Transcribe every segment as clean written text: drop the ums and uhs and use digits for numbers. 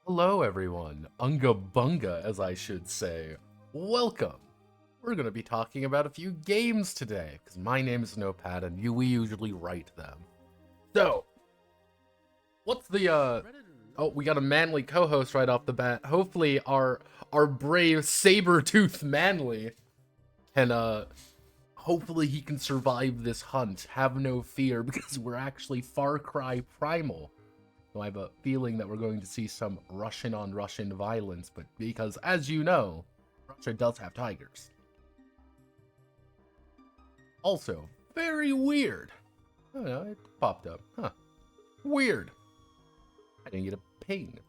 Hello, everyone. Unga bunga, as I should say. Welcome. We're going to be talking about a few games today, because my name is Notepad, and we usually write them. So, what's the, Oh, we got a manly co-host right off the bat. Hopefully, our brave saber-tooth manly can, hopefully he can survive this hunt. Have no fear, because we're actually Far Cry Primal. So I have a feeling that we're going to see some Russian on Russian violence, but because, as you know, Russia does have tigers. Also, very weird. Oh no, it popped up. Huh. Weird. I didn't get a ping.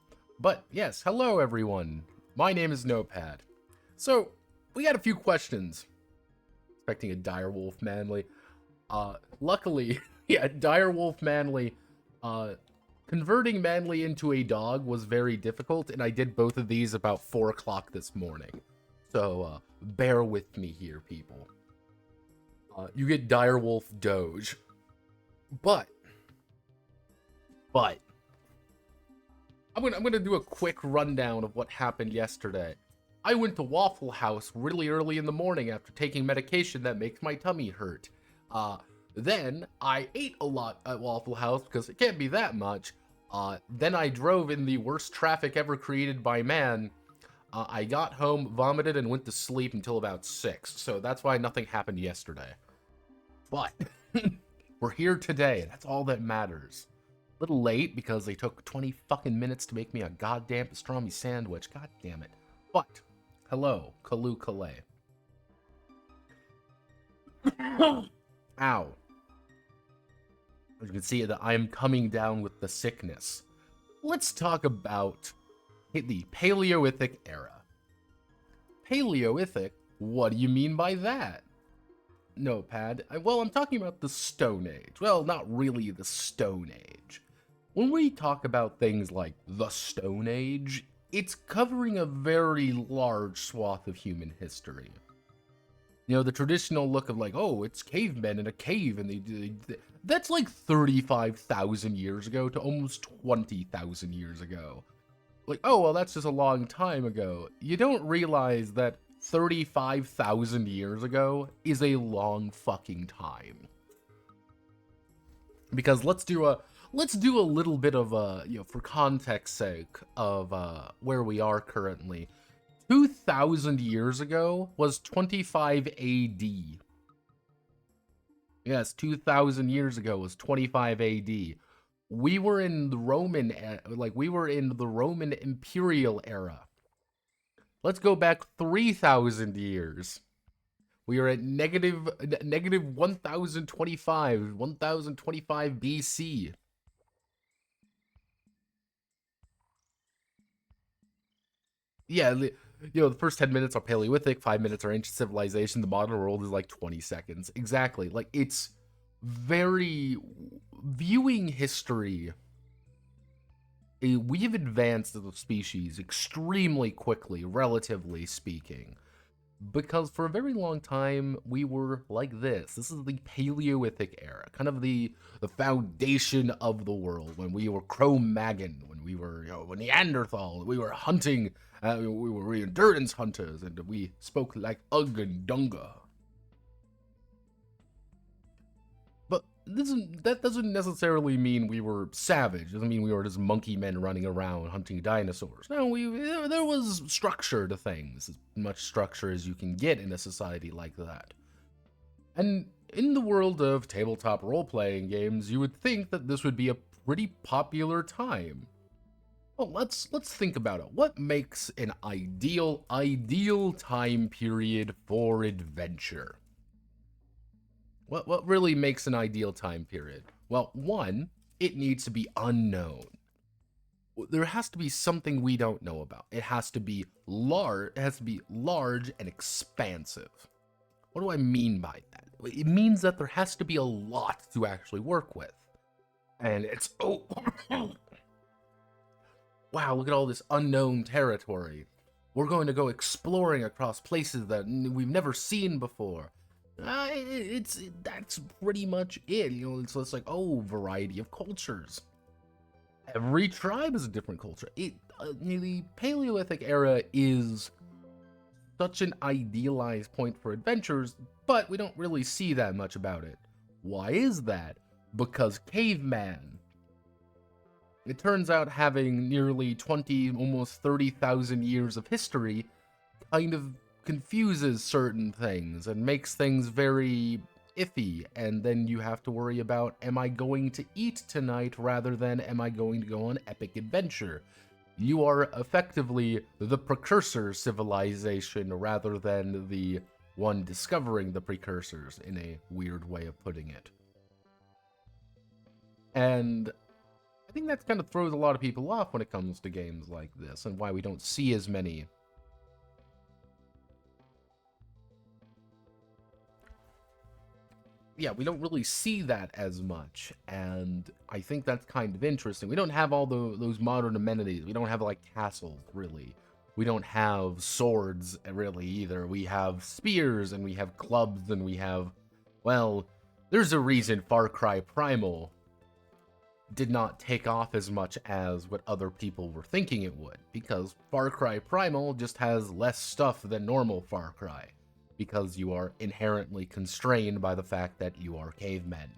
But yes, hello everyone. My name is Notepad. So, we got a few questions. Expecting a direwolf manly. Luckily, yeah, direwolf manly, converting manly into a dog was very difficult, and I did both of these about 4 o'clock this morning. So, bear with me here, people. You get direwolf doge. But, I'm gonna do a quick rundown of what happened yesterday. I went to Waffle House really early in the morning after taking medication that makes my tummy hurt. Then I ate a lot at Waffle House because it can't be that much. Then I drove in the worst traffic ever created by man. I got home, vomited, and went to sleep until about 6. So that's why nothing happened yesterday. But we're here today. That's all that matters. A little late because they took 20 fucking minutes to make me a goddamn pastrami sandwich. God damn it. But hello, Kalu Kalay. Ow. As you can see, that I am coming down with the sickness. Let's talk about the Paleolithic era. Paleomythic? What do you mean by that? Notepad. Well, I'm talking about the Stone Age. Well, not really the Stone Age. When we talk about things like the Stone Age, it's covering a very large swath of human history. You know, the traditional look of like, oh, it's cavemen in a cave, and that's like 35,000 years ago to almost 20,000 years ago. Like, oh, well, that's just a long time ago. You don't realize that 35,000 years ago is a long fucking time. Because let's do a little bit of you know, for context sake of where we are currently. 2,000 years ago was 25 AD. Yes, 2,000 years ago was 25 AD. We were in the Roman, imperial era. Let's go back 3,000 years. We are at negative 1025 BC. Yeah, you know, the first 10 minutes are Paleolithic, 5 minutes are ancient civilization, the modern world is like 20 seconds. Exactly. Like, it's very... Viewing history, we have advanced as a species extremely quickly, relatively speaking. Because for a very long time, we were like this. This is the Paleolithic era, kind of the foundation of the world, when we were Cro-Magnon, when we were, you know, Neanderthal, we were hunting, we were endurance hunters, and we spoke like Ugg and Dunga. But that doesn't necessarily mean we were savage. It doesn't mean we were just monkey men running around hunting dinosaurs. No, there was structure to things, as much structure as you can get in a society like that. And in the world of tabletop role-playing games, you would think that this would be a pretty popular time. Well, let's think about it. What makes an ideal time period for adventure? What really makes an ideal time period? Well, one, it needs to be unknown. There has to be something we don't know about. It has to be large. It has to be large and expansive. What do I mean by that? It means that there has to be a lot to actually work with. And it's, oh, wow, look at all this unknown territory. We're going to go exploring across places that we've never seen before. That's pretty much it. You know, so it's like, oh, variety of cultures. Every tribe is a different culture. The Paleolithic era is such an idealized point for adventures, but we don't really see that much about it. Why is that? Because caveman. It turns out having nearly 20, almost 30,000 years of history kind of confuses certain things and makes things very iffy, and then you have to worry about, am I going to eat tonight rather than am I going to go on epic adventure? You are effectively the precursor civilization rather than the one discovering the precursors, in a weird way of putting it. And I think that kind of throws a lot of people off when it comes to games like this, and why we don't see as many. Yeah, we don't really see that as much, and I think that's kind of interesting. We don't have all those modern amenities. We don't have, like, castles, really. We don't have swords, really, either. We have spears, and we have clubs, and we have... Well, there's a reason Far Cry Primal did not take off as much as what other people were thinking it would, because Far Cry Primal just has less stuff than normal Far Cry, because you are inherently constrained by the fact that you are cavemen.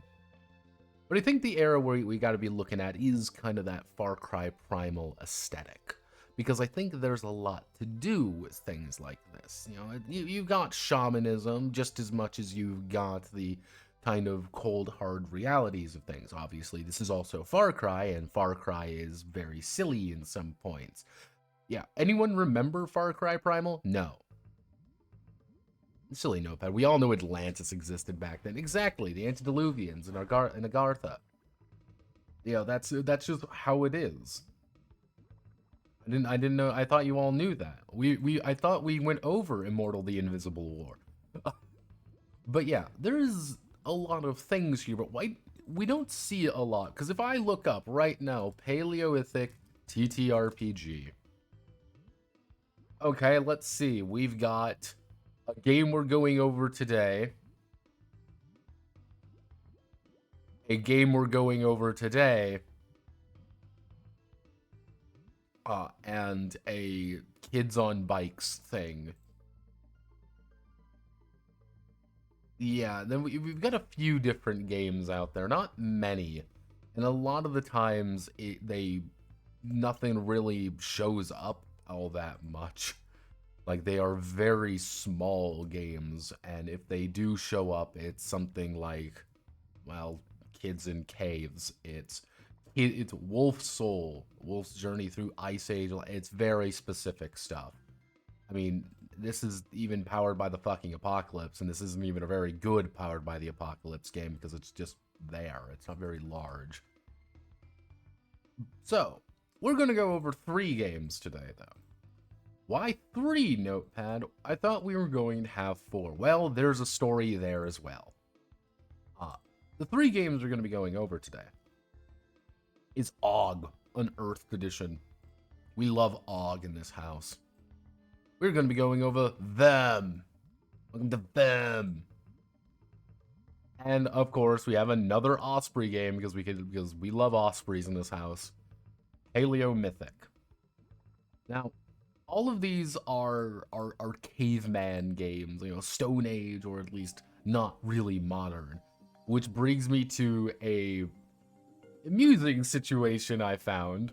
But I think the era where we got to be looking at is kind of that Far Cry Primal aesthetic, because I think there's a lot to do with things like this. You know, you've got shamanism just as much as you've got the kind of cold, hard realities of things. Obviously, this is also Far Cry, and Far Cry is very silly in some points. Yeah, anyone remember Far Cry Primal? No. Silly Notepad. We all know Atlantis existed back then. Exactly, the antediluvians in Agartha. You know, that's just how it is. I didn't know. I thought you all knew that. I thought we went over Immortal: The Invisible War. But yeah, there's a lot of things here, but why we don't see a lot? Because if I look up right now, Paleomythic TTRPG. Okay, let's see. We've got a game we're going over today. A game we're going over today. And a kids on bikes thing. Yeah, then we've got a few different games out there, not many, and a lot of the times nothing really shows up all that much. Like, they are very small games, and if they do show up, it's something like, well, Kids in Caves. It's Wolf's Soul, Wolf's Journey Through Ice Age. It's very specific stuff. I mean, this is even powered by the fucking apocalypse, and this isn't even a very good powered by the apocalypse game because it's just there. It's not very large. So, we're going to go over 3 games today, though. Why 3, Notepad? I thought we were going to have 4. Well, there's a story there as well. The 3 games we're going to be going over today is OGG, Unearthed Edition. We love OGG in this house. We're going to be going over them. Welcome to them. And of course, we have another Osprey game because we love Ospreys in this house. Paleomythic. Now, all of these are caveman games, you know, Stone Age, or at least not really modern. Which brings me to a amusing situation I found.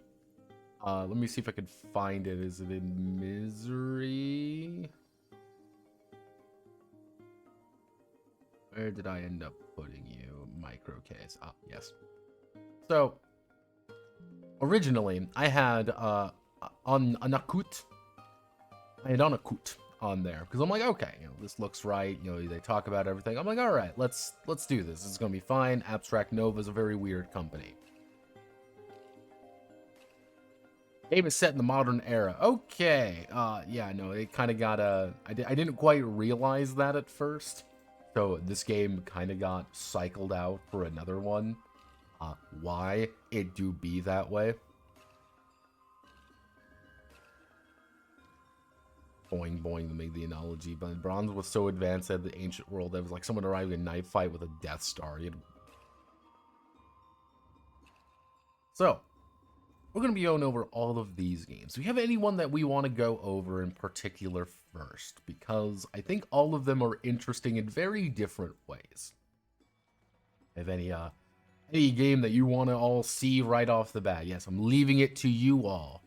Let me see if I can find it. Is it in Misery? Where did I end up putting you? Micro case. Ah, yes. So, originally, I had Anakut. I had Anakut on there because I'm like, okay, you know, this looks right. You know, they talk about everything. I'm like, all right, let's do this. This is gonna be fine. Abstract Nova is a very weird company. Game is set in the modern era. Okay. Yeah, no, it kind of got I didn't quite realize that at first. So this game kind of got cycled out for another one. Why it do be that way? Boing, boing, to make the analogy. But bronze was so advanced that the ancient world, that was like someone arriving in a knife fight with a Death Star. So, we're going to be going over all of these games. Do we have anyone that we want to go over in particular first? Because I think all of them are interesting in very different ways. Have any game that you want to all see right off the bat? Yes, I'm leaving it to you all.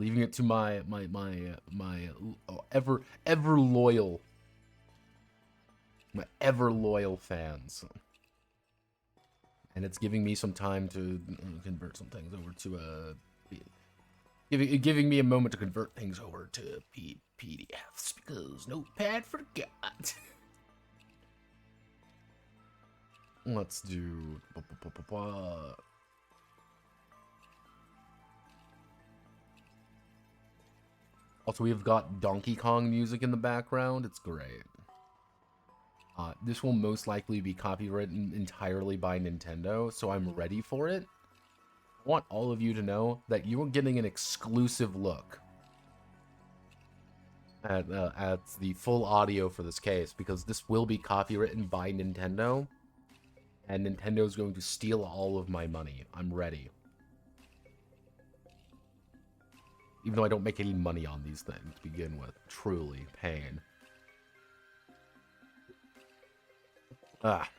Leaving it to my ever loyal fans. And it's giving me some time to convert some things over to giving me a moment to convert things over to PDFs because Notepad forgot. Let's do. Also, we've got Donkey Kong music in the background. It's great. This will most likely be copywritten entirely by Nintendo, so I'm ready for it. I want all of you to know that you are getting an exclusive look at the full audio for this case, because this will be copywritten by Nintendo, and Nintendo is going to steal all of my money. I'm ready. Even though I don't make any money on these things to begin with. Truly, pain. Ah.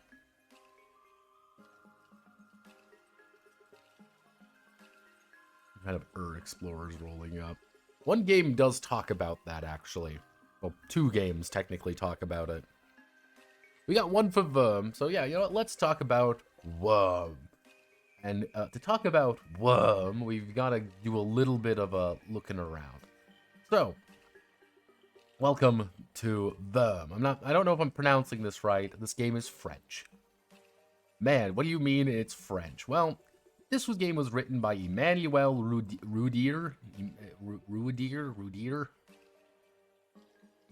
Kind of Explorers rolling up. One game does talk about that, actually. Well, 2 games technically talk about it. We got one for Wurm, so yeah, you know what? Let's talk about Wurm. And to talk about Wurm, we've got to do a little bit of a looking around. So, welcome to Wurm. I don't know if I'm pronouncing this right. This game is French. Man, what do you mean it's French? Well, This game was written by Emmanuel Roudier,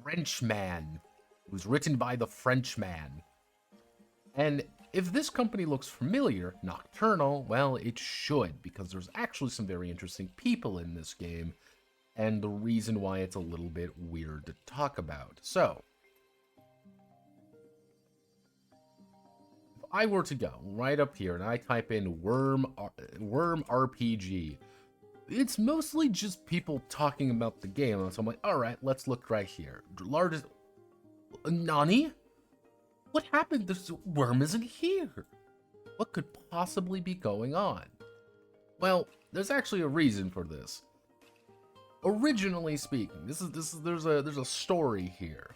Frenchman. It was written by the Frenchman. And if this company looks familiar, Nocturnal, well, it should, because there's actually some very interesting people in this game, and the reason why it's a little bit weird to talk about. So, if I were to go right up here and I type in Wurm RPG, it's mostly just people talking about the game. So I'm like, all right, let's look right here. Largest... Nani? What happened? This Wurm isn't here. What could possibly be going on? Well, there's actually a reason for this. Originally speaking, there's a story here.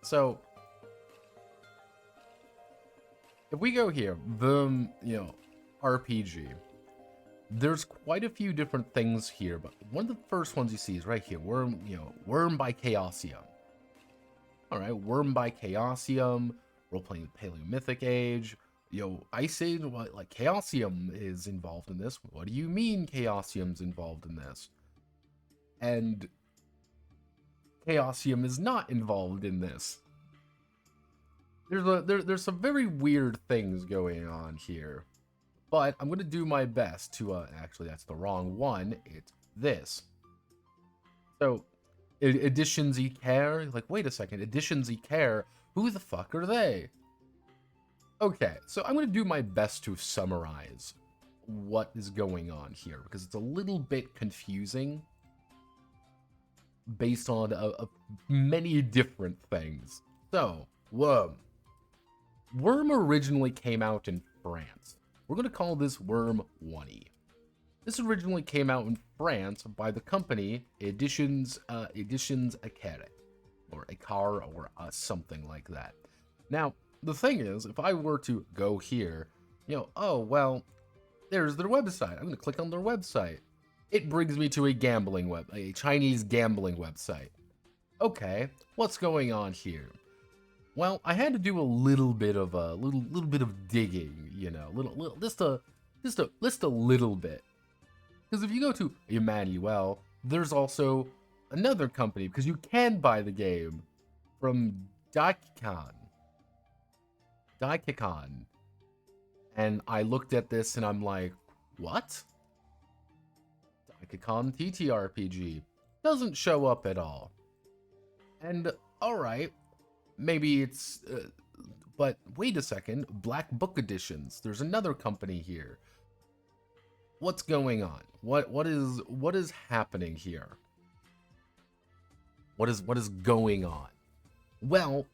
So if we go here, the RPG, there's quite a few different things here, but one of the first ones you see is right here, Wurm by Chaosium. All right, Wurm by Chaosium, role-playing Paleomythic Age. I say, like, Chaosium is involved in this. What do you mean Chaosium's involved in this? And Chaosium is not involved in this. There's some very weird things going on here. But I'm going to do my best to, actually, that's the wrong one. It's this. So, Editions Care? Like, wait a second. Editions Care? Who the fuck are they? Okay, so I'm going to do my best to summarize what is going on here, because it's a little bit confusing based on many different things. So, Wurm. Wurm originally came out in France. We're going to call this Wurm 1. This originally came out in France by the company Editions Acare, or Acar, or something like that. Now, the thing is, if I were to go here, oh, well, there's their website. I'm going to click on their website. It brings me to a Chinese gambling website. Okay, what's going on here? Well, I had to do a little bit of digging, just a little bit. Because if you go to Emmanuel, there's also another company, because you can buy the game from Daikon. And I looked at this and I'm like, what? Daikon TTRPG doesn't show up at all. And alright, maybe it's, but wait a second, Black Book Editions. There's another company here. What's going on? What is happening here? What is going on? Well,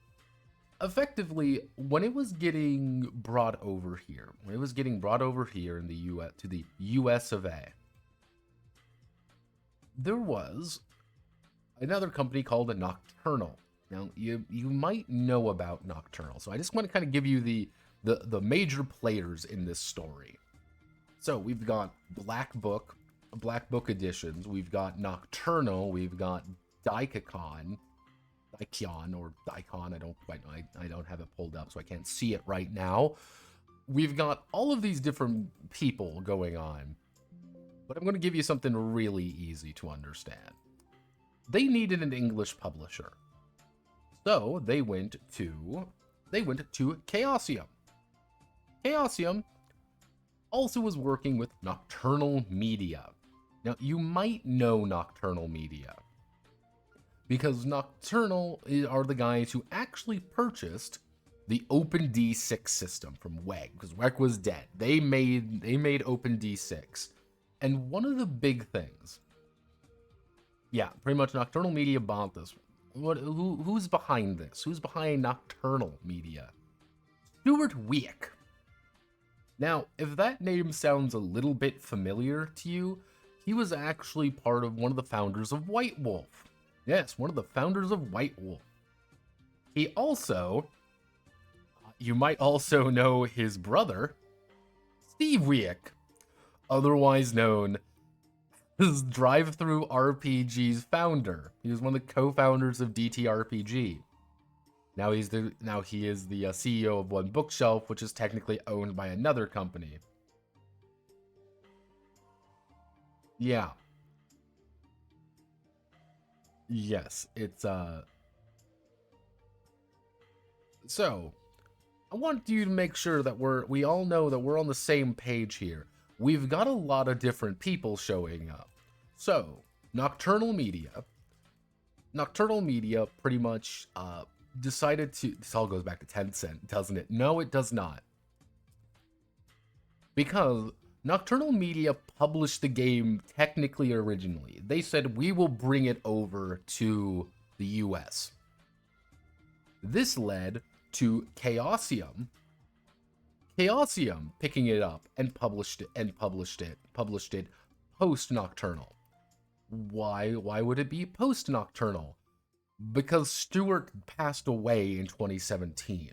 effectively, when it was getting brought over here, in the US, to the US of A, there was another company called Nocturnal. Now, you might know about Nocturnal, so I just want to kind of give you the major players in this story. So we've got Black Book Editions, we've got Nocturnal, we've got Daikon, I don't have it pulled up, so I can't see it right now. We've got all of these different people going on, but I'm going to give you something really easy to understand. They needed an English publisher, so they went to Chaosium. Chaosium also was working with Nocturnal Media. Now, you might know Nocturnal Media, because Nocturnal are the guys who actually purchased the OpenD6 system from WEG, because WEG was dead. They made OpenD6. And one of the big things, yeah, pretty much Nocturnal Media bought this. Who's behind this? Who's behind Nocturnal Media? Stuart Wieck. Now, if that name sounds a little bit familiar to you, he was actually part of one of the founders of White Wolf. Yes, one of the founders of White Wolf. He also, you might also know his brother, Steve Wieck, otherwise known as Drive-Thru RPG's founder. He was one of the co-founders of TTRPG. Now he is the CEO of One Bookshelf, which is technically owned by another company. Yeah. Yes, it's so I want you to make sure that we all know that we're on the same page here. We've got a lot of different people showing up. So, Nocturnal Media. Nocturnal Media pretty much decided to, this all goes back to Tencent, doesn't it? No, it does not. Because Nocturnal Media published the game technically originally. They said, we will bring it over to the US. This led to Chaosium picking it up and published it post Nocturnal. Why would it be post Nocturnal? Because Stewart passed away in 2017.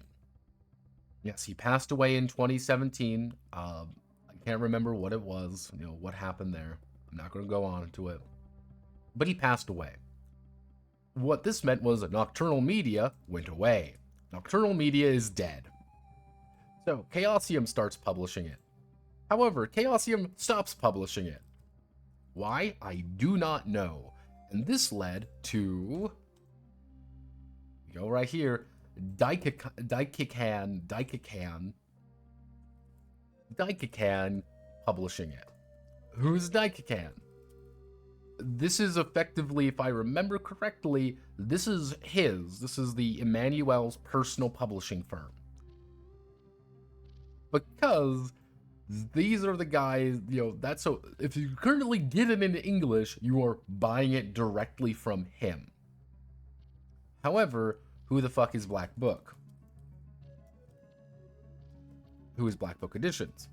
Yes, he passed away in 2017. I can't remember what it was, what happened there. I'm not going to go on to it. But he passed away. What this meant was that Nocturnal Media went away. Nocturnal Media is dead. So Chaosium starts publishing it. However, Chaosium stops publishing it. Why? I do not know. And this led to, go right here, Daikakan publishing it. Who's Daikakan? This is effectively, if I remember correctly, this is the Emmanuel's personal publishing firm. Because these are the guys, that's so, if you currently get it into English, you are buying it directly from him. However, who the fuck is Black Book? Who is Black Book Editions?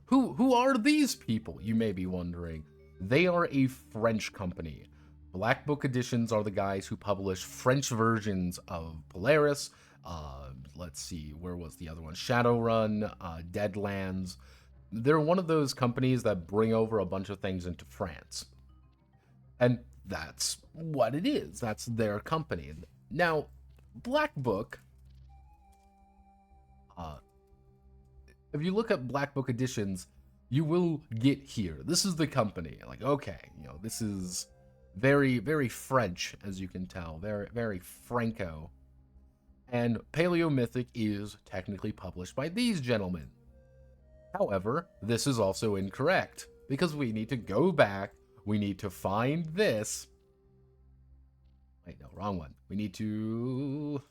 Who are these people, you may be wondering? They are a French company. Black Book Editions are the guys who publish French versions of Polaris. Let's see, where was the other one? Shadowrun, Deadlands. They're one of those companies that bring over a bunch of things into France. And that's what it is. That's their company. Now, Black Book, if you look at Black Book Editions, you will get here. This is the company. Like, okay, this is very, very French, as you can tell. Very, very Franco. And Paleomythic is technically published by these gentlemen. However, this is also incorrect, because we need to go back. We need to find this. Wait, no, wrong one. We need to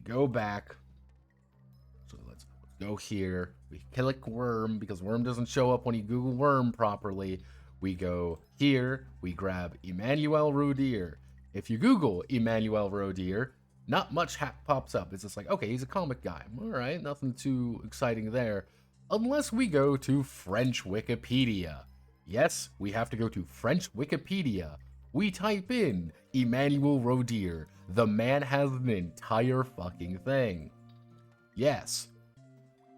go back. So let's go here. We click Wurm, because Wurm doesn't show up when you Google Wurm properly. We go here. We grab Emmanuel Roudier. If you Google Emmanuel Roudier, not much pops up. It's just like, okay, he's a comic guy. All right, nothing too exciting there. Unless we go to French Wikipedia. Yes, we have to go to French Wikipedia. We type in Emmanuel Roudier. The man has an entire fucking thing. Yes.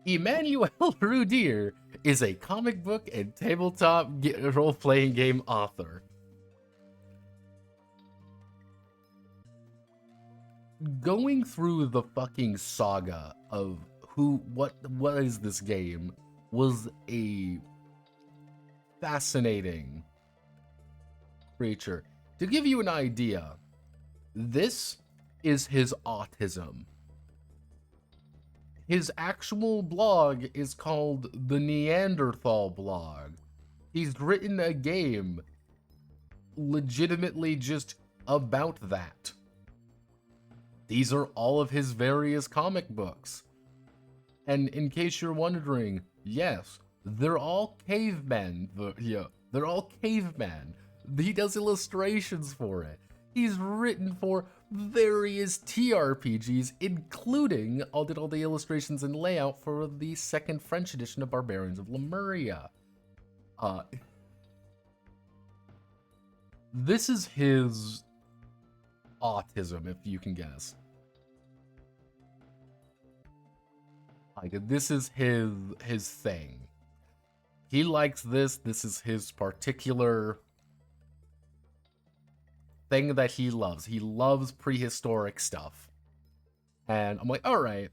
Emmanuel Roudier is a comic book and tabletop role-playing game author. Going through the fucking saga of what is this game was a fascinating creature. To give you an idea, this is his autism. His actual blog is called the Neanderthal blog. He's written a game legitimately just about that. These are all of his various comic books. And in case you're wondering, yes, they're all cavemen. Yeah, they're all cavemen. He does illustrations for it. He's written for various TRPGs, including did all the illustrations and layout for the second French edition of Barbarians of Lemuria. This is his autism, if you can guess. Like, this is his thing. He likes this. This is his particular thing that he loves. He loves prehistoric stuff. And I'm like, all right.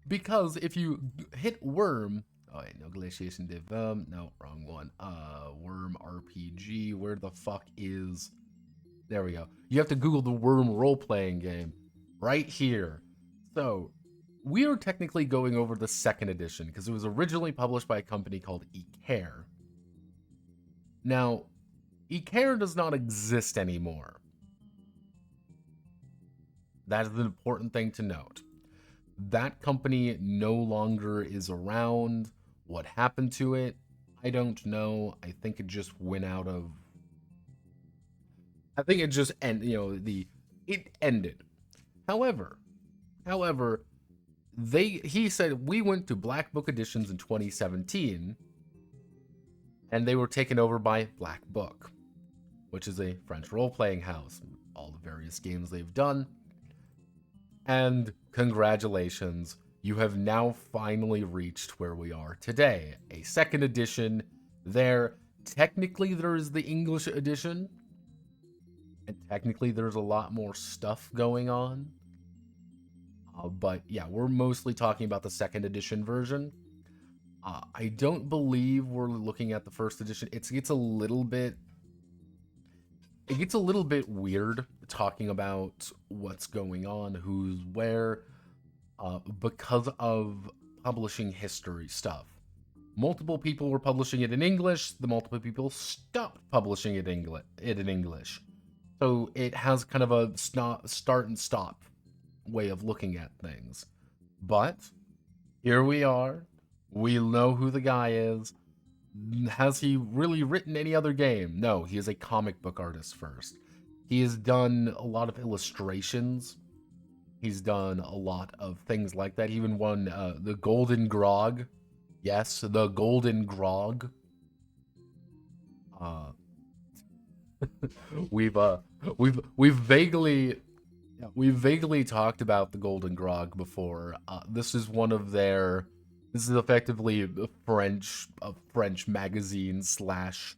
Because if you hit Wurm, oh wait, no, Glaciation Div, no, wrong one. Wurm RPG, where the fuck is, there we go. You have to Google the Wurm role-playing game right here. So, we are technically going over the second edition because it was originally published by a company called eCare. Now, eCare does not exist anymore. That is an important thing to note. That company no longer is around. What happened to it? I don't know. I think it just went out of. I think it just it ended. However, he said we went to Black Book Editions in 2017, and they were taken over by Black Book, which is a French role-playing house. All the various games they've done. And congratulations, you have now finally reached where we are today. A second edition there. Technically, there is the English edition. And technically, there's a lot more stuff going on. But yeah, we're mostly talking about the second edition version. I don't believe we're looking at the first edition. It gets a little bit weird talking about what's going on, who's where, because of publishing history stuff. Multiple people were publishing it in English. The multiple people stopped publishing it in English. So it has kind of a start and stop way of looking at things. But here we are. We know who the guy is. Has he really written any other game? No, he is a comic book artist first. He has done a lot of illustrations. He's done a lot of things like that. He even won the Golden Grog. Yes, the Golden Grog. We've vaguely talked about the Golden Grog before. This is one of their. This is effectively a French magazine slash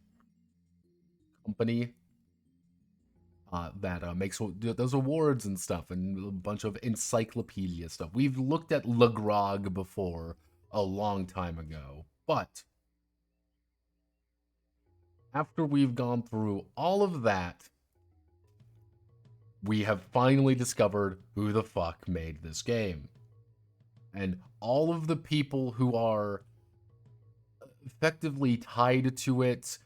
company that makes those awards and stuff, and a bunch of encyclopedia stuff. We've looked at Le Grog before a long time ago, but after we've gone through all of that, we have finally discovered who the fuck made this game. And all of the people who are effectively tied to it,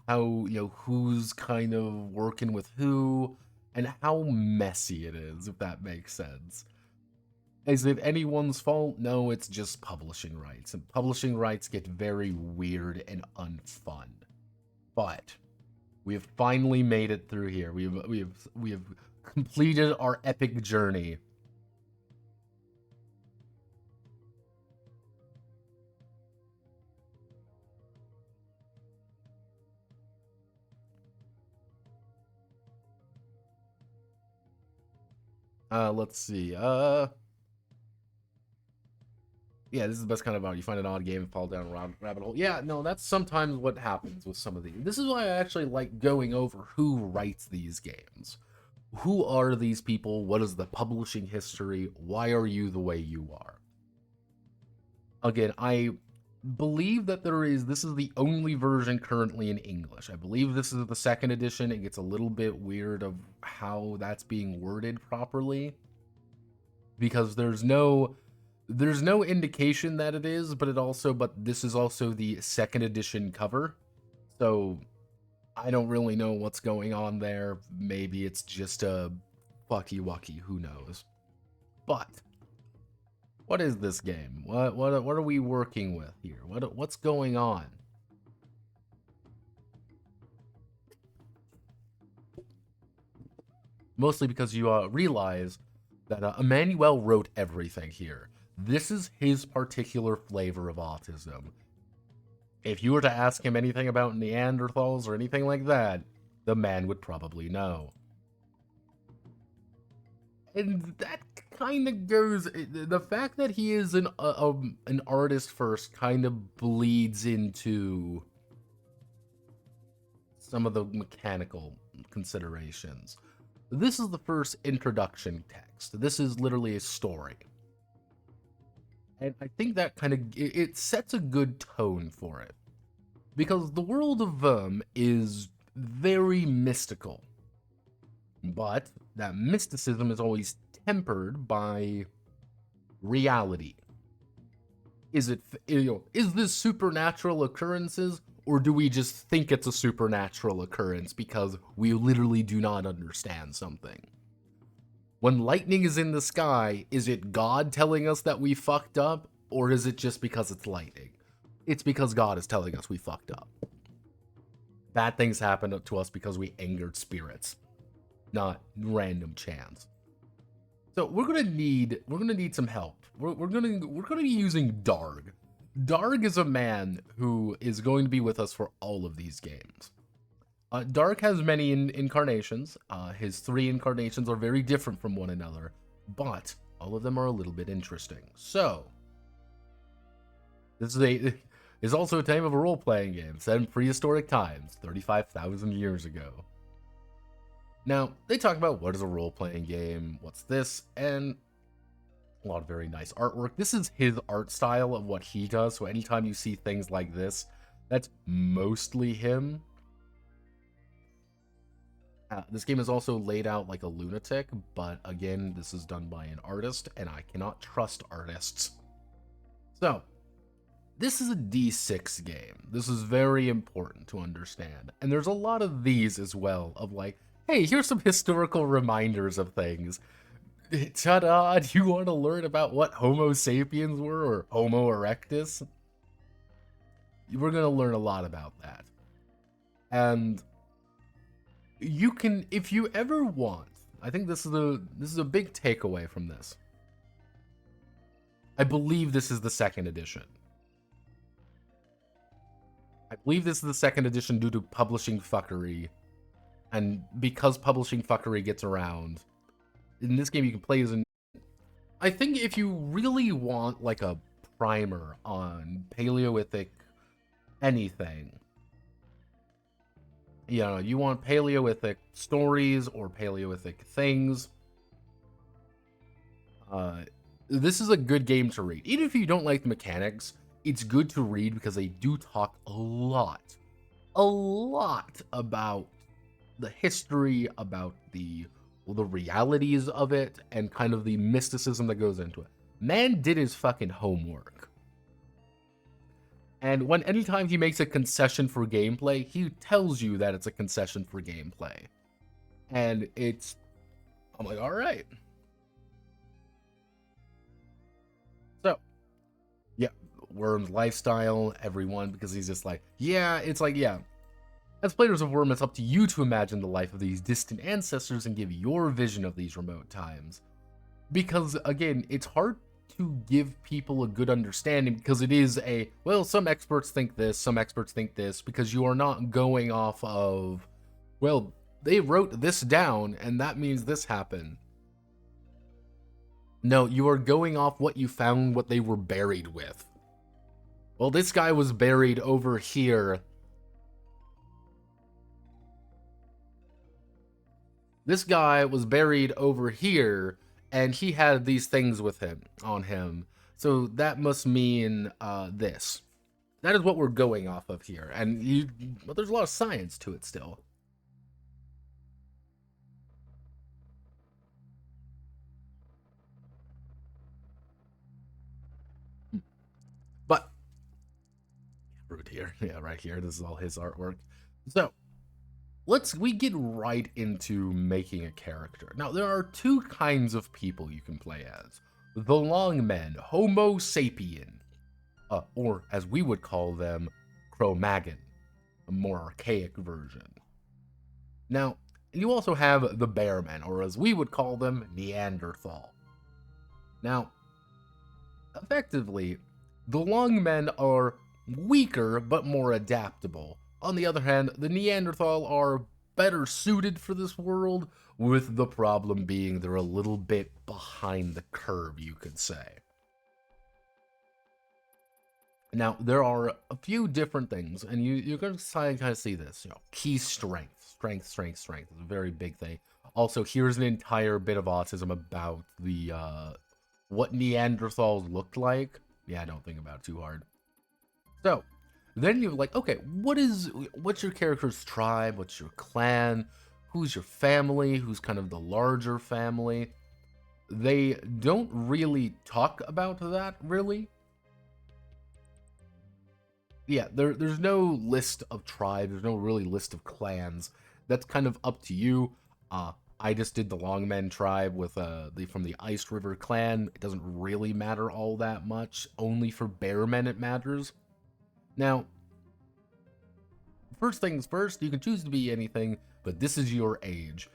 how, who's kind of working with who, and how messy it is, if that makes sense. Is it anyone's fault? No, it's just publishing rights. And publishing rights get very weird and unfun. But we have finally made it through here. We have completed our epic journey. Let's see. Yeah, this is the best kind of art. You find an odd game and fall down a rabbit hole. Yeah, no, that's sometimes what happens with some of these. This is why I actually like going over who writes these games. Who are these people? What is the publishing history? Why are you the way you are? Again, I believe that this is the only version currently in English. I believe this is the second edition. It gets a little bit weird of how that's being worded properly, because there's no indication that it is, but this is also the second edition cover. So I don't really know what's going on there. Maybe it's just a fucky wucky, who knows. But what is this game? What are we working with here? What's going on? Mostly because you realize that Emmanuel wrote everything here. This is his particular flavor of autism. If you were to ask him anything about Neanderthals or anything like that, the man would probably know. And that kind of goes. The fact that he is an artist first kind of bleeds into some of the mechanical considerations. This is the first introduction text. This is literally a story. And I think that kind of, it sets a good tone for it. Because the world of Wurm is very mystical. But that mysticism is always tempered by reality. Is this supernatural occurrences, or do we just think it's a supernatural occurrence because we literally do not understand something? When lightning is in the sky, is it God telling us that we fucked up, or is it just because it's lightning? It's because God is telling us we fucked up. Bad things happen to us because we angered spirits, not random chance. So we're gonna need some help. We're gonna be using Darg. Darg is a man who is going to be with us for all of these games. Darg has many incarnations. His 3 incarnations are very different from one another, but all of them are a little bit interesting. So this is also a time of a role-playing game set in prehistoric times, 35,000 years ago. Now, they talk about what is a role-playing game, what's this, and a lot of very nice artwork. This is his art style of what he does, so anytime you see things like this, that's mostly him. This game is also laid out like a lunatic, but again, this is done by an artist, and I cannot trust artists. So, this is a D6 game. This is very important to understand. And there's a lot of these as well, of like, hey, here's some historical reminders of things. Ta-da, do you want to learn about what Homo sapiens were, or Homo erectus? We're going to learn a lot about that. And you can, if you ever want, I think this is a big takeaway from this. I believe this is the 2nd edition. I believe this is the 2nd edition due to publishing fuckery. And because publishing fuckery gets around, in this game you can play as an... I think if you really want like a primer on Paleolithic anything, you know, you want Paleolithic stories or Paleolithic things, this is a good game to read. Even if you don't like the mechanics, it's good to read because they do talk a lot about the history, about the realities of it, and kind of the mysticism that goes into it. Man did his fucking homework. And anytime he makes a concession for gameplay, he tells you that it's a concession for gameplay. And I'm like, all right. So, yeah, Wurm's lifestyle, everyone, because he's just like, yeah, it's like, yeah. As players of Wurm, it's up to you to imagine the life of these distant ancestors and give your vision of these remote times. Because, again, it's hard to give people a good understanding because it is well, some experts think this, some experts think this, because you are not going off of, well, they wrote this down and that means this happened. No, you are going off what you found, what they were buried with. Well, this guy was buried over here. This guy was buried over here, and he had these things with him, on him. So that must mean this. That is what we're going off of here. And well, there's a lot of science to it still. But, Roudier, yeah, right here. This is all his artwork. So, we get right into making a character. Now, there are 2 kinds of people you can play as. The long men, Homo sapien, or as we would call them, Cro-Magnon, a more archaic version. Now, you also have the bear men, or as we would call them, Neanderthal. Now, effectively, the long men are weaker but more adaptable. On the other hand, the Neanderthal are better suited for this world, with the problem being they're a little bit behind the curve, you could say. Now, there are a few different things, and you're going to kind of see this. You know, key strength. Strength is a very big thing. Also, here's an entire bit of autism about the what Neanderthals looked like. Yeah, don't think about it too hard. So, then you're like, okay, what's your character's tribe? What's your clan? Who's your family? Who's kind of the larger family? They don't really talk about that, really. Yeah, there's no list of tribes. There's no really list of clans. That's kind of up to you. I just did the Longmen tribe with from the Ice River clan. It doesn't really matter all that much. Only for Bearmen it matters. Now, first things first, you can choose to be anything, but this is your age.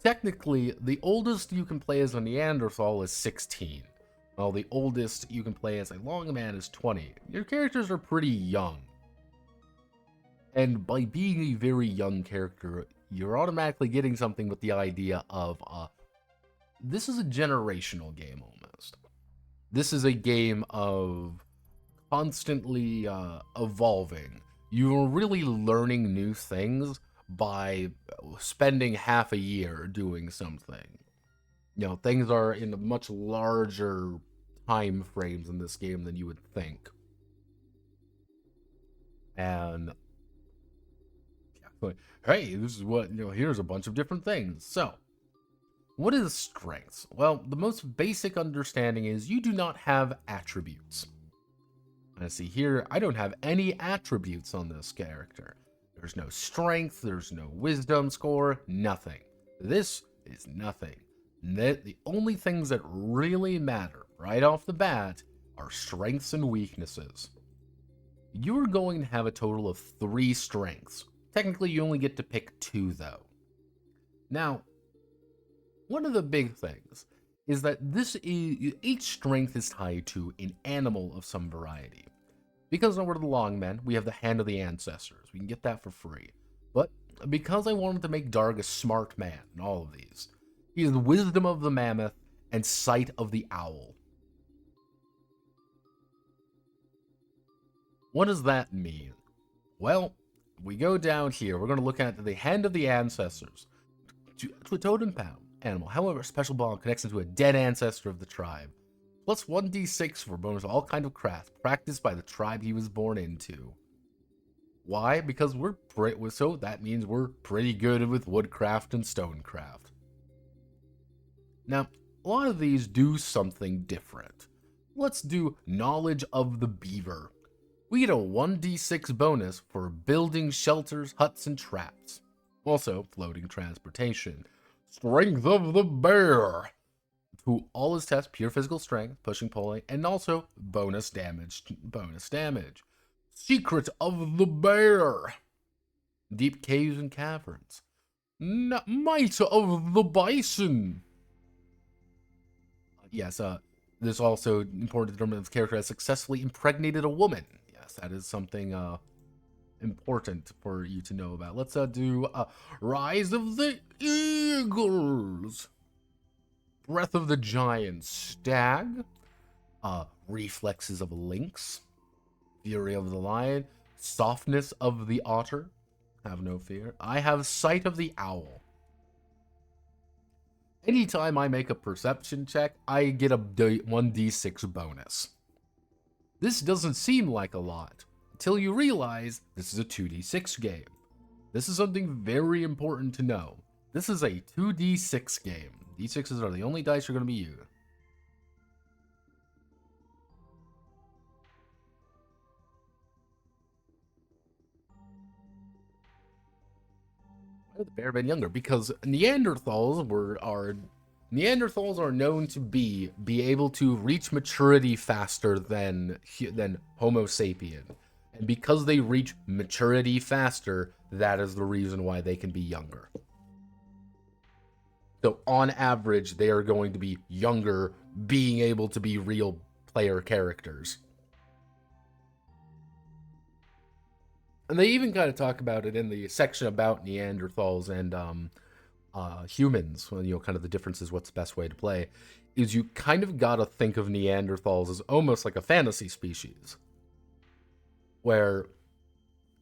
Technically, the oldest you can play as a Neanderthal is 16, while the oldest you can play as a Longman is 20. Your characters are pretty young. And by being a very young character, you're automatically getting something with the idea of, this is a generational game almost. This is a game of constantly evolving. You're really learning new things by spending half a year doing something. You know, things are in a much larger time frames in this game than you would think. And hey, this is what, here's a bunch of different things. So, what is strengths? Well, the most basic understanding is you do not have attributes. And see here, I don't have any attributes on this character. There's no strength, there's no wisdom score, nothing. This is nothing. The only things that really matter right off the bat are strengths and weaknesses. You're going to have a total of 3 strengths. Technically, you only get to pick 2, though. Now, one of the big things is that each strength is tied to an animal of some variety. Because we're the Longmen, we have the Hand of the Ancestors. We can get that for free. But because I wanted to make Darg a smart man in all of these, he has the Wisdom of the Mammoth and Sight of the Owl. What does that mean? Well, we go down here. We're going to look at the Hand of the Ancestors. To a totem animal. However, a special bond connects him to a dead ancestor of the tribe. Plus 1d6 for bonus of all kind of craft practiced by the tribe he was born into. Why? Because so that means we're pretty good with woodcraft and stonecraft. Now, a lot of these do something different. Let's do Knowledge of the Beaver. We get a 1d6 bonus for building shelters, huts, and traps. Also, floating transportation. Strength of the Bear. To all his tests, pure physical strength, pushing, pulling, and also bonus damage. Secret of the Bear. Deep caves and caverns. Might of the Bison. Yes, this also important to determine if the character has successfully impregnated a woman. Yes, that is something important for you to know about. Let's do Rise of the Eagles. Breath of the Giant Stag. Reflexes of a Lynx. Fury of the Lion. Softness of the Otter. Have no fear. I have Sight of the Owl. Anytime I make a perception check, I get a 1d6 bonus. This doesn't seem like a lot, until you realize this is a 2d6 game. This is something very important to know. This is a 2d6 game. D6s are the only dice you're going to be using. Why are the bear been younger? Because Neanderthals are known to be able to reach maturity faster than Homo sapien. And because they reach maturity faster, that is the reason why they can be younger. So on average, they are going to be younger, being able to be real player characters. And they even kind of talk about it in the section about Neanderthals and humans, well, kind of the differences, what's the best way to play, is you kind of gotta think of Neanderthals as almost like a fantasy species. Where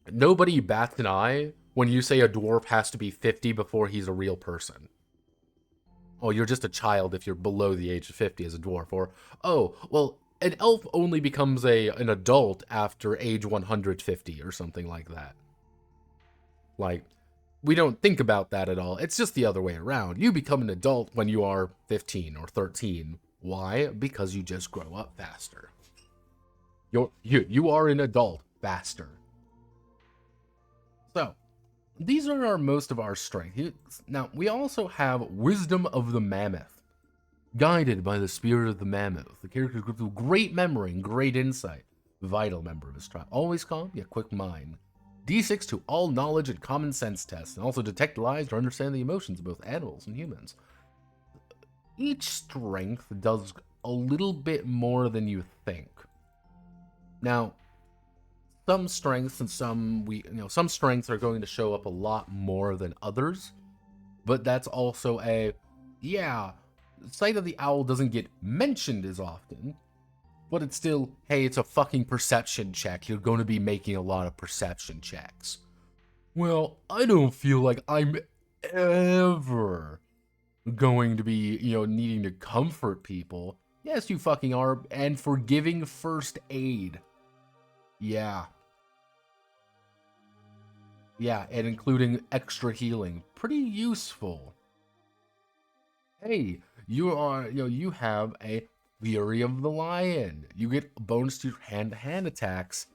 nobody bats an eye when you say a dwarf has to be 50 before he's a real person. Oh, you're just a child if you're below the age of 50 as a dwarf. Or, oh, well, an elf only becomes an adult after age 150 or something like that. Like, we don't think about that at all. It's just the other way around. You become an adult when you are 15 or 13. Why? Because you just grow up faster. You are an adult faster. So, these are most of our strengths. Now, we also have Wisdom of the Mammoth. Guided by the spirit of the mammoth, the character group with great memory and great insight. Vital member of his tribe. Always calm, yet quick mind. D6 to all knowledge and common sense tests, and also detect lies or understand the emotions of both animals and humans. Each strength does a little bit more than you think. Now, some strengths and some strengths are going to show up a lot more than others, but that's also Sight of the Owl doesn't get mentioned as often, but it's still, hey, it's a fucking perception check. You're going to be making a lot of perception checks. Well, I don't feel like I'm ever going to be, needing to comfort people. Yes, you fucking are. And for giving first aid. Yeah. Yeah, and including extra healing. Pretty useful. Hey, you have a Fury of the Lion. You get a bonus to your hand-to-hand attacks,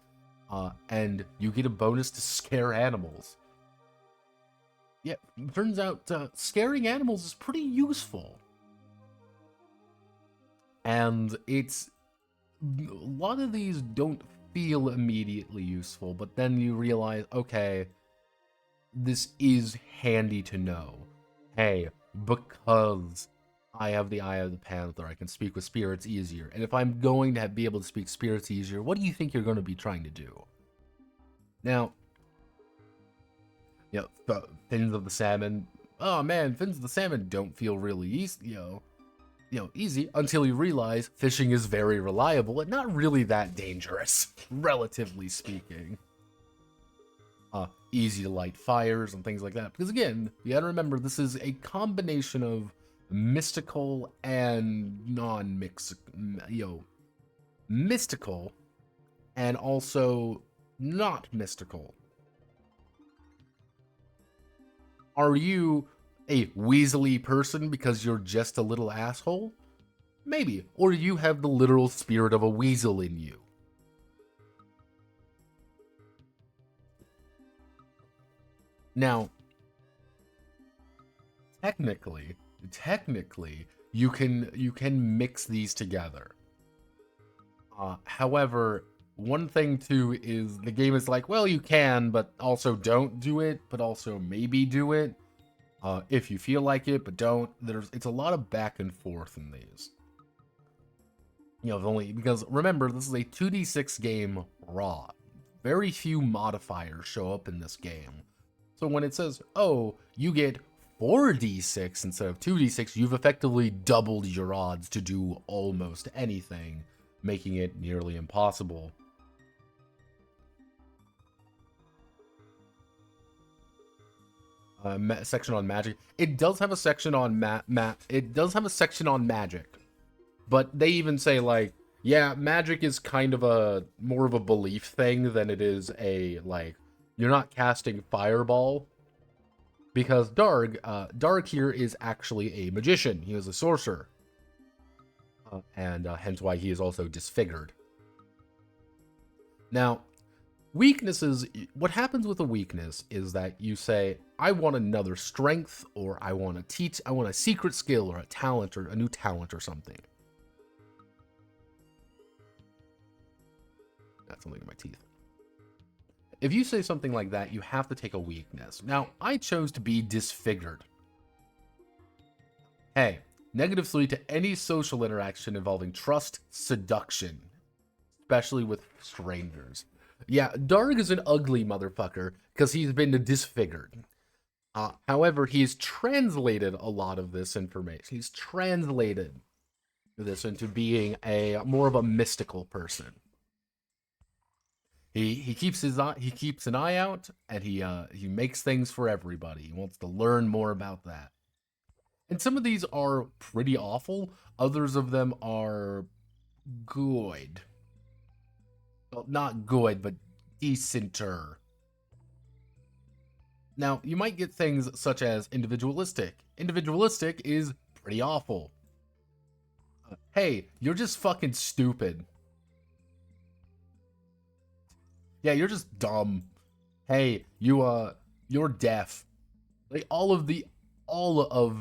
and you get a bonus to scare animals. Yeah, turns out scaring animals is pretty useful. And a lot of these don't feel immediately useful, but then you realize, okay, this is handy to know. Hey, because I have the Eye of the Panther, I can speak with spirits easier. And if I'm going to be able to speak spirits easier, what do you think you're going to be trying to do? Now, fins of the salmon. Oh man, fins of the salmon don't feel really easy, easy until you realize fishing is very reliable and not really that dangerous, relatively speaking. Easy to light fires and things like that. Because again, you gotta remember, this is a combination of mystical and mystical and also not mystical. Are you a weaselly person because you're just a little asshole? Maybe. Or you have the literal spirit of a weasel in you. Now, technically, you can mix these together. However, one thing too is the game is like, well, you can, but also don't do it, but also maybe do it if you feel like it, but don't. It's a lot of back and forth in these. Because remember, this is a 2d6 game raw. Very few modifiers show up in this game. So when it says, oh, you get 4d6 instead of 2d6, you've effectively doubled your odds to do almost anything, making it nearly impossible. Section on magic. It does have a section on It does have a section on magic, but they even say like, yeah, magic is kind of more of a belief thing than it is you're not casting fireball, because Darg here is actually a magician. He is a sorcerer, and hence why he is also disfigured. Now, weaknesses, what happens with a weakness is that you say, I want another strength, or I want a secret skill, or a talent, or a new talent, or something. Got something in my teeth. If you say something like that, you have to take a weakness. Now, I chose to be disfigured. Hey, -3 to any social interaction involving trust, seduction, especially with strangers. Yeah, Darg is an ugly motherfucker because he's been disfigured. However, he's translated a lot of this information. He's translated this into being more of a mystical person. He keeps an eye out, and he makes things for everybody. He wants to learn more about that. And some of these are pretty awful. Others of them are good. Well, not good, but decenter. Now, you might get things such as individualistic. Individualistic is pretty awful. Hey, you're just fucking stupid. Yeah, you're just dumb. Hey, you're deaf. Like all of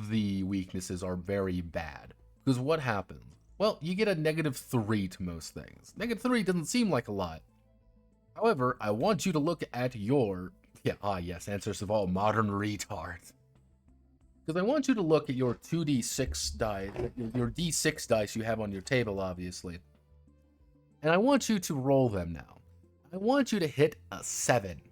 the weaknesses are very bad. Because what happens? Well, you get a -3 to most things. -3 doesn't seem like a lot. However, I want you to look at your yes, answers of all modern retards. Because I want you to look at your 2d6 dice, your d6 dice you have on your table, obviously. And I want you to roll them now. I want you to hit a 7.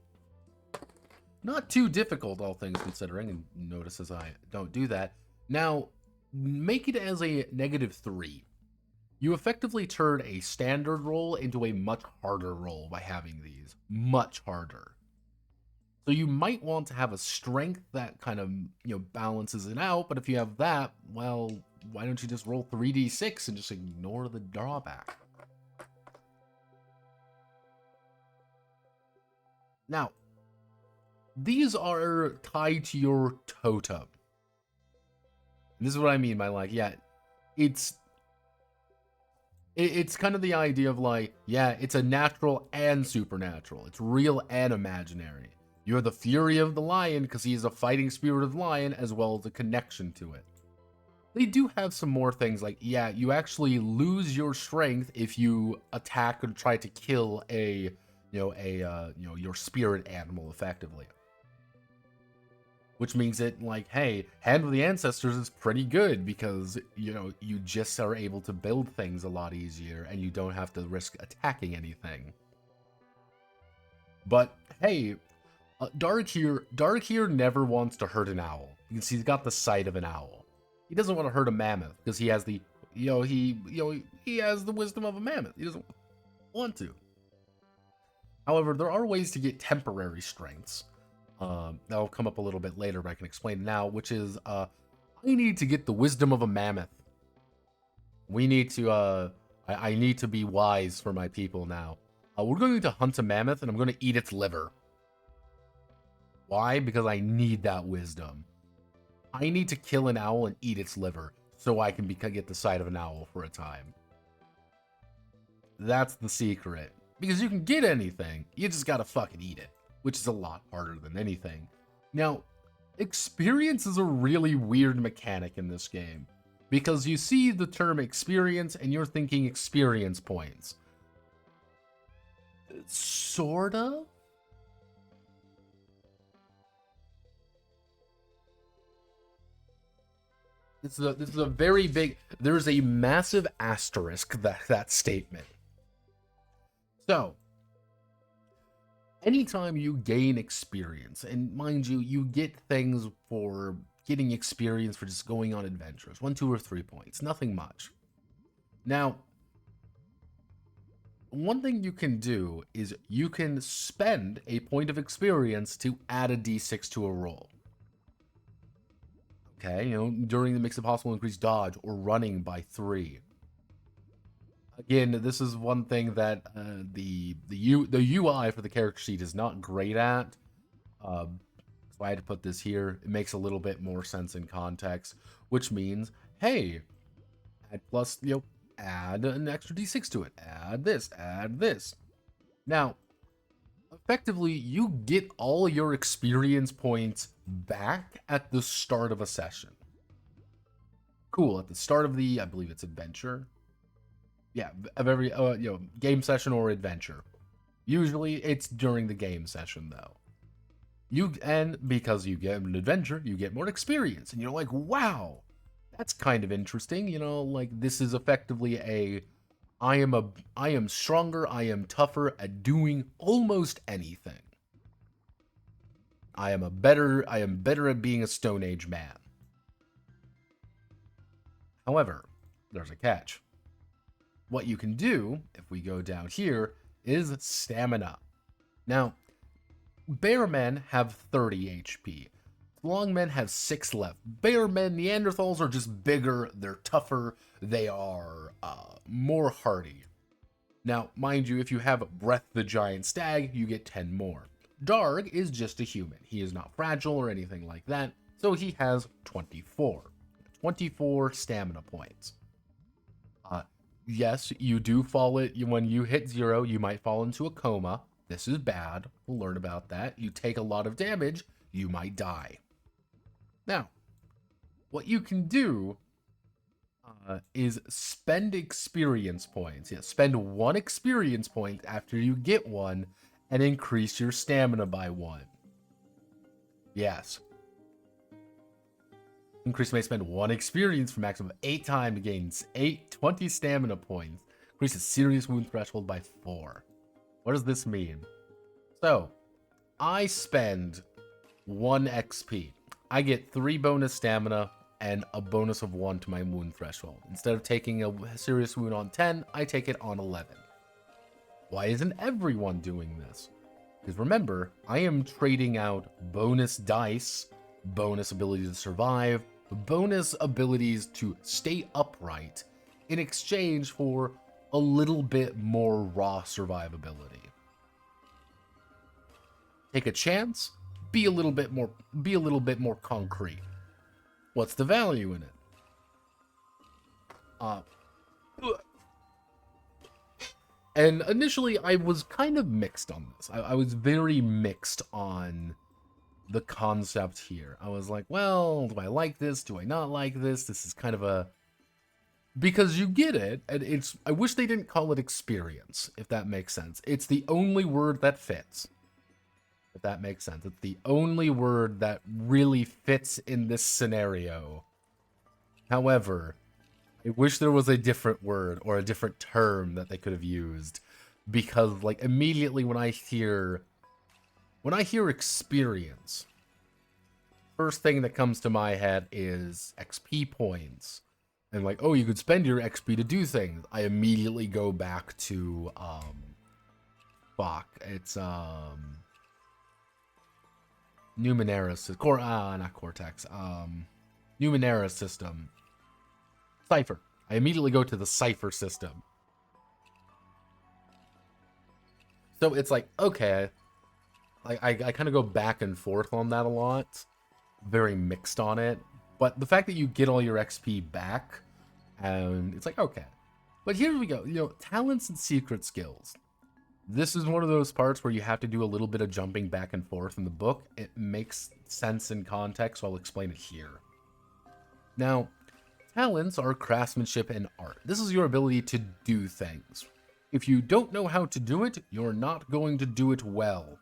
Not too difficult, all things considering, and notice as I don't do that. Now, make it as a -3. You effectively turn a standard roll into a much harder roll by having these. Much harder. So you might want to have a strength that kind of, balances it out, but if you have that, well, why don't you just roll 3d6 and just ignore the drawback? Now, these are tied to your totem. And this is what I mean by, like, yeah, it's kind of the idea of, like, yeah, it's a natural and supernatural. It's real and imaginary. You're the fury of the lion because he is a fighting spirit of lion as well as a connection to it. They do have some more things like, yeah, you actually lose your strength if you attack or try to kill your spirit animal effectively. Which means that, like, hey, Hand of the Ancestors is pretty good because, you just are able to build things a lot easier and you don't have to risk attacking anything. But, hey, Dark here never wants to hurt an owl. You can see he's got the sight of an owl. He doesn't want to hurt a mammoth because he has the, he has the wisdom of a mammoth. He doesn't want to. However, there are ways to get temporary strengths. That'll come up a little bit later, but I can explain now, which is, I need to get the wisdom of a mammoth. We need to, I need to be wise for my people now. We're going to hunt a mammoth, and I'm going to eat its liver. Why? Because I need that wisdom. I need to kill an owl and eat its liver, so I can get the sight of an owl for a time. That's the secret. Because you can get anything, you just gotta fucking eat it, which is a lot harder than anything. Now, experience is a really weird mechanic in this game, because you see the term experience and you're thinking experience points. Sorta? This is a very big, there's a massive asterisk that statement. So, anytime you gain experience, and mind you, you get things for getting experience for just going on adventures, 1, 2, or 3 points, nothing much. Now, one thing you can do is you can spend a point of experience to add a d6 to a roll. Okay, during the Makes It Possible increase dodge or running by 3. Again, this is one thing that the UI for the character sheet is not great at. So I had to put this here. It makes a little bit more sense in context, which means, hey, add plus, add an extra d6 to it. Add this, add this. Now, effectively, you get all your experience points back at the start of a session. Cool, at the start of the, I believe it's adventure. Yeah, of every, game session or adventure. Usually, it's during the game session, though. And because you get an adventure, you get more experience. And you're like, wow, that's kind of interesting. Like, this is effectively I am stronger, I am tougher at doing almost anything. I am better at being a Stone Age man. However, there's a catch. What you can do, if we go down here, is stamina. Now, bear men have 30 HP. Long men have 6 left. Bear men, Neanderthals are just bigger, they're tougher, they are more hardy. Now, mind you, if you have Breath the Giant Stag, you get 10 more. Darg is just a human. He is not fragile or anything like that, so he has 24. 24 stamina points. Yes, you do fall it when you hit 0, you might fall into a coma. This is bad. We'll learn about that. You take a lot of damage, you might die. Now, what you can do is spend experience points. Yeah, spend 1 experience point after you get one and increase your stamina by 1. Yes. Increase may spend 1 experience for maximum of 8 times to gain 20 stamina points. Increase the serious wound threshold by 4. What does this mean? So, I spend 1 XP. I get 3 bonus stamina and a bonus of 1 to my wound threshold. Instead of taking a serious wound on 10, I take it on 11. Why isn't everyone doing this? Because remember, I am trading out bonus dice, bonus ability to survive, bonus abilities to stay upright in exchange for a little bit more raw survivability. Take a chance, be a little bit more concrete. What's the value in it? And initially, I was kind of mixed on this. I was very mixed on the concept here. I was like, well, do I like this? Do I not like this? This is kind of a... Because you get it, and it's... I wish they didn't call it experience, if that makes sense. It's the only word that fits. If that makes sense. It's the only word that really fits in this scenario. However, I wish there was a different word or a different term that they could have used. Because, like, immediately when I hear experience, first thing that comes to my head is XP points. And like, oh, you could spend your XP to do things. I immediately go back to, it's, Numenera's, not Cortex, Numenera's system. Cipher. I immediately go to the Cipher system. So it's like, okay, I kind of go back and forth on that a lot. Very mixed on it. But the fact that you get all your XP back, and it's like, okay. But here we go. You know, talents and secret skills. This is one of those parts where you have to do a little bit of jumping back and forth in the book. It makes sense in context, so I'll explain it here. Now, talents are craftsmanship and art. This is your ability to do things. If you don't know how to do it, you're not going to do it well.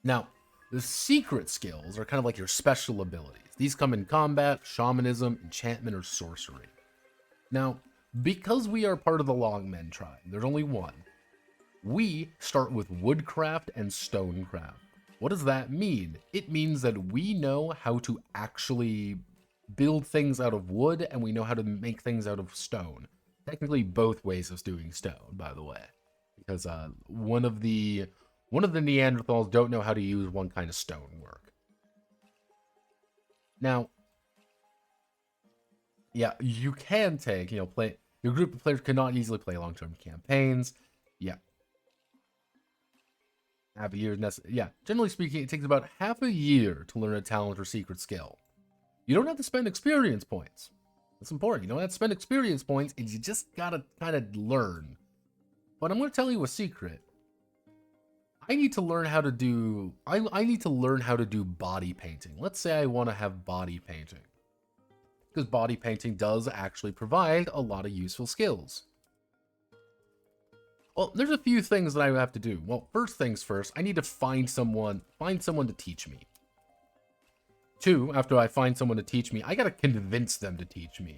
Now, the secret skills are kind of like your special abilities. These come in combat, shamanism, enchantment, or sorcery. Now, because we are part of the Longmen tribe, there's only one. We start with woodcraft and stonecraft. What does that mean? It means that we know how to actually build things out of wood, and we know how to make things out of stone. Technically both ways of doing stone, by the way. Because one of the Neanderthals don't know how to use one kind of stonework. Now, yeah, you can take, your group of players cannot easily play long-term campaigns. Yeah. Half a year, yeah. Generally speaking, it takes about half a year to learn a talent or secret skill. You don't have to spend experience points. That's important. You don't have to spend experience points, and you just gotta kind of learn. But I'm going to tell you a secret. I need to learn how to do body painting. Let's say I want to have body painting. Because body painting does actually provide a lot of useful skills. Well, there's a few things that I have to do. Well, first things first, I need to find someone to teach me. 2, after I find someone to teach me, I gotta convince them to teach me.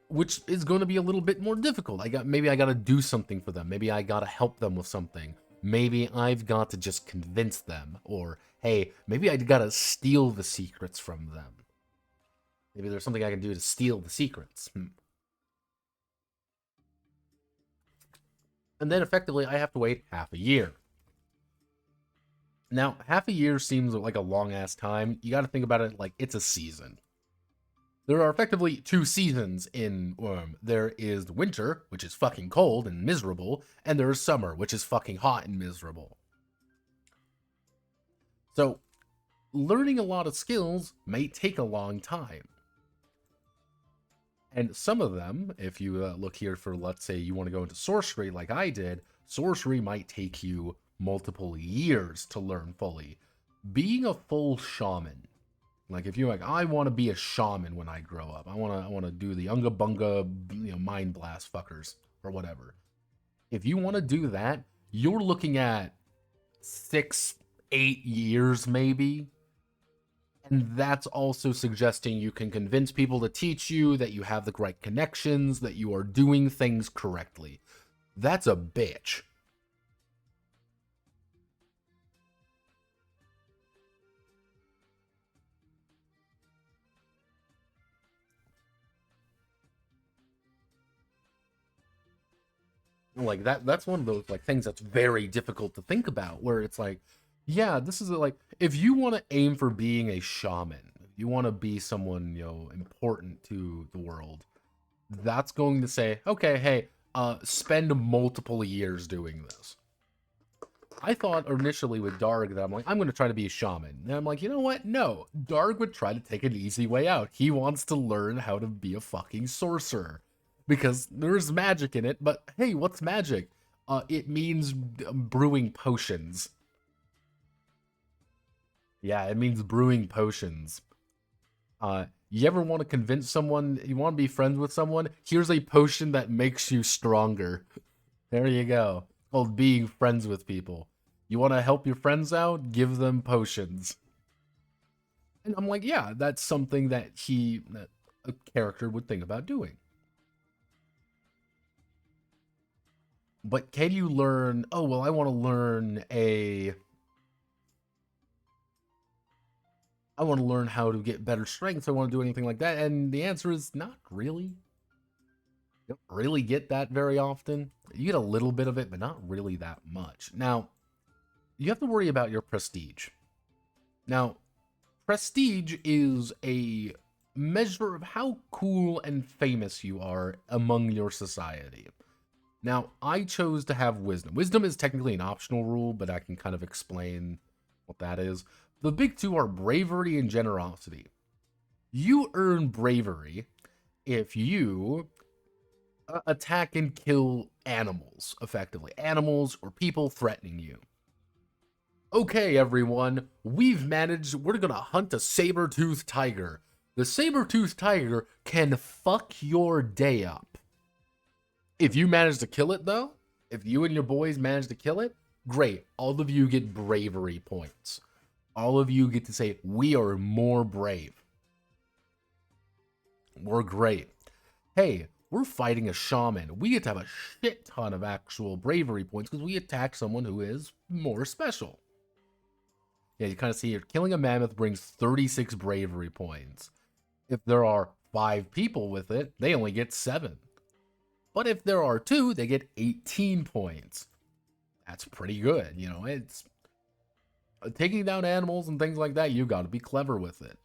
Which is going to be a little bit more difficult. Maybe I gotta do something for them. Maybe I gotta help them with something. Maybe I've got to just convince them. Or, hey, maybe I gotta steal the secrets from them. Maybe there's something I can do to steal the secrets. And then effectively I have to wait half a year. Now, half a year seems like a long ass time. You got to think about it like it's a season. There are effectively 2 seasons in Wurm. There is winter, which is fucking cold and miserable, and there is summer, which is fucking hot and miserable. So, learning a lot of skills may take a long time. And some of them, if you look here for, let's say, you want to go into sorcery like I did, sorcery might take you multiple years to learn fully. Being a full shaman, like if you're like, I want to be a shaman when I grow up, I want to do the unga bunga, mind blast fuckers or whatever. If you want to do that, you're looking at 6, 8 years maybe. And that's also suggesting you can convince people to teach you, that you have the right connections, that you are doing things correctly. That's a bitch. Like that's one of those like things that's very difficult to think about, where it's like, yeah, this is like, if you want to aim for being a shaman, you want to be someone, important to the world, that's going to say, okay, hey, spend multiple years doing this. I thought initially with Darg that I'm going to try to be a shaman. And I'm like, you know what? No, Darg would try to take an easy way out. He wants to learn how to be a fucking sorcerer. Because there's magic in it, but hey, what's magic? It means brewing potions. Yeah, it means brewing potions. You ever want to convince someone, you want to be friends with someone? Here's a potion that makes you stronger. There you go. It's called being friends with people. You want to help your friends out? Give them potions. And I'm like, yeah, that's something that a character would think about doing. But can you learn, oh, well, I want to learn I want to learn how to get better strength. So I want to do anything like that. And the answer is not really. You don't really get that very often. You get a little bit of it, but not really that much. Now, you have to worry about your prestige. Now, prestige is a measure of how cool and famous you are among your society. Now, I chose to have wisdom. Wisdom is technically an optional rule, but I can kind of explain what that is. The big two are bravery and generosity. You earn bravery if you attack and kill animals, effectively. Animals or people threatening you. Okay, everyone, we're gonna hunt a saber-toothed tiger. The saber-toothed tiger can fuck your day up. If you manage to kill it, though, if you and your boys manage to kill it, great. All of you get bravery points. All of you get to say, we are more brave. We're great. Hey, we're fighting a shaman. We get to have a shit ton of actual bravery points because we attack someone who is more special. Yeah, you kind of see here, killing a mammoth brings 36 bravery points. If there are 5 people with it, they only get 7. But if there are 2, they get 18 points. That's pretty good, it's taking down animals and things like that, you got to be clever with it.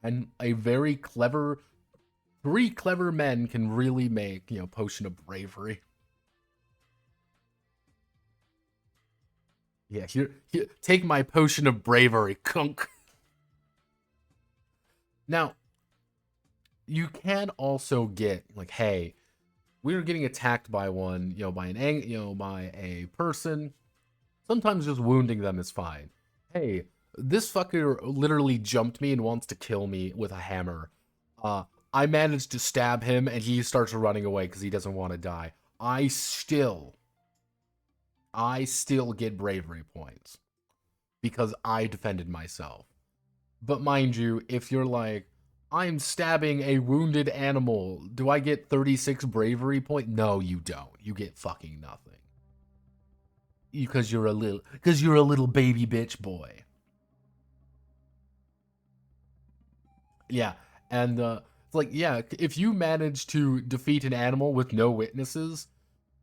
And a very clever 3 clever men can really make, potion of bravery. Yeah, here, take my potion of bravery, kunk. Now, you can also get like, hey, we're getting attacked by one, by by a person. Sometimes just wounding them is fine. Hey, this fucker literally jumped me and wants to kill me with a hammer. I managed to stab him and he starts running away because he doesn't want to die. I still get bravery points because I defended myself. But mind you, if you're like, I'm stabbing a wounded animal, do I get 36 bravery points? No, you don't. You get fucking nothing. Because you're a little baby bitch boy. Yeah, and it's like, yeah, if you manage to defeat an animal with no witnesses,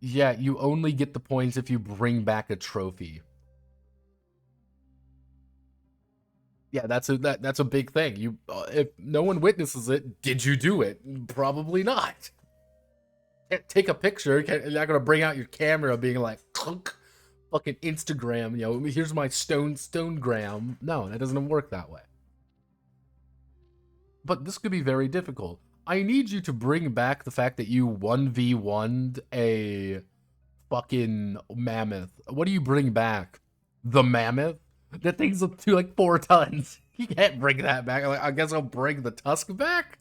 Yeah, you only get the points if you bring back a trophy. Yeah, that's a big thing. You if no one witnesses it, did you do it? Probably not. Can't take a picture. You're not gonna bring out your camera, being like, clunk, fucking Instagram. Here's my stonegram. No, that doesn't work that way. But this could be very difficult. I need you to bring back the fact that you 1v1'd a fucking mammoth. What do you bring back? The mammoth? That thing's up to like 4 tons. You can't bring that back. Like, I guess I'll bring the tusk back?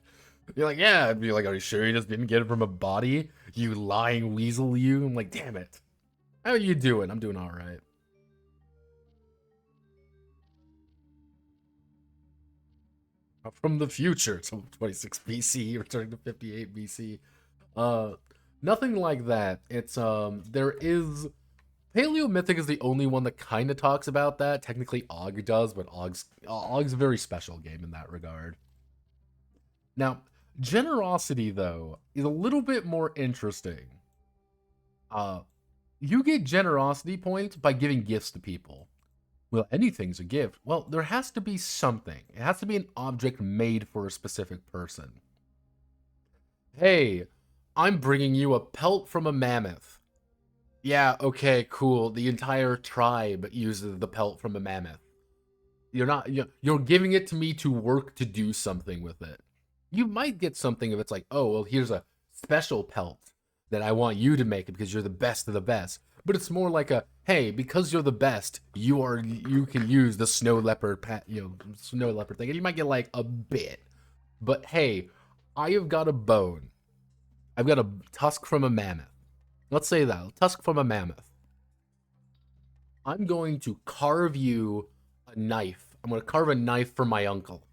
You're like, yeah. I'd be like, are you sure you just didn't get it from a body? You lying weasel, you. I'm like, damn it. How are you doing? I'm doing all right. From the future, so 26 BC, returning to 58 BC. Uh, Nothing like that. It's there is Paleomythic is the only one that kind of talks about that. Technically, Og does, but Og's a very special game in that regard. Now, generosity though is a little bit more interesting. Uh, you get generosity points by giving gifts to people. Well, anything's a gift. Well, there has to be something. It has to be an object made for a specific person. Hey, I'm bringing you a pelt from a mammoth. Yeah, okay, cool. The entire tribe uses the pelt from a mammoth. You're giving it to me to work to do something with it. You might get something if it's like, oh, well, here's a special pelt that I want you to make it because you're the best of the best. But it's more like a, hey, because you're the best, you can use the snow leopard snow leopard thing, and you might get like a bit. But hey, I have got a bone. I've got a tusk from a mammoth. Let's say that, a tusk from a mammoth. I'm going to carve you a knife. I'm going to carve a knife for my uncle.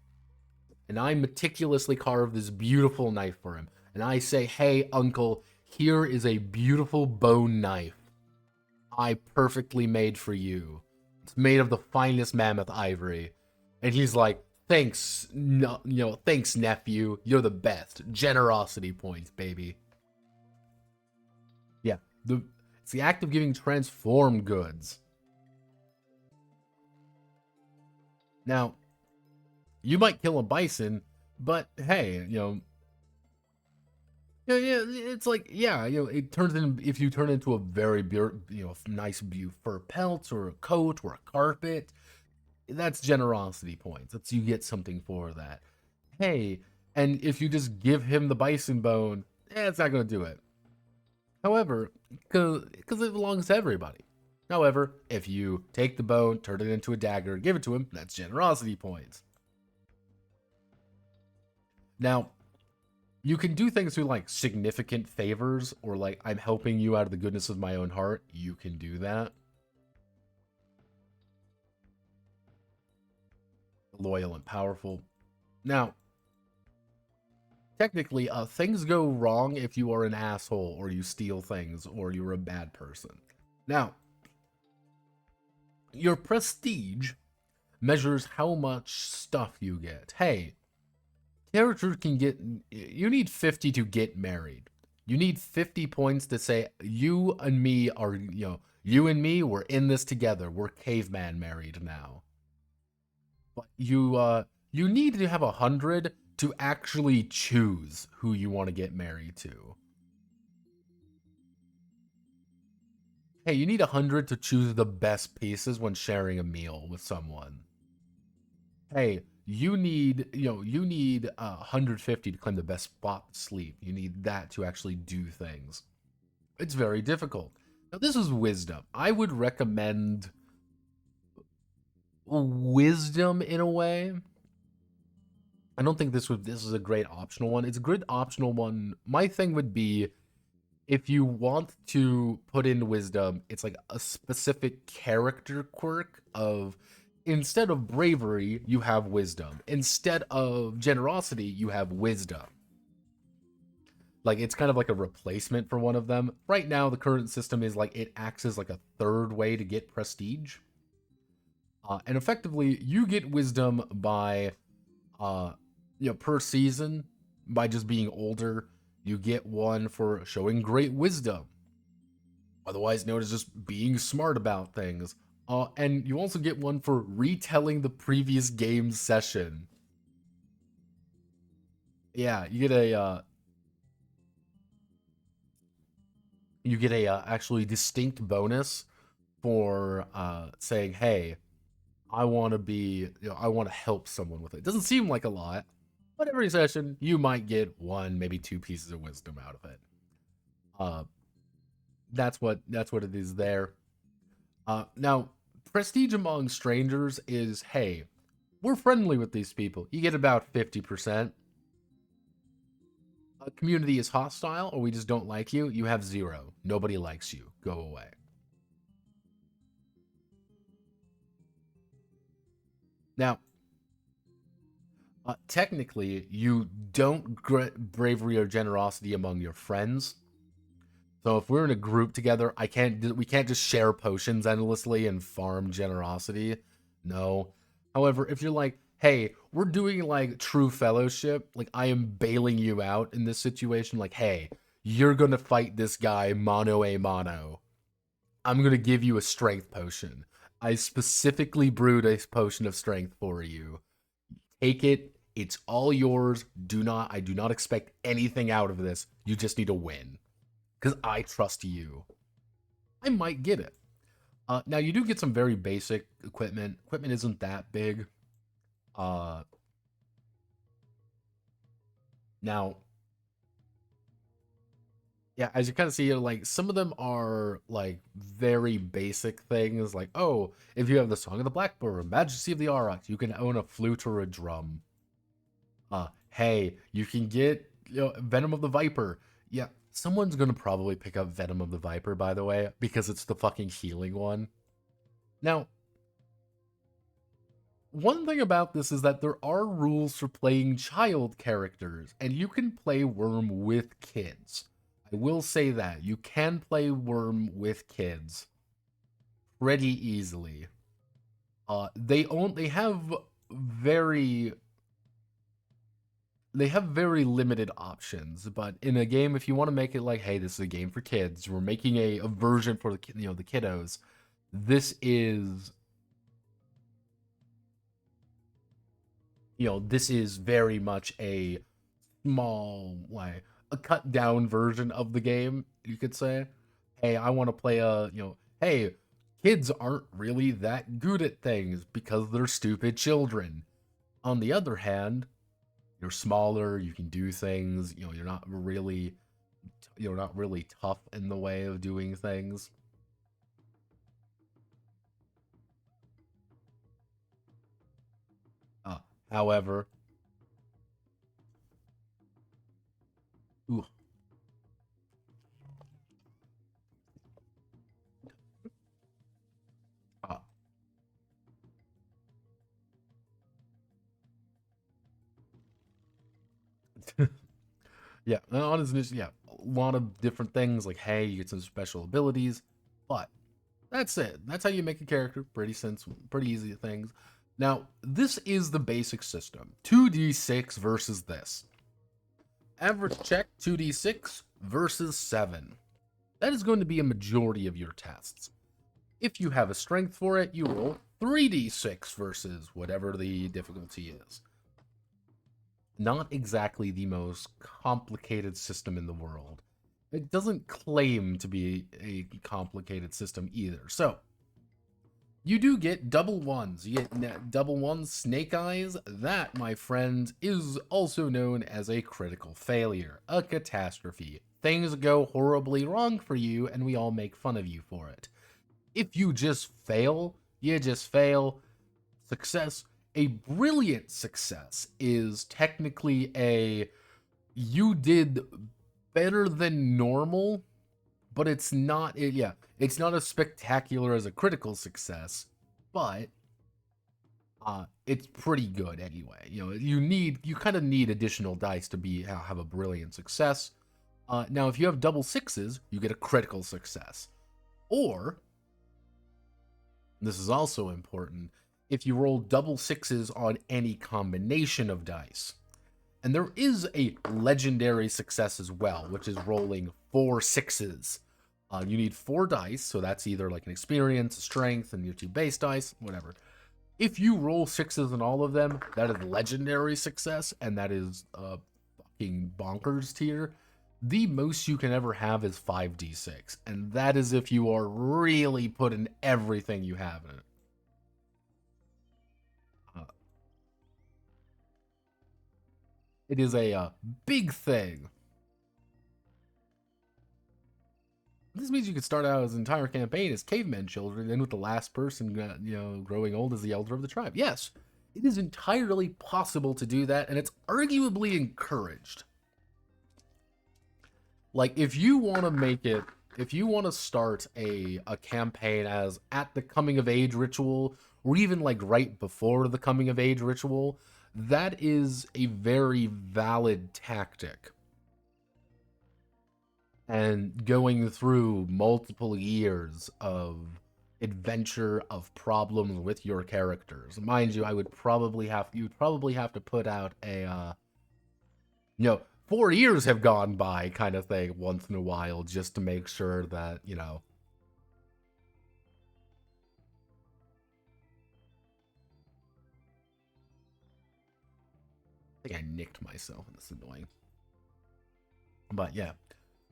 And I meticulously carve this beautiful knife for him. And I say, hey, uncle, here is a beautiful bone knife I perfectly made for you. It's made of the finest mammoth ivory. And he's like, thanks, no, thanks, nephew. You're the best. Generosity points, baby. Yeah, it's the act of giving transform goods. Now, you might kill a bison, but hey, yeah, it's like, yeah, it turns in if you turn into a very, nice fur pelts or a coat or a carpet. That's generosity points. That's, you get something for that. Hey, and if you just give him the bison bone, it's not gonna do it. However, because it belongs to everybody. However, if you take the bone, turn it into a dagger, give it to him, that's generosity points. Now, you can do things through like significant favors, or like, I'm helping you out of the goodness of my own heart. You can do that. Loyal and powerful. Now, technically, things go wrong if you are an asshole, or you steal things, or you're a bad person. Now, your prestige measures how much stuff you get. Hey, characters can get, you need 50 to get married. You need 50 points to say, you and me are, you and me, we're in this together. We're caveman married now. But you need to have 100 to actually choose who you want to get married to. Hey, you need 100 to choose the best pieces when sharing a meal with someone. Hey, you need 150 to claim the best spot to sleep. You need that to actually do things. It's very difficult. Now, this is wisdom. I would recommend wisdom in a way. I don't think this is a great optional one. It's a good optional one. My thing would be, if you want to put in wisdom, it's like a specific character quirk of, instead of bravery, you have wisdom. Instead of generosity, you have wisdom. Like, it's kind of like a replacement for one of them. Right now, the current system is like, it acts as like a third way to get prestige. And effectively, you get wisdom by, per season, by just being older. You get one for showing great wisdom. otherwise known as just being smart about things. And you also get one for retelling the previous game's session. Yeah, you get a actually distinct bonus for saying, "Hey, I want to be, I want to help someone with it." Doesn't seem like a lot, but every session you might get one, maybe two pieces of wisdom out of it. Uh, that's what it is there. Now, prestige among strangers is, hey, we're friendly with these people. You get about 50%. A community is hostile, or we just don't like you. You have 0. Nobody likes you. Go away. Now, technically, you don't get bravery or generosity among your friends. So if we're in a group together, we can't just share potions endlessly and farm generosity. No. However, if you're like, hey, we're doing like true fellowship, like I am bailing you out in this situation, like, hey, you're gonna fight this guy mano a mano. I'm gonna give you a strength potion. I specifically brewed a potion of strength for you. Take it. It's all yours. I do not expect anything out of this. You just need to win. Because I trust you. I might get it. Now, you do get some very basic equipment. Equipment isn't that big. Now, yeah, as you kind of see, like, some of them are, like, very basic things. Like, oh, if you have the Song of the Blackbird, Majesty of the Aurochs, you can own a flute or a drum. Hey, you can get, Venom of the Viper. Yeah, someone's gonna probably pick up Venom of the Viper, by the way, because it's the fucking healing one. Now, one thing about this is that there are rules for playing child characters, and you can play Wurm with kids. I will say that. You can play Wurm with kids pretty easily. They have very limited options, but in a game, if you want to make it like, hey, this is a game for kids, we're making a version for the kiddos. This is this is very much a small, like a cut down version of the game, you could say. Hey, I want to play hey, kids aren't really that good at things because they're stupid children. On the other hand, you're smaller, you can do things, you're not really tough in the way of doing things. However, ooh, uh, yeah, honestly, yeah, a lot of different things. Like, hey, you get some special abilities, but that's it. That's how you make a character. Pretty simple, pretty easy things. Now, this is the basic system: 2d6 versus this. Average check 2d6 versus 7. That is going to be a majority of your tests. If you have a strength for it, you roll 3d6 versus whatever the difficulty is. Not exactly the most complicated system in the world. It doesn't claim to be a complicated system either. So, you do get double ones. You get double ones, snake eyes. That, my friend, is also known as a critical failure, a catastrophe. Things go horribly wrong for you, and we all make fun of you for it. If you just fail, you just fail. Success, a brilliant success, is technically you did better than normal, but it's not it's not as spectacular as a critical success, but it's pretty good anyway. You kind of need additional dice to have a brilliant success. Now if you have double sixes, you get a critical success. Or, this is also important, if you roll double sixes on any combination of dice. And there is a legendary success as well, which is rolling 4 sixes. You need 4 dice, so that's either like an experience, strength, and your 2 base dice, whatever. If you roll 6s in all of them, that is legendary success, and that is fucking bonkers tier. The most you can ever have is 5d6, and that is if you are really putting everything you have in it. It is a big thing. This means you could start out as an entire campaign as cavemen children, and with the last person, growing old as the elder of the tribe. Yes, it is entirely possible to do that, and it's arguably encouraged. Like, if you want to make it, if you want to start a campaign as at the coming of age ritual, or even like right before the coming of age ritual, that is a very valid tactic. And going through multiple years of adventure, of problems with your characters. Mind you, you'd probably have to put out a 4 years have gone by kind of thing once in a while, just to make sure that, I think I nicked myself, and this is annoying. But yeah.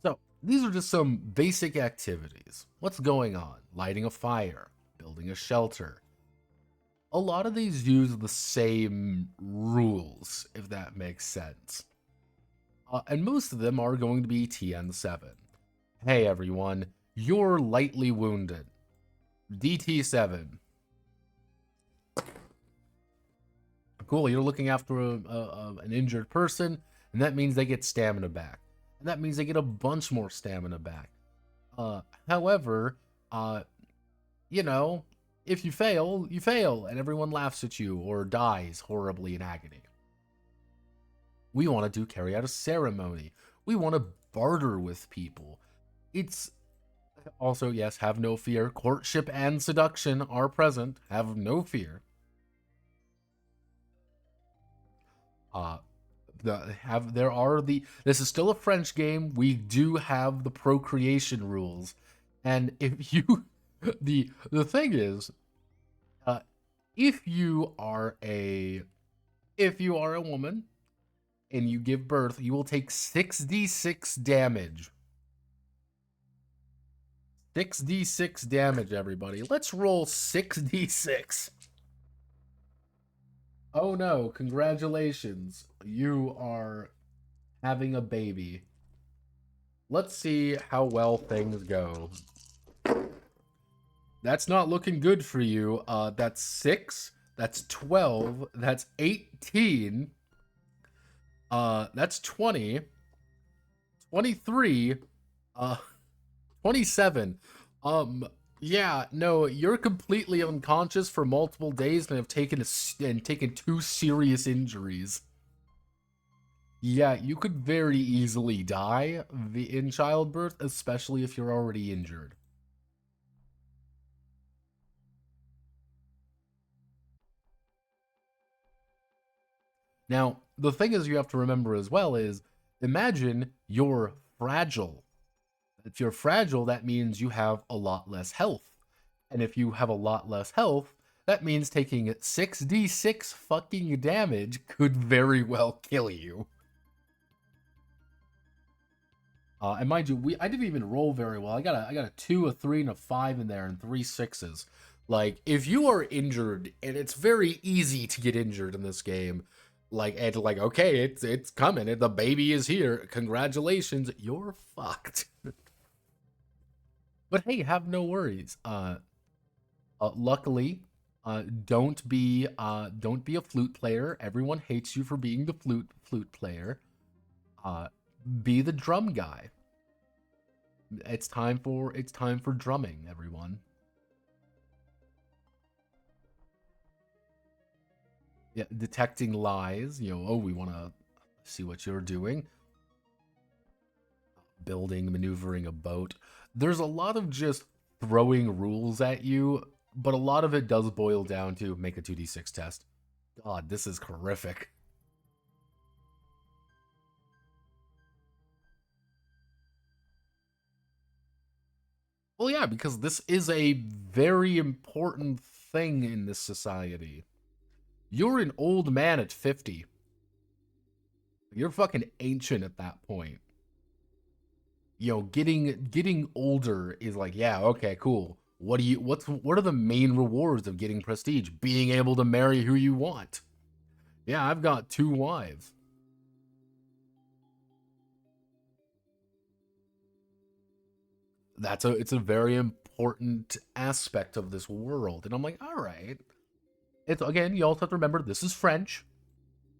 So, these are just some basic activities. What's going on? Lighting a fire, building a shelter. A lot of these use the same rules, if that makes sense. And most of them are going to be TN7. Hey everyone, you're lightly wounded. DT7. Cool, you're looking after an injured person, and that means they get stamina back. And that means they get a bunch more stamina back. However, if you fail, you fail, and everyone laughs at you or dies horribly in agony. We want to carry out a ceremony. We want to barter with people. It's also, yes, have no fear. Courtship and seduction are present. Have no fear. This is still a French game. We do have the procreation rules. And if you, the thing is, if you are a woman and you give birth, you will take 6d6 damage. 6d6 damage, everybody. Let's roll 6d6. Oh no, congratulations. You are having a baby. Let's see how well things go. That's not looking good for you. That's 6. That's 12. That's 18. That's 20. 23. 27. Yeah, no, you're completely unconscious for multiple days and have taken 2 serious injuries. Yeah, you could very easily die in childbirth, especially if you're already injured. Now, the thing is you have to remember as well is, imagine you're fragile. If you're fragile, that means you have a lot less health. And if you have a lot less health, that means taking 6d6 fucking damage could very well kill you. And mind you, I didn't even roll very well. I got a 2, a 3, and a 5 in there, and 3 6s. Like, if you are injured, and it's very easy to get injured in this game, okay, it's coming, the baby is here, congratulations, you're fucked. But hey, have no worries. Luckily, don't be a flute player. Everyone hates you for being the flute player. Be the drum guy. It's time for drumming, everyone. Yeah, detecting lies. We want to see what you're doing. Building, maneuvering a boat. There's a lot of just throwing rules at you, but a lot of it does boil down to make a 2d6 test. God, this is horrific. Well, yeah, because this is a very important thing in this society. You're an old man at 50. You're fucking ancient at that point. You know, getting older is like, yeah, okay, cool. What are the main rewards of getting prestige? Being able to marry who you want. Yeah, I've got 2 wives. It's a very important aspect of this world. And I'm like, all right. It's again, you also have to remember this is French.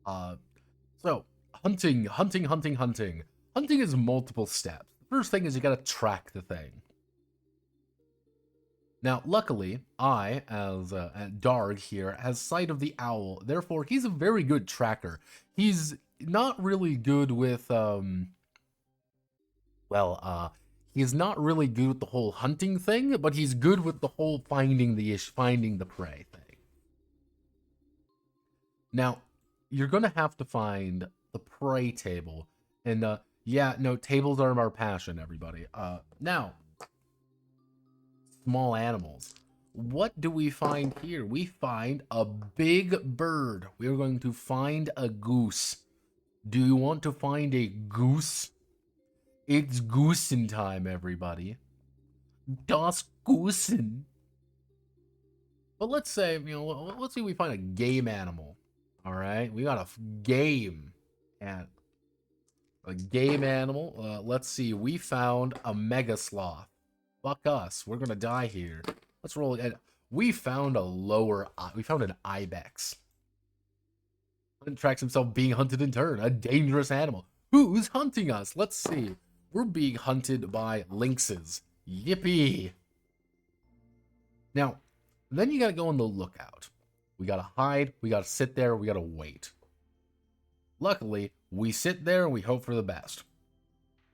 Uh so hunting. Hunting is multiple steps. The first thing is you gotta track the thing. Now, luckily, I, as Darg here, has sight of the owl. Therefore, he's a very good tracker. He's not really good with, well, he's not really good with the whole hunting thing, but he's good with the whole finding the prey thing. Now, you're gonna have to find the prey table, and yeah, no, tables are our passion, everybody. Now, small animals. What do we find here? We find a big bird. We are going to find a goose. Do you want to find a goose? It's goosen time, everybody. Das Goosen. But let's say, let's say we find a game animal. All right, we got a game and a game animal. Let's see, we found a mega sloth. Fuck us, we're gonna die here. Let's roll it. We found we found an ibex. It tracks himself being hunted in turn, a dangerous animal. Who's hunting us? Let's see. We're being hunted by lynxes. Yippee! Now, then you gotta go on the lookout. We gotta hide, we gotta sit there, we gotta wait. Luckily, we sit there and we hope for the best.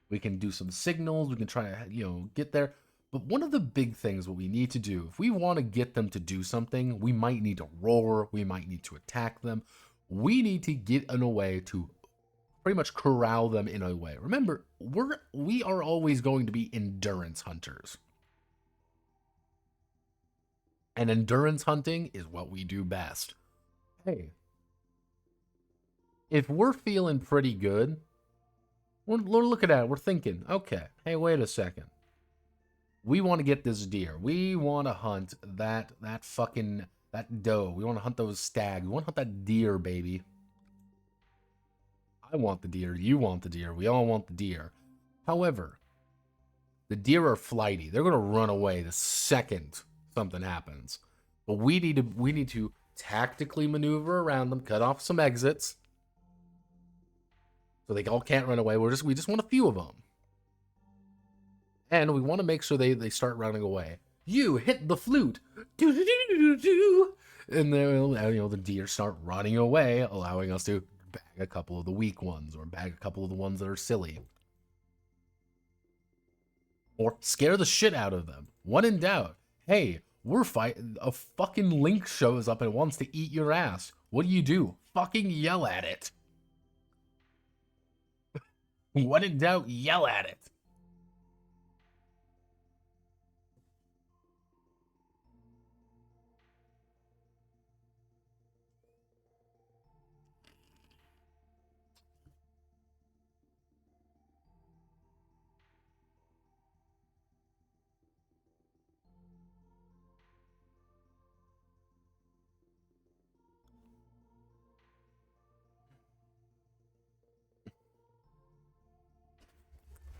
We can do some signals, we can try to, get there. But one of the big things what we need to do, if we want to get them to do something, we might need to roar, we might need to attack them. We need to get in a way to pretty much corral them in a way. Remember, we are always going to be endurance hunters. And endurance hunting is what we do best. Hey, if we're feeling pretty good, we're looking at it, we're thinking, okay, hey, wait a second. We want to get this deer. We want to hunt that doe. We want to hunt those stags. We want to hunt that deer, baby. I want the deer. You want the deer. We all want the deer. However, the deer are flighty. They're going to run away the second something happens. But we need to tactically maneuver around them, cut off some exits, so they all can't run away. We just want a few of them. And we want to make sure they start running away. You hit the flute. And then, the deer start running away, allowing us to bag a couple of the weak ones or bag a couple of the ones that are silly. Or scare the shit out of them. When in doubt, hey, we're fighting. A fucking lynx shows up and wants to eat your ass. What do? Fucking yell at it. When in doubt, yell at it.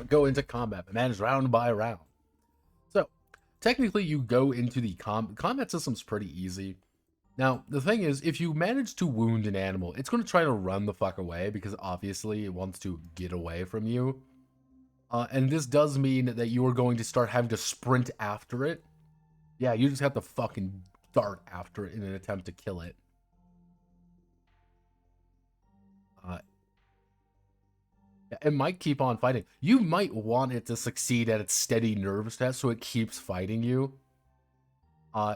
Go into combat, manage round by round. So, technically, you go into the combat system's pretty easy. Now, the thing is, if you manage to wound an animal, it's going to try to run the fuck away because obviously it wants to get away from you. And this does mean that you are going to start having to sprint after it. Yeah, you just have to fucking dart after it in an attempt to kill it. It might keep on fighting. You might want it to succeed at its steady nerves test so it keeps fighting you.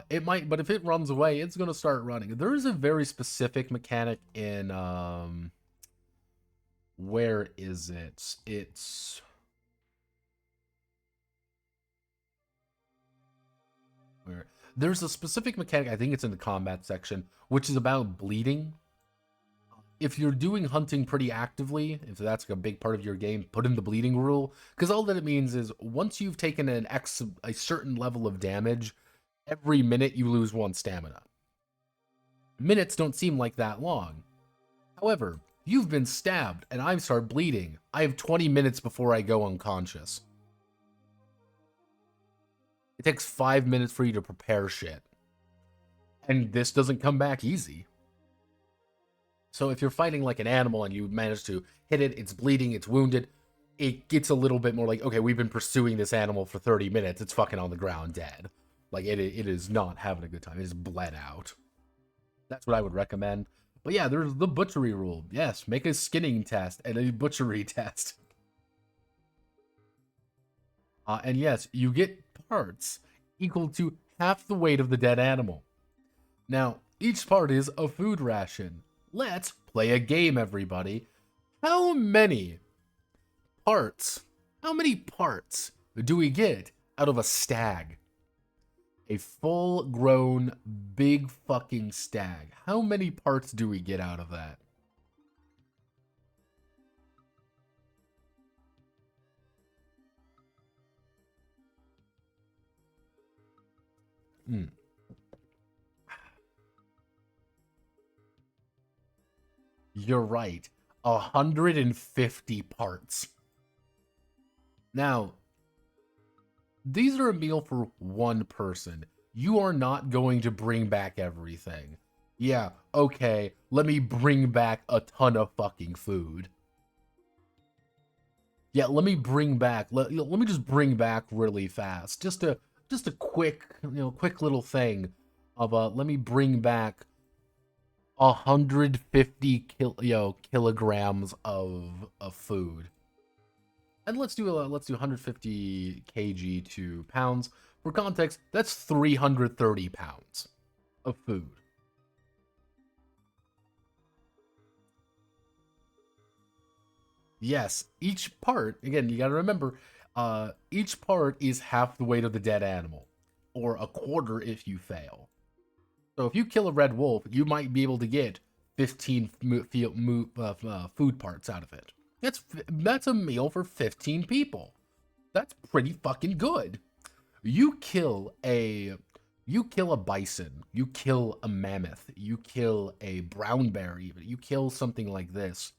It might, but if it runs away, it's going to start running. There is a very specific mechanic in, where is it? It's There's a specific mechanic, I think it's in the combat section, which is about bleeding. If you're doing hunting pretty actively, if that's like a big part of your game, put in the bleeding rule, because all that it means is once you've taken a certain level of damage, every minute you lose 1 stamina. Minutes don't seem like that long. However, you've been stabbed and I start bleeding. I have 20 minutes before I go unconscious. It takes 5 minutes for you to prepare shit. And this doesn't come back easy. So if you're fighting like an animal and you manage to hit it, it's bleeding, it's wounded, it gets a little bit more like, okay, we've been pursuing this animal for 30 minutes, it's fucking on the ground dead. Like, it is not having a good time, it is bled out. That's what I would recommend. But yeah, there's the butchery rule. Yes, make a skinning test and a butchery test. And yes, you get parts equal to half the weight of the dead animal. Now, each part is a food ration. Let's play a game, everybody. How many parts do we get out of a stag? A full-grown, big fucking stag. How many parts do we get out of that? You're right. 150 parts. Now, these are a meal for 1 person. You are not going to bring back everything. Yeah, okay, let me bring back a ton of fucking food. Yeah, let me bring back, let me just bring back really fast. Just a quick, quick little thing of, let me bring back 150 kilograms of food. And let's do 150 kg to pounds. For context, that's 330 pounds of food. Yes, each part, again, you gotta remember, each part is half the weight of the dead animal, or a quarter if you fail. So if you kill a red wolf, you might be able to get 15 food parts out of it. That's a meal for 15 people. That's pretty fucking good. You kill a bison, you kill a mammoth, you kill a brown bear even, you kill something like this.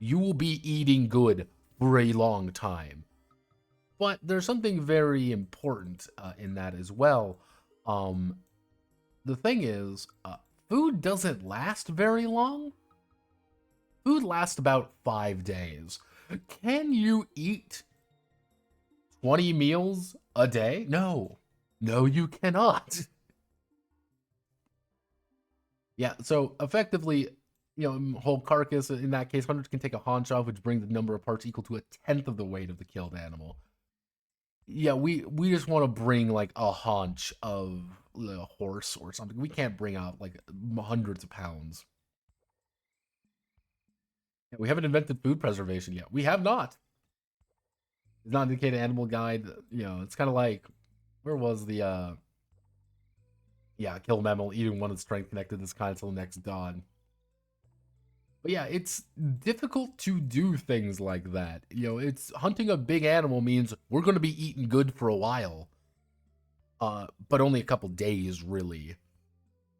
You will be eating good for a long time. But there's something very important in that as well. The thing is, food doesn't last very long. Food lasts about 5 days. Can you eat 20 meals a day? No. No, you cannot. Yeah, so effectively, whole carcass, in that case, hunters can take a haunch off, which brings the number of parts equal to 1/10 of the weight of the killed animal. Yeah, we just want to bring like a haunch of a horse or something. We can't bring out like hundreds of pounds. Yeah, we haven't invented food preservation yet. We have not. It's not indicated animal guide. It's kind of like, where was the kill mammal eating one of strength connected this kind until next dawn. But yeah, it's difficult to do things like that. It's hunting a big animal means we're going to be eating good for a while. But only a couple days, really.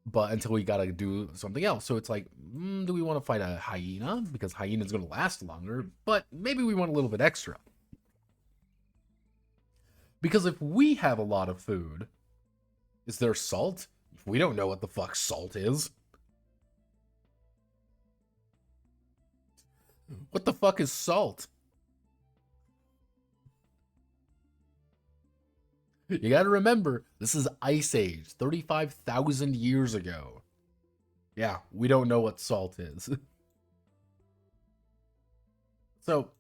But until we gotta do something else. So it's like, do we want to fight a hyena? Because hyena's going to last longer. But maybe we want a little bit extra. Because if we have a lot of food, is there salt? We don't know what the fuck salt is. What the fuck is salt? You gotta remember, this is Ice Age, 35,000 years ago. Yeah, we don't know what salt is. So,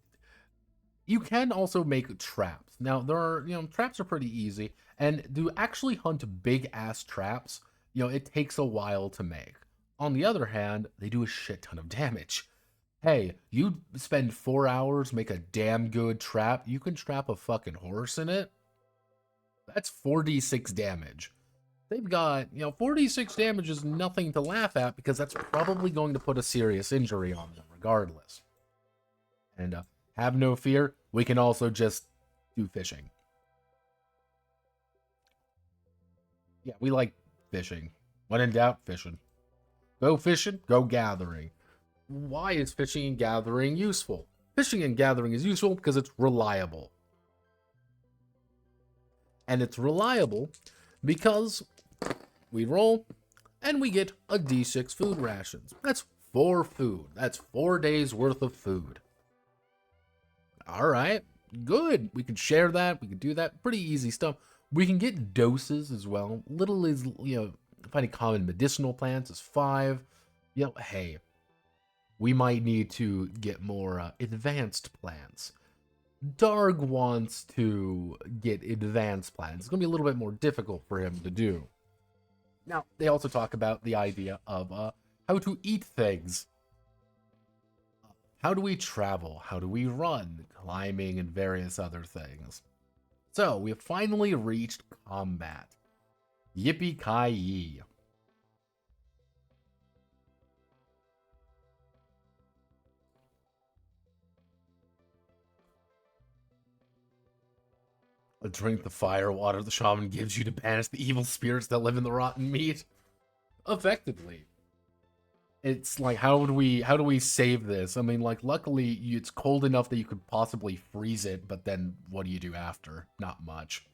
you can also make traps. Now, traps are pretty easy, and to actually hunt big-ass traps, it takes a while to make. On the other hand, they do a shit ton of damage. Hey, you spend 4 hours, make a damn good trap, you can trap a fucking horse in it? That's 4d6 damage. they've got, 46 damage is nothing to laugh at because that's probably going to put a serious injury on them regardless. And have no fear, we can also just do fishing. Yeah, we like fishing. When in doubt, fishing. Go fishing, go gathering. Why is fishing and gathering useful? Fishing and gathering is useful because it's reliable. And it's reliable because we roll and we get a D6 food rations. That's 4 food. That's 4 days worth of food. All right, good. We can share that. We can do that. Pretty easy stuff. We can get doses as well. Little is, finding common medicinal plants is 5. Hey, we might need to get more advanced plants. Darg wants to get advanced plants. It's going to be a little bit more difficult for him to do. Now, they also talk about the idea of how to eat things. How do we travel? How do we run? Climbing and various other things. So, we have finally reached combat. Yippee-ki-yay. Drink the fire water the shaman gives you to banish the evil spirits that live in the rotten meat. Effectively. It's like, how do we save this? I mean, like, luckily it's cold enough that you could possibly freeze it, but then what do you do after? Not much.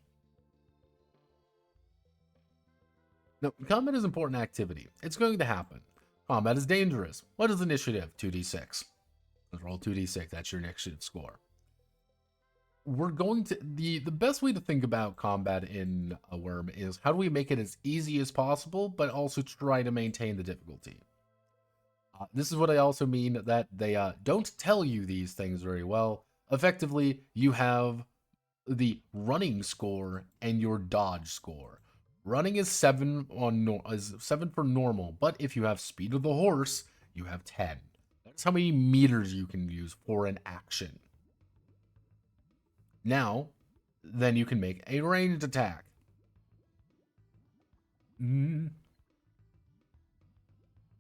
No, combat is important activity. It's going to happen. Combat is dangerous. What is initiative? 2d6. Let's roll 2d6. That's your initiative score. We're going to the best way to think about combat in a Wurm is how do we make it as easy as possible, but also try to maintain the difficulty. This is what I also mean that they don't tell you these things very well. Effectively, you have the running score and your dodge score. Running is 7 is 7 for normal, but if you have speed of the horse, you have 10. That's how many meters you can use for an action. Now, then you can make a ranged attack.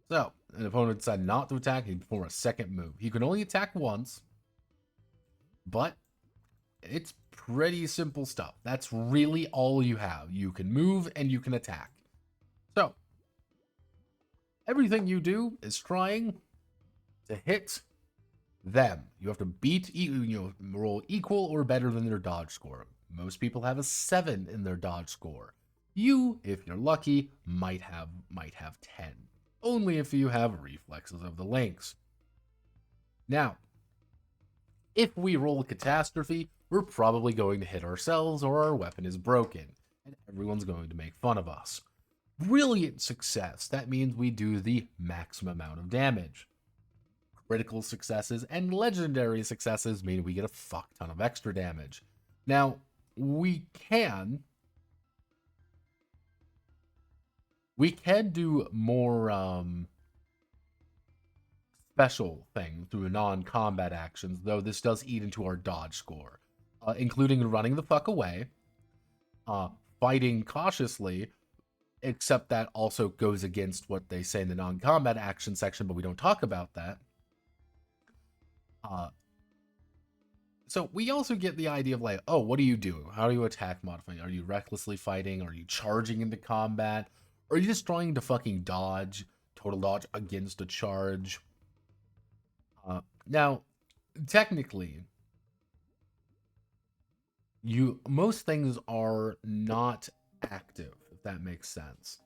So, an opponent decided not to attack, he can perform a second move. He can only attack once, but it's pretty simple stuff. That's really all you have. You can move and you can attack. So, everything you do is trying to hit them. You have to beat, roll equal or better than their dodge score. Most people have a 7 in their dodge score. You, if you're lucky, might have 10. Only if you have reflexes of the lynx. Now, if we roll catastrophe, we're probably going to hit ourselves or our weapon is broken, and everyone's going to make fun of us. Brilliant success. That means we do the maximum amount of damage. Critical successes and legendary successes mean we get a fuck ton of extra damage. Now, we can do more special things through non-combat actions, though this does eat into our dodge score, including running the fuck away, fighting cautiously, except that also goes against what they say in the non-combat action section, but we don't talk about that. So we also get the idea of like, oh, what do you do? How do you attack modifying? Are you recklessly fighting? Are you charging into combat? Or are you just trying to fucking dodge, total dodge against a charge? Now, technically, most things are not active, if that makes sense.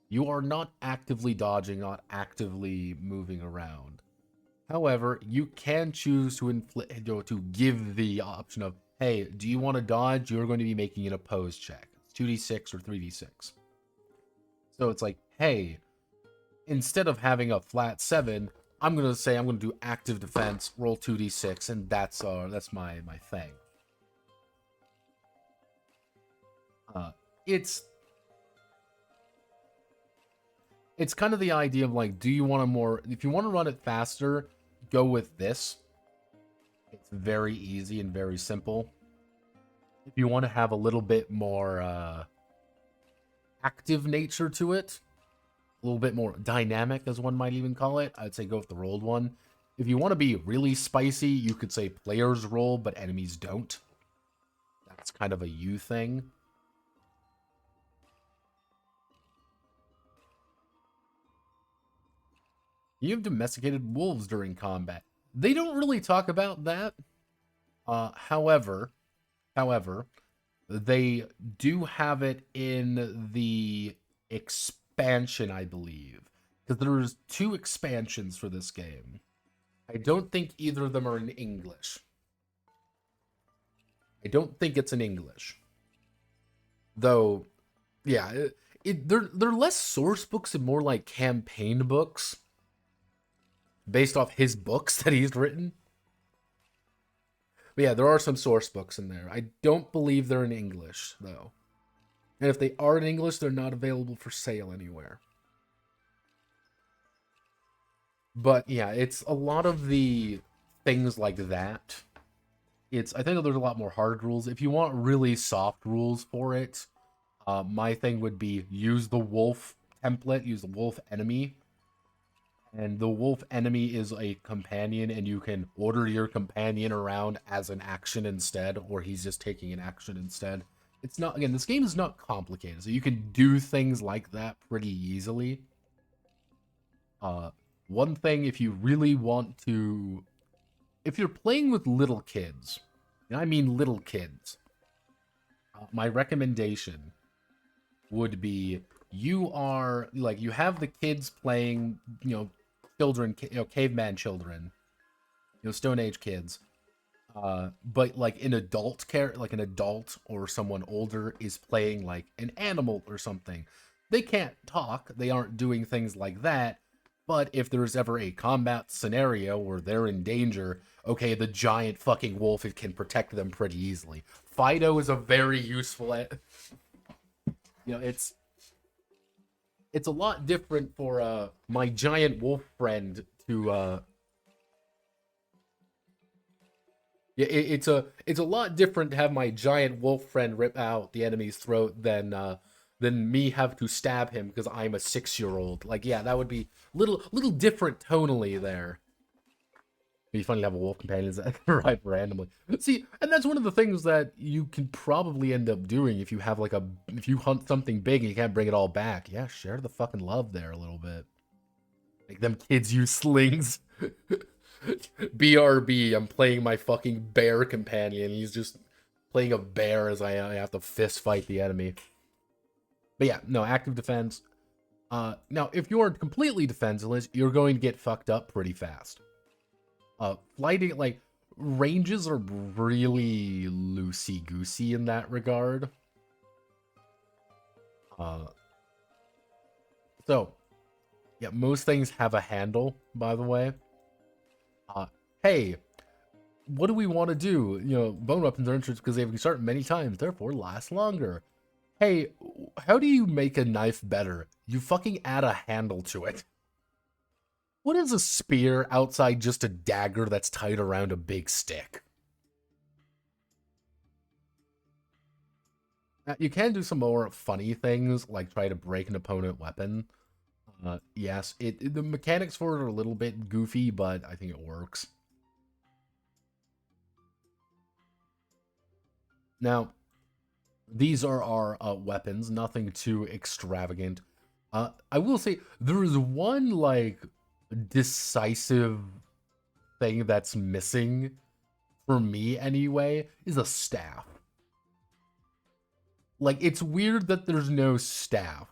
You are not actively dodging, not actively moving around. However, you can choose to to give the option of, hey, do you want to dodge? You're going to be making an opposed check. It's 2d6 or 3d6. So it's like, hey, instead of having a flat 7, I'm going to say I'm going to do active defense, roll 2d6, and that's my thing. It's kind of the idea of like, do you want if you want to run it faster, go with this. It's very easy and very simple. If you want to have a little bit more active nature to it, a little bit more dynamic, as one might even call it, I'd say go with the rolled one. If you want to be really spicy, you could say players roll, but enemies don't. That's kind of a you thing. You have domesticated wolves during combat. They don't really talk about that. However, they do have it in the expansion, I believe. Because there's 2 expansions for this game. I don't think either of them are in English. I don't think it's in English. Though, yeah, they're less source books and more like campaign books. Based off his books that he's written. But yeah, there are some source books in there. I don't believe they're in English, though. And if they are in English, they're not available for sale anywhere. But yeah, it's a lot of the things like that. I think there's a lot more hard rules. If you want really soft rules for it, my thing would be use the wolf template, use the wolf enemy. And the wolf enemy is a companion, and you can order your companion around as an action instead, or he's just taking an action instead. It's not, again, this game is not complicated, so you can do things like that pretty easily. One thing, if you really want to, if you're playing with little kids, and I mean little kids, my recommendation would be you have the kids playing, children, caveman children, Stone Age kids, but like an adult like an adult or someone older is playing like an animal or something. They can't talk, they aren't doing things like that, but if there's ever a combat scenario where they're in danger, okay, the giant fucking wolf can protect them pretty easily. Fido is a very useful, it's a lot different for my giant wolf friend to it's a lot different to have my giant wolf friend rip out the enemy's throat than me have to stab him because I'm a 6-year-old. Like, yeah, that would be little different tonally there. It'd be funny to have a wolf companion that arrive randomly. See, and that's one of the things that you can probably end up doing if you have if you hunt something big and you can't bring it all back. Yeah, share the fucking love there a little bit. Make them kids use slings. BRB, I'm playing my fucking bear companion. He's just playing a bear as I have to fist fight the enemy. But yeah, no, active defense. Now, if you're completely defenseless, you're going to get fucked up pretty fast. Flighting, ranges are really loosey-goosey in that regard. So, yeah, most things have a handle, by the way. Hey, what do we want to do? Bone weapons are interesting because they can start many times, therefore last longer. Hey, how do you make a knife better? You fucking add a handle to it. What is a spear outside just a dagger that's tied around a big stick? You can do some more funny things, like try to break an opponent weapon. Yes, the mechanics for it are a little bit goofy, but I think it works. Now, these are our weapons, nothing too extravagant. I will say, there is one, decisive thing that's missing, for me anyway, is a staff. It's weird that there's no staff.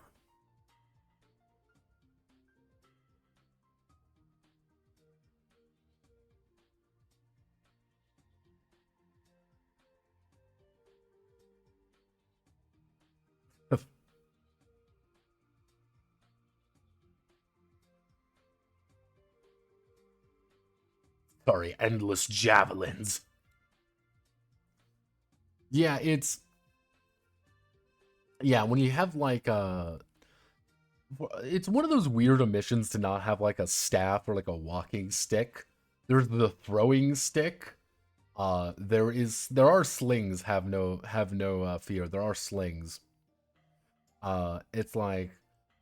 Sorry, endless javelins. Yeah, when you have it's one of those weird omissions to not have a staff or a walking stick. There's the throwing stick. There are slings. Have no fear. There are slings. It's like,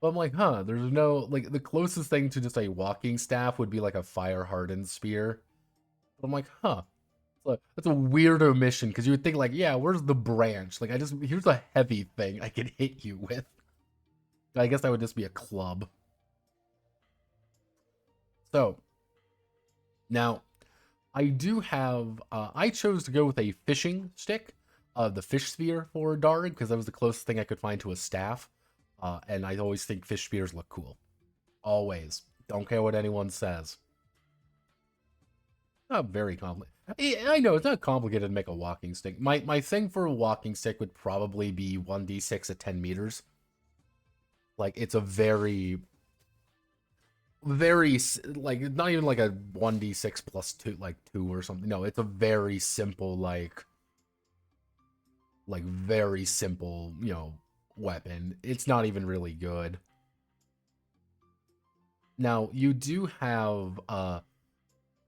well, I'm like, huh, there's no, like, the closest thing to just a walking staff would be like a fire hardened spear. But I'm like, huh, that's a weird omission, because you would think like, yeah, where's the branch? Like, here's a heavy thing I can hit you with. I guess that would just be a club. So, now, I do have, I chose to go with a fishing stick, the fish spear for Darg, because that was the closest thing I could find to a staff. And I always think fish spears look cool. Always. Don't care what anyone says. Not very complicated. I know, it's not complicated to make a walking stick. My thing for a walking stick would probably be 1d6 at 10 meters. Like, it's a very, like, not even like a 1d6 plus 2, like 2 or something. No, it's a very simple, like very simple, weapon. It's not even really good. Now, you do have,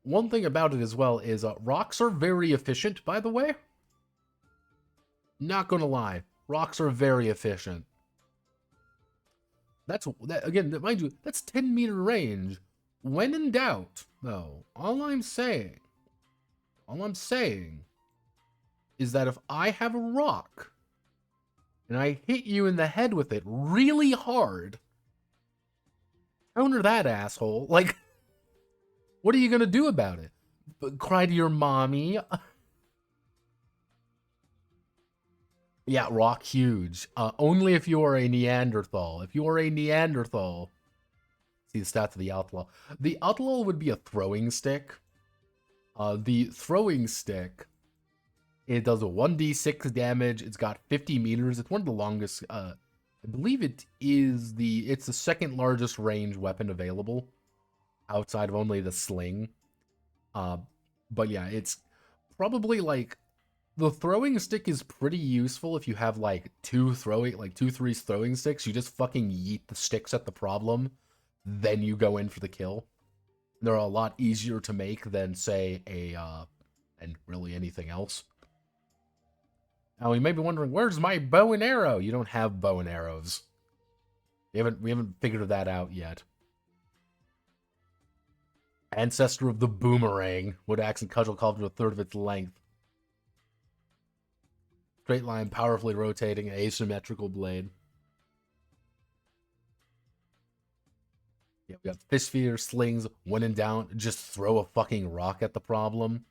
one thing about it as well is, rocks are very efficient, by the way. Not gonna lie. Rocks are very efficient. That again, mind you, that's 10-meter range. When in doubt, though, all I'm saying is that if I have a rock and I hit you in the head with it really hard, counter that, asshole. Like, what are you gonna do about it? Cry to your mommy? Yeah, rock huge. Only if you are a Neanderthal. If you are a Neanderthal, see the stats of the outlaw. The outlaw would be a throwing stick. The throwing stick, it does a 1d6 damage. It's got 50 meters. It's one of the longest. I believe it's the second largest range weapon available, outside of only the sling. But yeah, it's probably like, the throwing stick is pretty useful if you have like 2-3 throwing sticks. You just fucking yeet the sticks at the problem, then you go in for the kill. They're a lot easier to make than, say, and really anything else. Now, you may be wondering, where's my bow and arrow? You don't have bow and arrows. We haven't figured that out yet. Ancestor of the boomerang. Wood axe and cudgel carved to a third of its length. Straight line, powerfully rotating, asymmetrical blade. Yeah, we got fish feeder, slings, when in doubt, just throw a fucking rock at the problem.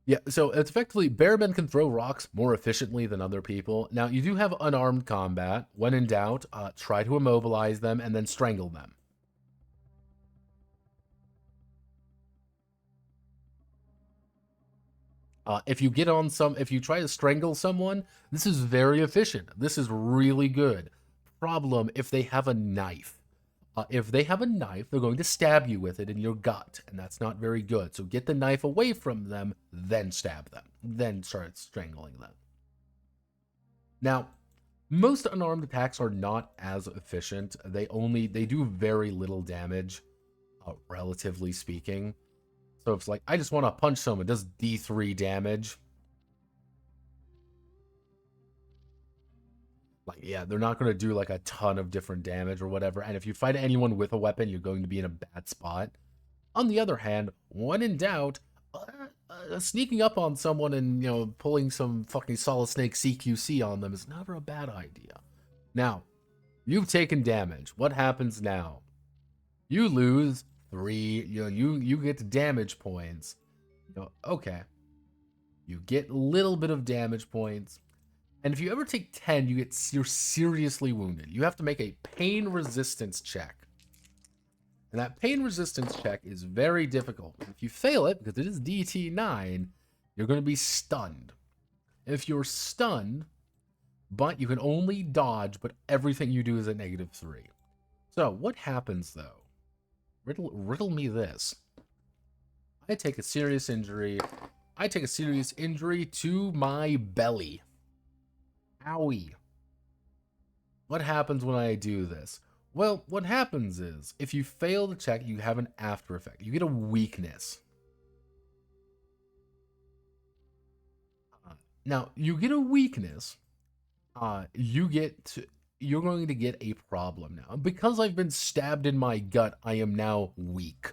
Yeah, so it's effectively, bearmen can throw rocks more efficiently than other people. Now, you do have unarmed combat. When in doubt, try to immobilize them and then strangle them. If you try to strangle someone, this is very efficient. This is really good. Problem, if they have a knife. If they have a knife, they're going to stab you with it in your gut, and that's not very good. So get the knife away from them, then stab them, then start strangling them. Now, most unarmed attacks are not as efficient. They do very little damage, relatively speaking. So it's like, I just want to punch someone, it does D3 damage. Like, yeah, they're not going to do like a ton of different damage or whatever. And if you fight anyone with a weapon, you're going to be in a bad spot. On the other hand, when in doubt, sneaking up on someone and, pulling some fucking Solid Snake CQC on them is never a bad idea. Now, you've taken damage. What happens now? You lose 3, you get damage points. Okay. You get a little bit of damage points. And if you ever take 10, you're seriously wounded. You have to make a pain resistance check. And that pain resistance check is very difficult. If you fail it, because it is DT9, you're going to be stunned. If you're stunned, but you can only dodge, but everything you do is at -3. So, what happens, though? Riddle me this. I take a serious injury. I take a serious injury to my belly. Owie. What happens when I do this? Well, what happens is, if you fail to check, you have an after effect. You get a weakness. Now, you get a weakness. You're going to get a problem now. Because I've been stabbed in my gut, I am now weak.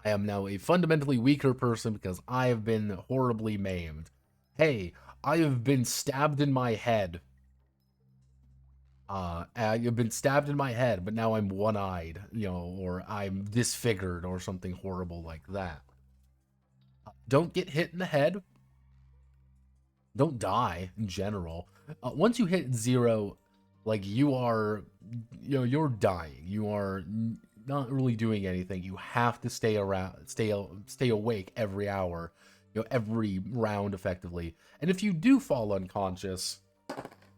I am now a fundamentally weaker person because I have been horribly maimed. Hey, I have been stabbed in my head. I've been stabbed in my head, but now I'm one-eyed, or I'm disfigured or something horrible like that. Don't get hit in the head. Don't die in general. Once you hit 0, like you're dying. You are not really doing anything. You have to stay awake every hour, every round effectively. And if you do fall unconscious,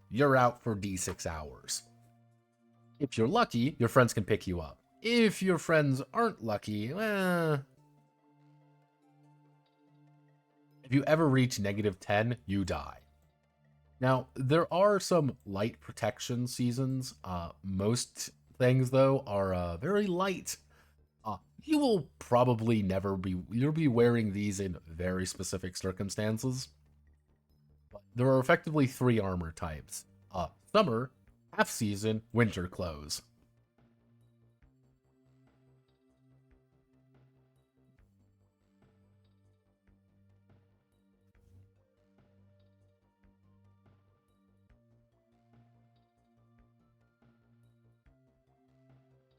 you're out for D6 hours. If you're lucky, your friends can pick you up. If your friends aren't lucky, if you ever reach -10, you die. Now, there are some light protection seasons. Most things, though, are very light. You will probably you'll be wearing these in very specific circumstances. There are effectively 3 armor types. Summer, half-season, winter clothes.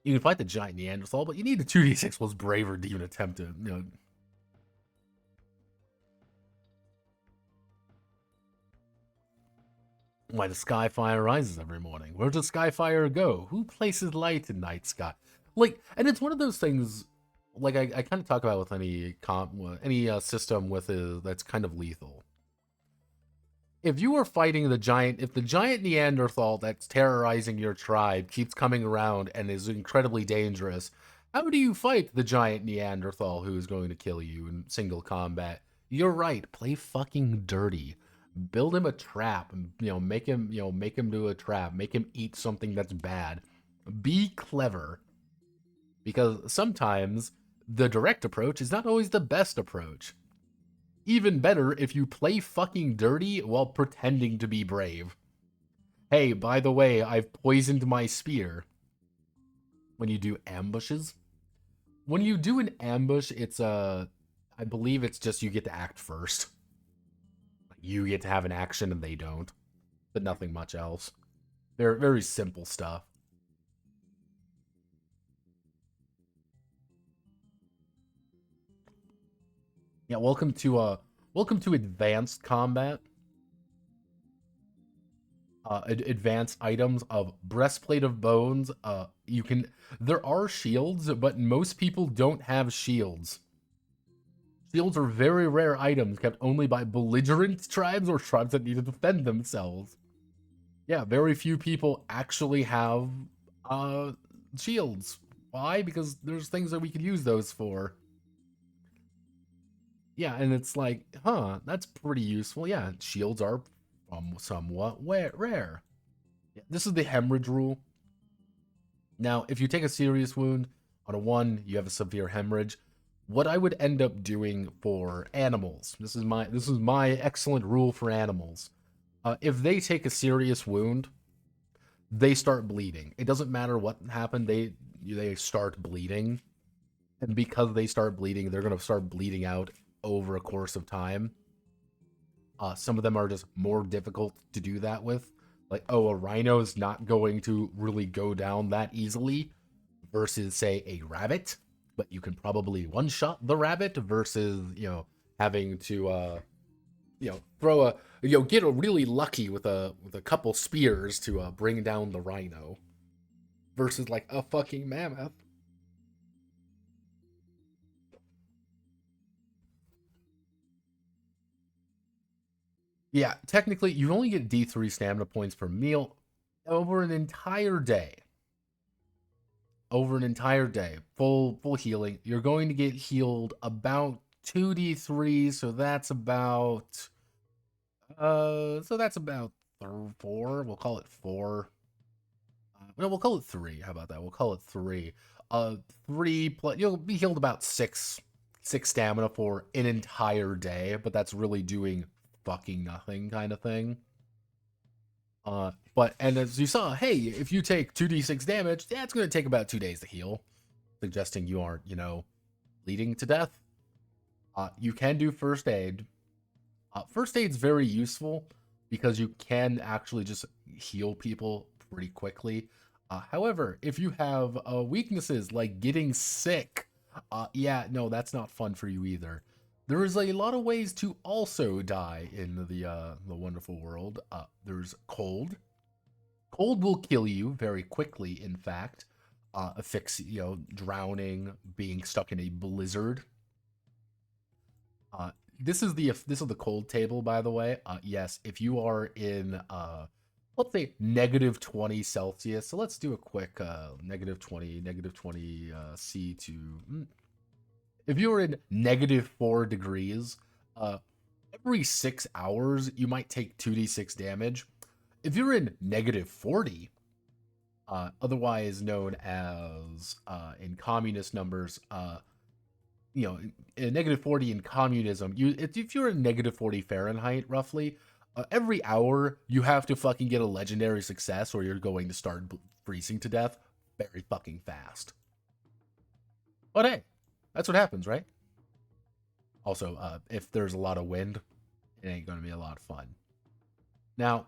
You can fight the giant Neanderthal, but you need a 2d6 plus braver to even attempt to, Why the Skyfire rises every morning. Where does Skyfire go? Who places light in night sky? Like, and it's one of those things, like I kind of talk about with any system that's kind of lethal. If you are fighting if the giant Neanderthal that's terrorizing your tribe keeps coming around and is incredibly dangerous, how do you fight the giant Neanderthal who is going to kill you in single combat? You're right, play fucking dirty. Build him a trap, make him do a trap, make him eat something that's bad. Be clever. Because sometimes the direct approach is not always the best approach. Even better if you play fucking dirty while pretending to be brave. Hey, by the way, I've poisoned my spear. When you do ambushes. When you do an ambush, it's I believe it's just you get to act first. You get to have an action and they don't. But nothing much else. They're very simple stuff. Yeah, welcome to advanced combat. Advanced items of breastplate of bones. There are shields, but most people don't have shields. Shields are very rare items kept only by belligerent tribes or tribes that need to defend themselves. Yeah, very few people actually have shields. Why? Because there's things that we could use those for. Yeah, and it's like, that's pretty useful. Yeah, shields are somewhat rare. Yeah, this is the hemorrhage rule. Now, if you take a serious wound, on a 1, you have a severe hemorrhage. What I would end up doing for animals, this is my excellent rule for animals. If they take a serious wound, they start bleeding. It doesn't matter what happened, they start bleeding. And because they start bleeding, they're going to start bleeding out over a course of time. Some of them are just more difficult to do that with. Like, a rhino is not going to really go down that easily versus, say, a rabbit. But you can probably one-shot the rabbit versus, having to, get really lucky with a couple spears to bring down the rhino. Versus, like, a fucking mammoth. Yeah, technically, you only get D3 stamina points per meal over an entire day. Over an entire day, full healing. You're going to get healed about 2d3, so that's about 4. We'll call it 4. No, we'll call it 3. How about that? We'll call it 3. 3 plus, you'll be healed about 6 stamina for an entire day, but that's really doing fucking nothing kind of thing. And as you saw, hey, if you take 2d6 damage, yeah, it's going to take about 2 days to heal, suggesting you aren't, bleeding to death. You can do first aid. First aid's very useful because you can actually just heal people pretty quickly. However, if you have weaknesses like getting sick, yeah, no, that's not fun for you either. There is a lot of ways to also die in the wonderful world. There's cold. Cold will kill you very quickly, in fact. Drowning, being stuck in a blizzard. This is the cold table, by the way. Yes, if you are in let's say -20 Celsius. So let's do a quick -20 C to. If you're in -4 degrees, every 6 hours you might take 2d6 damage. If you're in -40, otherwise known as in communist numbers, in -40 in communism, if you're in -40 Fahrenheit, roughly, every hour you have to fucking get a legendary success, or you're going to start freezing to death very fucking fast. But hey, that's what happens, right? Also, if there's a lot of wind, it ain't gonna be a lot of fun. Now,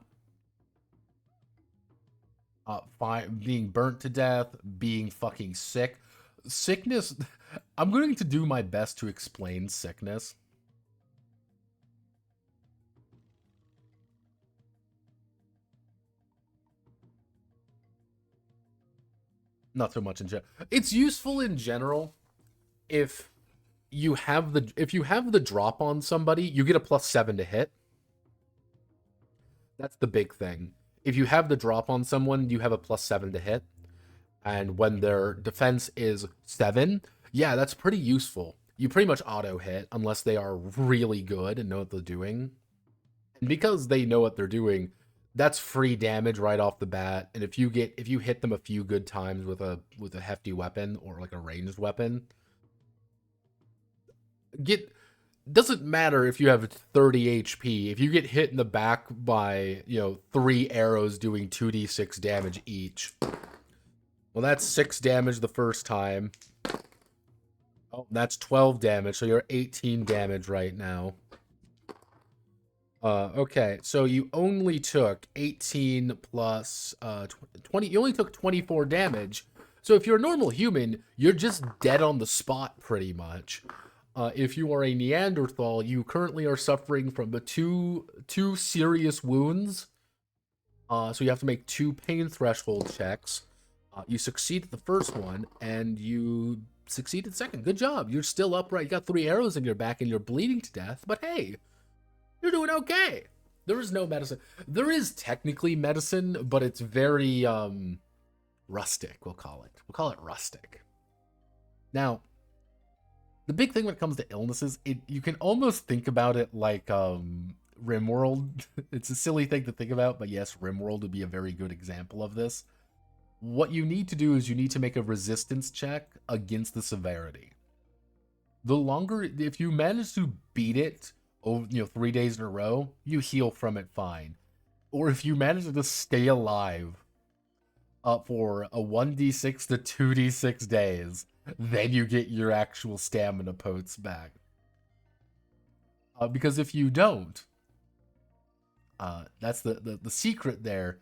being burnt to death, being fucking sick. Sickness, I'm going to do my best to explain sickness. Not so much in general. It's useful in general if you have the drop on somebody, you get a +7 to hit. That's the big thing. If you have the drop on someone, you have a +7 to hit. And when their defense is 7, yeah, that's pretty useful. You pretty much auto hit unless they are really good and know what they're doing. And because they know what they're doing, that's free damage right off the bat. And if you hit them a few good times with a hefty weapon or like a ranged weapon, doesn't matter if you have 30 HP. If you get hit in the back by 3 arrows doing 2d6 damage each, well, that's 6 damage the first time. Oh, that's 12 damage, so you're 18 damage right now. Okay, so you only took 18 plus 20. You only took 24 damage. So if you're a normal human, you're just dead on the spot pretty much. If you are a Neanderthal, you currently are suffering from the two serious wounds. So you have to make 2 pain threshold checks. You succeeded the first one, and you succeeded the second. Good job. You're still upright. You got 3 arrows in your back, and you're bleeding to death. But hey, you're doing okay. There is no medicine. There is technically medicine, but it's very rustic. We'll call it. We'll call it rustic. Now, the big thing when it comes to illnesses, you can almost think about it like RimWorld. It's a silly thing to think about, but yes, RimWorld would be a very good example of this. What you need to do is you need to make a resistance check against the severity. The longer, if you manage to beat it over 3 days in a row, you heal from it fine. Or if you manage to stay alive for a 1d6 to 2d6 days, then you get your actual stamina potes back. Because if you don't, that's the secret there.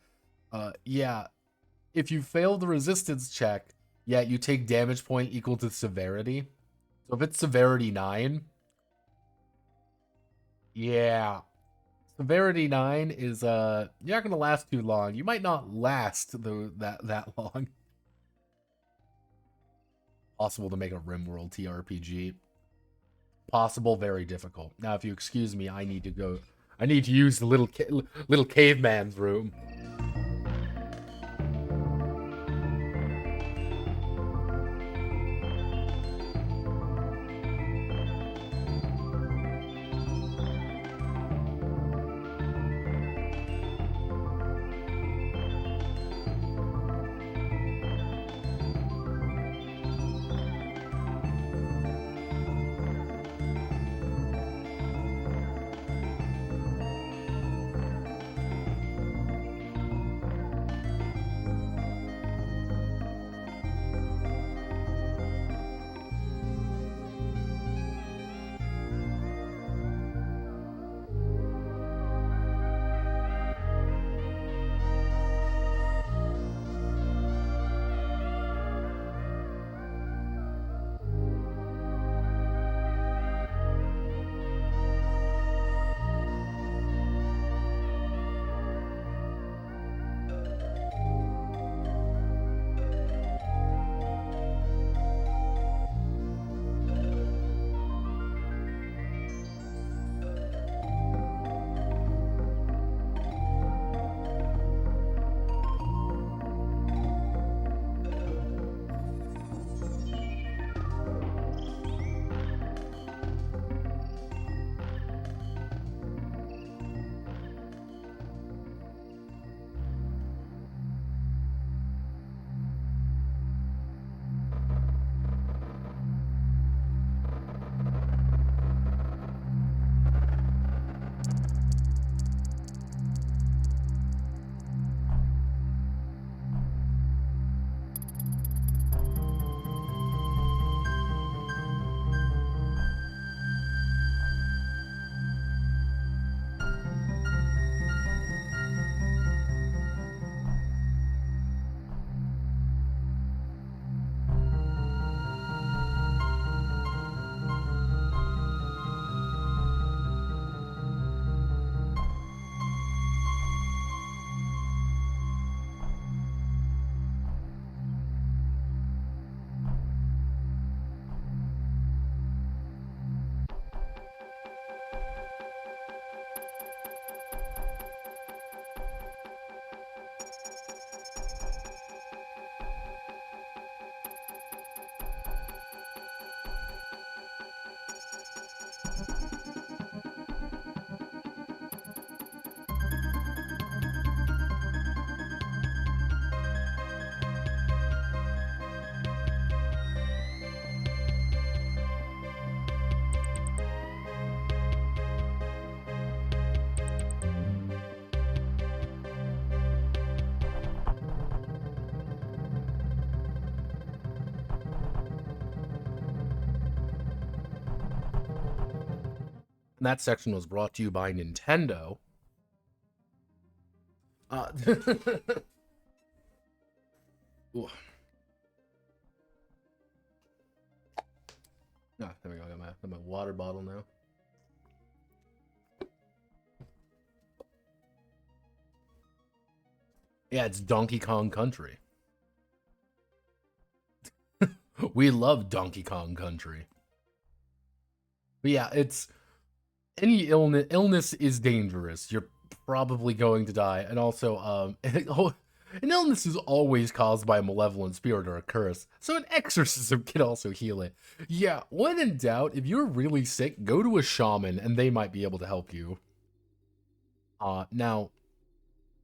Yeah, if you fail the resistance check, yeah, you take damage point equal to severity. So if it's severity 9, yeah, severity 9 is you're not gonna last too long. You might not last that long. Possible to make a RimWorld TRPG. Possible, very difficult. Now, if you excuse me, I need to go. I need to use the little caveman's room. And that section was brought to you by Nintendo. Ooh. Ah, there we go. I got my water bottle now. Yeah, it's Donkey Kong Country. We love Donkey Kong Country. But yeah, it's any illness is dangerous. You're probably going to die, and also an illness is always caused by a malevolent spirit or a curse, so an exorcism can also heal it. Yeah, when in doubt, if you're really sick, go to a shaman, and they might be able to help you. Now,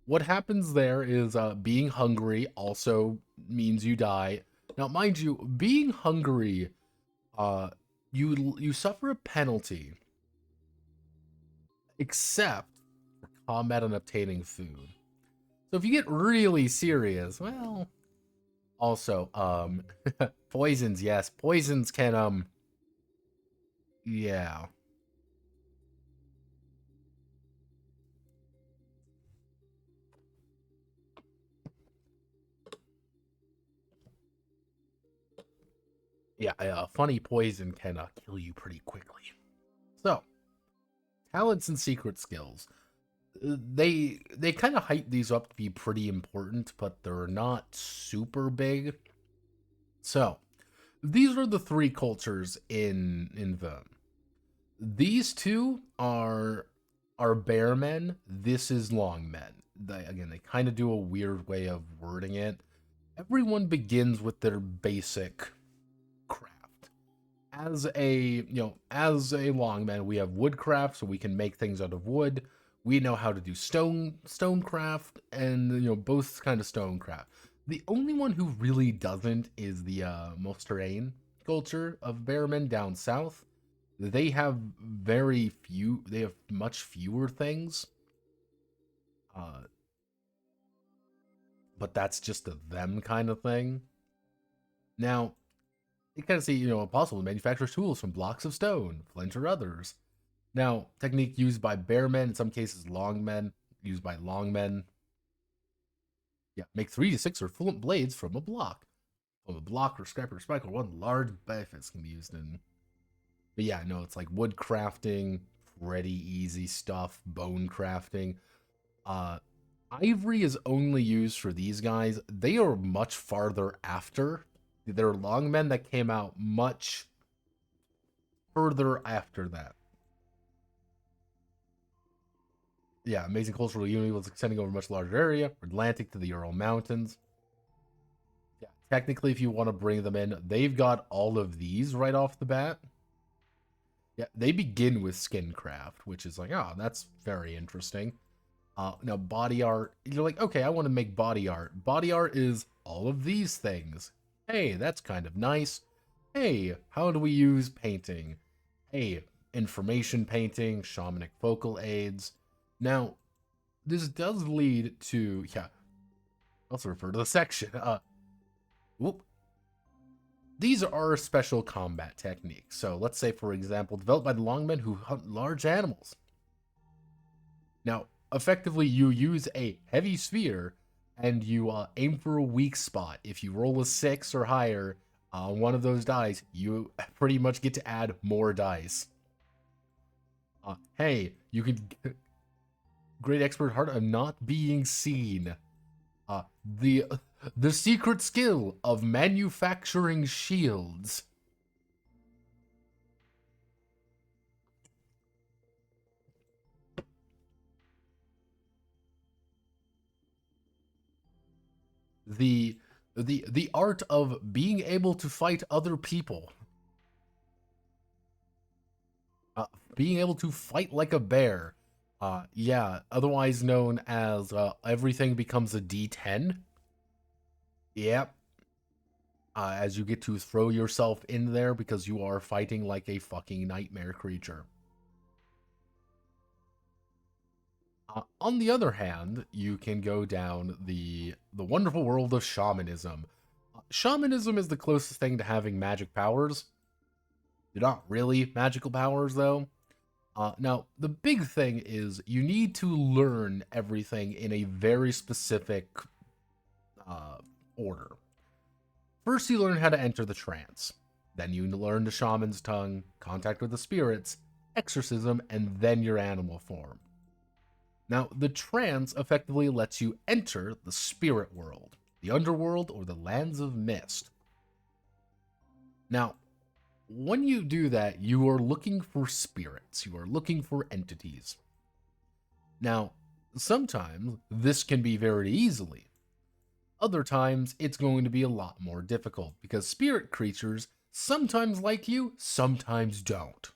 what happens there is being hungry also means you die. Now, mind you, being hungry, you suffer a penalty, except for combat and obtaining food. So if you get really serious, well, also, poisons, yes, poisons can, yeah. Yeah, a funny poison can kill you pretty quickly. So, talents and secret skills. They kind of hype these up to be pretty important, but they're not super big. So, these are the three cultures in Wurm. These two are bear men. This is long men. They kind of do a weird way of wording it. Everyone begins with their basic craft. As a longman, we have woodcraft, so we can make things out of wood. We know how to do stonecraft, and both kind of stonecraft. The only one who really doesn't is the Mosterane culture of Bearmen down south. They have very few. They have much fewer things. But that's just a them kind of thing. Now, you kind of see, possible to manufacture tools from blocks of stone, flint, or others. Now, technique used by bearmen, in some cases longmen, used by longmen. Yeah, make 3 to 6 or flint blades from a block. From a block or scrap or spike, or one large benefits can be used in. But yeah, no, it's like wood crafting, pretty easy stuff, bone crafting. Ivory is only used for these guys. They are much farther after. There are longmen that came out much further after that. Yeah, amazing cultural unity was extending over a much larger area, from Atlantic to the Ural Mountains. Yeah, technically, if you want to bring them in, they've got all of these right off the bat. Yeah, they begin with skin craft, which is like, oh, that's very interesting. Now, body art, you're like, okay, I want to make body art. Body art is all of these things. Hey, that's kind of nice. Hey, how do we use painting? Hey, information painting, shamanic vocal aids. Now, this does lead to, yeah, also refer to the section. Whoop. These are special combat techniques. So let's say, for example, developed by the longmen who hunt large animals. Now, effectively, you use a heavy sphere and you aim for a weak spot. If you roll a 6 or higher on one of those dice, you pretty much get to add more dice. Hey, you can great expert heart of not being seen. The secret skill of manufacturing shields. The art of being able to fight other people. Being able to fight like a bear. Yeah, otherwise known as everything becomes a D10. Yep. As you get to throw yourself in there because you are fighting like a fucking nightmare creature. On the other hand, you can go down the wonderful world of shamanism. Shamanism is the closest thing to having magic powers. They're not really magical powers, though. Now, the big thing is you need to learn everything in a very specific uh, order. First, you learn how to enter the trance. Then you learn the shaman's tongue, contact with the spirits, exorcism, and then your animal form. Now, the trance effectively lets you enter the spirit world, the underworld, or the lands of mist. Now, when you do that, you are looking for spirits, you are looking for entities. Now, sometimes this can be very easily. Other times, it's going to be a lot more difficult because spirit creatures sometimes like you, sometimes don't.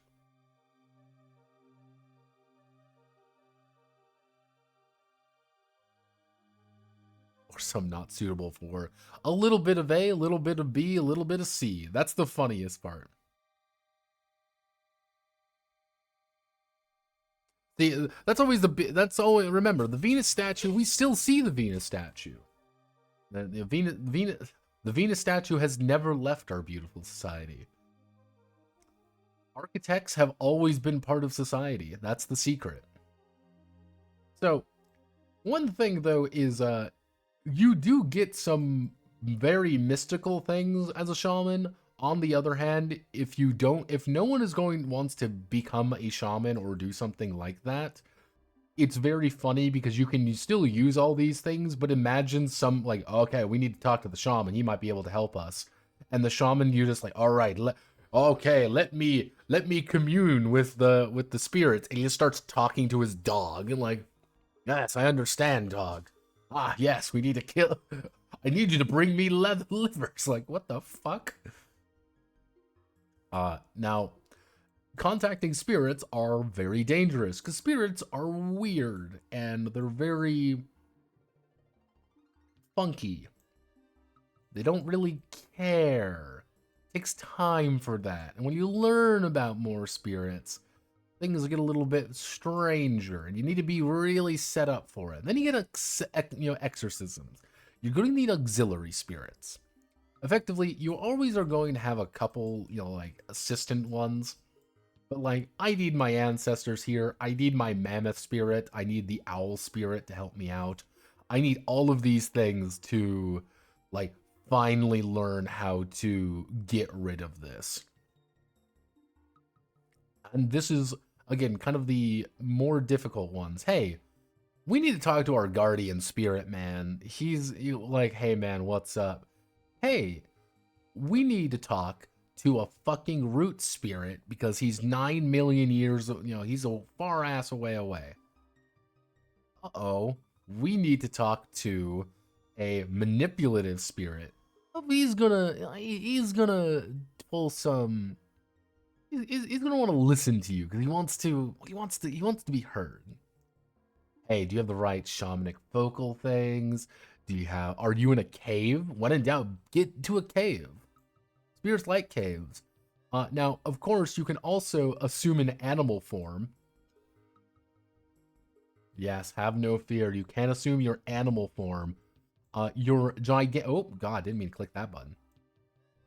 Or some not suitable for a little bit of A, a little bit of B, a little bit of C. That's the funniest part. That's always that's always, remember, the Venus statue, we still see the Venus statue. The Venus statue has never left our beautiful society. Architects have always been part of society. That's the secret. So, one thing though is you do get some very mystical things as a shaman. On the other hand, if no one wants to become a shaman or do something like that, it's very funny because you can still use all these things, but imagine some like, okay, we need to talk to the shaman. He might be able to help us. And the shaman, you're just like, all right, let me commune with the spirits. And he just starts talking to his dog and like, yes, I understand, dog. Ah, yes, we need to kill. I need you to bring me livers. Like, what the fuck? Now, contacting spirits are very dangerous because spirits are weird and they're very funky. They don't really care. It takes time for that. And when you learn about more spirits, things get a little bit stranger and you need to be really set up for it. Then you get exorcisms. You're going to need auxiliary spirits. Effectively, you always are going to have a couple, like assistant ones. But like, I need my ancestors here. I need my mammoth spirit. I need the owl spirit to help me out. I need all of these things to like finally learn how to get rid of this. And this is, again, kind of the more difficult ones. Hey, we need to talk to our guardian spirit, man. He's like, hey, man, what's up? Hey, we need to talk to a fucking root spirit because he's 9 million years, he's a far ass away. Uh-oh. We need to talk to a manipulative spirit. He's gonna pull some. He's gonna want to listen to you because he wants to be heard. Hey, do you have the right shamanic vocal things? Are you in a cave? When in doubt, get to a cave. Spirits like caves. Now, of course, you can also assume an animal form. Yes, have no fear. You can assume your animal form. Your oh god, didn't mean to click that button.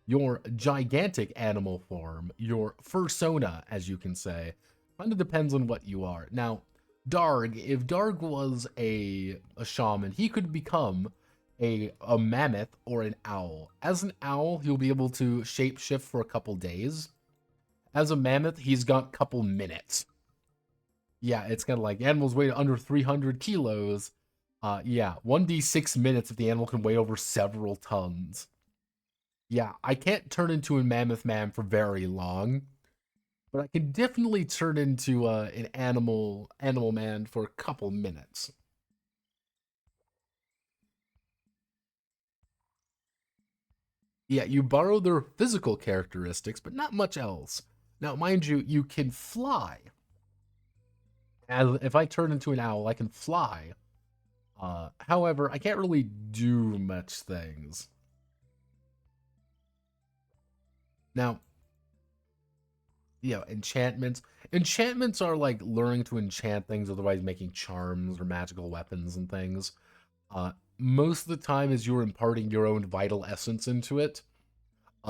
Your gigantic animal form, your fursona, as you can say, kind of depends on what you are. Now, Darg, if Darg was a shaman, he could become a mammoth or an owl. As an owl, he'll be able to shapeshift for a couple days. As a mammoth, he's got a couple minutes. Yeah, it's kind of like animals weigh under 300 kilos. Yeah, 1d6 minutes if the animal can weigh over several tons. Yeah, I can't turn into a mammoth man for very long, but I can definitely turn into an animal man for a couple minutes. Yeah, you borrow their physical characteristics, but not much else. Now, mind you, you can fly. As if I turn into an owl, I can fly. However, I can't really do much things. Now, enchantments. Enchantments are like learning to enchant things, otherwise making charms or magical weapons and things. Most of the time is you're imparting your own vital essence into it.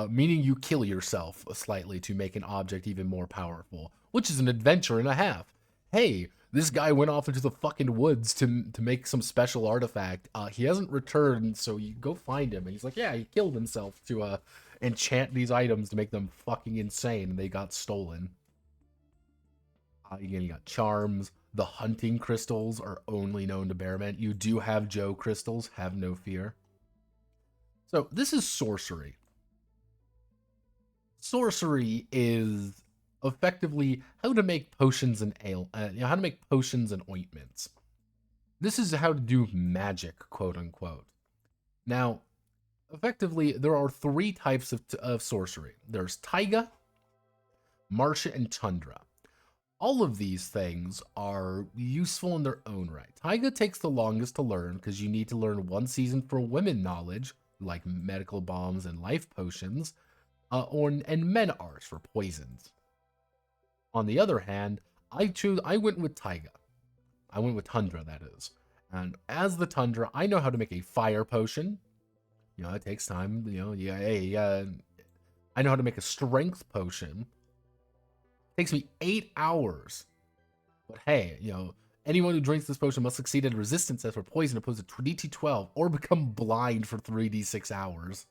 meaning you kill yourself slightly to make an object even more powerful, which is an adventure and a half. Hey, this guy went off into the fucking woods to make some special artifact. He hasn't returned, so you go find him. And he's like, yeah, he killed himself to enchant these items to make them fucking insane, and they got stolen. Again, you got charms. The hunting crystals are only known to bearmen. You do have Joe crystals, have no fear. So this is sorcery. Sorcery is effectively how to make potions and how to make potions and ointments. This is how to do magic, quote unquote. Now, effectively, there are 3 types of sorcery. There's taiga, martia, and tundra. All of these things are useful in their own right. Taiga takes the longest to learn because you need to learn 1 season for women knowledge, like medical bombs and life potions, and men arts for poisons. On the other hand, I went with taiga. I went with tundra, that is. And as the tundra, I know how to make a fire potion. You know, it takes time. You know, I know how to make a strength potion. It takes me 8 hours. But hey, you know, anyone who drinks this potion must succeed at a resistance test for poison opposed to DT12 or become blind for 3d6 hours.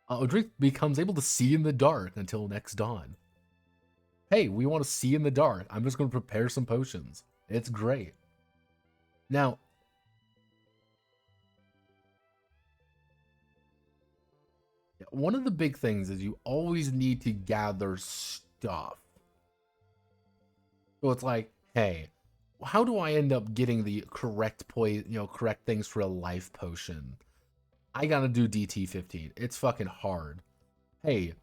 Odric becomes able to see in the dark until next dawn. Hey, we want to see in the dark. I'm just going to prepare some potions. It's great. Now, one of the big things is you always need to gather stuff. So it's like, hey, how do I end up getting the correct correct things for a life potion? I gotta do DT15. It's fucking hard. Hey,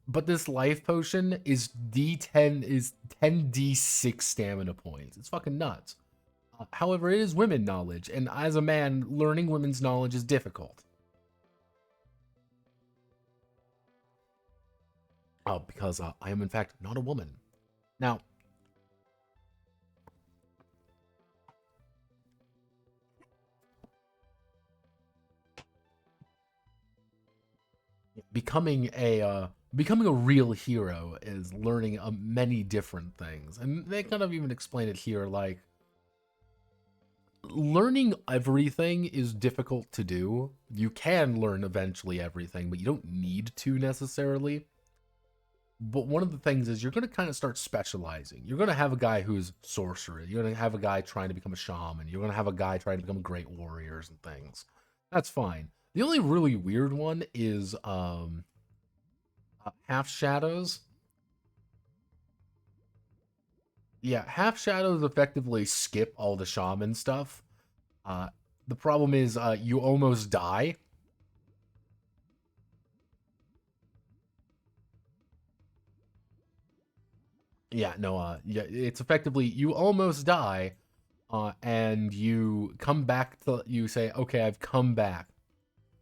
but this life potion is D10 is 10d6 stamina points. It's fucking nuts. However, it is women knowledge, and as a man, learning women's knowledge is difficult. Because I am in fact not a woman. Now, becoming a real hero is learning many different things, and they kind of even explain it here. Like, learning everything is difficult to do. You can learn eventually everything, but you don't need to necessarily. But one of the things is you're going to kind of start specializing. You're going to have a guy who's sorcerer. You're going to have a guy trying to become a shaman. You're going to have a guy trying to become great warriors and things. That's fine. The only really weird one is half shadows. Yeah, half shadows effectively skip all the shaman stuff. The problem is you almost die. Yeah, no, yeah, it's effectively you almost die, and you come back to, you say, okay, I've come back.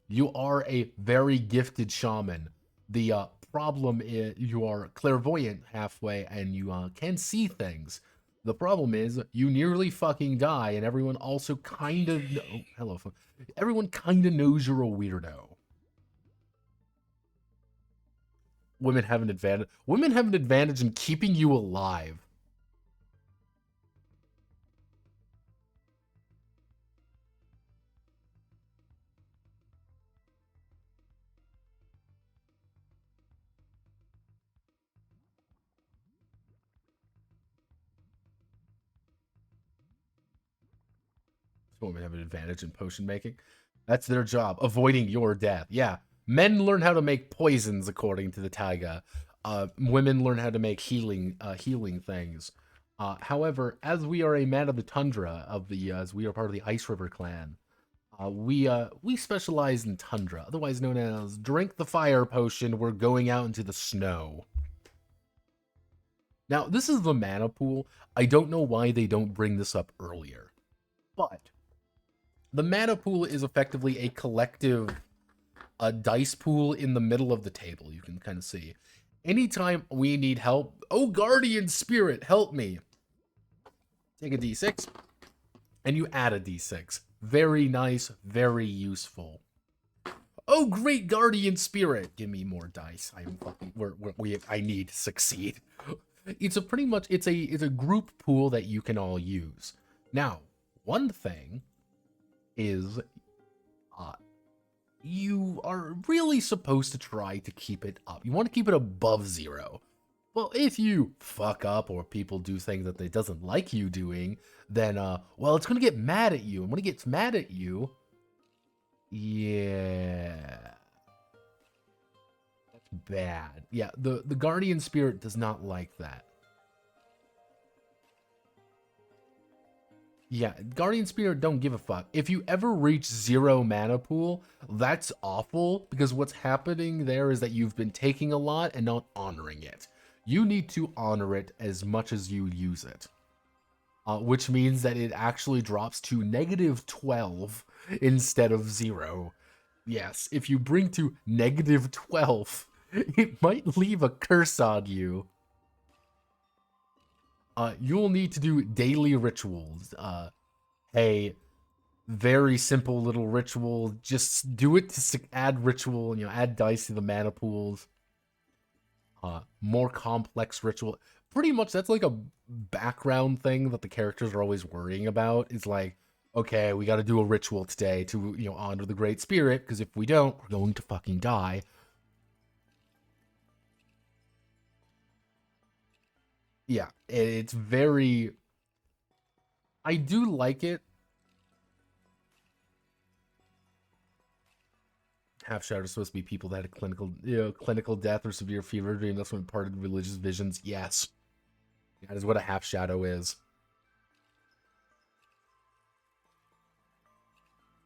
You are a very gifted shaman. The problem is you are clairvoyant halfway, and you can see things. The problem is you nearly fucking die, and everyone also kind of, oh, hello, everyone kind of knows you're a weirdo. Women have an advantage. Women have an advantage in keeping you alive. Women have an advantage in potion making. That's their job, avoiding your death. Yeah, men learn how to make poisons according to the taiga. Women learn how to make healing things. However, as we are a man of the tundra as we are part of the Ice River clan, we specialize in tundra, otherwise known as drink the fire potion. We're going out into the snow. Now, this is the mana pool. I don't know why they don't bring this up earlier, but the mana pool is effectively a collective dice pool in the middle of the table. You can kind of see. Anytime we need help, oh, guardian spirit, help me. Take a d6, and you add a d6. Very nice, very useful. Oh, great guardian spirit. Give me more dice. I'm fucking, I need to succeed. It's a pretty much, it's a group pool that you can all use. Now, one thing is, you are really supposed to try to keep it up. You want to keep it above 0. Well, if you fuck up or people do things that it doesn't like you doing, then, well, it's going to get mad at you. And when it gets mad at you, yeah, that's bad. Yeah, the guardian spirit does not like that. Yeah, guardian spirit don't give a fuck. If you ever reach 0 mana pool, that's awful, because what's happening there is that you've been taking a lot and not honoring it. You need to honor it as much as you use it. Which means that it actually drops to -12 instead of 0. Yes, if you bring to -12, it might leave a curse on you. You'll need to do daily rituals. Hey, very simple little ritual. Just do it to add ritual, add dice to the mana pools. More complex ritual. Pretty much that's like a background thing that the characters are always worrying about. It's like, okay, we got to do a ritual today to, honor the Great Spirit, because if we don't, we're going to fucking die. Yeah, it's very... I do like it. Half shadow are supposed to be people that had a clinical death or severe fever dream. That's when part of the religious visions. Yes. That is what a half shadow is.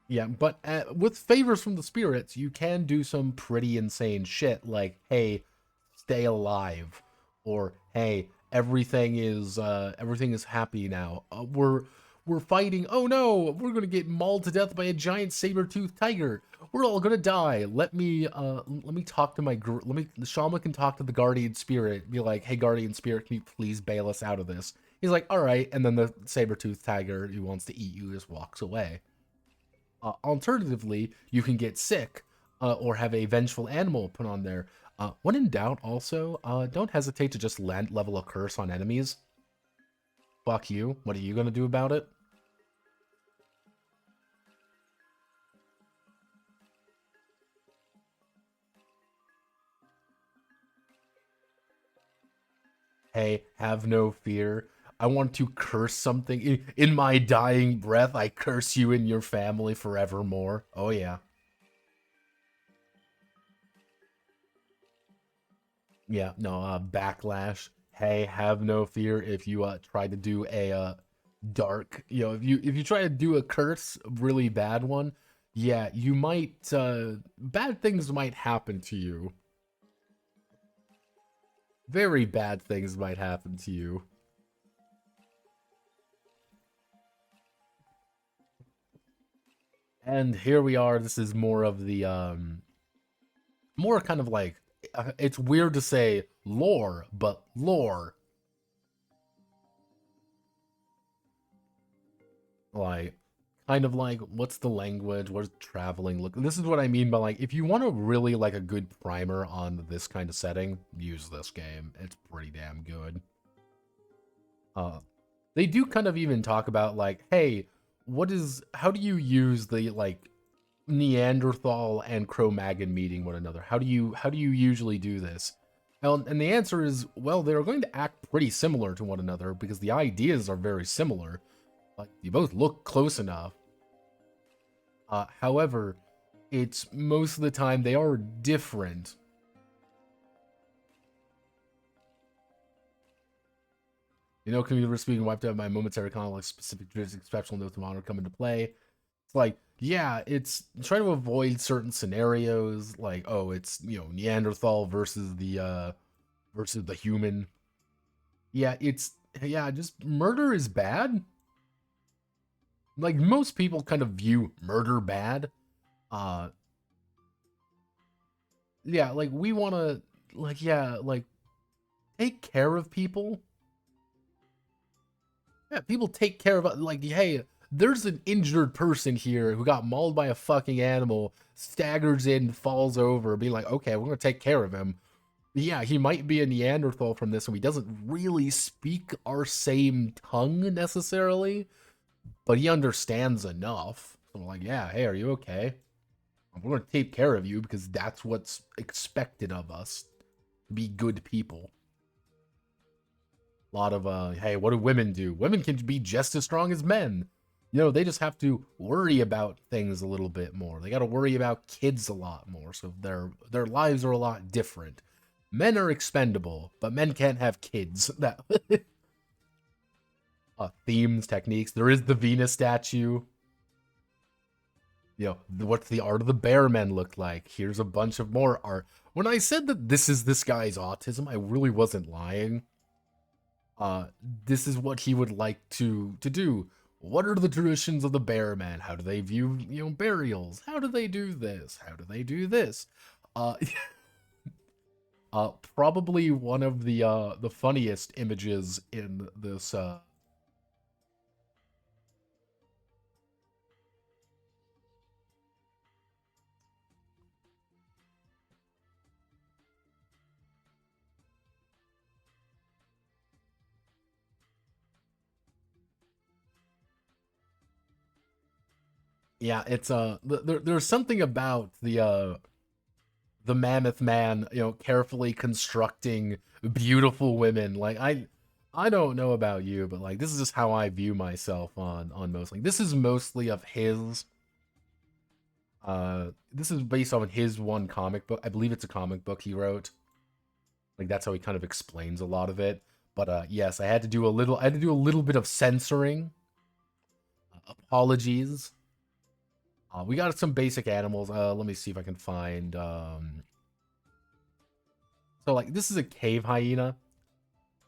Yeah, but with favors from the spirits, you can do some pretty insane shit, like, hey, stay alive, or hey, everything is happy now. We're fighting. Oh no, we're gonna get mauled to death by a giant saber-toothed tiger. We're all gonna die. Let me talk to the shaman can talk to the guardian spirit. Be like, hey, guardian spirit, can you please bail us out of this? He's like, all right, and then the saber-toothed tiger who wants to eat you just walks away. Alternatively, you can get sick or have a vengeful animal put on there. When in doubt, also, don't hesitate to just level a curse on enemies. Fuck you. What are you going to do about it? Hey, have no fear. I want to curse something. In my dying breath, I curse you and your family forevermore. Oh, yeah. Yeah, no, backlash. Hey, have no fear if you try to do a dark, if you try to do a curse, a really bad one, yeah, you might bad things might happen to you. Very bad things might happen to you. And here we are. This is more of the more kind of like it's weird to say lore, but lore. Like, kind of like, what's the language? What's traveling look? This is what I mean by, like, if you want to really, like, a good primer on this kind of setting, use this game. It's pretty damn good. They do kind of even talk about, like, hey, how do you use the, like, Neanderthal and Cro-Magnon meeting one another? How do you usually do this? And the answer is, well, they're going to act pretty similar to one another because the ideas are very similar. Like, you both look close enough. However, it's most of the time they are different. Computer speaking wiped out my momentary conflict, specific exceptional notes of honor come into play. It's like, yeah, it's trying to avoid certain scenarios, like, oh, it's, Neanderthal versus the human. Yeah, just murder is bad. Like, most people kind of view murder bad. Yeah, like, we want to, like, yeah, like, take care of people. Yeah, people take care of, like, hey, there's an injured person here who got mauled by a fucking animal, staggers in, falls over, being like, okay, we're gonna take care of him. Yeah, he might be a Neanderthal from this, and he doesn't really speak our same tongue necessarily, but he understands enough. So I'm like, yeah, hey, are you okay? We're gonna take care of you because that's what's expected of us. Be good people. A lot of, hey, what do women do? Women can be just as strong as men. You know, they just have to worry about things a little bit more. They got to worry about kids a lot more, so their lives are a lot different. Men are expendable, but men can't have kids. That themes, techniques. There is the Venus statue. You know, what's the art of the bear men look like? Here's a bunch of more art. When I said that this is this guy's autism, I really wasn't lying. This is what he would like to do. What are the traditions of the bear men? How do they view, you know, burials? How do they do this? How do they do this? Uh, probably one of the funniest images in this, yeah, it's, there's something about the mammoth man, you know, carefully constructing beautiful women. Like I don't know about you, but like this is just how I view myself on most. Like this is mostly of his. This is based on his one comic book. I believe it's a comic book he wrote. Like that's how he kind of explains a lot of it. But yes, I had to do a little. I had to do a little bit of censoring. Apologies. We got some basic animals. Let me see if I can find. So like this is a cave hyena.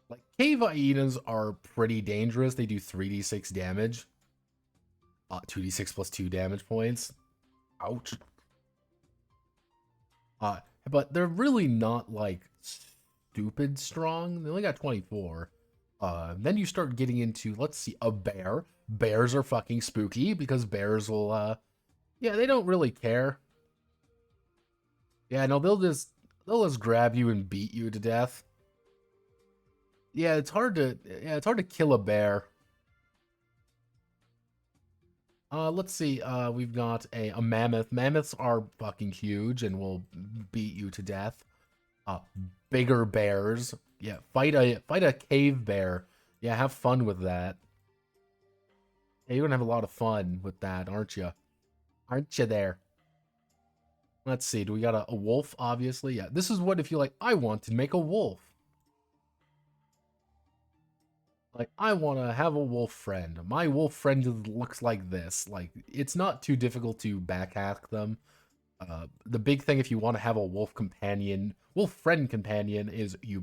Like cave hyenas are pretty dangerous. They do 3d6 damage. 2d6 plus 2 damage points. Ouch. But they're really not like stupid strong. They only got 24. Then you start getting into, let's see, a bear. Bears are fucking spooky because bears will yeah, they don't really care. Yeah, no, they'll just grab you and beat you to death. Yeah, it's hard to kill a bear. Let's see. We've got a mammoth. Mammoths are fucking huge and will beat you to death. Uh, Bigger bears. Yeah, fight a cave bear. Yeah, have fun with that. Yeah, you're gonna have a lot of fun with that, aren't you? Aren't you there? Let's see. Do we got a wolf? Obviously, yeah. This is what if you like. I want to make a wolf. Like, I want to have a wolf friend. My wolf friend looks like this. Like, it's not too difficult to backhack them. The big thing if you want to have a wolf companion, wolf friend companion, is you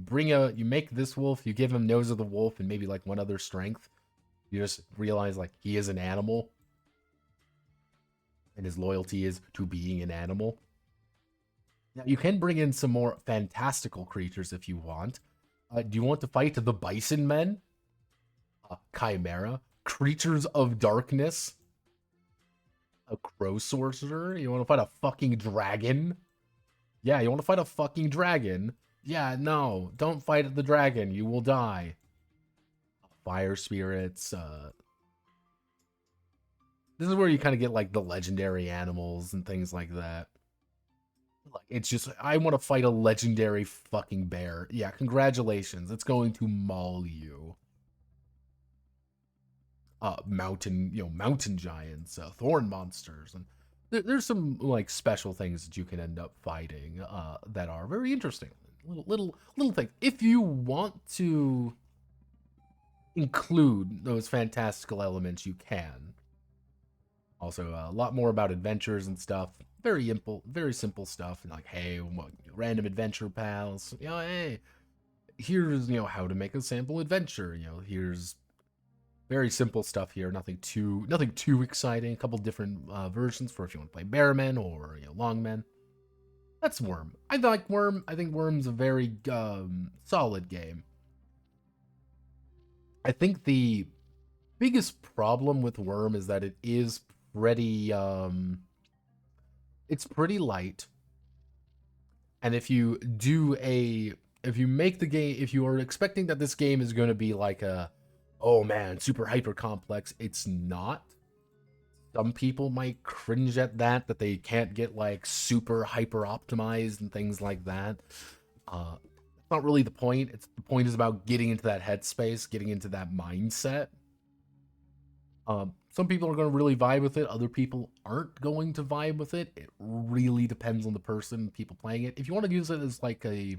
make this wolf, you give him nose of the wolf and maybe like one other strength. You just realize like he is an animal. And his loyalty is to being an animal. Now, you can bring in some more fantastical creatures if you want. Do you want to fight the bison men? Chimera, creatures of darkness, a crow sorcerer. You want to fight a fucking dragon? Yeah, you want to fight a fucking dragon? Yeah, no, don't fight the dragon. You will die. Fire spirits. This is where you kind of get like the legendary animals and things like that. Like it's just I want to fight a legendary fucking bear. Yeah, congratulations. It's going to maul you. Mountain, you know, mountain giants, thorn monsters, and there's some like special things that you can end up fighting that are very interesting. Little things. If you want to include those fantastical elements, you can. Also, a lot more about adventures and stuff. Very simple stuff. And like, hey, what, random adventure pals. You know, hey, here's how to make a sample adventure. Here's very simple stuff here. Nothing too exciting. A couple different versions for if you want to play Bearmen or Longmen. That's Wurm. I like Wurm. I think Wurm's a very solid game. I think the biggest problem with Wurm is that it is pretty it's pretty light. And if you make the game, if you are expecting that this game is going to be like a, oh man, super hyper complex, it's not. Some people might cringe at that they can't get like super hyper optimized and things like that. That's not really the point. The point is about getting into that headspace, getting into that mindset. Some people are going to really vibe with it. Other people aren't going to vibe with it. It really depends on the person, people playing it. If you want to use it as like if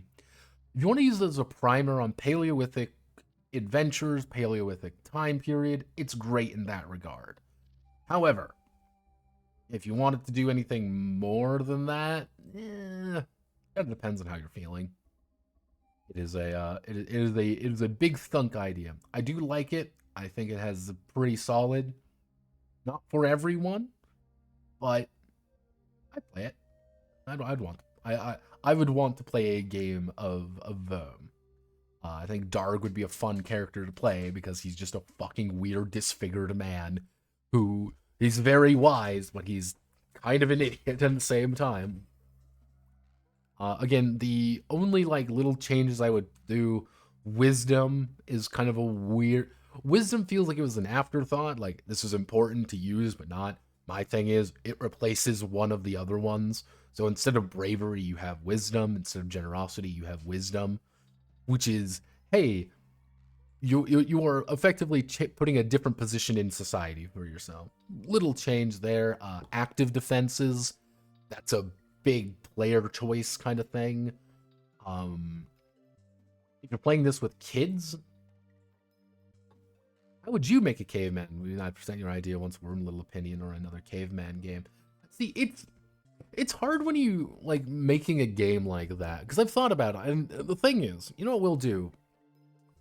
you want to use it as a primer on Paleolithic adventures, Paleolithic time period, it's great in that regard. However, if you want it to do anything more than that, it depends on how you're feeling. It is a big thunk idea. I do like it. I think it has a pretty solid. Not for everyone, but I'd play it. I would want to play a game of them. I think Darg would be a fun character to play because he's just a fucking weird, disfigured man who is very wise, but he's kind of an idiot at the same time. Again, the only like little changes I would do, wisdom is kind of a weird. Wisdom feels like it was an afterthought, like this is important to use, but not. My thing is, it replaces one of the other ones. So instead of bravery, you have wisdom. Instead of generosity, you have wisdom, which is, hey, you are effectively putting a different position in society for yourself. Little change there. Active defenses, that's a big player choice kind of thing. If you're playing this with kids, how would you make a caveman? We not present your idea once we're in Little Opinion or another caveman game. See, it's hard when you like making a game like that because I've thought about it. And the thing is, you know what we'll do?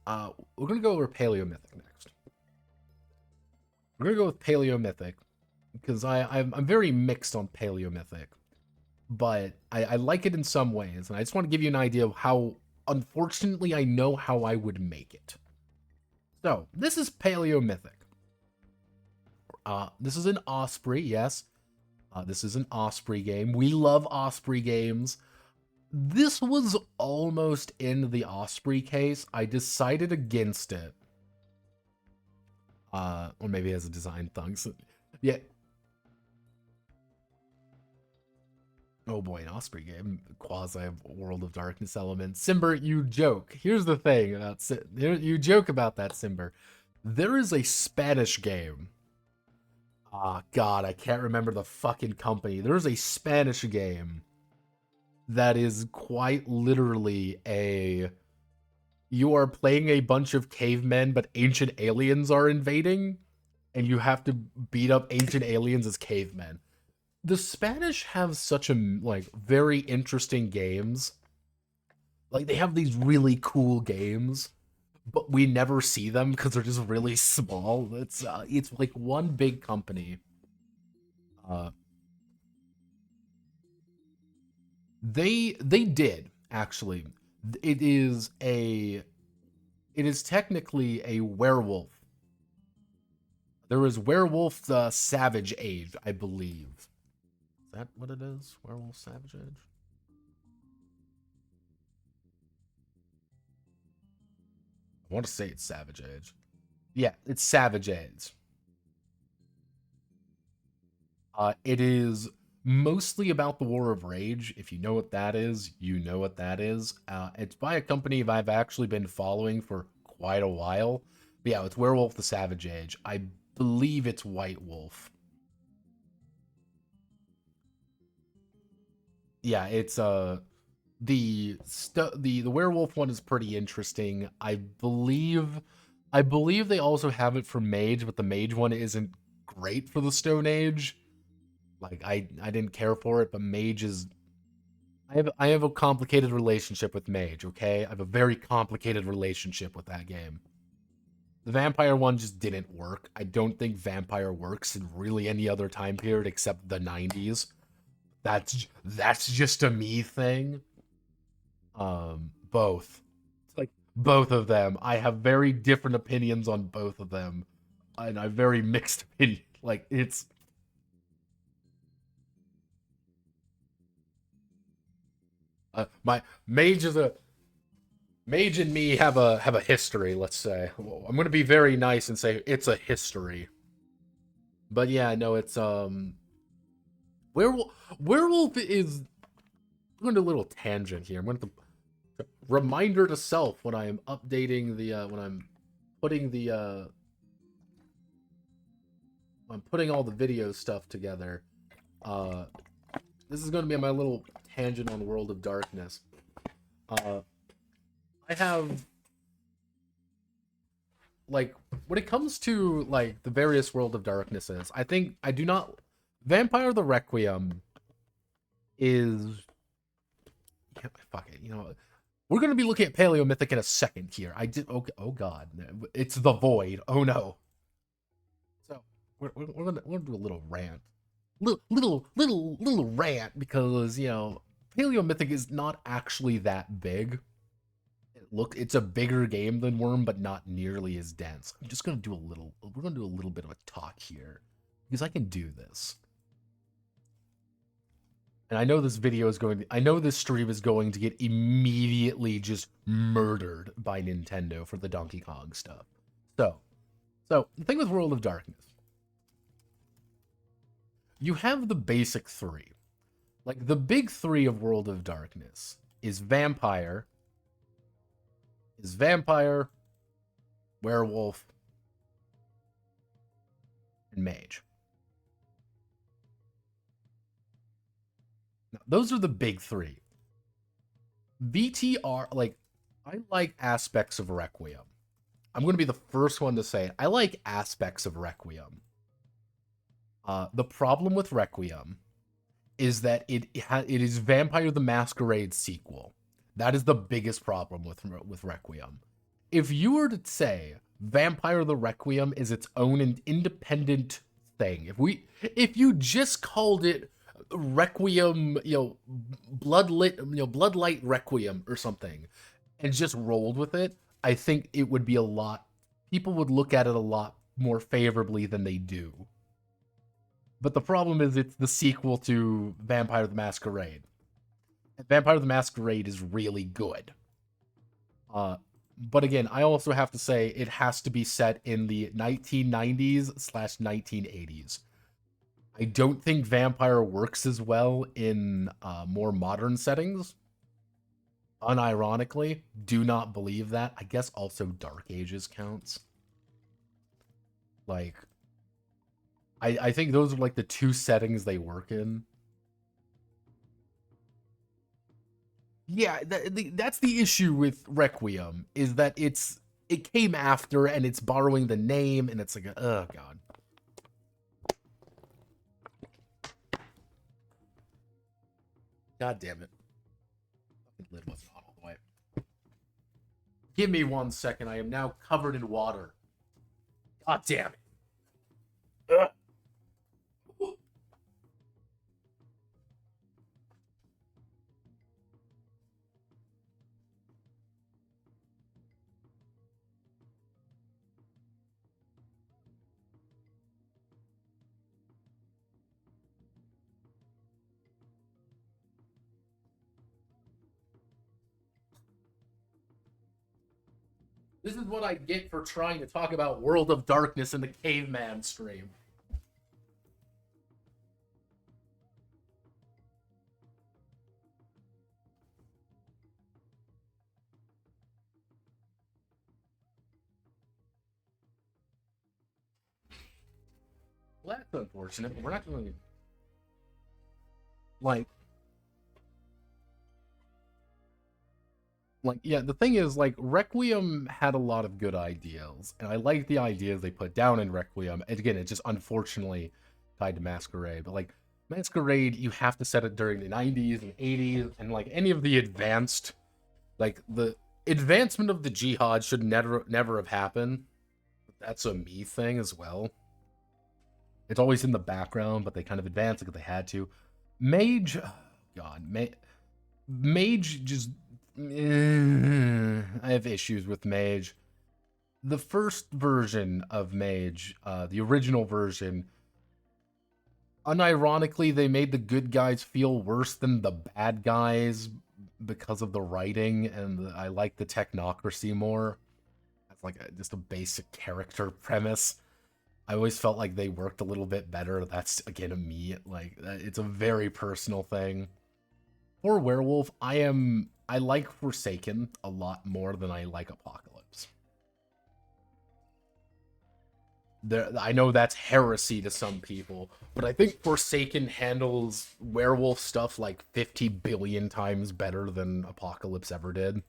We're gonna go over Paleomythic next. We're gonna go with Paleomythic because I'm very mixed on Paleomythic, but I like it in some ways, and I just want to give you an idea of how. Unfortunately, I know how I would make it. So, this is Paleomythic. This is an Osprey, yes. This is an Osprey game. We love Osprey games. This was almost in the Osprey case. I decided against it. Or maybe as a design thing. So, yeah. Oh boy, an Osprey game. Quasi World of Darkness elements. Simber, you joke. Here's the thing about you joke about that, Simber. There is a Spanish game. Ah, God, I can't remember the fucking company. There's a Spanish game that is quite literally a. You are playing a bunch of cavemen, but ancient aliens are invading, and you have to beat up ancient aliens as cavemen. The Spanish have such a like very interesting games. Like they have these really cool games, but we never see them because they're just really small. It's like one big company. They did actually. It is technically a werewolf. There is Werewolf the Savage Age, I believe. Is that what it is? Werewolf Savage Age? I want to say it's Savage Age. Yeah, it's Savage Age. It is mostly about the War of Rage. If you know what that is, you know what that is. It's by a company I've actually been following for quite a while. But yeah, it's Werewolf the Savage Age. I believe it's White Wolf. Yeah, it's the werewolf one is pretty interesting. I believe they also have it for mage, but the mage one isn't great for the Stone Age. Like I didn't care for it, but mage is I have a complicated relationship with mage, okay? I have a very complicated relationship with that game. The vampire one just didn't work. I don't think vampire works in really any other time period except the 90s. That's just a me thing. Both. It's like both of them. I have very different opinions on both of them. and I have very mixed opinion. Like, it's... my mage is a... Mage and me have a history, let's say. I'm gonna be very nice and say it's a history. But yeah, no, it's, Werewolf is... I'm going to do a little tangent here. I'm going to... Reminder to self when I am updating the, when I'm putting the, I'm putting all the video stuff together. This is going to be my little tangent on World of Darkness. I have, like, when it comes to, like, the various World of Darknesses, I think I do not... Vampire the Requiem is... Yeah, fuck it, you know... We're going to be looking at Paleomythic in a second here. Okay, oh god. It's the Void. Oh no. So, we're gonna do a little rant. Little rant, because, you know, Paleomythic is not actually that big. It's a bigger game than Wurm, but not nearly as dense. I'm just going to do we're going to do a little bit of a talk here, because I can do this. And I know this stream is going to get immediately just murdered by Nintendo for the Donkey Kong stuff. So the thing with World of Darkness, you have the basic three. Like, the big three of World of Darkness is Vampire, Werewolf, and Mage. Now, those are the big three. VTR, like, I like aspects of Requiem. I'm going to be the first one to say it. I like aspects of Requiem. The problem with Requiem is that it is Vampire the Masquerade sequel. That is the biggest problem with Requiem. If you were to say Vampire the Requiem is its own and independent thing, if you just called it Requiem, Bloodlight Requiem or something, and just rolled with it, I think it would be people would look at it a lot more favorably than they do. But the problem is it's the sequel to Vampire the Masquerade. And Vampire the Masquerade is really good. But again, I also have to say it has to be set in the 1990s/1980s. I don't think Vampire works as well in more modern settings. Unironically, do not believe that. I guess also Dark Ages counts. Like, I think those are like the two settings they work in. Yeah, that's the issue with Requiem, is that it came after and it's borrowing the name, and it's like, oh god. God damn it. The lid wasn't on all the way. Give me 1 second. I am now covered in water. God damn it. Ugh. This is what I get for trying to talk about World of Darkness in the Caveman stream. Well, that's unfortunate, but we're not doing it. Like, yeah, the thing is, like, Requiem had a lot of good ideas, and I like the ideas they put down in Requiem. And again, it's just unfortunately tied to Masquerade. But, like, Masquerade, you have to set it during the 90s and 80s, and, like, any of the advanced, like, the advancement of the Jihad should never have happened. That's a me thing as well. It's always in the background, but they kind of advanced it because they had to. Mage, oh god, Mage just... I have issues with Mage. The first version of Mage, the original version, unironically, they made the good guys feel worse than the bad guys because of the writing, and I like the technocracy more. That's like just a basic character premise. I always felt like they worked a little bit better. That's again a me. Like it's a very personal thing. For Werewolf, I like Forsaken a lot more than I like Apocalypse. I know that's heresy to some people, but I think Forsaken handles werewolf stuff like 50 billion times better than Apocalypse ever did.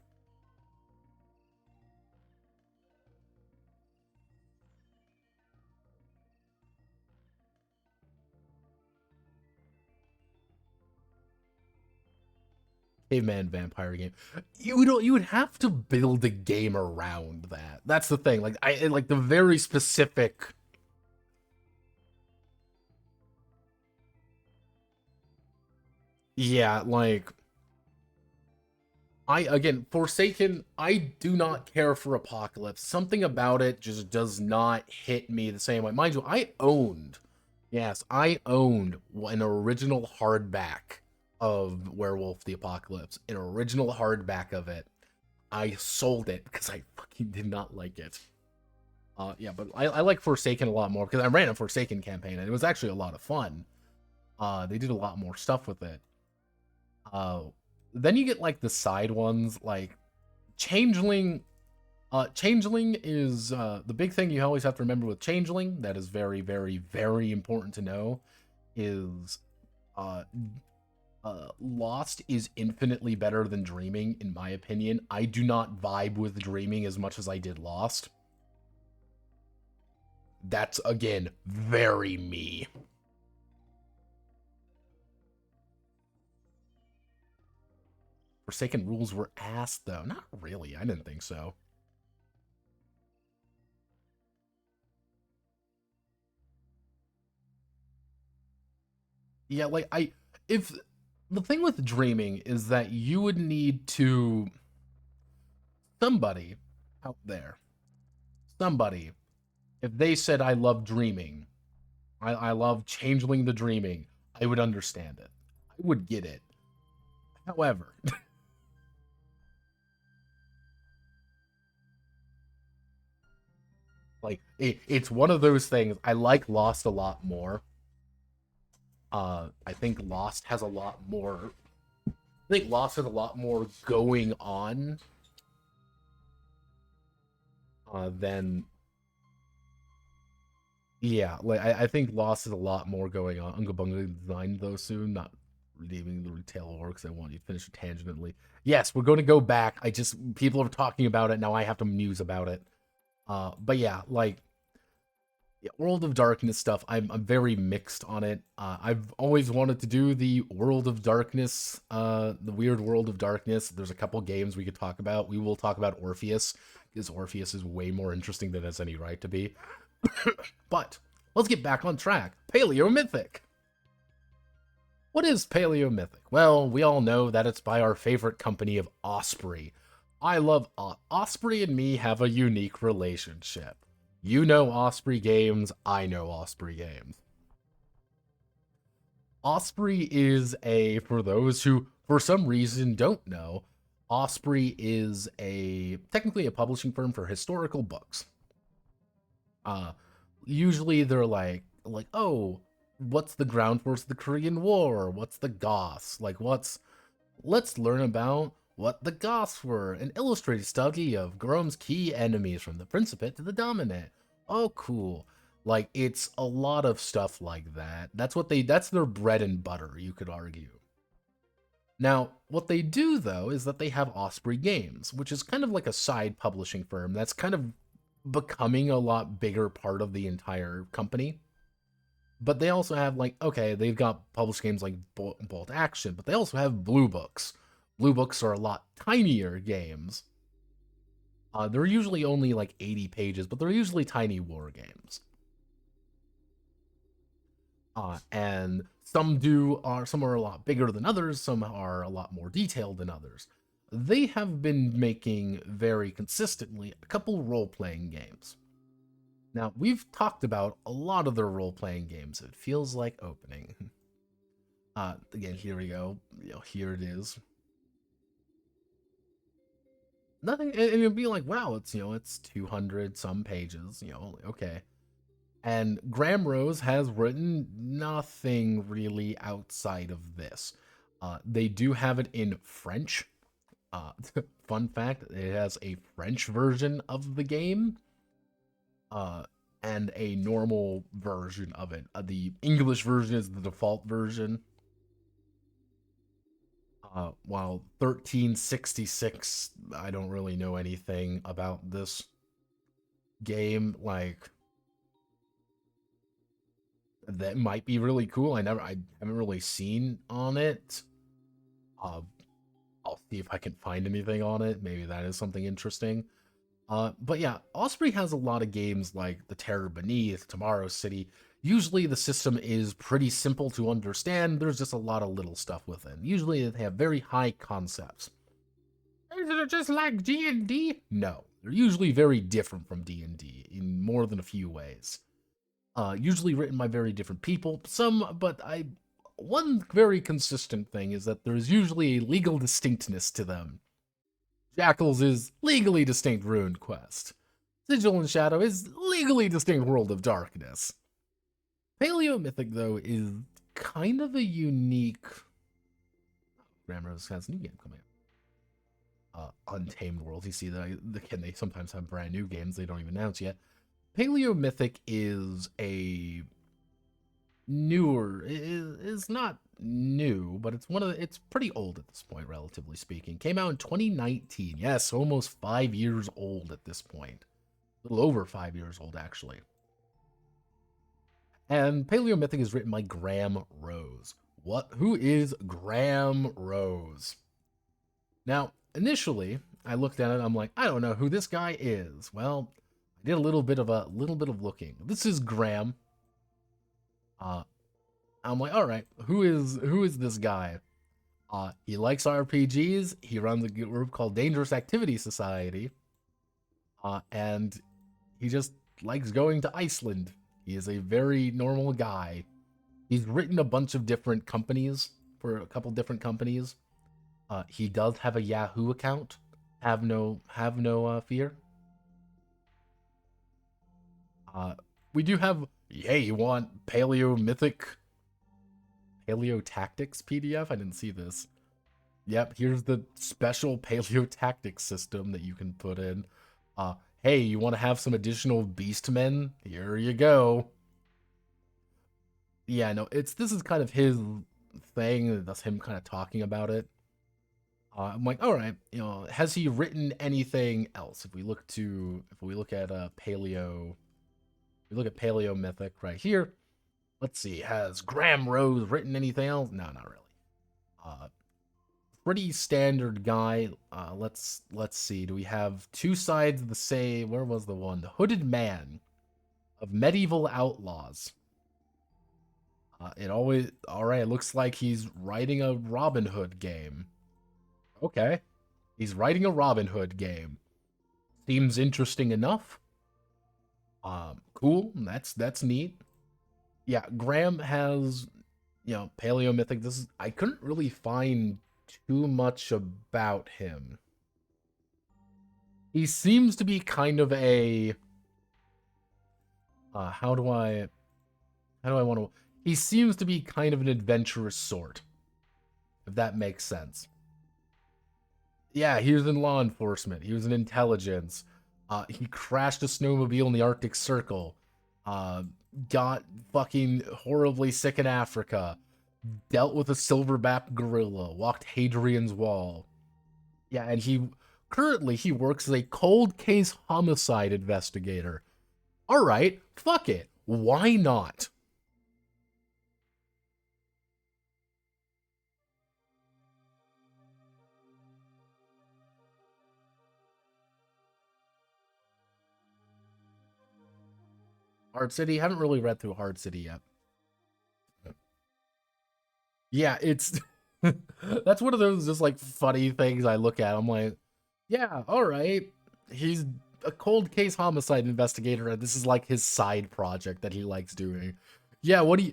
Caveman vampire game. You would have to build a game around that. That's the thing. Like I like the very specific. Yeah, like I again, Forsaken, I do not care for Apocalypse. Something about it just does not hit me the same way. Mind you, yes, I owned an original hardback of Werewolf the Apocalypse, an original hardback of it. I sold it because I fucking did not like it. Yeah, but I like Forsaken a lot more because I ran a Forsaken campaign and it was actually a lot of fun. They did a lot more stuff with it. Uh, then you get like the side ones, like Changeling. Changeling is the big thing you always have to remember with Changeling. That is very, very, very important to know. Is uh, Lost is infinitely better than Dreaming, in my opinion. I do not vibe with Dreaming as much as I did Lost. That's again very me. Forsaken rules were ass though. Not really. I didn't think so. Yeah, like if the thing with dreaming is that you would need to somebody out there, somebody, if they said I love dreaming, I love changeling the dreaming, I would understand it. I would get it. However, like it's one of those things. I like Lost a lot more. I think Lost has a lot more. I think Lost has a lot more going on than yeah. Like I think Lost has a lot more going on. Unga Bunga design though soon. Not leaving the retail works. I want you to finish it tangentially. Yes, we're going to go back. I just people are talking about it now. I have to muse about it. But yeah, like yeah, World of Darkness stuff, I'm very mixed on it. I've always wanted to do the World of Darkness, the weird World of Darkness. There's a couple games we could talk about. We will talk about Orpheus, because Orpheus is way more interesting than it has any right to be. But let's get back on track. Paleomythic. What is Paleomythic? Well, we all know that it's by our favorite company of Osprey. I love Osprey and me have a unique relationship. You know Osprey games, I know Osprey games. Osprey is for those who for some reason don't know, Osprey is technically a publishing firm for historical books. Uh, Usually they're oh, what's the ground force of the Korean War? What's the Goths? Let's learn about what the Goths were, an illustrated study of Grome's key enemies from the Principate to the Dominate. Oh, cool. Like, it's a lot of stuff like that. That's their bread and butter, you could argue. Now, what they do, though, is that they have Osprey Games, which is kind of like a side publishing firm that's kind of becoming a lot bigger part of the entire company. But they also have okay, they've got published games like Bolt Action, but they also have Blue Books. Blue Books are a lot tinier games. They're usually only like 80 pages, but they're usually tiny war games. And some are a lot bigger than others, some are a lot more detailed than others. they have been making very consistently a couple role-playing games. Now, we've talked about a lot of their role-playing games. It feels like opening. Again, here we go. Here it is. Nothing, and you'll be like, wow, it's 200 some pages, okay. And Graham Rose has written nothing really outside of this. They do have it in French. Fun fact, it has a French version of the game, and a normal version of it. The English version is the default version. While 1366, I don't really know anything about this game. Like, that might be really cool. I haven't really seen on it. I'll see if I can find anything on it. Maybe that is something interesting. But yeah, Osprey has a lot of games like The Terror Beneath, Tomorrow City. Usually the system is pretty simple to understand. There's just a lot of little stuff within. Usually they have very high concepts. Is it just like D&D? No, they're usually very different from D&D in more than a few ways. Usually written by very different people. One very consistent thing is that there's usually a legal distinctness to them. Jackal's is legally distinct Ruined Quest. Sigil and Shadow is legally distinct World of Darkness. Paleomythic, though, is kind of a unique... Grammar's has a new game coming out. Untamed Worlds. You see that they sometimes have brand new games they don't even announce yet. Paleomythic is a newer... is not new, but it's pretty old at this point, relatively speaking. Came out in 2019. Yes, almost 5 years old at this point. A little over 5 years old, actually. And Paleomythic is written by Graham Rose. Who is Graham Rose? Now, initially, I looked at it, I'm like, I don't know who this guy is. Well, I did a little bit of looking. This is Graham. I'm like, all right, who is this guy? He likes RPGs. He runs a group called Dangerous Activity Society. And he just likes going to Iceland. He is a very normal guy. He's written a bunch of different companies for a couple different companies. He does have a Yahoo account. Have no fear. We do have. Hey, you want Paleomythic? Paleo Tactics PDF? I didn't see this. Yep, here's the special Paleo Tactics system that you can put in. Hey, you want to have some additional Beastmen? Here you go. Yeah, no, this is kind of his thing. That's him kind of talking about it. I'm like, all right, has he written anything else? If we look at Paleo, we look at Paleomythic right here. Let's see, has Graham Rose written anything else? No, not really. Pretty standard guy. Let's see. Do we have two sides of the same? Where was the one? The Hooded Man of Medieval Outlaws. All right. It looks like he's writing a Robin Hood game. Okay, he's writing a Robin Hood game. Seems interesting enough. Cool. That's neat. Yeah, Graham has, Paleomythic. I couldn't really find too much about him. He seems to be kind of a how do I want to he seems to be kind of an adventurous sort, if that makes sense. Yeah, he was in law enforcement. He was in intelligence. He crashed a snowmobile in the Arctic Circle. Got fucking horribly sick in Africa. Dealt with a silverback gorilla. Walked Hadrian's Wall. Yeah, and currently he works as a cold case homicide investigator. All right, fuck it. Why not? Hard City? Haven't really read through Hard City yet. Yeah, it's That's one of those just like funny things I look at. I'm like, yeah, all right. He's a cold case homicide investigator, and this is like his side project that he likes doing. Yeah, what do you...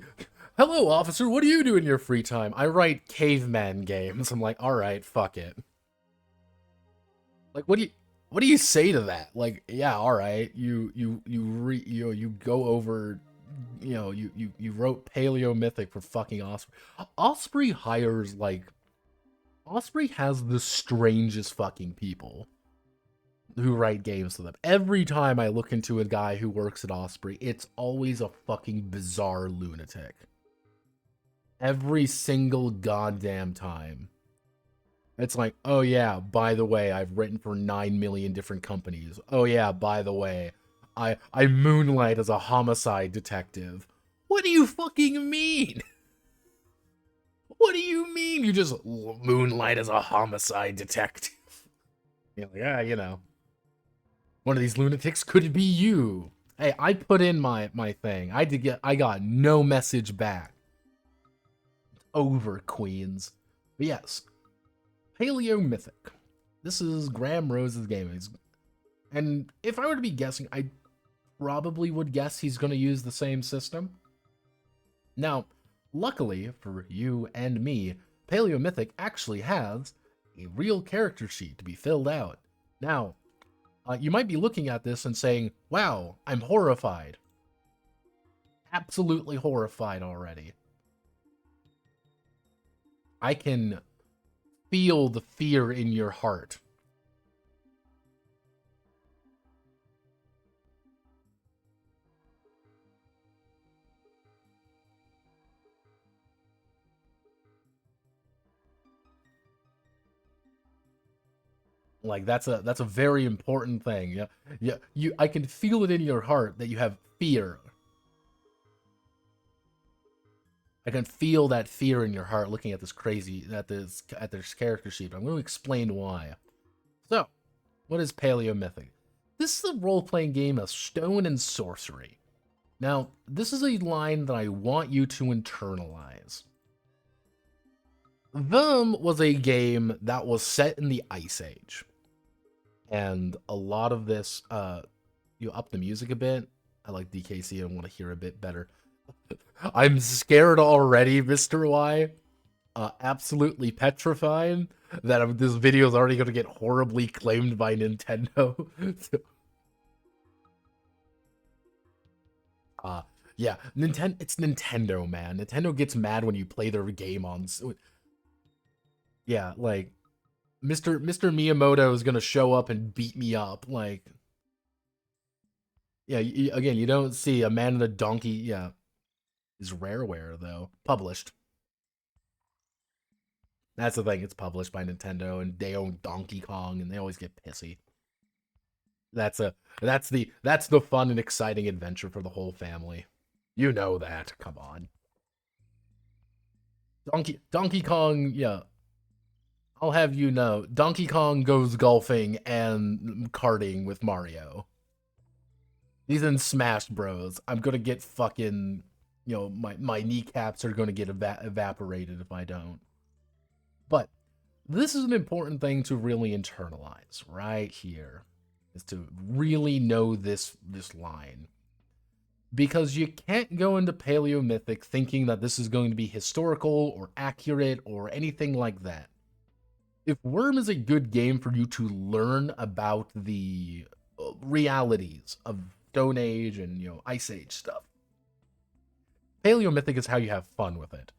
Hello, officer, what do you do in your free time? I write caveman games. I'm like, all right, fuck it. Like, what do you say to that? Like, yeah, all right, you go over, you wrote Paleomythic for fucking Osprey. Osprey hires like Osprey has the strangest fucking people who write games for them. Every time I look into a guy who works at Osprey, it's always a fucking bizarre lunatic. Every single goddamn time. It's like, oh yeah, by the way, I've written for 9 million different companies. Oh yeah, by the way, I moonlight as a homicide detective. What do you fucking mean? What do you mean you just moonlight as a homicide detective? You're like, yeah, you know. One of these lunatics could be you. Hey, I put in my thing. I got no message back. Over, Queens. But yes, Paleomythic. This is Graham Rose's game. And if I were to be guessing, I probably would guess he's going to use the same system. Now, luckily for you and me, Paleomythic actually has a real character sheet to be filled out. Now, you might be looking at this and saying, wow, I'm horrified. Absolutely horrified already. I can feel the fear in your heart. Like that's a very important thing. Yeah. I can feel it in your heart that you have fear. I can feel that fear in your heart looking at this character sheet. I'm going to explain why. So, what is Paleomythic? This is a role-playing game of stone and sorcery. Now, this is a line that I want you to internalize. Wurm was a game that was set in the Ice Age. And a lot of this, you up the music a bit. I like DKC and want to hear a bit better. I'm scared already, Mr. Y. Absolutely petrified that this video is already going to get horribly claimed by Nintendo. Yeah, it's Nintendo, man. Nintendo gets mad when you play their game on... Yeah, like, Mr. Miyamoto is going to show up and beat me up, like... Yeah, again, you don't see a man and a donkey, yeah. Is Rareware, though. Published. That's the thing, it's published by Nintendo, and they own Donkey Kong, and they always get pissy. That's the fun and exciting adventure for the whole family. You know that, come on. Donkey Kong, yeah. I'll have you know, Donkey Kong goes golfing and karting with Mario. He's in Smash Bros. I'm gonna get fucking, my kneecaps are gonna get evaporated if I don't. But this is an important thing to really internalize right here, is to really know this line. Because you can't go into Paleomythic thinking that this is going to be historical or accurate or anything like that. If Wurm is a good game for you to learn about the realities of Stone Age and, Ice Age stuff, Paleomythic is how you have fun with it.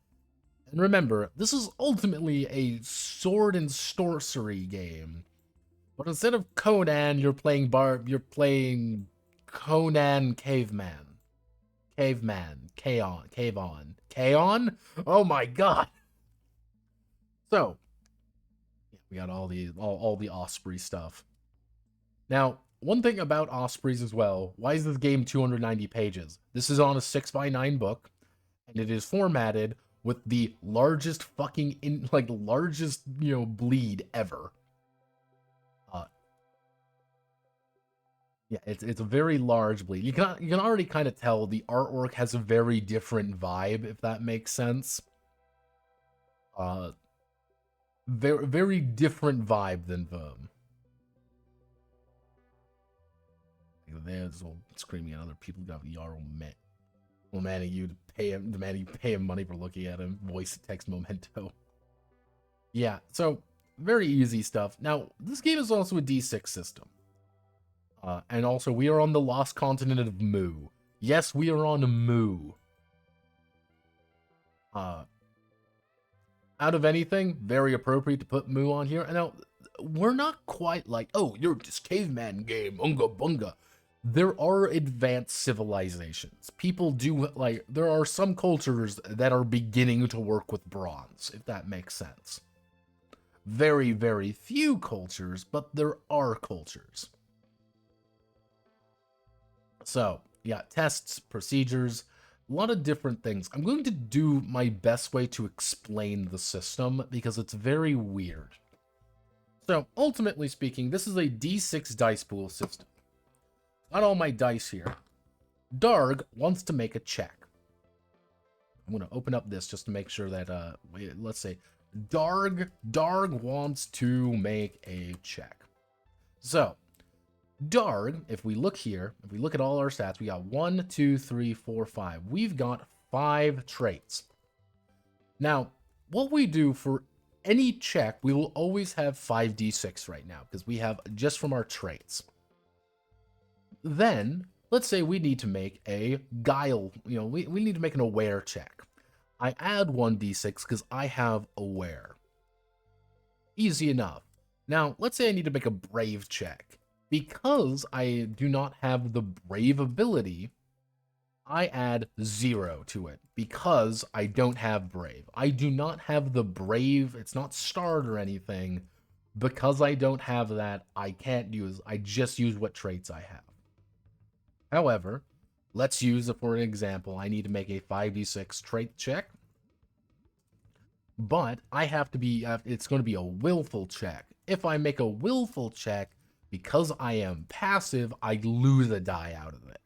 And remember, this is ultimately a sword and sorcery game. But instead of Conan, you're playing Conan Caveman. Kaon? Oh my god! So, we got all the Osprey stuff. Now, one thing about Ospreys as well, why is this game 290 pages? This is on a 6x9 book, and it is formatted with the largest fucking, largest, bleed ever. Yeah, it's a very large bleed. You can already kind of tell the artwork has a very different vibe, if that makes sense. Very, very different vibe than Wurm. There's all screaming at other people. Got Jarl man. Well, man, you pay him. The man you pay him money for looking at him. Voice text memento. Yeah, so very easy stuff. Now, this game is also a D6 system. And also, we are on the lost continent of Mu. Yes, we are on Mu. Out of anything, very appropriate to put Mu on here. And now, we're not quite like, oh, you're this caveman game, unga bunga. There are advanced civilizations. People do, like, there are some cultures that are beginning to work with bronze, if that makes sense. Very, very few cultures, but there are cultures. So, yeah, tests, procedures, a lot of different things. I'm going to do my best way to explain the system because it's very weird. So, ultimately speaking, this is a D6 dice pool system. Got all my dice here. Darg wants to make a check. I'm going to open up this just to make sure that, let's say, Darg wants to make a check. So, Darg, if we look here, if we look at all our stats, we got 1, 2, 3, 4, 5. We've got 5 traits. Now, what we do for any check, we will always have 5d6 right now, because we have just from our traits. Then, let's say we need to make a guile, we need to make an aware check. I add 1d6 because I have aware. Easy enough. Now, let's say I need to make a brave check. Because I do not have the brave ability, I add 0 to it. Because I don't have brave. I do not have the brave, it's not starred or anything. Because I don't have that, I just use what traits I have. However, let's use, for an example, I need to make a 5d6 trait check. But I have to be, it's going to be a willful check. If I make a willful check, because I am passive, I lose a die out of it.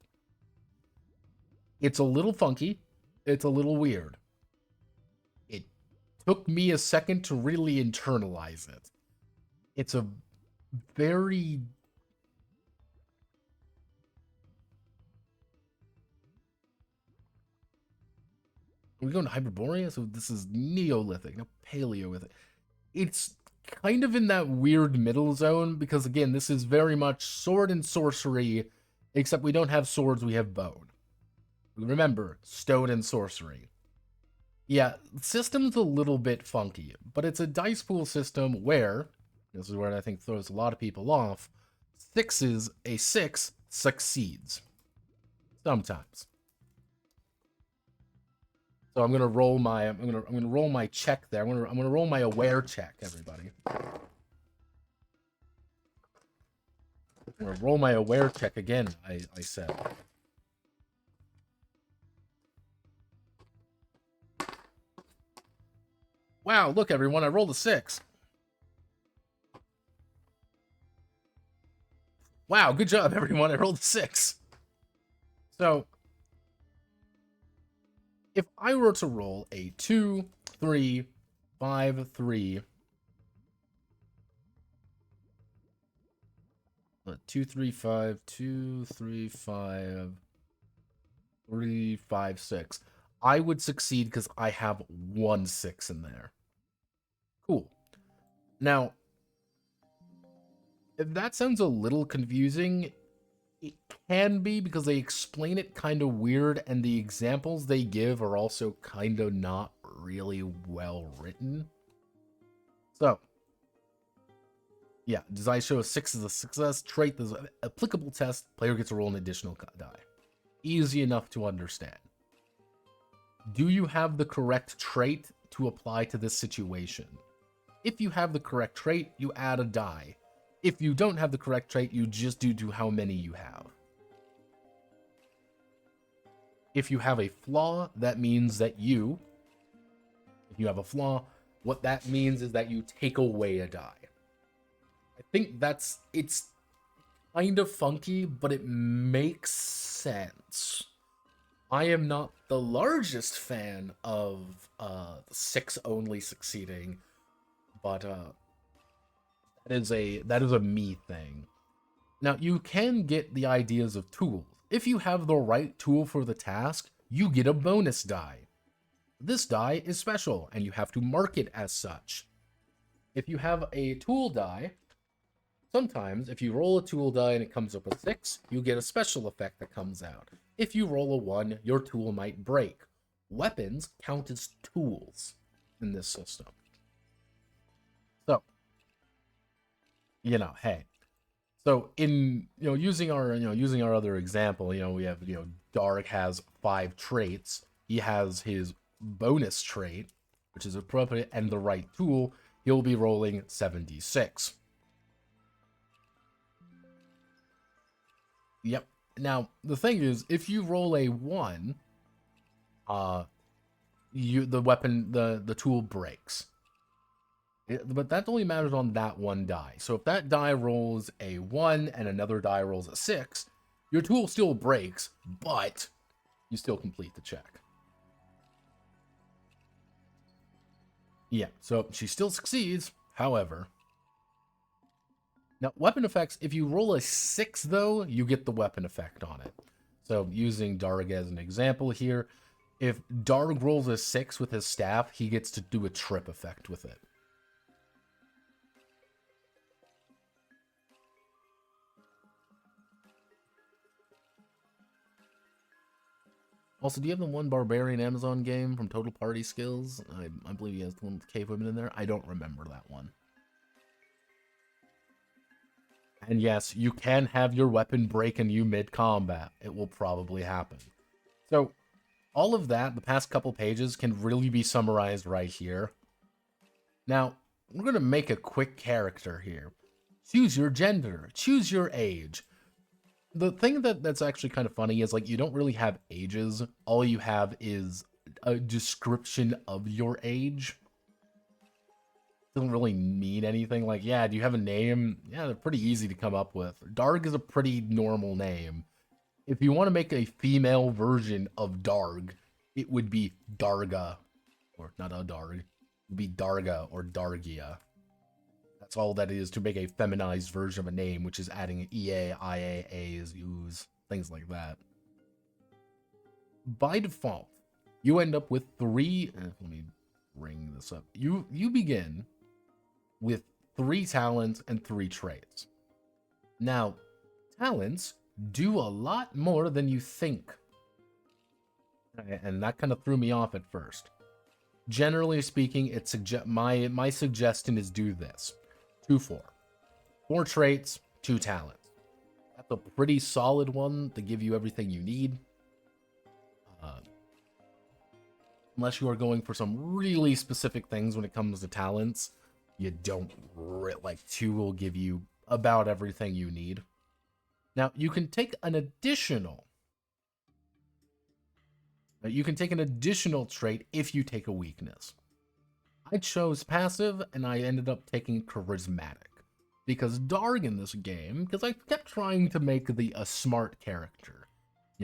It's a little funky. It's a little weird. It took me a second to really internalize it. It's a very... Are we going to Hyperborea? So this is Neolithic, no Paleolithic. It's kind of in that weird middle zone, because again, this is very much sword and sorcery, except we don't have swords, we have bone. Remember, stone and sorcery. Yeah, the system's a little bit funky, but it's a dice pool system where, this is where I think throws a lot of people off, a 6 succeeds. Sometimes. So I'm gonna roll my roll my check there. I'm gonna roll my aware check, everybody. I'm gonna roll my aware check again, I said. Wow, look everyone, I rolled a 6. Wow, good job everyone, I rolled a 6. So if I were to roll a 2, 3, 5, 3, 2, 3, 5, 2, 3, 5, 3, 5, 6, I would succeed because I have 1 6 in there. Cool. Now, if that sounds a little confusing, it can be because they explain it kind of weird, and the examples they give are also kind of not really well written. So, yeah, does I show a 6 as a success trait? There's an applicable test. Player gets to roll an additional die. Easy enough to understand. Do you have the correct trait to apply to this situation? If you have the correct trait, you add a die. If you don't have the correct trait, you just do to how many you have. If you have a flaw, that means that if you have a flaw, what that means is that you take away a die. I think it's kind of funky, but it makes sense. I am not the largest fan of the 6 only succeeding, But that is a me thing. Now, you can get the ideas of tools. If you have the right tool for the task, you get a bonus die. This die is special, and you have to mark it as such. If you have a tool die, sometimes if you roll a tool die and it comes up with 6, you get a special effect that comes out. If you roll a 1, your tool might break. Weapons count as tools in this system. So, hey. So in, using our other example, we have, Dark has 5 traits. He has his bonus trait, which is appropriate, and the right tool. He'll be rolling 76. Yep. Now, the thing is, if you roll a 1, the tool breaks. But that only matters on that one die. So if that die rolls a 1 and another die rolls a 6, your tool still breaks, but you still complete the check. Yeah, so she still succeeds, however. Now, weapon effects, if you roll a 6, though, you get the weapon effect on it. So using Darg as an example here, if Darg rolls a 6 with his staff, he gets to do a trip effect with it. Also, do you have the one Barbarian Amazon game from Total Party Skills? I believe he has the one with Cave Women in there. I don't remember that one. And yes, you can have your weapon break on you mid-combat. It will probably happen. So, all of that, the past couple pages, can really be summarized right here. Now, we're going to make a quick character here. Choose your gender. Choose your age. The thing that's actually kind of funny is, like, you don't really have ages. All you have is a description of your age. Doesn't really mean anything. Like, yeah, do you have a name? Yeah, they're pretty easy to come up with. Darg is a pretty normal name. If you want to make a female version of Darg, it would be Darga. Or not a Darg. It would be Darga or Dargia. That's all that is to make a feminized version of a name, which is adding EA, IA, A's, U's, things like that. By default, you end up with 3... let me bring this up. You begin with 3 talents and 3 traits. Now, talents do a lot more than you think. And that kind of threw me off at first. Generally speaking, my suggestion is do this. 2-4. 4 traits, 2 talents. That's a pretty solid one to give you everything you need. Unless you are going for some really specific things when it comes to talents, you don't like 2 will give you about everything you need. Now, you can take an additional trait if you take a weakness. I chose passive, and I ended up taking charismatic. Because Darg in this game, because I kept trying to make a smart character.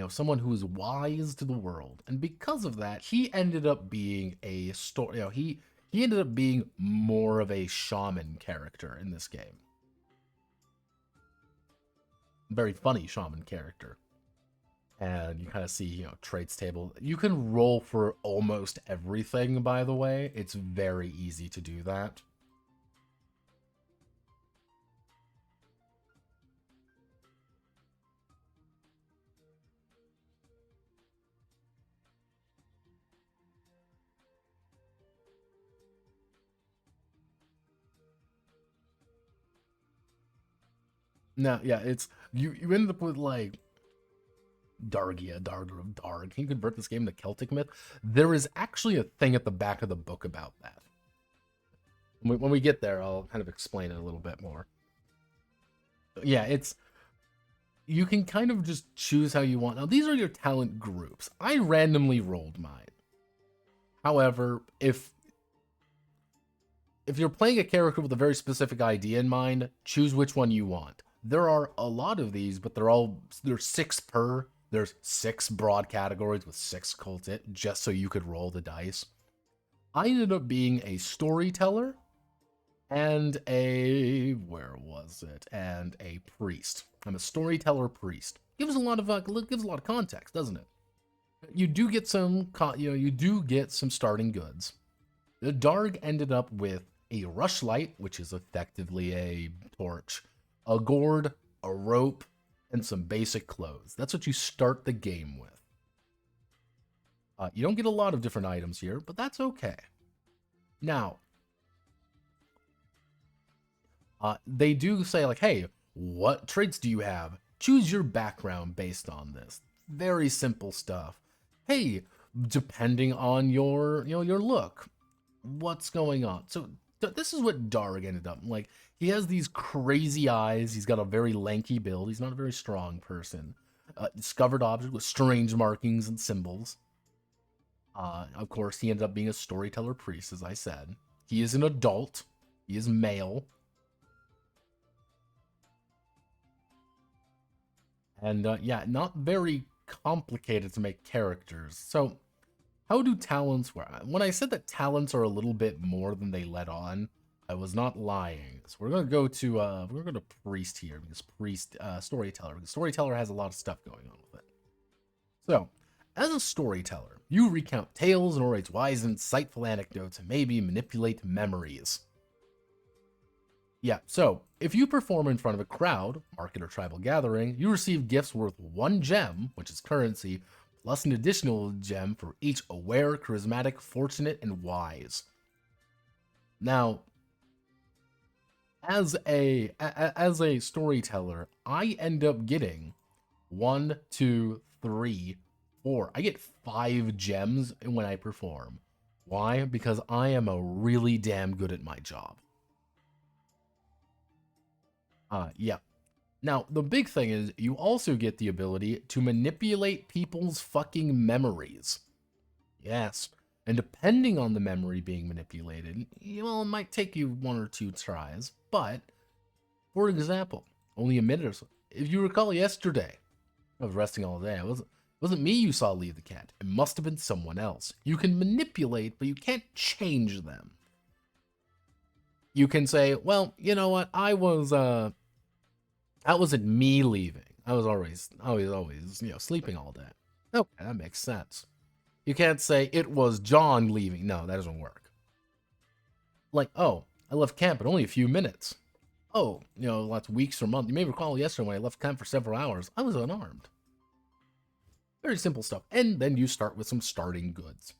Someone who is wise to the world. And because of that, he ended up being he ended up being more of a shaman character in this game. Very funny shaman character. And you kind of see, traits table. You can roll for almost everything, by the way. It's very easy to do that. No, yeah, it's... You end up with, like... Dargia, Darger of Darg. Can you convert this game to Celtic myth? There is actually a thing at the back of the book about that. When we get there, I'll kind of explain it a little bit more. Yeah, it's... You can kind of just choose how you want. Now, these are your talent groups. I randomly rolled mine. However, if you're playing a character with a very specific idea in mind, choose which one you want. There are a lot of these, but there's 6 per. There's 6 broad categories with 6 cultit, just so you could roll the dice. I ended up being a storyteller, and a, where was it? And a priest. I'm a storyteller priest. Gives a lot of context, doesn't it? You do get some, you do get some starting goods. The Darg ended up with a rushlight, which is effectively a torch, a gourd, a rope, and some basic clothes. That's what you start the game with. You don't get a lot of different items here, but that's okay. Now, they do say, like, hey, what traits do you have? Choose your background based on this. Very simple stuff. Hey, depending on your look, what's going on? So this is what Darg ended up like. He has these crazy eyes. He's got a very lanky build. He's not a very strong person. Discovered object with strange markings and symbols. Of course, he ended up being a storyteller priest, as I said. He is an adult. He is male. And yeah, not very complicated to make characters. So how do talents work? When I said that talents are a little bit more than they let on, I was not lying. So we're gonna go to priest here, because priest storyteller, because storyteller has a lot of stuff going on with it. So, as a storyteller, you recount tales, narrate wise and insightful anecdotes, and maybe manipulate memories. Yeah, so if you perform in front of a crowd, market or tribal gathering, you receive gifts worth 1 gem, which is currency, plus an additional gem for each aware, charismatic, fortunate, and wise. Now, as a storyteller, I end up getting 1, 2, 3, 4. I get 5 gems when I perform. Why? Because I am a really damn good at my job. Yeah. Now, the big thing is you also get the ability to manipulate people's fucking memories. Yes. And depending on the memory being manipulated, well, it might take you 1 or 2 tries, but, for example, only a minute or so. If you recall yesterday, I was resting all day. It wasn't me you saw leave the cat. It must have been someone else. You can manipulate, but you can't change them. You can say, well, you know what? That wasn't me leaving. I was always, sleeping all day. Okay, that makes sense. You can't say it was John leaving. No, that doesn't work. Like, oh, I left camp in only a few minutes. Oh, lots of weeks or months. You may recall yesterday when I left camp for several hours, I was unarmed. Very simple stuff. And then you start with some starting goods.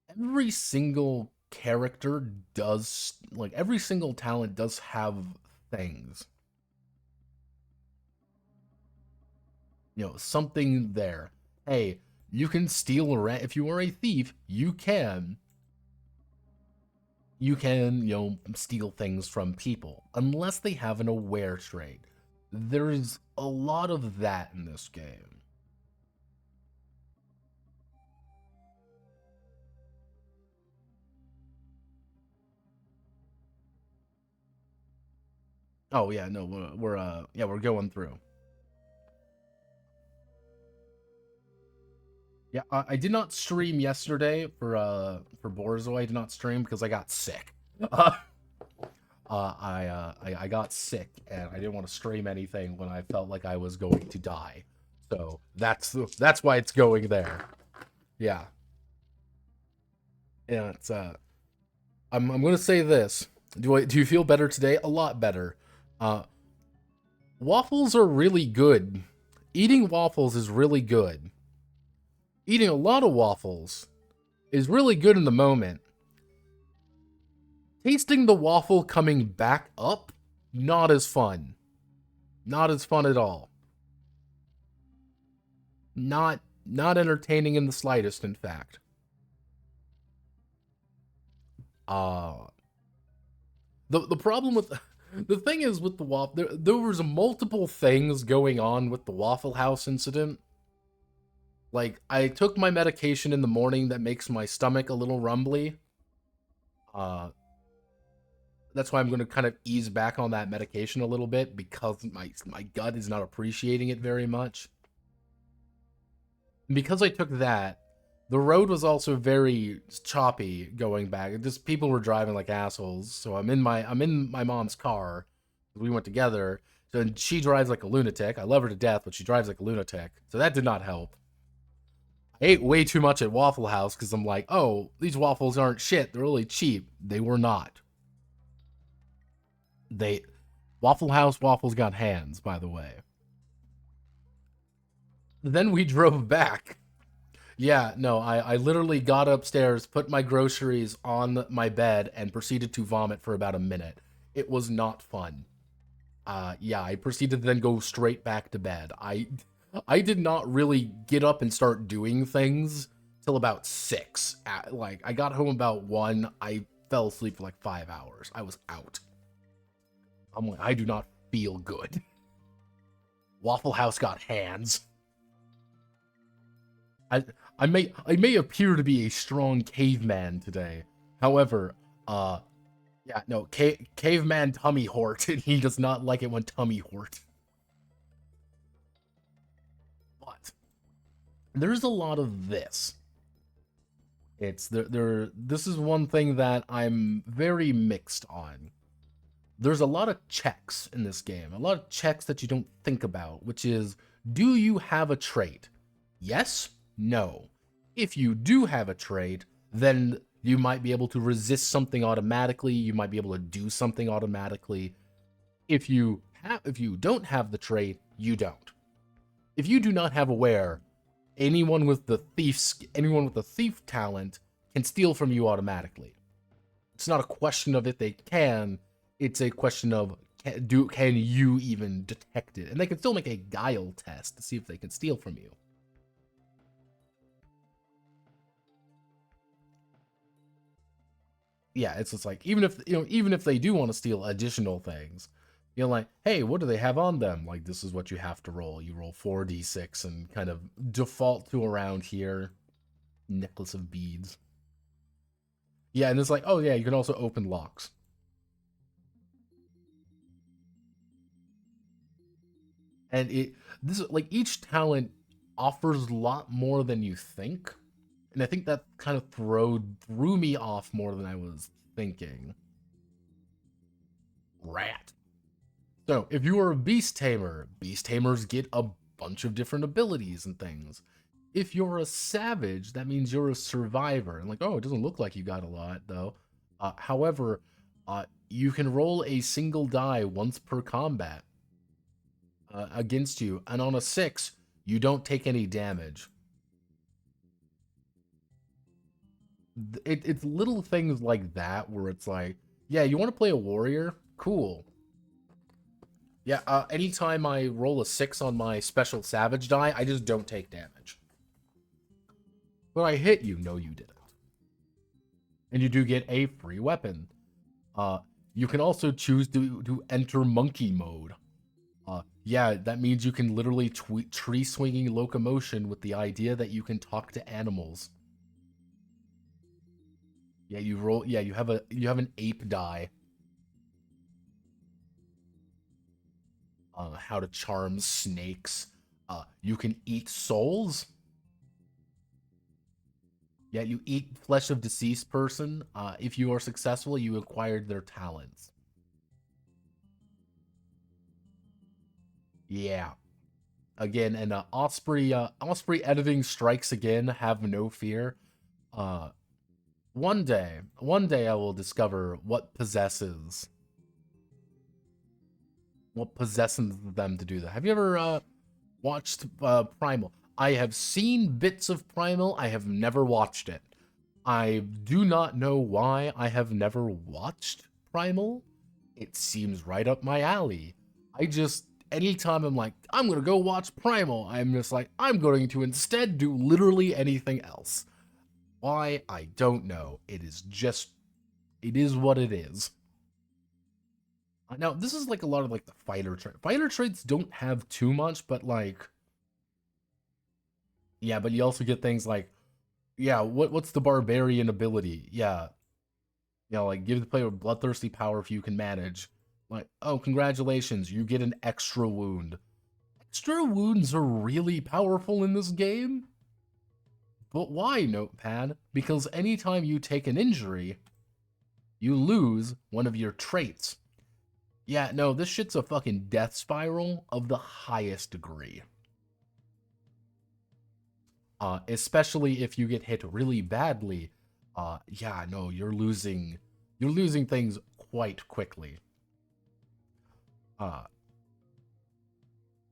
Every single character does, every single talent does have things. Something there. Hey, you can steal if you are a thief, you can, steal things from people, unless they have an aware trait. There's a lot of that in this game. Oh yeah, no, we're going through. Yeah, I did not stream yesterday for Borzo. I did not stream because I got sick. I got sick and I didn't want to stream anything when I felt like I was going to die. So that's why it's going there. Yeah. Yeah, it's I'm gonna say this. Do you feel better today? A lot better. Waffles are really good. Eating waffles is really good. Eating a lot of waffles is really good in the moment. Tasting the waffle coming back up, not as fun. Not as fun at all. Not entertaining in the slightest, in fact. The problem with the thing is with the waffle, there was multiple things going on with the Waffle House incident. Like, I took my medication in the morning that makes my stomach a little rumbly. That's why I'm going to kind of ease back on that medication a little bit, because my gut is not appreciating it very much. And because I took that, The road was also very choppy going back. Just people were driving like assholes. So I'm in my mom's car. We went together. So she drives like a lunatic. I love her to death, but she drives like a lunatic. So that did not help. I ate way too much at Waffle House because I'm like, oh, these waffles aren't shit. They're really cheap. They were not. Waffle House waffles got hands, by the way. Then we drove back. Yeah, no, I literally got upstairs, put my groceries on my bed, and proceeded to vomit for about a minute. It was not fun. Yeah, I proceeded to then go straight back to bed. I did not really get up and start doing things till about 6. Like, I got home about 1. I fell asleep for like 5 hours. I was out. I'm like, I do not feel good. Waffle House got hands. I may appear to be a strong caveman today. However, yeah, no, caveman tummy hort, and he does not like it when tummy hort. But there's a lot of this. This is one thing that I'm very mixed on. There's a lot of checks in this game, a lot of checks that you don't think about, which is, do you have a trait? Yes? No. If you do have a trait, then you might be able to resist something automatically, you might be able to do something automatically. If you don't have the trait, you don't. If you do not have aware, anyone with the thief talent can steal from you automatically. It's not a question of if they can, it's a question of can you even detect it? And they can still make a guile test to see if they can steal from you. Yeah, it's just like, even if they do want to steal additional things, you're like, hey, what do they have on them? Like, this is what you have to roll. You roll 4d6 and kind of default to around here. Necklace of beads. Yeah, and it's like, oh yeah, you can also open locks. And like, each talent offers a lot more than you think. And I think that kind of threw me off more than I was thinking. Rat. So, if you are a beast tamer, beast tamers get a bunch of different abilities and things. If you're a savage, that means you're a survivor. And like, oh, it doesn't look like you got a lot, though. However, you can roll a single die once per combat against you. And on a 6, you don't take any damage. It's little things like that where it's like, yeah, you want to play a warrior? Cool. Yeah, anytime I roll a 6 on my special savage die, I just don't take damage. But I hit you. No, you didn't. And you do get a free weapon. You can also choose to enter monkey mode. Yeah, that means you can literally tree swinging locomotion with the idea that you can talk to animals. Yeah, you roll. Yeah, you have an ape die. How to charm snakes. You can eat souls. Yeah, you eat flesh of deceased person. If you are successful, you acquired their talents. Yeah. Again, and Osprey editing strikes again. Have no fear. One day I will discover what possesses them to do that. Have you ever watched Primal? I have seen bits of Primal. I have never watched it. I do not know why I have never watched Primal. It seems right up my alley. Anytime I'm like, I'm gonna go watch Primal, I'm just like, I'm going to instead do literally anything else. Why? I don't know. It is what it is. Now, this is like a lot of like the fighter traits. Fighter traits don't have too much, but like, yeah, but you also get things like, yeah, what's the barbarian ability? Yeah, like give the player bloodthirsty power if you can manage. Like, oh, congratulations, you get an extra wound. Extra wounds are really powerful in this game, But why, Notepad? Because anytime you take an injury, you lose one of your traits. Yeah, no, this shit's a fucking death spiral of the highest degree. Especially if you get hit really badly. Yeah, no, you're losing things quite quickly.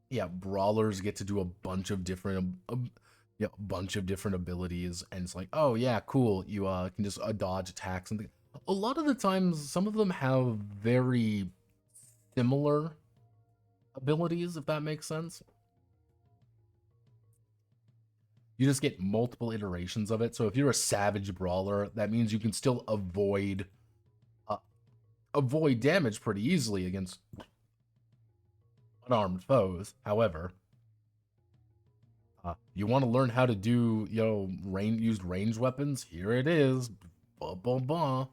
Yeah, brawlers get to do a bunch of different abilities, and it's like, oh yeah, cool. You can just dodge attacks and things. A lot of the times, some of them have very similar abilities, if that makes sense. You just get multiple iterations of it. So if you're a savage brawler, that means you can still avoid damage pretty easily against unarmed foes. However, you want to learn how to do, used ranged weapons? Here it is. Bah, bah, bah.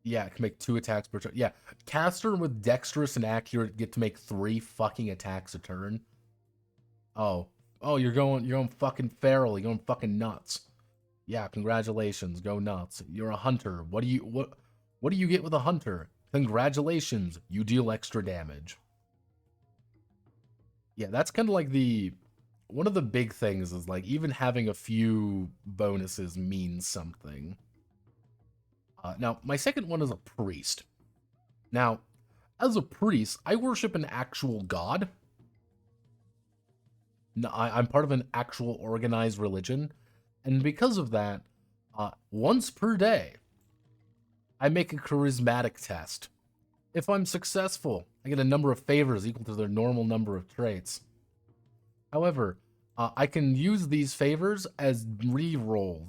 Yeah, it can make 2 attacks per turn. Yeah, caster with dexterous and accurate get to make 3 fucking attacks a turn. Oh, you're going fucking feral. You're going fucking nuts. Yeah, congratulations. Go nuts. You're a hunter. What do you get with a hunter? Congratulations. You deal extra damage. Yeah, that's kind of like one of the big things is like even having a few bonuses means something. Now, my second one is a priest. Now, as a priest, I worship an actual god. No, I'm part of an actual organized religion. And because of that, once per day, I make a charismatic test. If I'm successful, I get a number of favors equal to their normal number of traits. However, I can use these favors as re-rolls.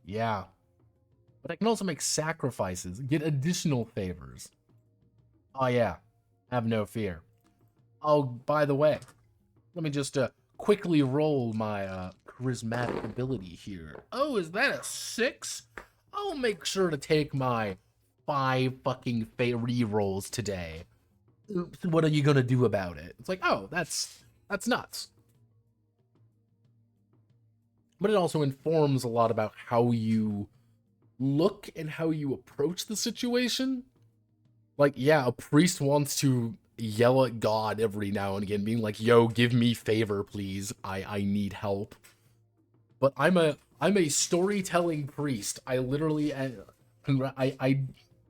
Yeah. But I can also make sacrifices, get additional favors. Oh yeah, have no fear. Oh, by the way, let me just quickly roll my charismatic ability here. Oh, is that a 6? I'll make sure to take my 5 fucking re-rolls today. Oops, what are you gonna do about it? It's like, oh, that's nuts. But it also informs a lot about how you look and how you approach the situation. Like, yeah, a priest wants to yell at God every now and again, being like, yo, give me favor, please. I need help. But I'm a storytelling priest. I literally I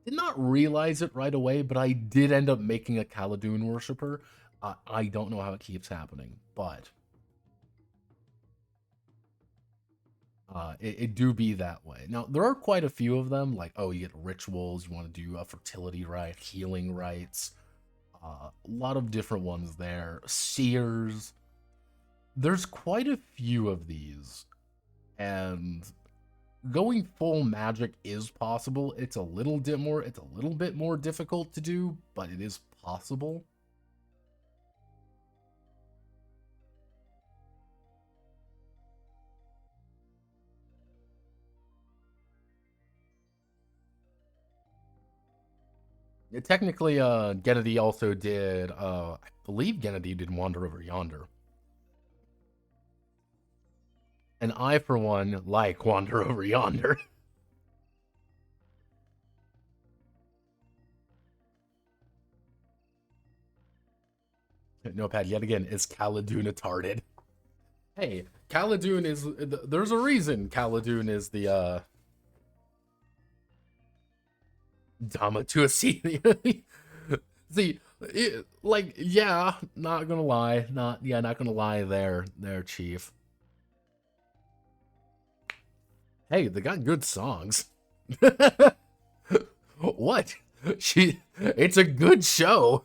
did not realize it right away, but I did end up making a Khaldun worshiper. I don't know how it keeps happening, but it do be that way. Now, there are quite a few of them, like, oh, you get rituals, you want to do a fertility rite, healing rites, a lot of different ones there. Seers. There's quite a few of these, and going full magic is possible. It's a little bit more difficult to do, but it is possible. Technically, Gennady also did, I believe Gennady did Wander Over Yonder. And I, for one, like Wander Over Yonder. Notepad, yet again, is Khaldun retarded? Hey, Khaldun is, there's a reason Khaldun is the, Dama to a See, like, yeah, not gonna lie, not gonna lie there, Chief. Hey, they got good songs. What? It's a good show.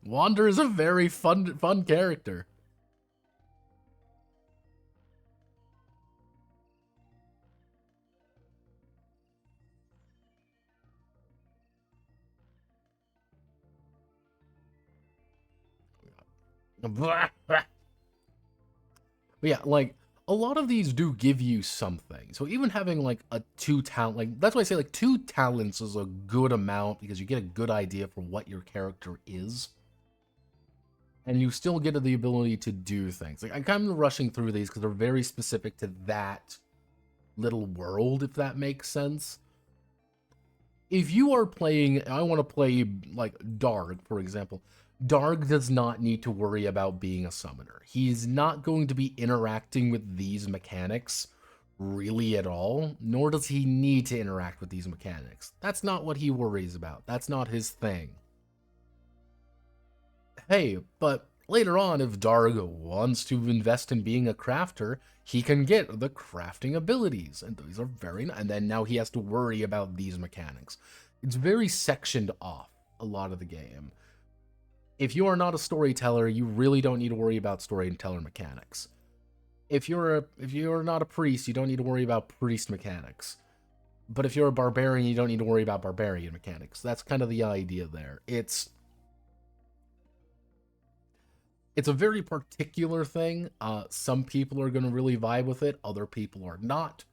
Wander is a very fun character. But yeah, like, a lot of these do give you something. So even having like a 2 talent, like, that's why I say like 2 talents is a good amount, because you get a good idea for what your character is. and you still get the ability to do things. Like, I'm kind of rushing through these because they're very specific to that little world, if that makes sense. If you are playing, I want to play like Darg, for example. Darg does not need to worry about being a summoner. He's not going to be interacting with these mechanics really at all, nor does he need to interact with these mechanics. That's not what he worries about. That's not his thing. Hey, but later on, if Darg wants to invest in being a crafter, he can get the crafting abilities, and these are very nice. And then now he has to worry about these mechanics. It's very sectioned off a lot of the game. If you are not a storyteller, you really don't need to worry about storyteller mechanics. If you're not a priest, you don't need to worry about priest mechanics. But if you're a barbarian, you don't need to worry about barbarian mechanics. That's kind of the idea there. It's a very particular thing. Some people are going to really vibe with it. Other people are not.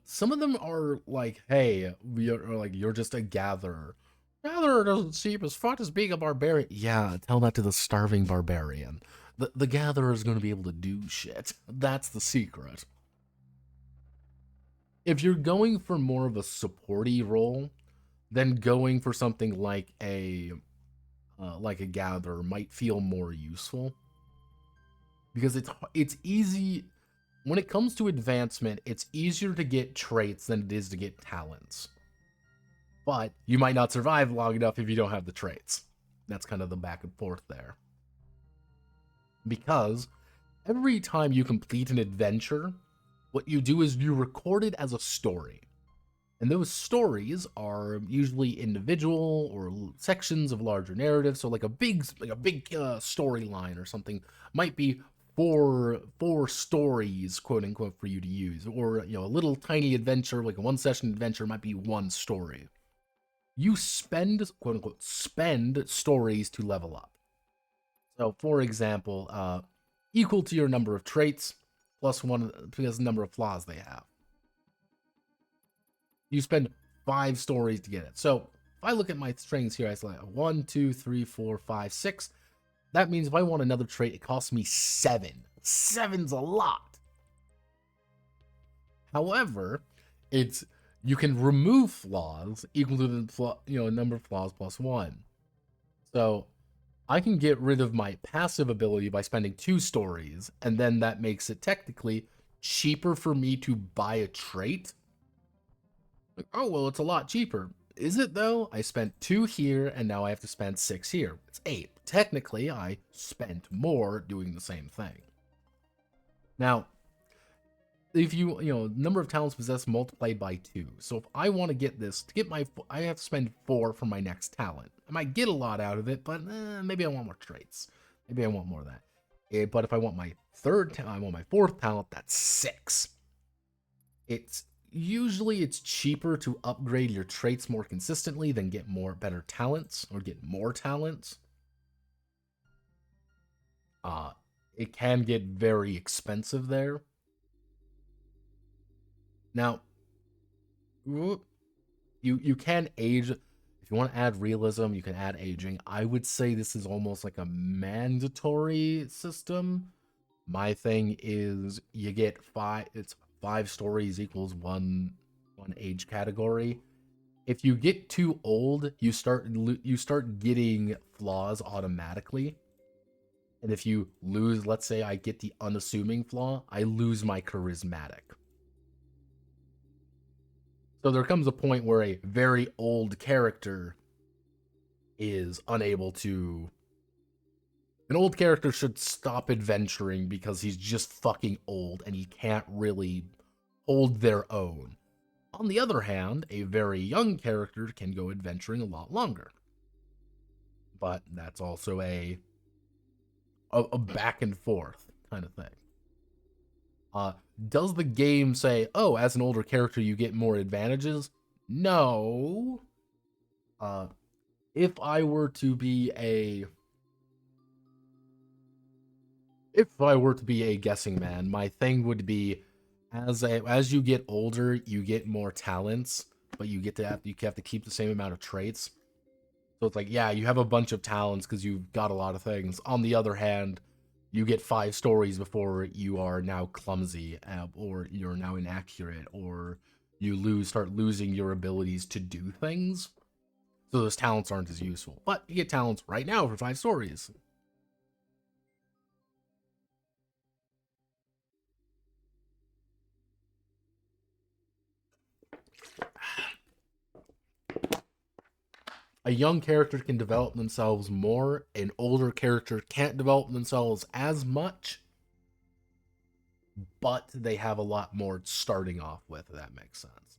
Some of them are like, hey, you're just a gatherer. Gatherer doesn't seem as fun as being a barbarian. Yeah, tell that to the starving barbarian. The gatherer is going to be able to do shit. That's the secret. If you're going for more of a supporty role, then going for something like a gatherer might feel more useful, because it's easy when it comes to advancement. It's easier to get traits than it is to get talents, but you might not survive long enough if you don't have the traits. That's kind of the back and forth there, because every time you complete an adventure, what you do is you record it as a story. And those stories are usually individual or sections of larger narratives. So like a big storyline or something might be four stories, quote unquote, for you to use. Or, a little tiny adventure, like a one session adventure, might be one story. You spend, quote unquote, stories to level up. So for example, equal to your number of traits plus one because the number of flaws they have. You spend 5 stories to get it. So if I look at my strings here, I select 1, 2, 3, 4, 5, 6. That means if I want another trait, it costs me 7. 7's a lot. However, you can remove flaws equal to the number of flaws plus 1. So I can get rid of my passive ability by spending 2 stories, and then that makes it technically cheaper for me to buy a trait. Like, oh, well, it's a lot cheaper. Is it, though? I spent 2 here, and now I have to spend 6 here. It's 8. Technically, I spent more doing the same thing. Now, if number of talents possessed multiplied by 2. So if I want to get this, I have to spend 4 for my next talent. I might get a lot out of it, but maybe I want more traits. Maybe I want more of that. But if I want my 4th talent, that's 6. Usually it's cheaper to upgrade your traits more consistently than get better talents or get more talents. It can get very expensive there. Now, you can age. If you want to add realism, you can add aging. I would say this is almost like a mandatory system. My thing is you get 5. It's 5 stories equals one age category. If you get too old, you start getting flaws automatically. And if you lose, let's say I get the unassuming flaw, I lose my charismatic. So there comes a point where a very old character is unable to... An old character should stop adventuring because he's just fucking old and he can't really hold their own. On the other hand, a very young character can go adventuring a lot longer. But that's also a back and forth kind of thing. Does the game say, oh, as an older character, you get more advantages? No. If I were to be a guessing man, my thing would be as you get older, you get more talents, but you have to keep the same amount of traits. So it's like, yeah, you have a bunch of talents because you've got a lot of things. On the other hand, you get 5 stories before you are now clumsy, or you're now inaccurate, or you start losing your abilities to do things. So those talents aren't as useful. But you get talents right now for 5 stories. A young character can develop themselves more, an older character can't develop themselves as much, but they have a lot more starting off with, if that makes sense.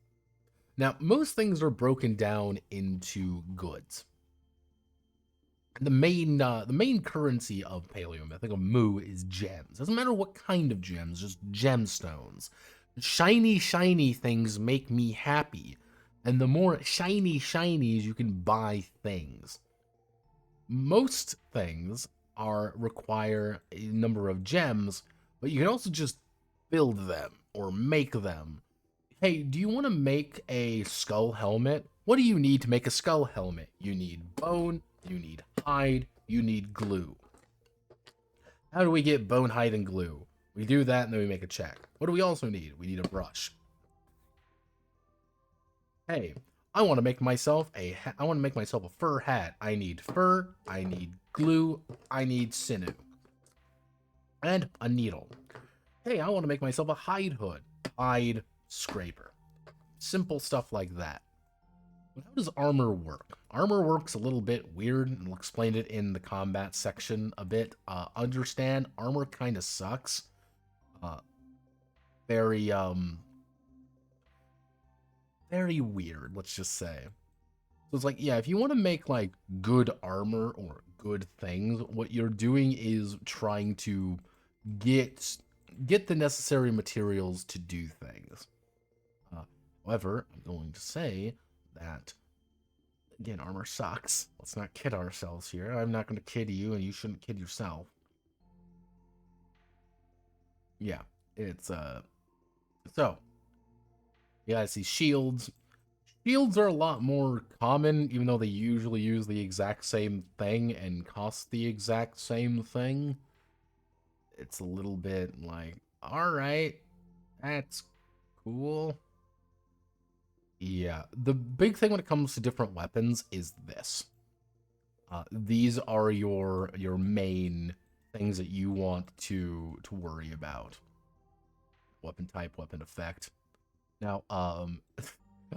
Now, most things are broken down into goods. The main currency of Paleomythic, of Moo, is gems. Doesn't matter what kind of gems, just gemstones. Shiny things make me happy. And the more shiny shinies, you can buy things. Most things require a number of gems, but you can also just build them or make them. Hey, do you want to make a skull helmet? What do you need to make a skull helmet? You need bone, you need hide, you need glue. How do we get bone, hide, and glue? We do that and then we make a check. What do we also need? We need a brush. Hey, I want to make myself a fur hat. I need fur, I need glue, I need sinew, and a needle. Hey, I want to make myself a hide hood. Hide scraper. Simple stuff like that. But how does armor work? Armor works a little bit weird, and we'll explain it in the combat section a bit. Understand, armor kind of sucks. Very weird, let's just say. So it's like, yeah, if you want to make, like, good armor or good things, what you're doing is trying to get the necessary materials to do things. However, I'm going to say that, again, armor sucks. Let's not kid ourselves here. I'm not going to kid you, and you shouldn't kid yourself. Yeah, it's, so, you gotta see shields. Shields are a lot more common, even though they usually use the exact same thing and cost the exact same thing. It's a little bit like, alright, that's cool. Yeah, the big thing when it comes to different weapons is this. These are your main things that you want to worry about. Weapon type, weapon effect. Now,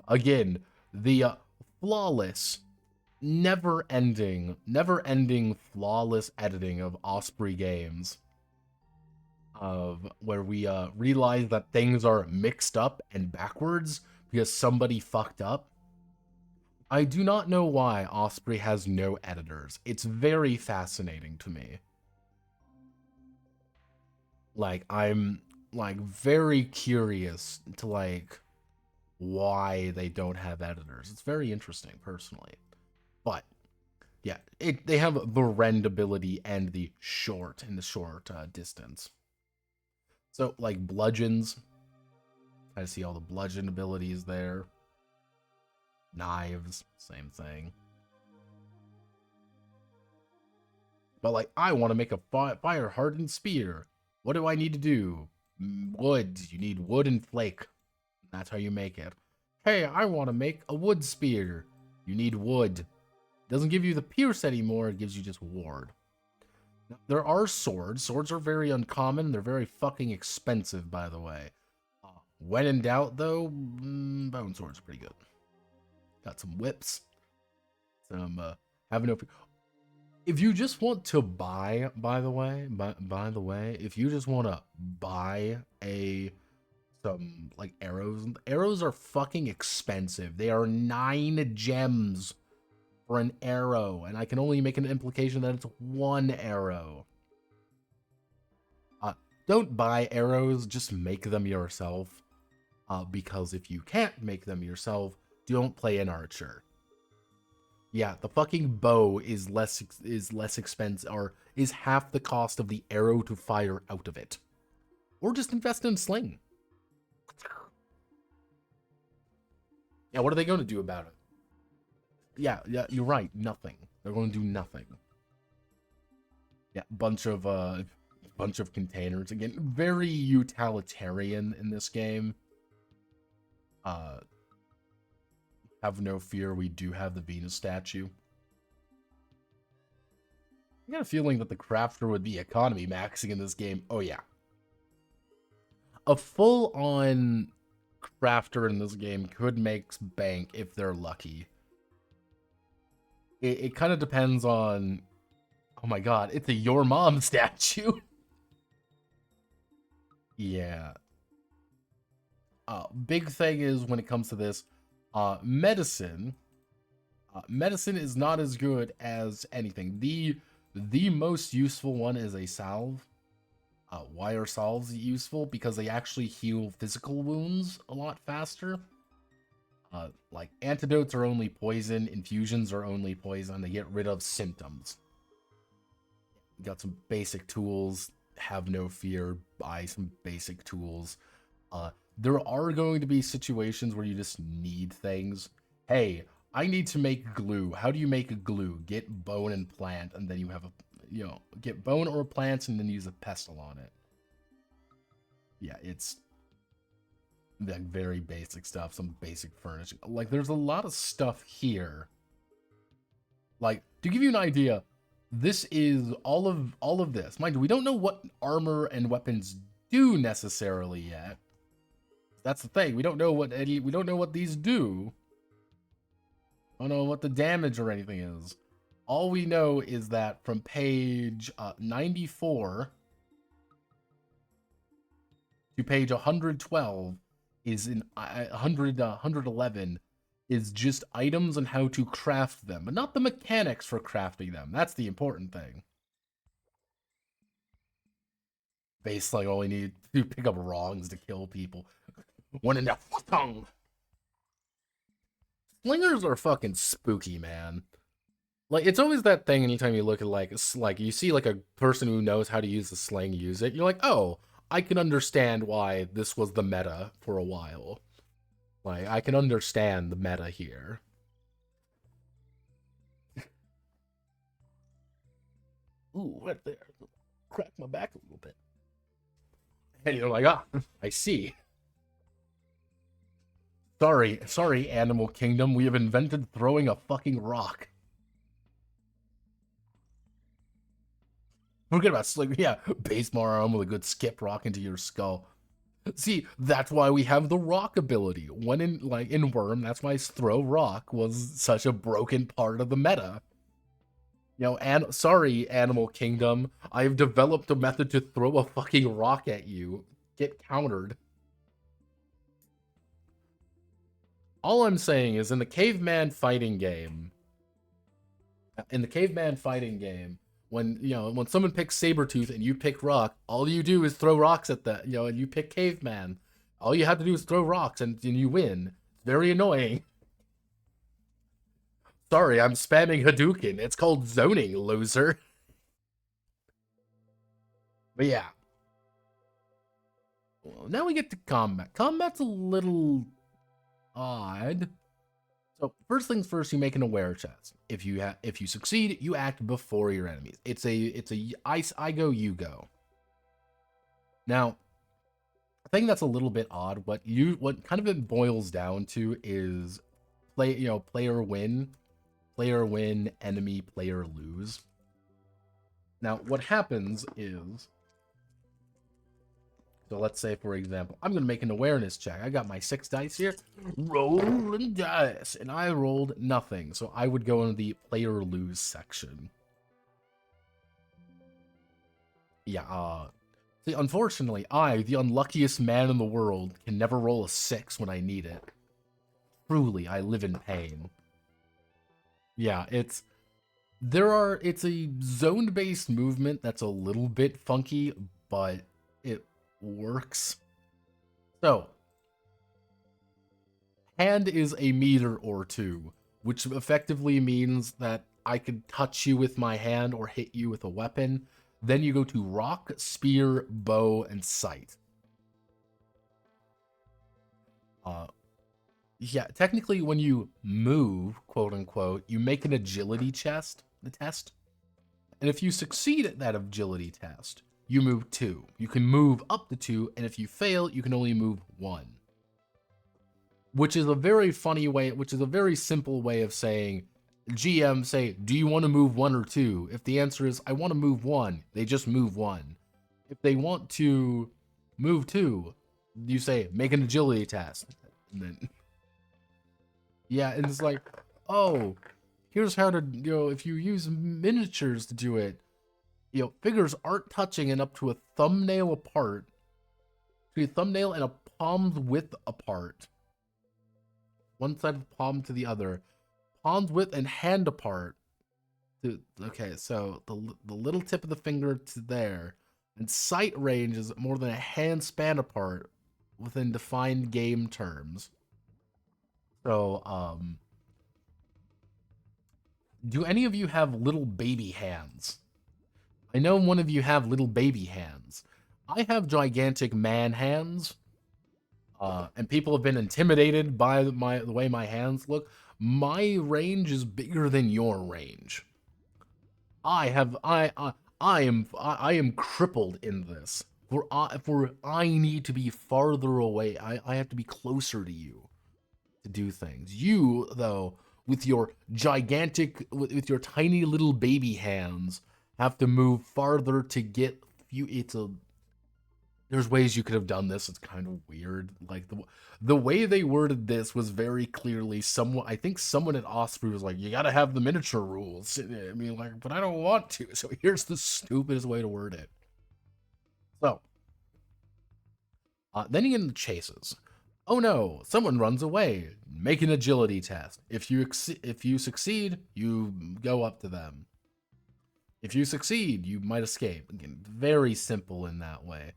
again, the flawless, never-ending flawless editing of Osprey games, of where we realize that things are mixed up and backwards because somebody fucked up. I do not know why Osprey has no editors. It's very fascinating to me. Like, I'm, like, very curious to, like, why they don't have editors. It's very interesting, personally. But, yeah, they have the rend ability and the short distance. So, like, bludgeons. I see all the bludgeon abilities there. Knives, same thing. But, like, I want to make a fire-hardened spear. What do I need to do? Wood. You need wood and flake. That's how you make it. Hey, I want to make a wood spear. You need wood. Doesn't give you the pierce anymore, it gives you just ward. Now, there are swords. Swords are very uncommon. They're very fucking expensive, by the way. When in doubt, though, bone swords are pretty good. Got some whips. Some, if you just want to buy, by the way, if you just want to buy some, like, arrows are fucking expensive. They are 9 gems for an arrow, and I can only make an implication that it's 1 arrow. Don't buy arrows, just make them yourself. Because if you can't make them yourself, don't play an archer. Yeah, the fucking bow is less expensive, or is half the cost of the arrow to fire out of it. Or just invest in a sling. Yeah, what are they going to do about it? Yeah, you're right. Nothing. They're going to do nothing. Yeah, bunch of containers. Again, very utilitarian in this game. Have no fear, we do have the Venus statue. I got a feeling that the crafter would be economy maxing in this game. Oh yeah. A full-on crafter in this game could make bank if they're lucky. It kind of depends on... Oh my god, it's a Your Mom statue. Yeah. Big thing is when it comes to this, medicine is not as good as anything. The most useful one is a salve. Why are salves useful? Because they actually heal physical wounds a lot faster. Like antidotes are only poison, infusions are only poison. They get rid of symptoms. Got some basic tools. Have no fear. Buy some basic tools. There are going to be situations where you just need things. Hey, I need to make glue. How do you make a glue? Get bone and plant, and then you have a, get bone or plants, and then use a pestle on it. Yeah, it's like very basic stuff, some basic furnishing. Like, there's a lot of stuff here. Like, to give you an idea, this is all of this. Mind you, we don't know what armor and weapons do necessarily yet. That's the thing. We don't know what these do. I don't know what the damage or anything is. All we know is that from page 94 to page 112 is in 111 is just items and how to craft them, but not the mechanics for crafting them. That's the important thing. Basically, all we need to pick up wrongs to kill people. One in the tongue. Slingers are fucking spooky, man. Like, it's always that thing anytime you look at, like you see, like, a person who knows how to use a sling use it, you're like, oh, I can understand why this was the meta for a while. Like, I can understand the meta here. Ooh, right there. Crack my back a little bit. And you're like, ah, I see. Sorry, Animal Kingdom. We have invented throwing a fucking rock. Forget about sling. Yeah, base more arm with a good skip rock into your skull. See, that's why we have the rock ability. When in Wurm, that's why throw rock was such a broken part of the meta. And sorry, Animal Kingdom. I've developed a method to throw a fucking rock at you. Get countered. All I'm saying is in the caveman fighting game, when someone picks Sabretooth and you pick rock, all you do is throw rocks at that, and you pick caveman. All you have to do is throw rocks and you win. It's very annoying. Sorry, I'm spamming Hadouken. It's called zoning, loser. But yeah. Well, now we get to combat. Combat's a little odd. So first things first, you make an aware test. If you succeed, you act before your enemies. It's a I go, you go. Now, the thing that's a little bit odd, what kind of it boils down to is player win, enemy player lose. Now, what happens is, so let's say, for example, I'm going to make an awareness check. I got my 6 dice here. Rolling dice. And I rolled nothing. So I would go into the player lose section. Yeah, see, unfortunately, I, the unluckiest man in the world, can never roll a 6 when I need it. Truly, I live in pain. Yeah, it's a zone-based movement that's a little bit funky, but it works. So, hand is a meter or 2, which effectively means that I could touch you with my hand or hit you with a weapon. Then you go to rock, spear, bow, and sight. Yeah, technically when you move, quote unquote, you make an agility test, and if you succeed at that agility test, you move 2. You can move up to 2, and if you fail, you can only move 1. Which is a very funny way, which is a very simple way of saying, GM say, do you want to move 1 or 2? If the answer is, I want to move 1, they just move 1. If they want to move 2, you say, make an agility test. And then, yeah, and it's like, oh, here's how to, if you use miniatures to do it, figures aren't touching and up to a thumbnail apart, to a thumbnail and a palm's width apart. One side of the palm to the other. Palm's width and hand apart. Okay, so the little tip of the finger to there. And sight range is more than a hand span apart within defined game terms. So, do any of you have little baby hands? I know one of you have little baby hands. I have gigantic man hands. And people have been intimidated by the way my hands look. My range is bigger than your range. I am crippled in this. For I need to be farther away. I have to be closer to you to do things. You, though, with your gigantic, with your tiny little baby hands, have to move farther to get you. There's ways you could have done this. It's kind of weird. Like the way they worded this was very clearly I think someone at Osprey was like, you got to have the miniature rules. I mean, like, but I don't want to. So here's the stupidest way to word it. So, then you get into chases. Oh no, someone runs away. Make an agility test. If you succeed, you go up to them. If you succeed, you might escape. Again, very simple in that way.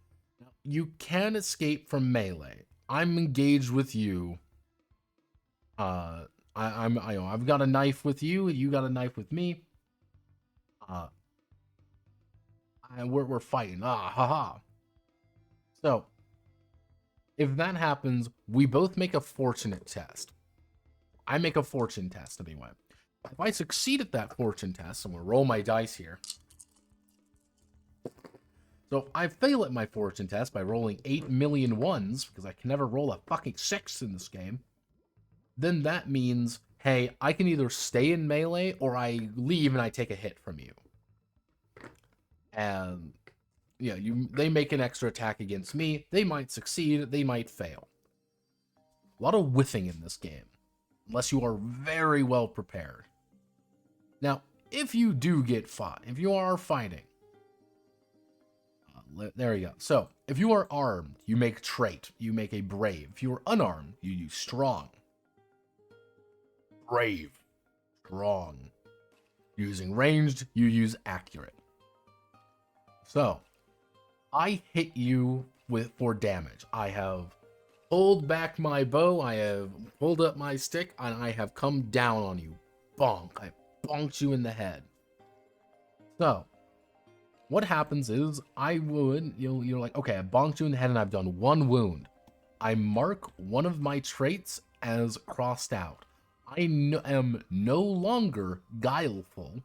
You can escape from melee. I'm engaged with you. I've got a knife with you. You got a knife with me. And we're fighting. Haha. So, if that happens, we both make a fortunate test. I make a fortune test anyway. If I succeed at that fortune test, I'm gonna roll my dice here. So I fail at my fortune test by rolling 8 million ones, because I can never roll a fucking 6 in this game. Then that means, hey, I can either stay in melee or I leave and I take a hit from you. And yeah, they make an extra attack against me. They might succeed, they might fail. A lot of whiffing in this game, unless you are very well prepared. Now, if you do get fought, if you are fighting, there you go. So, if you are armed, you make trait. You make a brave. If you are unarmed, you use strong. Brave. Strong. Using ranged, you use accurate. So, I hit you for damage. I have pulled back my bow. I have pulled up my stick, and I have come down on you. Bonk. I bonked you in the head. So, what happens is, you're like, okay, I bonked you in the head and I've done 1 wound. I mark one of my traits as crossed out. I am no longer guileful,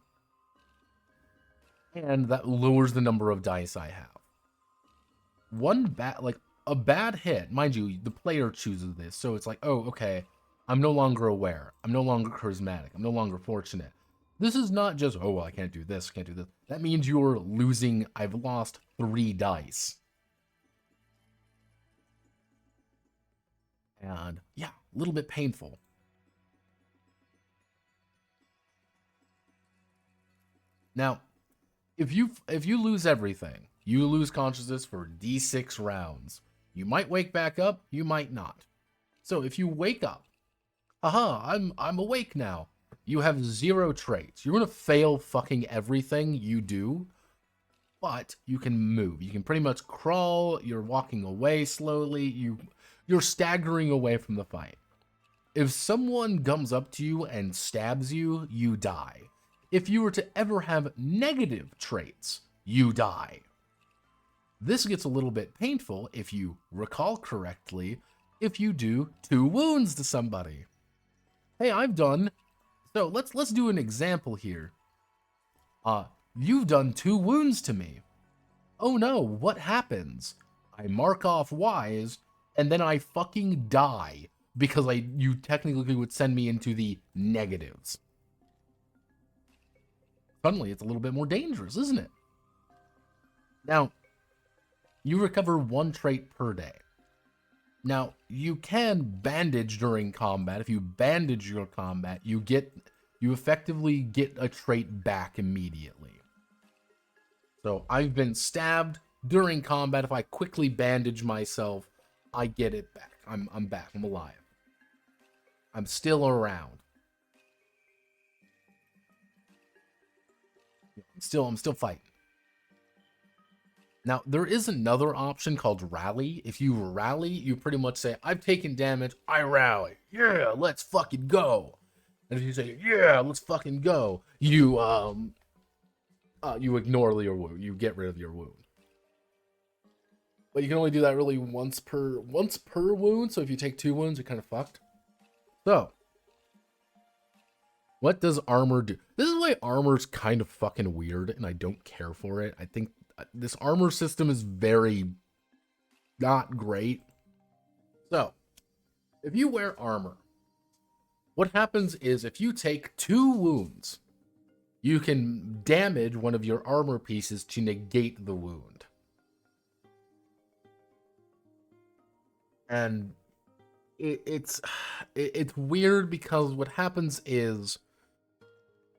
and that lowers the number of dice I have. A bad hit, mind you, the player chooses this, so it's like, oh, okay, I'm no longer aware. I'm no longer charismatic. I'm no longer fortunate. This is not just, oh, well, I can't do this, can't do this. That means you're losing, I've lost 3 dice. And yeah, a little bit painful. Now, if you lose everything, you lose consciousness for D6 rounds. You might wake back up, you might not. So if you wake up, haha, I'm awake now. You have 0 traits. You're going to fail fucking everything you do, but you can move. You can pretty much crawl. You're walking away slowly. You're staggering away from the fight. If someone comes up to you and stabs you, you die. If you were to ever have negative traits, you die. This gets a little bit painful if you recall correctly. if you do 2 wounds to somebody. Hey, I've done... So, let's do an example here. You've done 2 wounds to me. Oh no, what happens? I mark off Ys, and then I fucking die, because you technically would send me into the negatives. Suddenly, it's a little bit more dangerous, isn't it? Now, you recover 1 trait per day. Now, you can bandage during combat. If you bandage your combat, you effectively get a trait back immediately. So, I've been stabbed during combat. If I quickly bandage myself, I get it back. I'm back. I'm alive. I'm still around. I'm still fighting. Now, there is another option called rally. If you rally, you pretty much say, I've taken damage, I rally. Yeah, let's fucking go. And if you say, yeah, let's fucking go, you ignore your wound. You get rid of your wound. But you can only do that really once per wound, so if you take 2 wounds, you're kind of fucked. So, what does armor do? This is why armor's kind of fucking weird, and I don't care for it. I think this armor system is very not great. So, if you wear armor, what happens is if you take 2 wounds, you can damage one of your armor pieces to negate the wound. And it's weird because what happens is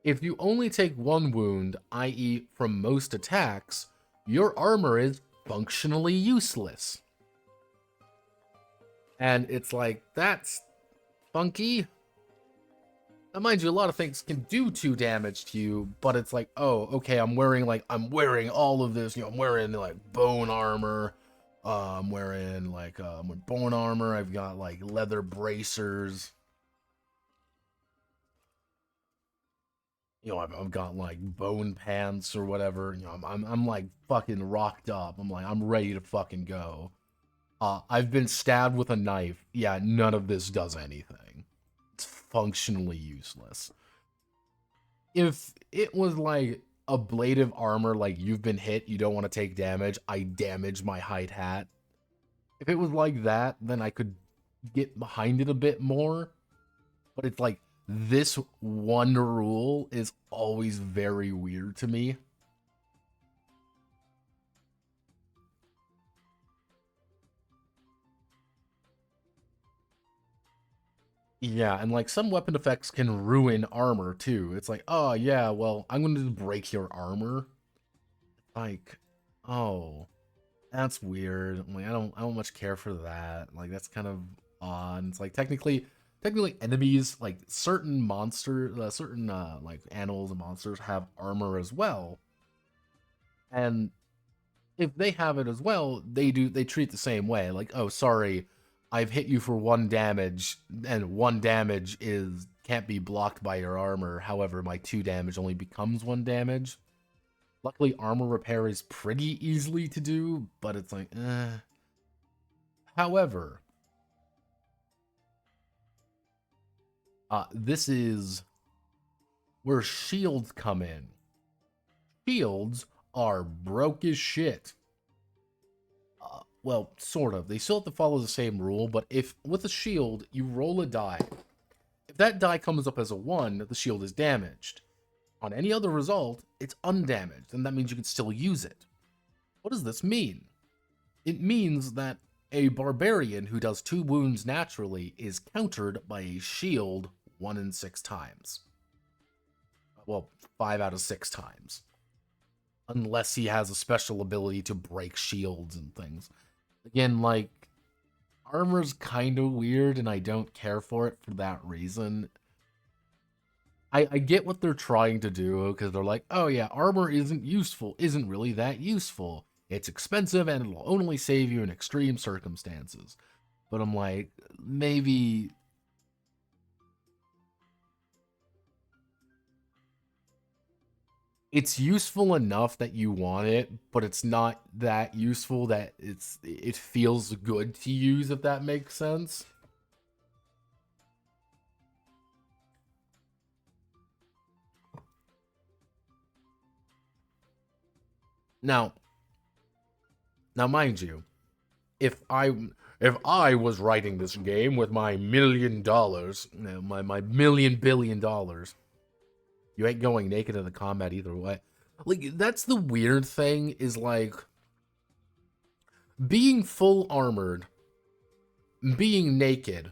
if you only take 1 wound, i.e. from most attacks, your armor is functionally useless. And it's like, that's funky. Now, mind you, a lot of things can do 2 damage to you, but it's like, oh, okay, I'm wearing all of this, I'm wearing like bone armor, I'm wearing like bone armor, I've got like leather bracers. I've got like bone pants or whatever. I'm like fucking rocked up. I'm ready to fucking go. I've been stabbed with a knife. Yeah, none of this does anything. It's functionally useless. If it was like ablative armor, like you've been hit, you don't want to take damage, I damage my hide hat. If it was like that, then I could get behind it a bit more. But it's like, this one rule is always very weird to me. Yeah, and like some weapon effects can ruin armor too. It's like, oh yeah, well, I'm going to break your armor. Like, oh, that's weird. I'm like, I don't much care for that. Like, that's kind of odd. It's like technically enemies, like certain monsters, like animals and monsters have armor as well. And if they have it as well, they treat the same way. Like, oh, sorry, I've hit you for 1 damage, and 1 damage can't be blocked by your armor. However, my 2 damage only becomes 1 damage. Luckily, armor repair is pretty easily to do, but it's like, eh. However, this is where shields come in. Shields are broke as shit. Well, sort of. They still have to follow the same rule, but if with a shield, you roll a die. If that die comes up as a 1, the shield is damaged. On any other result, it's undamaged, and that means you can still use it. What does this mean? It means that a barbarian who does 2 wounds naturally is countered by a shield 1 in 6 times. Well, 5 out of 6 times. Unless he has a special ability to break shields and things. Again, like, armor's kind of weird, and I don't care for it for that reason. I get what they're trying to do, because they're like, oh yeah, armor isn't really that useful. It's expensive, and it'll only save you in extreme circumstances. But I'm like, maybe... it's useful enough that you want it, but it's not that useful that it feels good to use, if that makes sense. Now, mind you, if I was writing this game with my $1,000,000, my $1,000,000,000,000, you ain't going naked in the combat either way. Like, that's the weird thing, is like, being full armored, being naked,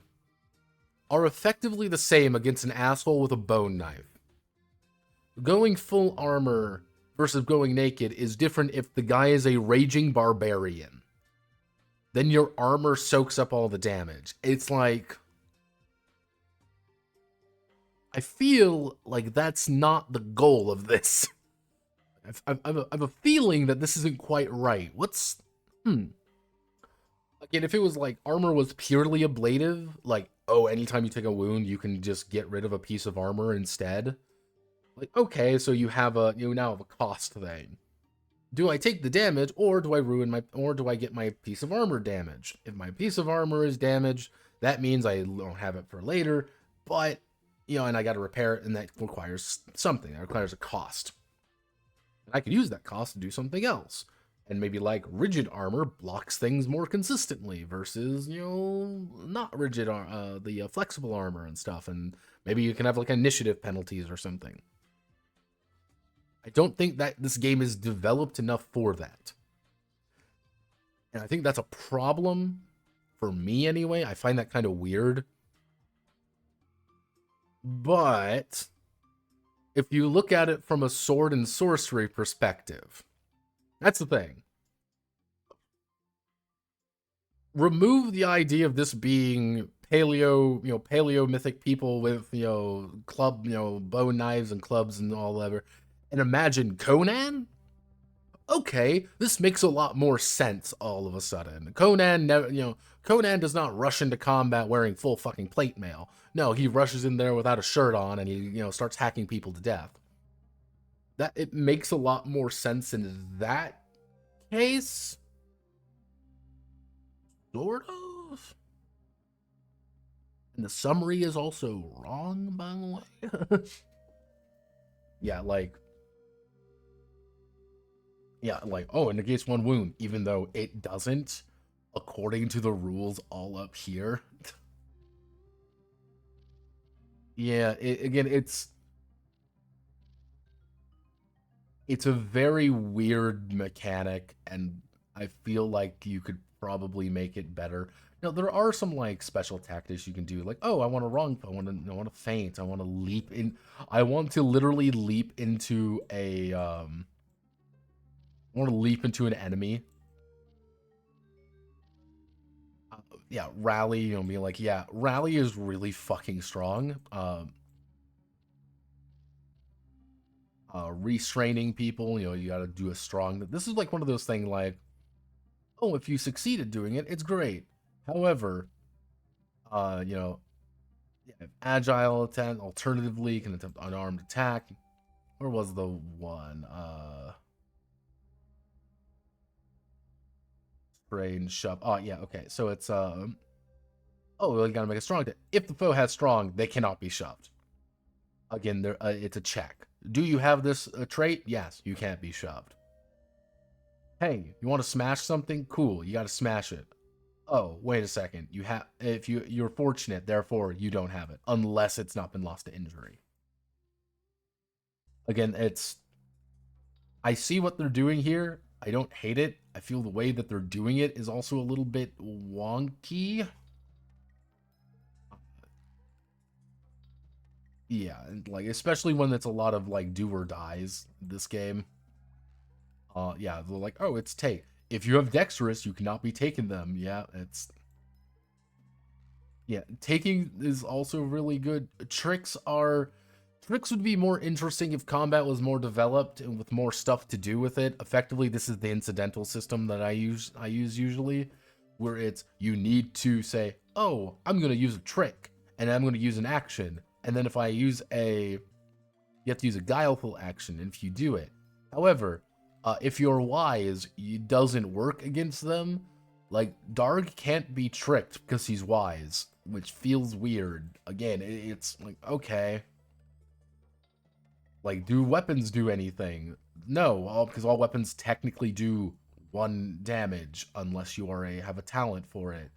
are effectively the same against an asshole with a bone knife. Going full armor versus going naked is different if the guy is a raging barbarian. Then your armor soaks up all the damage. It's like, I feel like that's not the goal of this. I have a feeling that this isn't quite right. Again, if it was like armor was purely ablative, like, oh, anytime you take a wound, you can just get rid of a piece of armor instead. Like, okay, so you now have a cost thing. Do I take the damage, or do I get my piece of armor damaged? If my piece of armor is damaged, that means I don't have it for later, but, and I got to repair it, and that requires something. That requires a cost. And I could use that cost to do something else. And maybe, like, rigid armor blocks things more consistently versus, not rigid, the flexible armor and stuff. And maybe you can have, like, initiative penalties or something. I don't think that this game is developed enough for that. And I think that's a problem for me anyway. I find that kind of weird. But if you look at it from a sword and sorcery perspective, that's the thing. Remove the idea of this being paleomythic people with, bow knives and clubs and all that, and imagine Conan? Okay, this makes a lot more sense all of a sudden. Conan does not rush into combat wearing full fucking plate mail. No, he rushes in there without a shirt on and he, starts hacking people to death. It makes a lot more sense in that case. Sort of. And the summary is also wrong, by the way. Yeah, oh, it negates one wound, even though it doesn't, according to the rules all up here. Yeah, it's a very weird mechanic, and I feel like you could probably make it better. There are some, like, special tactics you can do, like, oh, I want to feint, I want to leap in, I want to literally leap into an enemy. Yeah, rally, be like, yeah, rally is really fucking strong. Restraining people, you gotta do a strong. This is like one of those things like, oh, if you succeeded doing it, it's great. However, agile attempt, alternatively, can attempt unarmed attack. Where was the one? Strange shove. Oh, yeah, okay. So it's, oh, we gotta make a strong. If the foe has strong, they cannot be shoved. Again, it's a check. Do you have this trait? Yes, you can't be shoved. Hey, you want to smash something? Cool, you gotta smash it. Oh, wait a second. You're fortunate, therefore you don't have it, unless it's not been lost to injury. Again, I see what they're doing here. I don't hate it. I feel the way that they're doing it is also a little bit wonky. Yeah, and like, especially when it's a lot of like do or dies this game. Yeah, they're like, oh, it's take. If you have dexterous, you cannot be taking them. Yeah, taking is also really good. Tricks would be more interesting if combat was more developed and with more stuff to do with it. Effectively, this is the incidental system that I use usually, where it's, you need to say, oh, I'm going to use a trick, and I'm going to use an action. And then if I use a You have to use a guileful action if you do it. However, if you're wise, it doesn't work against them. Like, Darg can't be tricked because he's wise, which feels weird. Again, it's like, okay. Like, do weapons do anything? No, because all weapons technically do 1 damage unless you have a talent for it.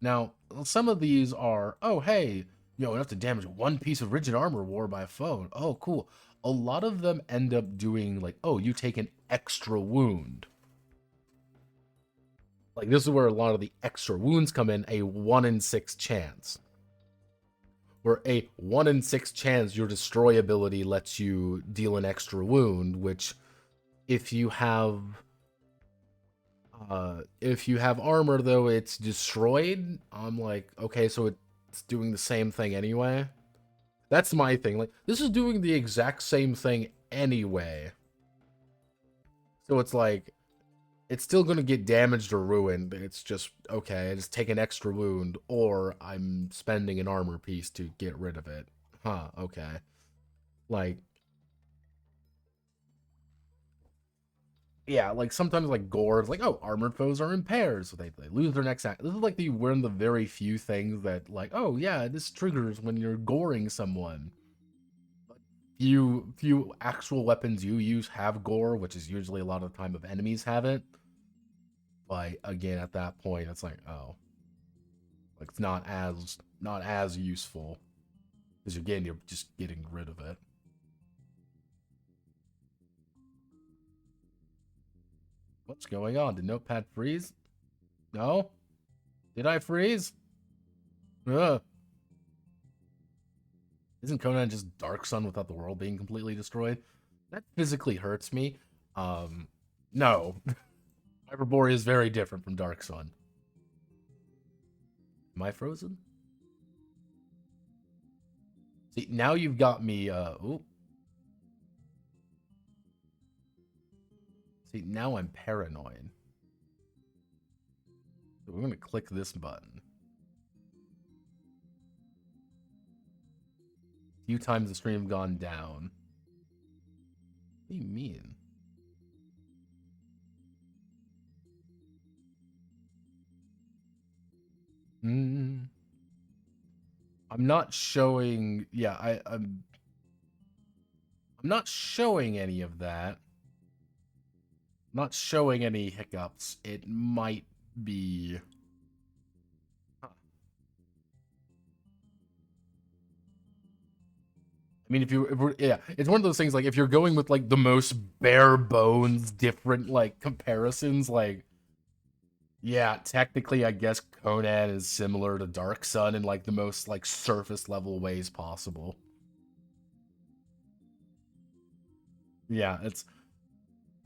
Now, some of these are, oh, hey, enough to damage 1 piece of rigid armor wore by a foe. Oh, cool. A lot of them end up doing, like, oh, you take an extra wound. Like, this is where a lot of the extra wounds come in, a 1 in 6 chance. Where a 1 in 6 chance your destroy ability lets you deal an extra wound, which if you have armor, though, it's destroyed. I'm like, okay, so it's doing the same thing anyway. That's my thing. Like, this is doing the exact same thing anyway. So it's like, it's still going to get damaged or ruined. It's just, okay, I just take an extra wound, or I'm spending an armor piece to get rid of it. Huh, okay. Like, yeah, like sometimes like gore, it's like, oh, armored foes are in pairs, so they lose their next act. This is like one of the very few things that, like, oh yeah, this triggers when you're goring someone. Few actual weapons you use have gore, which is usually a lot of the time if enemies have it. But again, at that point, it's like, oh, like it's not as useful, because again, you're just getting rid of it. What's going on? Did Notepad freeze? No? Did I freeze? Ugh. Isn't Conan just Dark Sun without the world being completely destroyed? That physically hurts me. No. Hyperborea is very different from Dark Sun. Am I frozen? See, now you've got me, ooh. See, now I'm paranoid. So we're gonna click this button. A few times the stream gone down. What do you mean? I'm not showing. Yeah, I'm not showing any of that. I'm not showing any hiccups. It might be. I mean, yeah, it's one of those things, like, if you're going with, like, the most bare bones different, like, comparisons, like, yeah, technically, I guess Conan is similar to Dark Sun in, like, the most, like, surface level ways possible. Yeah,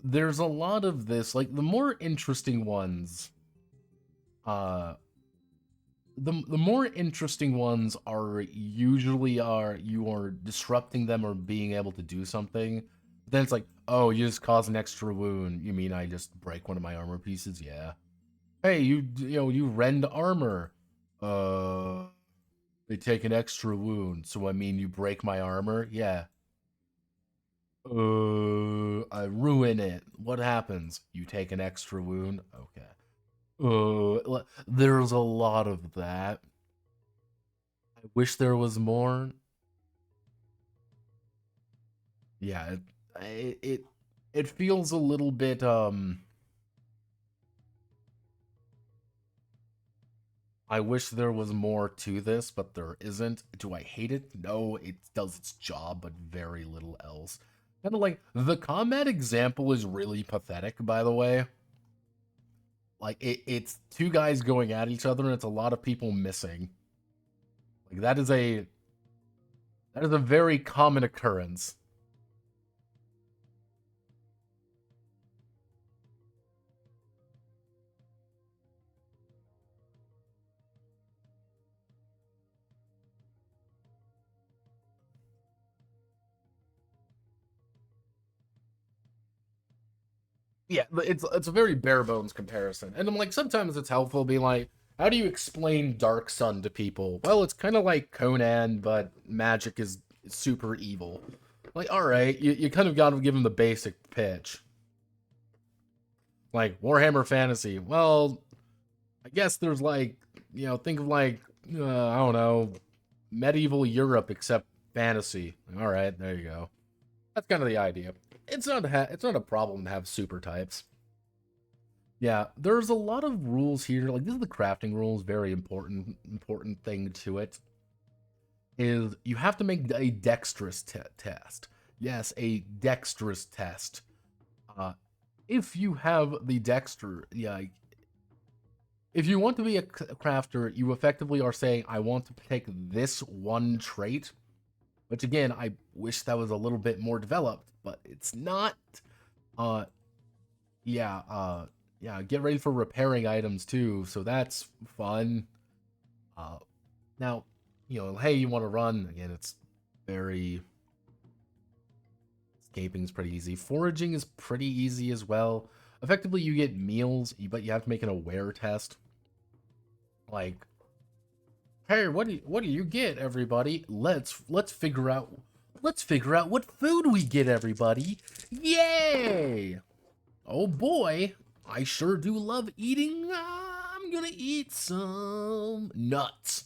there's a lot of this, like, the more interesting ones, the more interesting ones are usually you are disrupting them or being able to do something. Then it's like, oh, you just cause an extra wound. You mean I just break one of my armor pieces? Yeah. Hey, you rend armor. They take an extra wound. So I mean you break my armor? Yeah. I ruin it. What happens? You take an extra wound? Okay. There's a lot of that. I wish there was more. Yeah, it feels a little bit I wish there was more to this, but there isn't. Do I hate it? No, it does its job, but very little else. Kind of like, the combat example is really pathetic, by the way. Like, it's 2 guys going at each other, and it's a lot of people missing. Like, that is a very common occurrence. Yeah, it's a very bare bones comparison, and I'm like, sometimes it's helpful to be like, how do you explain Dark Sun to people? Well, it's kind of like Conan, but magic is super evil. Like, all right, you kind of got to give him the basic pitch. Like, Warhammer Fantasy. Well, I guess there's like, think of like, I don't know, medieval Europe except fantasy. All right, there you go. That's kind of the idea. It's not a problem to have super types. Yeah, there's a lot of rules here. Like, this is the crafting rules, very important thing to it. Is you have to make a dexterous test. Yes, a dexterous test. Uh, if you have the dexter, yeah, if you want to be a crafter, you effectively are saying, I want to take this one trait, which again, I wish that was a little bit more developed, but it's not. Uh, yeah, yeah, get ready for repairing items too, so that's fun. Now, hey, you want to run, again, it's very... Escaping's pretty easy. Foraging is pretty easy as well. Effectively, you get meals, but you have to make an aware test. Like, hey, what do you get, everybody? Let's figure out what food we get, everybody. Yay! Oh boy, I sure do love eating. I'm gonna eat some nuts.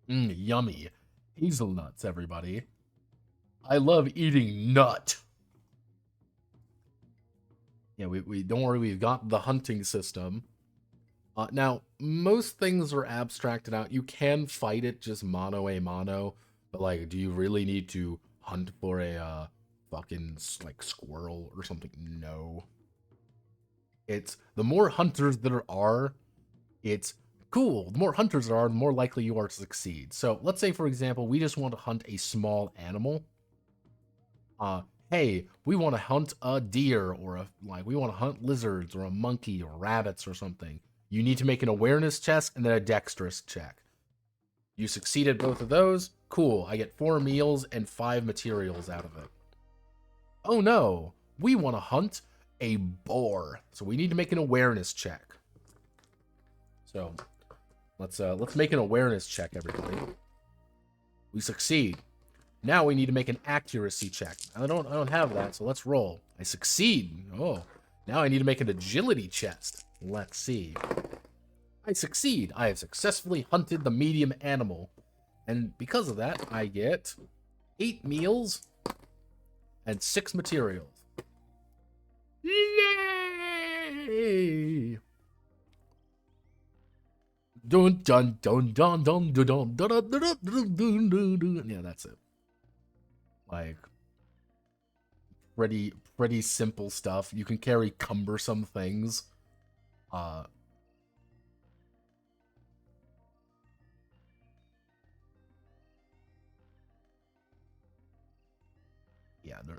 Yummy. Hazelnuts, everybody. I love eating nut. Yeah, we don't worry, we've got the hunting system. Now, most things are abstracted out. You can fight it just mano a mano, but like, do you really need to hunt for a fucking like squirrel or something? No. It's the more hunters there are, it's cool. The more hunters there are, the more likely you are to succeed. So let's say, for example, we just want to hunt a small animal. Hey, we want to hunt a deer or we want to hunt lizards or a monkey or rabbits or something. You need to make an awareness check and then a dexterous check. You succeeded both of those. Cool. I get 4 meals and 5 materials out of it. Oh no, we want to hunt a boar. So we need to make an awareness check. So let's make an awareness check, everybody. We succeed. Now we need to make an accuracy check. I don't have that, so let's roll. I succeed. Oh, now I need to make an agility check. Let's see. I succeed. I have successfully hunted the medium animal. And because of that, I get 8 meals and 6 materials. Yay! Dun dun dun dun dun dun dun dun dun dun dun dun dun. Yeah, that's it. Like, pretty simple stuff. You can carry cumbersome things. Yeah,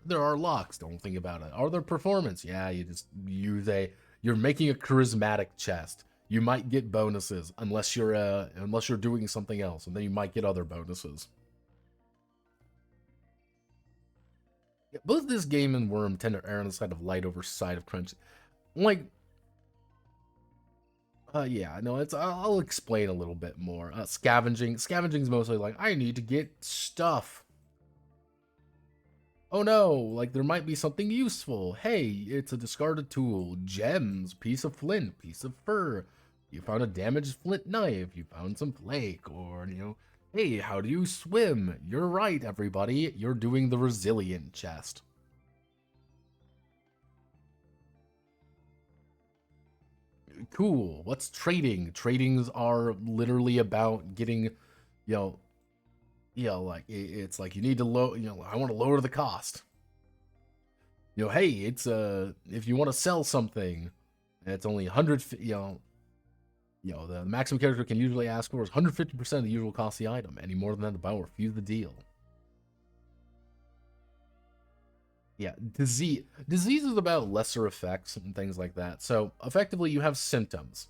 there are locks. Don't think about it. Are there performance? Yeah, you just use you're making a charismatic chest. You might get bonuses unless you're doing something else, and then you might get other bonuses. Yeah, both this game and Wurm tend to err on the side of light over side of crunch. Like, yeah, no, I'll explain a little bit more. Scavenging is mostly like, I need to get stuff. Oh no, like there might be something useful. Hey, it's a discarded tool. Gems, piece of flint, piece of fur. You found a damaged flint knife. You found some flake, or, hey, how do you swim? You're right, everybody. You're doing the resilient chest. Cool. What's trading? Tradings are literally about getting, like it's like you need to I want to lower the cost. Hey, it's if you want to sell something, it's only 100. The maximum character can usually ask for is 150% of the usual cost of the item. Any more than that, the buyer will refuse the deal. Yeah, disease is about lesser effects and things like that. So effectively, you have symptoms.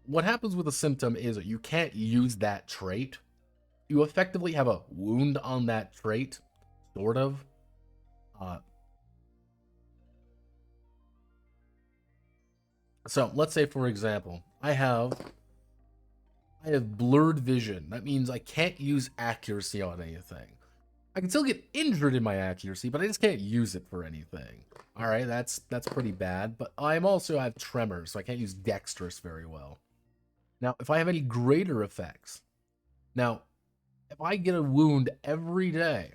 What happens with a symptom is you can't use that trait. You effectively have a wound on that trait, sort of. So let's say, for example, I have I have blurred vision. That means I can't use accuracy on anything. I can still get injured in my accuracy, but I just can't use it for anything. All right, that's pretty bad. But I have tremors, so I can't use dexterous very well. Now, if I have any greater effects, now, if I get a wound every day,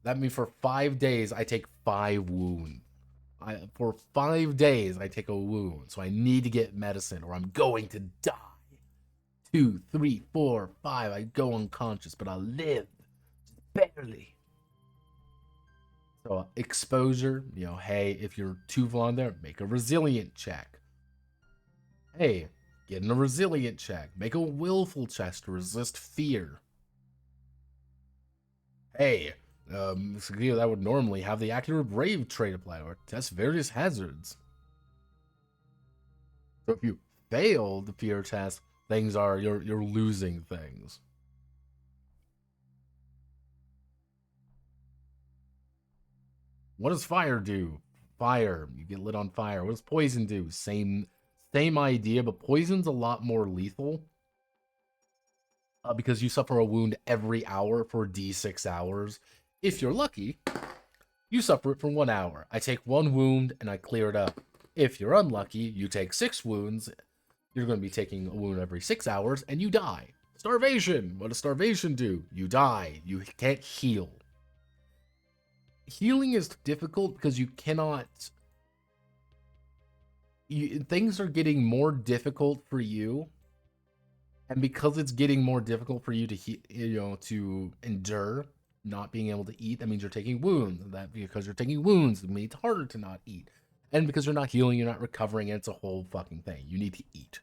that means for 5 days I take 5 wounds. For 5 days I take a wound, so I need to get medicine or I'm going to die. 2, 3, 4, 5, I go unconscious, but I'll live. Just barely. So exposure, hey, if you're too on there, make a resilient check. Hey, get in a resilient check. Make a willful check to resist fear. Hey, that would normally have the accurate brave trait applied or test various hazards. So if you fail the fear test, things are you're losing things. What does fire do? Fire, you get lit on fire. What does poison do? Same idea, but poison's a lot more lethal. Because you suffer a wound every hour for D6 hours. If you're lucky, you suffer it for 1 hour. I take 1 wound and I clear it up. If you're unlucky, you take 6 wounds. You're going to be taking a wound every 6 hours and you die. Starvation. What does starvation do? You die. You can't heal. Healing is difficult because you cannot... things are getting more difficult for you. And because it's getting more difficult for you to, to endure not being able to eat, that means you're taking wounds. That because you're taking wounds, it means it's harder to not eat. And because you're not healing, you're not recovering, and it's a whole fucking thing. You need to eat.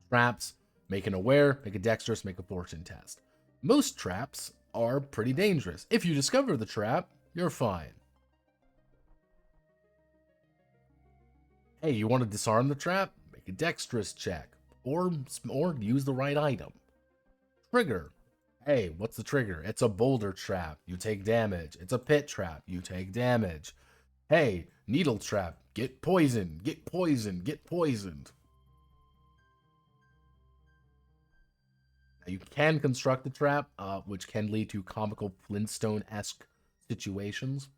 Traps, make an aware, make a dexterous, make a fortune test. Most traps are pretty dangerous. If you discover the trap, you're fine. Hey, you want to disarm the trap? Make a dexterous check. Or use the right item. Trigger. Hey, what's the trigger? It's a boulder trap. You take damage. It's a pit trap. You take damage. Hey, needle trap. Get poisoned. Get poisoned. Get poisoned. Now, you can construct the trap, which can lead to comical Flintstone-esque situations.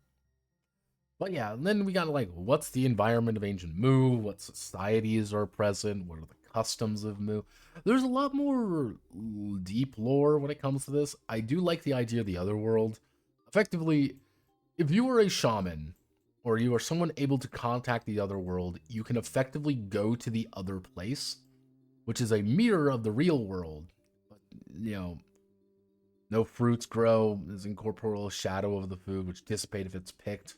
But yeah, and then we got what's the environment of ancient Mu? What societies are present? What are the customs of Mu? There's a lot more deep lore when it comes to this. I do like the idea of the other world. Effectively, if you are a shaman, or you are someone able to contact the other world, you can effectively go to the other place, which is a mirror of the real world. But, no fruits grow, there's incorporeal shadow of the food, which dissipate if it's picked.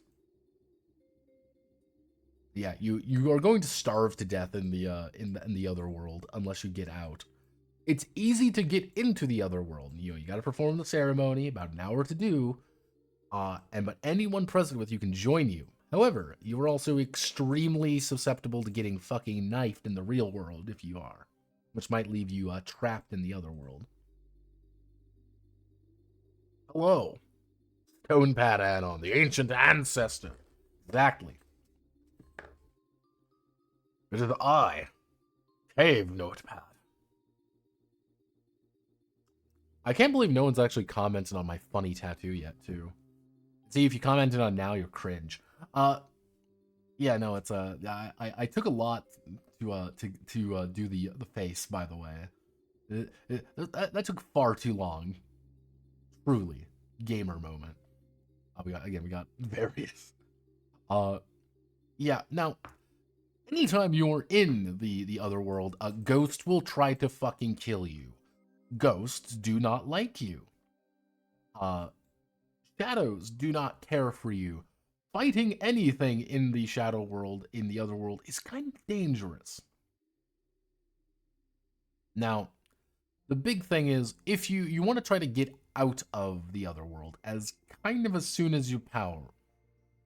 Yeah, you are going to starve to death in the other world unless you get out. It's easy to get into the other world. You got to perform the ceremony, about an hour to do. But anyone present with you can join you. However, you are also extremely susceptible to getting fucking knifed in the real world if you are, which might leave you trapped in the other world. Hello, Notepad add-on, the ancient ancestor. Exactly. It is I, Cave Notepad. I can't believe no one's actually commented on my funny tattoo yet, too. See, if you commented on now, you're cringe. Yeah, no, it's I took a lot to do the face, by the way. That took far too long. Truly, gamer moment. We got various. Yeah, now, anytime you're in the other world, a ghost will try to fucking kill you. Ghosts do not like you. Shadows do not care for you. Fighting anything in the shadow world, in the other world, is kind of dangerous. Now, the big thing is, if you want to try to get out of the other world as soon as you power.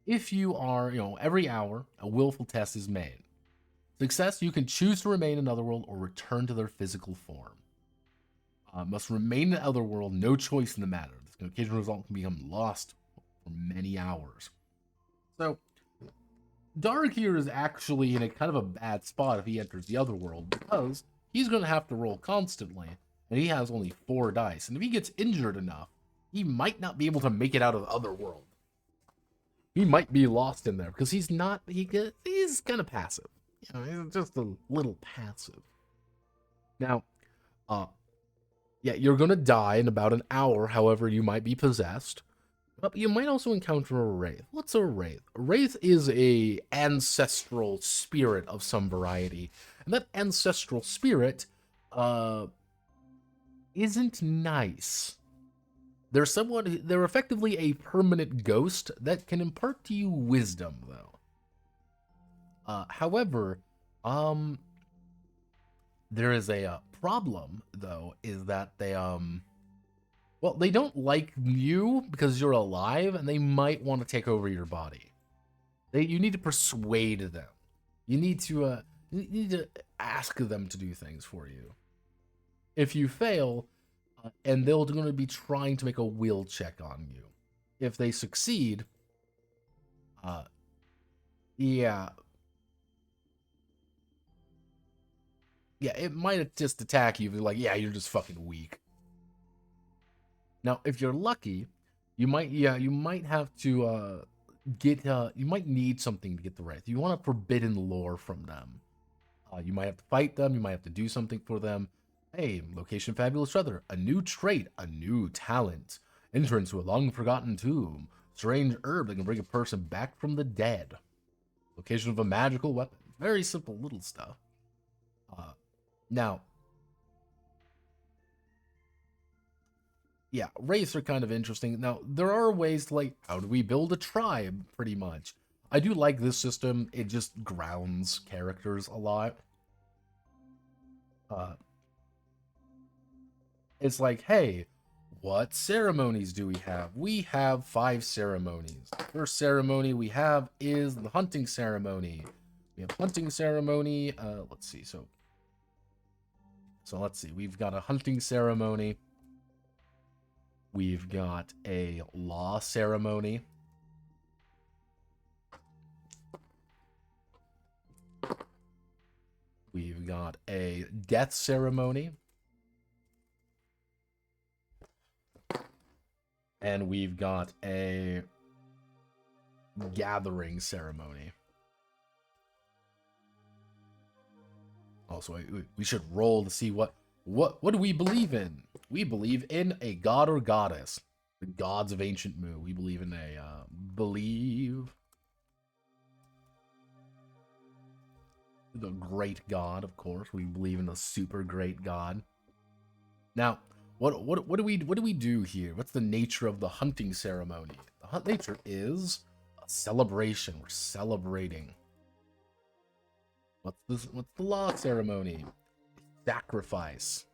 If you are, every hour, a willful test is made. Success, you can choose to remain in Otherworld or return to their physical form. Must remain in the Otherworld, no choice in the matter. This occasional result can become lost for many hours. So, Dark here is actually in a kind of a bad spot if he enters the Otherworld, because he's going to have to roll constantly, and he has only 4 dice. And if he gets injured enough, he might not be able to make it out of the other world. He might be lost in there because he's not. He's kind of passive. You know, he's just a little passive. Now, yeah, you're gonna die in about an hour. However, you might be possessed. But you might also encounter a wraith. What's a wraith? A wraith is a ancestral spirit of some variety, and that ancestral spirit, isn't nice. They're effectively a permanent ghost that can impart to you wisdom, though. However, there is a problem, though, is that they don't like you because you're alive, and they might want to take over your body. You need to persuade them. You need to ask them to do things for you. If you fail, and they're going to be trying to make a will check on you. If they succeed, yeah, it might just attack you. They're like, yeah, you're just fucking weak. Now, if you're lucky, you might have to you might need something to get the wraith. You want a forbidden lore from them. You might have to fight them. You might have to do something for them. Hey, location fabulous feather, a new trait, a new talent, entrance to a long-forgotten tomb, strange herb that can bring a person back from the dead, location of a magical weapon. Very simple little stuff. Now, yeah, wraiths are kind of interesting. Now, there are ways to, like, how do we build a tribe, pretty much. I do like this system. It just grounds characters a lot. It's like, hey, what ceremonies do we have? We have 5 ceremonies. The first ceremony we have is the hunting ceremony. We have hunting ceremony. Let's see. So let's see. We've got a hunting ceremony. We've got a law ceremony. We've got a death ceremony. And we've got a gathering ceremony. Also, we should roll to see what do we believe in? We believe in a god or goddess. The gods of ancient Mu. We believe in the great god, of course. We believe in the super great god. Now, what do we do here? What's the nature of the hunting ceremony? The hunt nature is a celebration. We're celebrating. What's the law ceremony? Sacrifice.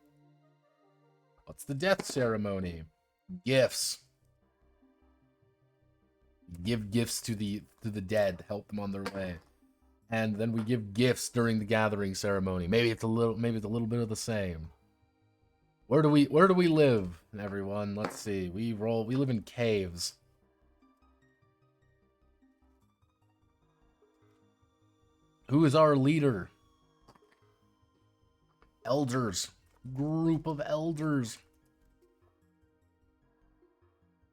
What's the death ceremony? Gifts. Give gifts to the dead, help them on their way. And then we give gifts during the gathering ceremony. Maybe it's a little bit of the same. Where do we live, everyone? Let's see. We live in caves. Who is our leader? Elders. Group of elders.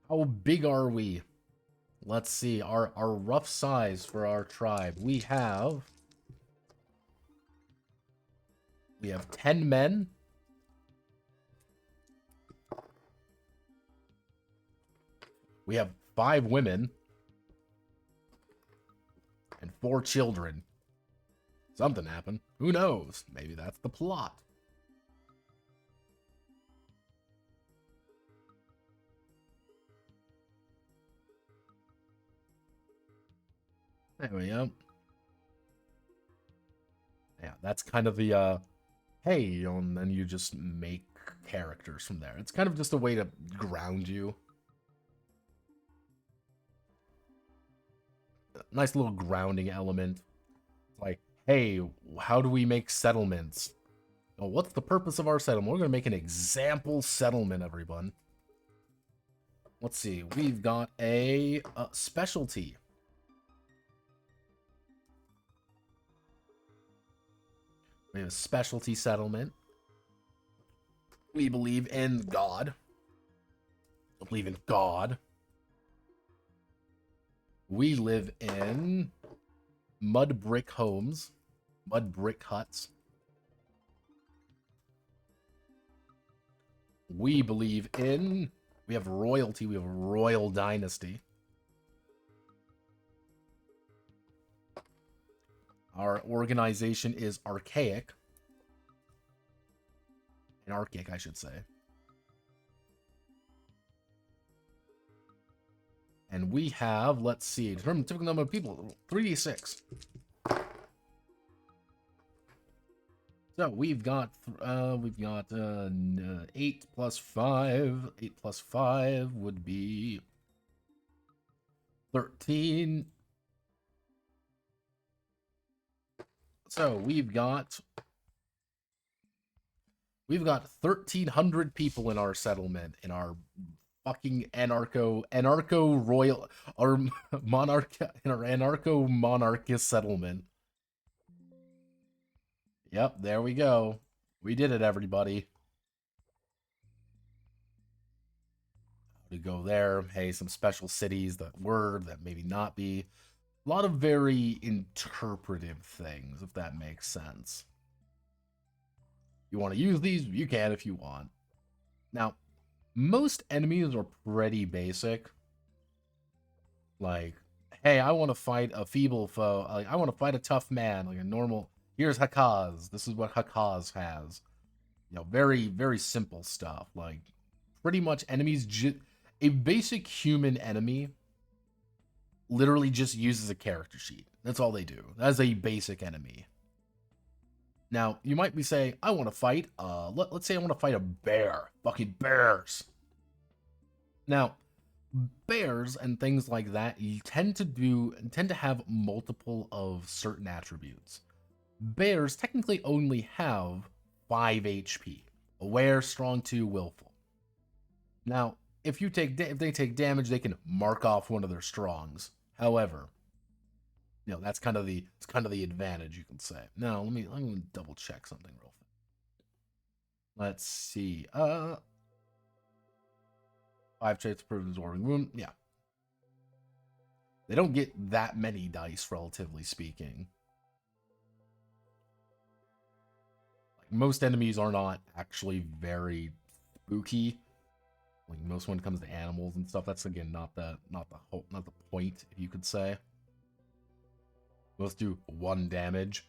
How big are we? Let's see. Our rough size for our tribe. We have 10 men. We have 5 women and 4 children. Something happened. Who knows? Maybe that's the plot. There we go. Yeah, that's kind of the, hey, and then you just make characters from there. It's kind of just a way to ground you. Nice little grounding element. Like, hey, how do we make settlements? Oh, what's the purpose of our settlement? We're going to make an example settlement, everyone. Let's see. We've got a specialty. We have a specialty settlement. We believe in God. I believe in God. We live in mud brick homes, mud brick huts. We believe in, we have royalty, we have a royal dynasty. Our organization is archaic. Anarchic, I should say. And we have, let's see, determine typical number of people, 3d6. So we've got 8 plus 5. 8 plus 5 would be 13. So we've got 1,300 people in our settlement, in our fucking anarcho royal, our monarch, in our anarcho monarchist settlement. Yep, there we go. We did it, everybody. We go there. Hey, some special cities that were, that maybe not be. A lot of very interpretive things, if that makes sense. You want to use these? You can if you want. Now, most enemies are pretty basic. Like, hey, I want to fight a feeble foe. Like, I want to fight a tough man, like a normal. Here's Hakaz. This is what Hakaz has. You know, very, very simple stuff. Like, pretty much enemies. A basic human enemy literally just uses a character sheet. That's all they do. That's a basic enemy. Now, you might be saying, I want to fight, let's say I want to fight a bear. Fucking bears. Now, bears and things like that, you tend to have multiple of certain attributes. Bears technically only have 5 HP. Aware, strong 2, willful. Now, if they take damage, they can mark off one of their strongs. However, you know, that's kind of the advantage, you can say. Now, let me double check something real fast. Let's see. 5 traits to prove absorbing wound. Yeah. They don't get that many dice, relatively speaking. Like, most enemies are not actually very spooky. Like, most when it comes to animals and stuff, that's again not the point, if you could say. Most do 1 damage.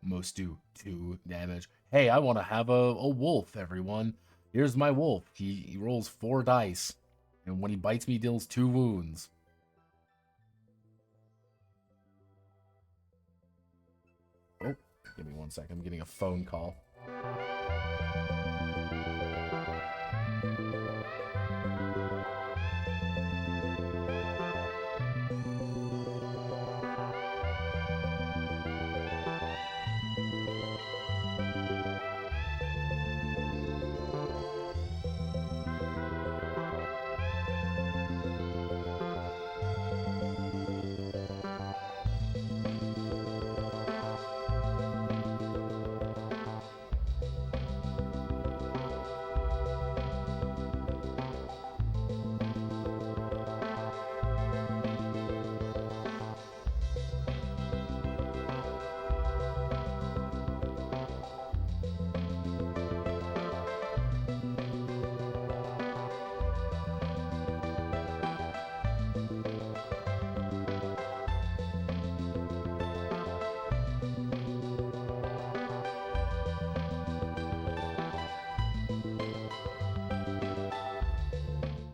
Most do 2 damage. Hey, I want to have a wolf, everyone. Here's my wolf. He rolls 4 dice. And when he bites me, he deals 2 wounds. Oh, give me 1 second. I'm getting a phone call.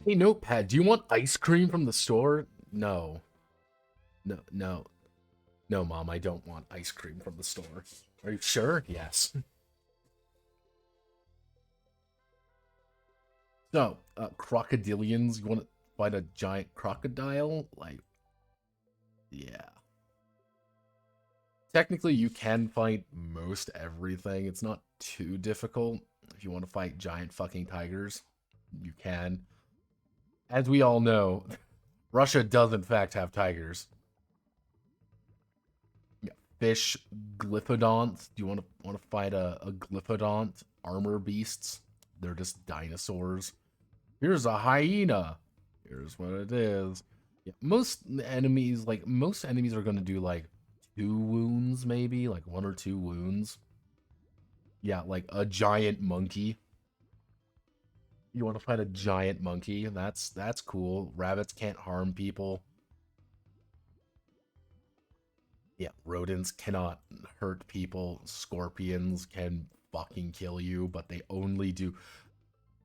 Hey, Notepad, do you want ice cream from the store? No. No, Mom, I don't want ice cream from the store. Are you sure? Yes. So, crocodilians, you want to fight a giant crocodile? Like, yeah. Technically, you can fight most everything. It's not too difficult. If you want to fight giant fucking tigers, you can. As we all know, Russia does in fact have tigers. Yeah, fish, glyphodonts. Do you want to fight a glyphodont? Armor beasts. They're just dinosaurs. Here's a hyena. Here's what it is. Yeah, most enemies are gonna do like 2 wounds, maybe like 1 or 2 wounds. Yeah, like a giant monkey. You want to fight a giant monkey? That's cool. Rabbits can't harm people. Yeah, rodents cannot hurt people. Scorpions can fucking kill you, but they only do.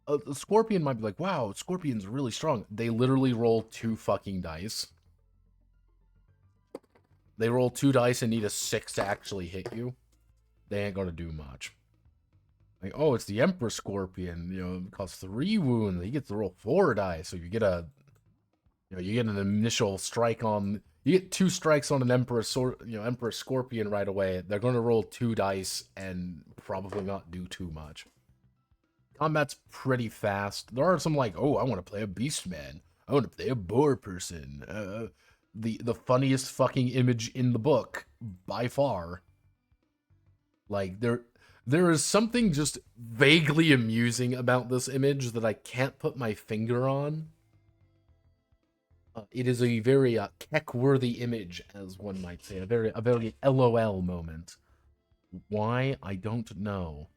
A scorpion might be like, wow, scorpion's really strong. They literally roll 2 fucking dice. They roll 2 dice and need a 6 to actually hit you. They ain't gonna do much. Like, oh, it's the Emperor Scorpion. You know, it costs 3 wounds. He gets to roll 4 dice, so you get you get an initial strike on. You get 2 strikes on an Emperor Scorpion right away. They're going to roll 2 dice and probably not do too much. Combat's pretty fast. There are some like, oh, I want to play a Beastman. I want to play a Boar person. The funniest fucking image in the book by far. Like there is something just vaguely amusing about this image that I can't put my finger on. It is a very Keck-worthy image, as one might say, a very LOL moment. Why? I don't know.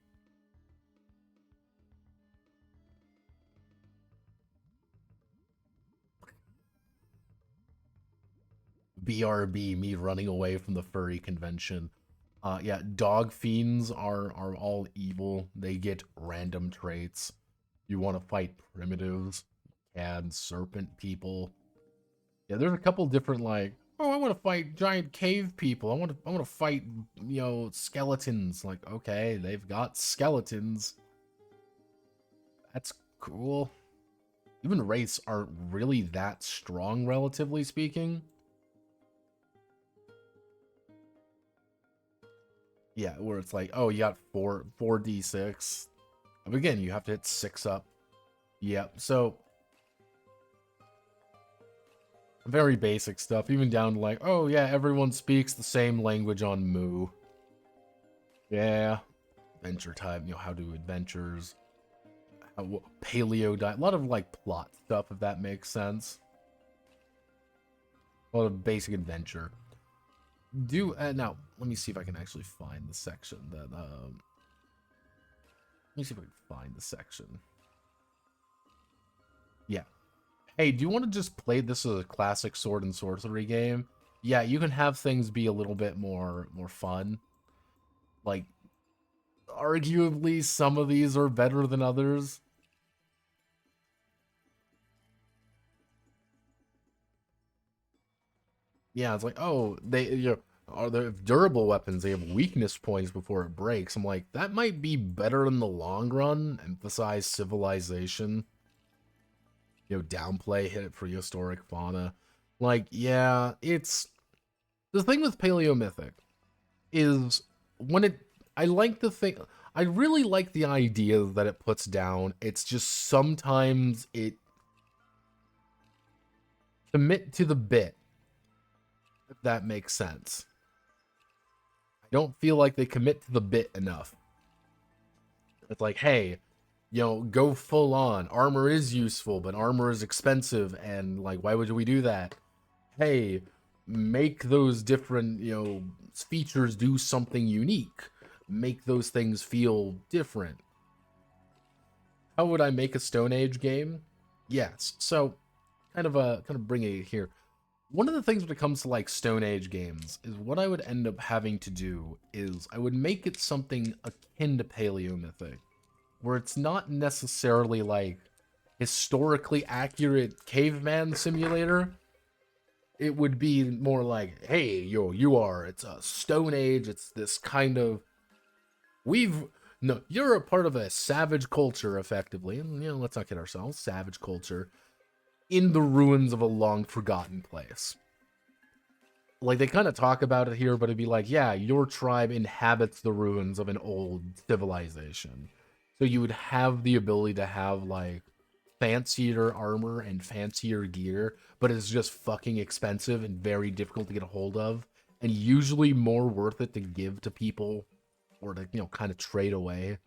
BRB, me running away from the furry convention. Yeah, dog fiends are all evil. They get random traits. You want to fight primitives, cad, serpent people. Yeah, there's a couple different like, oh, I want to fight giant cave people. I want to fight, skeletons. Like, okay, they've got skeletons. That's cool. Even wraiths aren't really that strong, relatively speaking. Yeah, where it's like, oh, you got 4d6. But again, you have to hit 6 up. Yep, so very basic stuff, even down to like, oh yeah, everyone speaks the same language on Moo. Yeah, adventure type, how do adventures, paleo diet, a lot of like plot stuff, if that makes sense. A lot of basic adventure. Now, let me see if I can actually find the section that, let me see if I can find the section. Yeah. Hey, do you want to just play this as a classic sword and sorcery game? Yeah, you can have things be a little bit more fun. Like, arguably, some of these are better than others. Yeah, it's like, oh, they are they durable weapons. They have weakness points before it breaks. I'm like, that might be better in the long run. Emphasize civilization. Downplay hit it prehistoric fauna. Like, yeah, it's the thing with Paleomythic is when it. I like the thing. I really like the idea that it puts down. It's just sometimes it commit to the bit. If that makes sense. I don't feel like they commit to the bit enough. It's like, hey, go full on. Armor is useful, but armor is expensive, and like, why would we do that? Hey, make those different, features do something unique. Make those things feel different. How would I make a Stone Age game? Yes. So, kind of bring it here. One of the things when it comes to like Stone Age games is what I would end up having to do is I would make it something akin to Paleomythic, where it's not necessarily like historically accurate caveman simulator. It would be more like, hey, it's a Stone Age, it's this kind of, you're a part of a savage culture, effectively, and let's not kid ourselves, savage culture, in the ruins of a long forgotten place. Like, they kind of talk about it here, but it'd be like, yeah, your tribe inhabits the ruins of an old civilization. So you would have the ability to have, like, fancier armor and fancier gear, but it's just fucking expensive and very difficult to get a hold of, and usually more worth it to give to people or to, kind of trade away.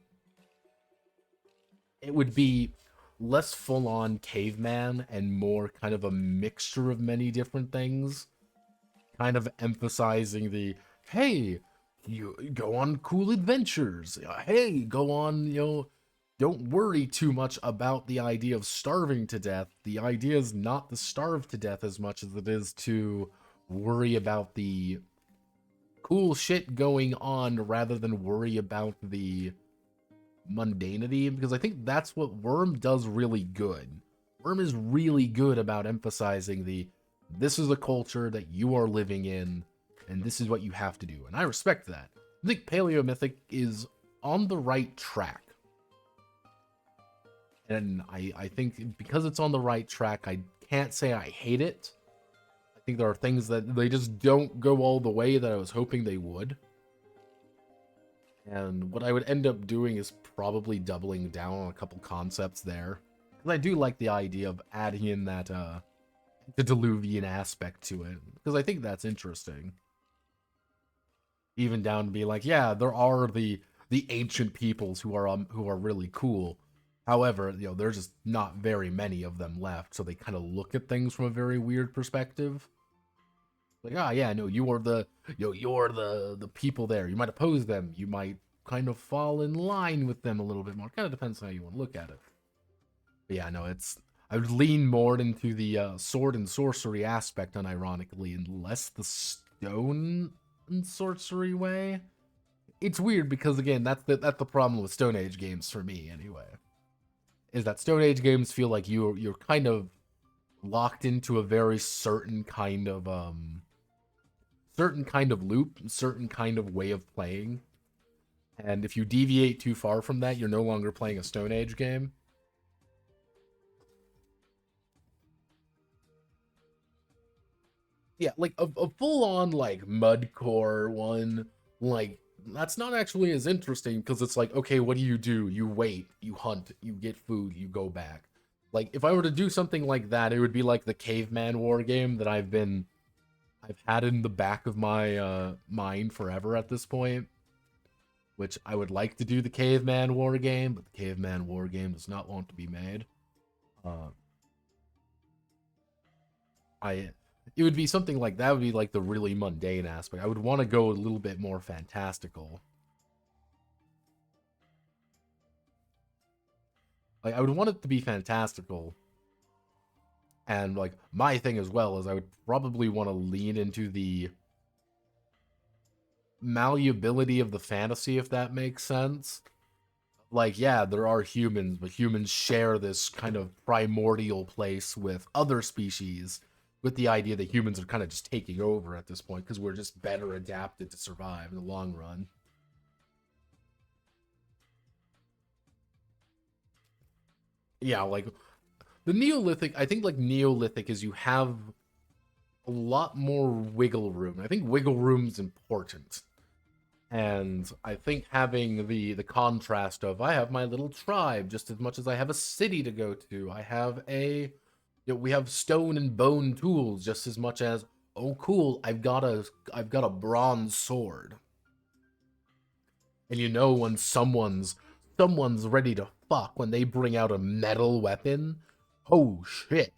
it would be less full-on caveman and more kind of a mixture of many different things, kind of emphasizing the, hey, you go on cool adventures, hey, go on, don't worry too much about the idea of starving to death. The idea is not to starve to death as much as it is to worry about the cool shit going on rather than worry about the mundanity, because I think that's what Wurm does really good. Wurm is really good about emphasizing this is a culture that you are living in, and this is what you have to do, and I respect that. I think Paleomythic is on the right track. And I think because it's on the right track, I can't say I hate it. I think there are things that they just don't go all the way that I was hoping they would. And what I would end up doing is probably doubling down on a couple concepts there. Because I do like the idea of adding in that, the Diluvian aspect to it. Because I think that's interesting. Even down to be like, yeah, there are the ancient peoples who are really cool. However, there's just not very many of them left, so they kind of look at things from a very weird perspective. Like, yeah, no, you're the people there. You might oppose them. You might kind of fall in line with them a little bit more. Kind of depends on how you want to look at it. But yeah, no, I would lean more into the sword and sorcery aspect, unironically, and less the stone and sorcery way. It's weird because, again, that's the problem with Stone Age games for me, anyway. Is that Stone Age games feel like you're kind of locked into a very certain kind of loop, certain kind of way of playing. And if you deviate too far from that, you're no longer playing a Stone Age game. Yeah, like a full-on like mudcore one, like that's not actually as interesting because it's like, okay, what do? You wait, you hunt, you get food, you go back. Like, if I were to do something like that, it would be like the caveman war game that I've had in the back of my mind forever at this point. Which I would like to do the caveman war game, but the caveman war game does not want to be made. It would be something like that. Would be like the really mundane aspect. I would want to go a little bit more fantastical. Like, I would want it to be fantastical. And, like, my thing as well is I would probably want to lean into the malleability of the fantasy, if that makes sense. Like, yeah, there are humans, but humans share this kind of primordial place with other species, with the idea that humans are kind of just taking over at this point because we're just better adapted to survive in the long run. Yeah, like the Neolithic, I think like Neolithic is you have a lot more wiggle room. I think wiggle room's important. And I think having the contrast of I have my little tribe just as much as I have a city to go to. I have we have stone and bone tools just as much as, oh cool, I've got a bronze sword. And when someone's ready to fuck when they bring out a metal weapon, oh shit.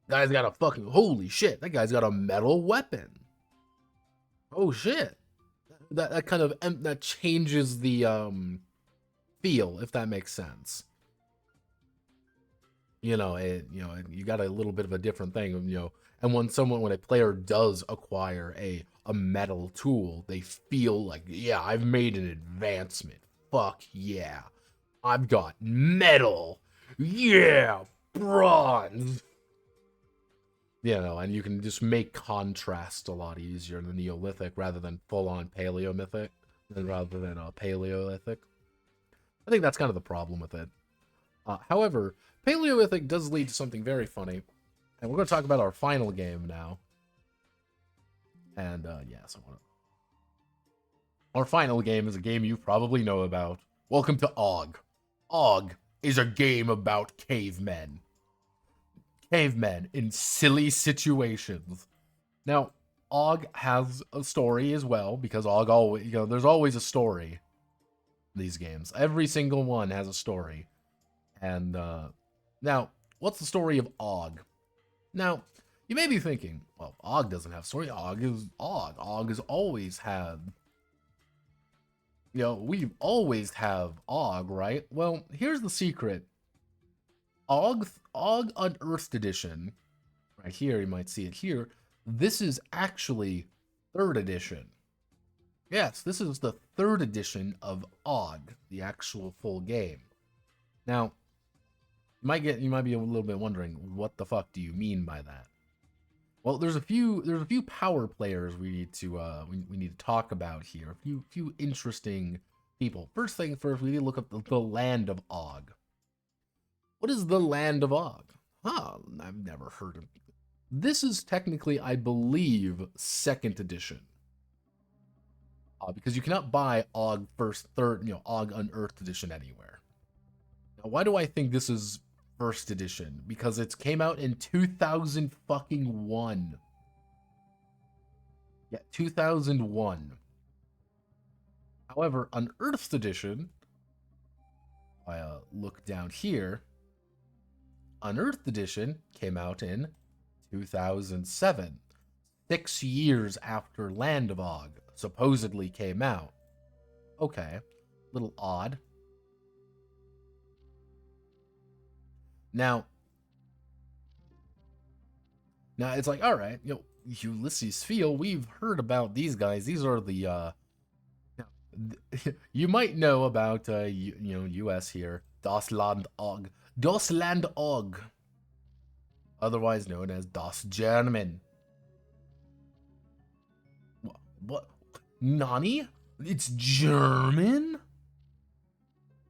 Guy's got a fucking, holy shit, that guy's got a metal weapon. Oh shit. That kind of, that changes the feel, if that makes sense. You got a little bit of a different thing, and when a player does acquire a metal tool, they feel like, yeah, I've made an advancement. Fuck yeah. I've got metal. Yeah, bronze. And you can just make contrast a lot easier in the Neolithic rather than full-on Paleomythic, and rather than Paleolithic. I think that's kind of the problem with it. However, Paleolithic does lead to something very funny, and we're going to talk about our final game now. And, yes, our final game is a game you probably know about. Welcome to Og. Og is a game about cavemen. Cavemen in silly situations. Now, Og has a story as well, because Og always, there's always a story. These games. Every single one has a story. And now, what's the story of Og? Now, you may be thinking, well, Og doesn't have a story. Og is Og. Og has always had. We always have Og, right? Well, here's the secret. Og Unearthed Edition, right here, you might see it here. This is actually 3rd edition. Yes, this is the 3rd edition of Og, the actual full game. Now, you might be a little bit wondering, what the fuck do you mean by that? Well, there's a few power players we need to talk about here. A few interesting people. First thing first, we need to look up the land of Og. What is the land of Og? Huh, I've never heard of it. This is technically, I believe, 2nd edition. Because you cannot buy Og Og Unearthed Edition anywhere. Now, why do I think this is 1st edition? Because it came out in 2001. Yeah, 2001. However, Unearthed Edition, if I look down here, Unearthed Edition came out in 2007. 6 years after Land of Og supposedly came out. Okay, little odd. Now it's like, all right, Ulysses Field, we've heard about these guys. These are the you might know about US here, Das Land Og, otherwise known as Das German. What? Nani? It's German?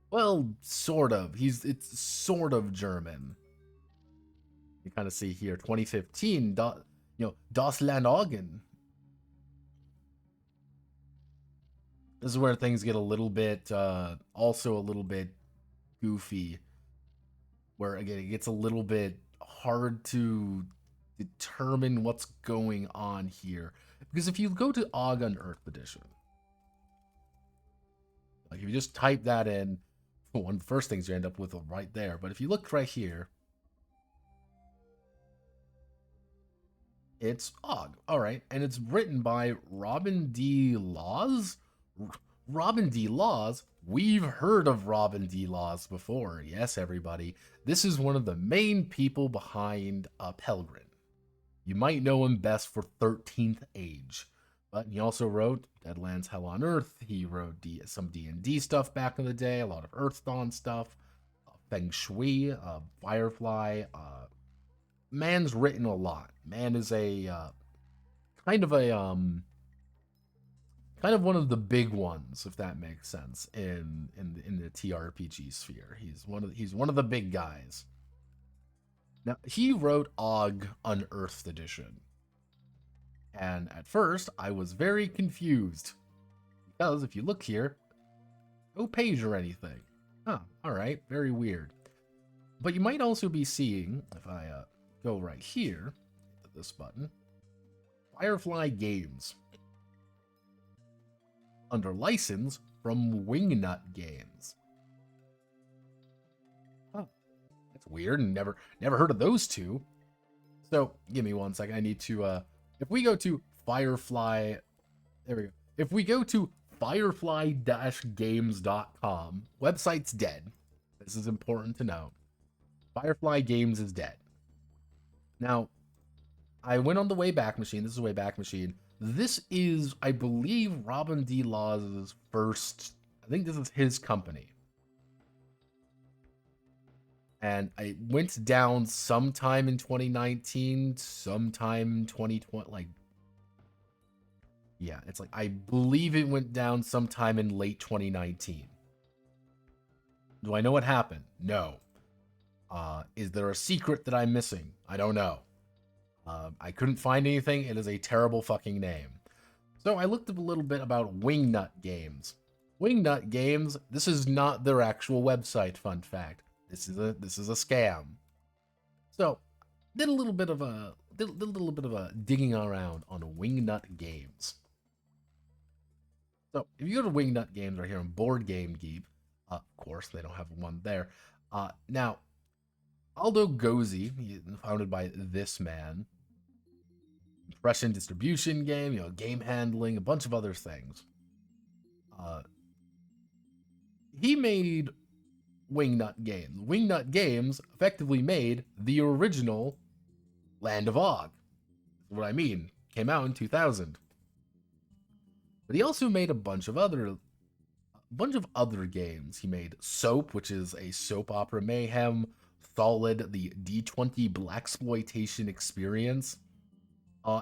Well, sort of. It's sort of German. You kind of see here, 2015, Das Land Augen. This is where things get a little bit, also a little bit goofy. Where, again, it gets a little bit hard to determine what's going on here. Because if you go to Og Unearthed Edition, like if you just type that in, one of the first things you end up with right there. But if you look right here, it's Og. All right. And it's written by Robin D. Laws. Robin D. Laws. We've heard of Robin D. Laws before. Yes, everybody. This is one of the main people behind Pelgrim. You might know him best for 13th Age. But he also wrote Deadlands Hell on Earth. He wrote some D&D stuff back in the day, a lot of Earthdawn stuff, Feng Shui, Firefly. Man's written a lot. Man is a kind of one of the big ones, if that makes sense, in the TRPG sphere. He's one of the big guys. Now, he wrote Og Unearthed Edition. And at first, I was very confused. Because if you look here, no page or anything. Huh, alright, very weird. But you might also be seeing, if I go right here, to this button, Firefly Games. Under license from Wingnut Games. Huh, that's weird, and never heard of those two. So, give me one second, I need to, if we go to Firefly, there we go. If we go to firefly-games.com, website's dead. This is important to know. Firefly Games is dead. Now, I went on the Wayback Machine. This is Wayback Machine. This is, I believe, Robin D. Laws' first, I think this is his company. And I went down sometime in 2019, sometime in 2020, like, yeah, it's like, I believe it went down sometime in late 2019. Do I know what happened? No. Is there a secret that I'm missing? I don't know. I couldn't find anything. It is a terrible fucking name. So I looked up a little bit about Wingnut Games. Wingnut Games, this is not their actual website, fun fact. This is a scam. So, did a little bit of a digging around on Wingnut Games. So if you go to Wingnut Games right here on Board Game Geek, of course they don't have one there. Now Aldo Gozzi, founded by this man, impression distribution game, game handling, a bunch of other things. He made Wingnut Games. Wingnut Games effectively made the original Land of Og. What I mean, came out in 2000. But he also made a bunch of other games. He made Soap, which is a soap opera mayhem. Solid, the D20 blaxploitation experience,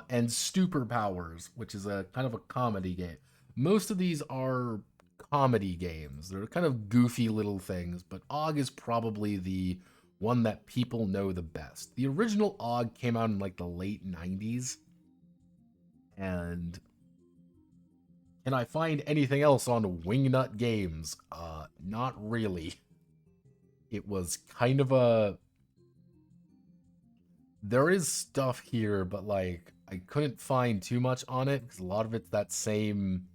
and Stupor Powers, which is a kind of a comedy game. Most of these are comedy games. They're kind of goofy little things, but Og is probably the one that people know the best. The original Og came out in like the late 90s, and can I find anything else on Wingnut Games? Not really. It was kind of a... There is stuff here, but like, I couldn't find too much on it because a lot of it's that same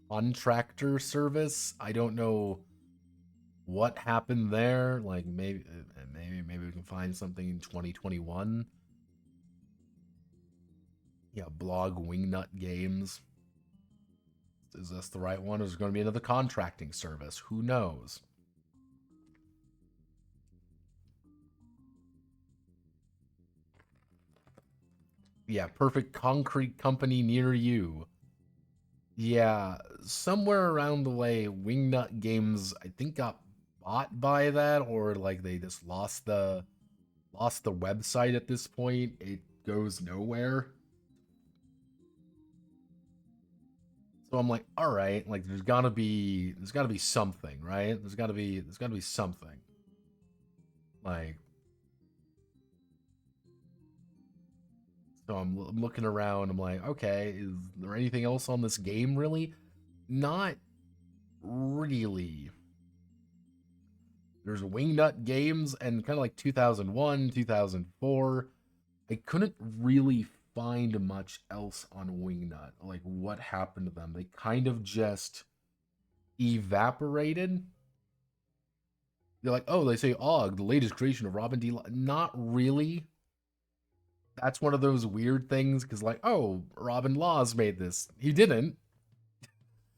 contractor service. I don't know what happened there. Like maybe we can find something in 2021. Yeah, blog Wingnut Games. Is this the right one? Or is there going to be another contracting service? Who knows? Yeah, perfect concrete company near you. Yeah, somewhere around the way, Wingnut Games, I think, got bought by that, or like they just lost the website at this point. It goes nowhere. So I'm like, all right, like there's gotta be something, right? There's gotta be something. Like, so I'm looking around. I'm like, okay, is there anything else on this game really? Not really. There's Wingnut Games and kind of like 2001, 2004. I couldn't really find much else on Wingnut. Like what happened to them? They kind of just evaporated. They're like, oh, they say Og, the latest creation of Robin D. Not really. That's one of those weird things because, like, oh, Robin Laws made this. He didn't.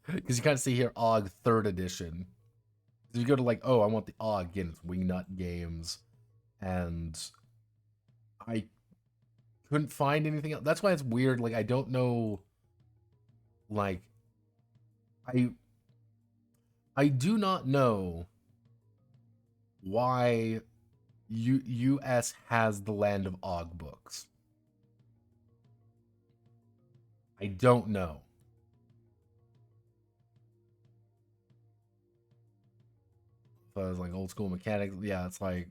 Because you kind of see here Og 3rd edition. So you go to like, oh, I want the Og again. It's Wingnut Games, and I couldn't find anything else. That's why it's weird. Like, I don't know. Like, I do not know why US has the Land of Og books. I don't know. So it's like old school mechanics. Yeah, it's like,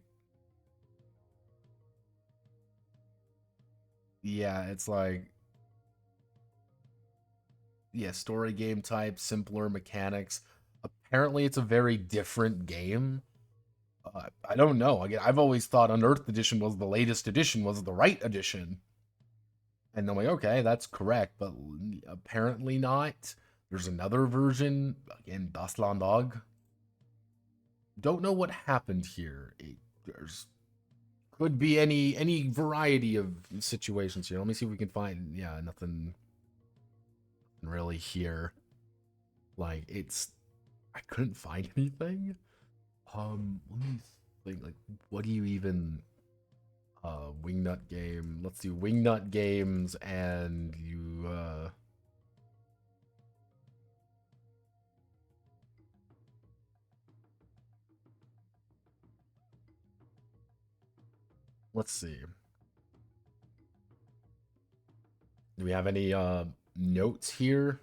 yeah, it's like, yeah, story game type, simpler mechanics. Apparently, it's a very different game. I don't know. Again, I've always thought Unearthed edition was the latest edition, was the right edition. And I'm like, okay, that's correct, but apparently not. There's another version, again, Das Land Og. Don't know what happened here. There's could be any variety of situations here. Let me see if we can find, yeah, nothing really here. Like, it's, I couldn't find anything. Let me think, like, what do you even, Wingnut game? Let's do Wingnut Games, and you, let's see. Do we have any, notes here?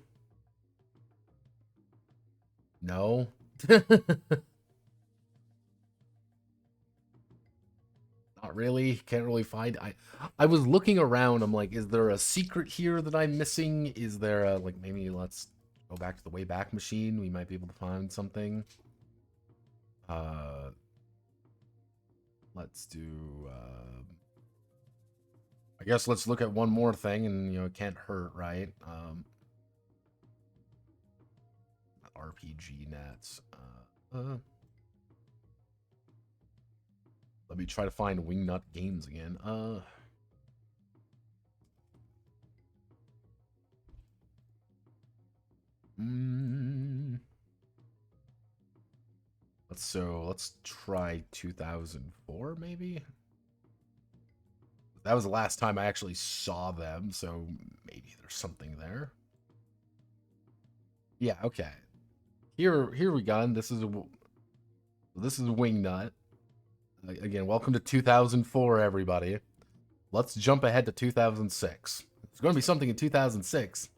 No? Not really. Can't really find. I was looking around. I'm like, is there a secret here that I'm missing? Is there a, like, maybe let's go back to the Wayback Machine. We might be able to find something. Let's do. I guess let's look at one more thing, and it can't hurt, right? TTRPG nets. Let me try to find Wingnut Games again. Let's try 2004 maybe. That was the last time I actually saw them, so maybe there's something there. Yeah, okay. Here we go. This is Wingnut. Again, welcome to 2004, everybody. Let's jump ahead to 2006. There's going to be something in 2006.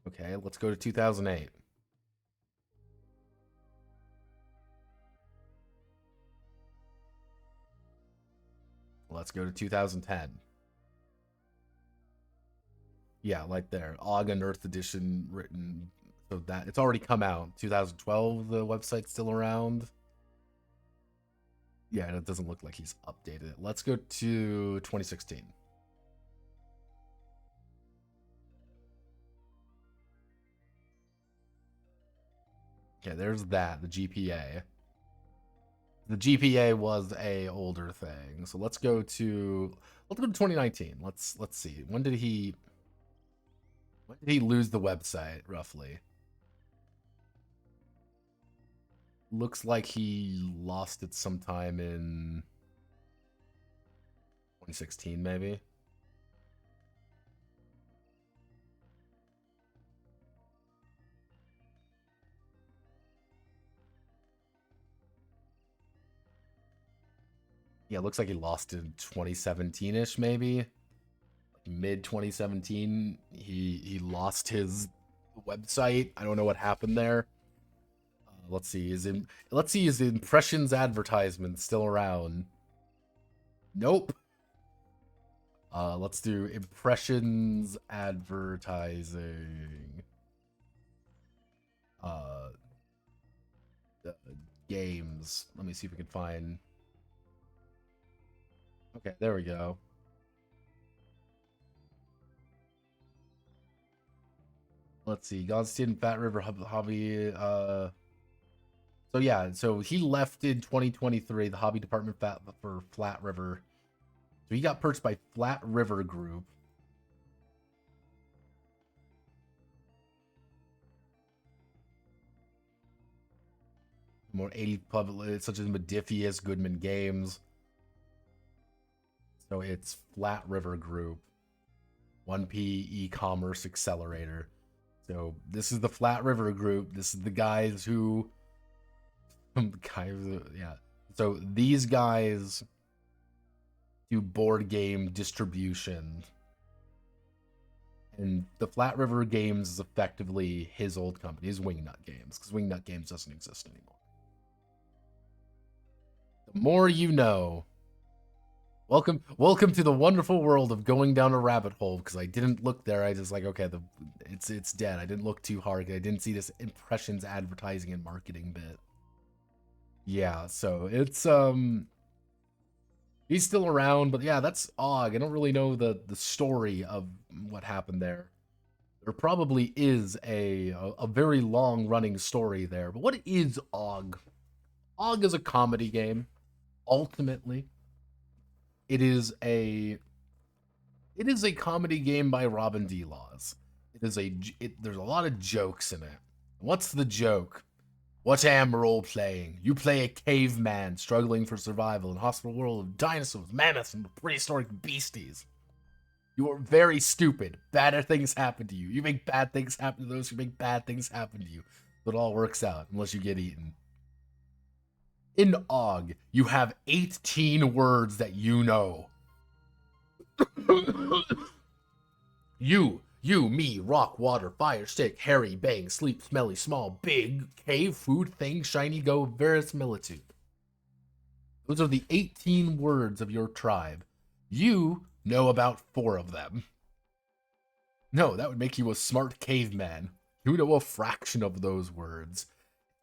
Okay, let's go to 2008. Let's go to 2010. Yeah, right there. Unearthed edition written. So that it's already come out. 2012, the website's still around. Yeah, and it doesn't look like he's updated it. Let's go to 2016. Okay, there's that, the GPA. The GPA was a older thing. So let's go to 2019. Let's see. When did he lose the website roughly? Looks like he lost it sometime in 2016 maybe. Yeah, it looks like he lost in 2017-ish, maybe. Mid 2017, he lost his website. I don't know what happened there. Let's see. His impressions advertisement still around? Nope. Let's do impressions advertising. Games. Let me see if we can find. Okay, there we go. Let's see. Godstein, Fat River Hobby. So yeah, so he left in 2023, the hobby department for Flat River. So he got purchased by Flat River Group. More 80 public, such as Modifius, Goodman Games. So it's Flat River Group, 1P e-commerce accelerator. So this is the Flat River Group. This is the guys who, yeah. So these guys do board game distribution, and the Flat River Games is effectively his old company, his Wingnut Games, because Wingnut Games doesn't exist anymore. The more you know. Welcome to the wonderful world of going down a rabbit hole, because I didn't look there. I just like, okay, it's dead. I didn't look too hard. I didn't see this impressions advertising and marketing bit. Yeah, so it's he's still around, but yeah, that's Og. I don't really know the story of what happened there. There probably is a very long running story there. But what is Og? Og is a comedy game. Ultimately, it is a comedy game by Robin D. Laws. There's a lot of jokes in it. What's the joke? What am role playing? You play a caveman struggling for survival in a hospital world of dinosaurs, mammoths, and prehistoric beasties. You are very stupid. Bad things happen to you. You make bad things happen to those who make bad things happen to you. But it all works out unless you get eaten. In Og, you have 18 words that you know. You, me, rock, water, fire, stick, hairy, bang, sleep, smelly, small, big, cave, food, thing, shiny, go, verisimilitude. Those are the 18 words of your tribe. You know about 4 of them. No, that would make you a smart caveman. You know a fraction of those words.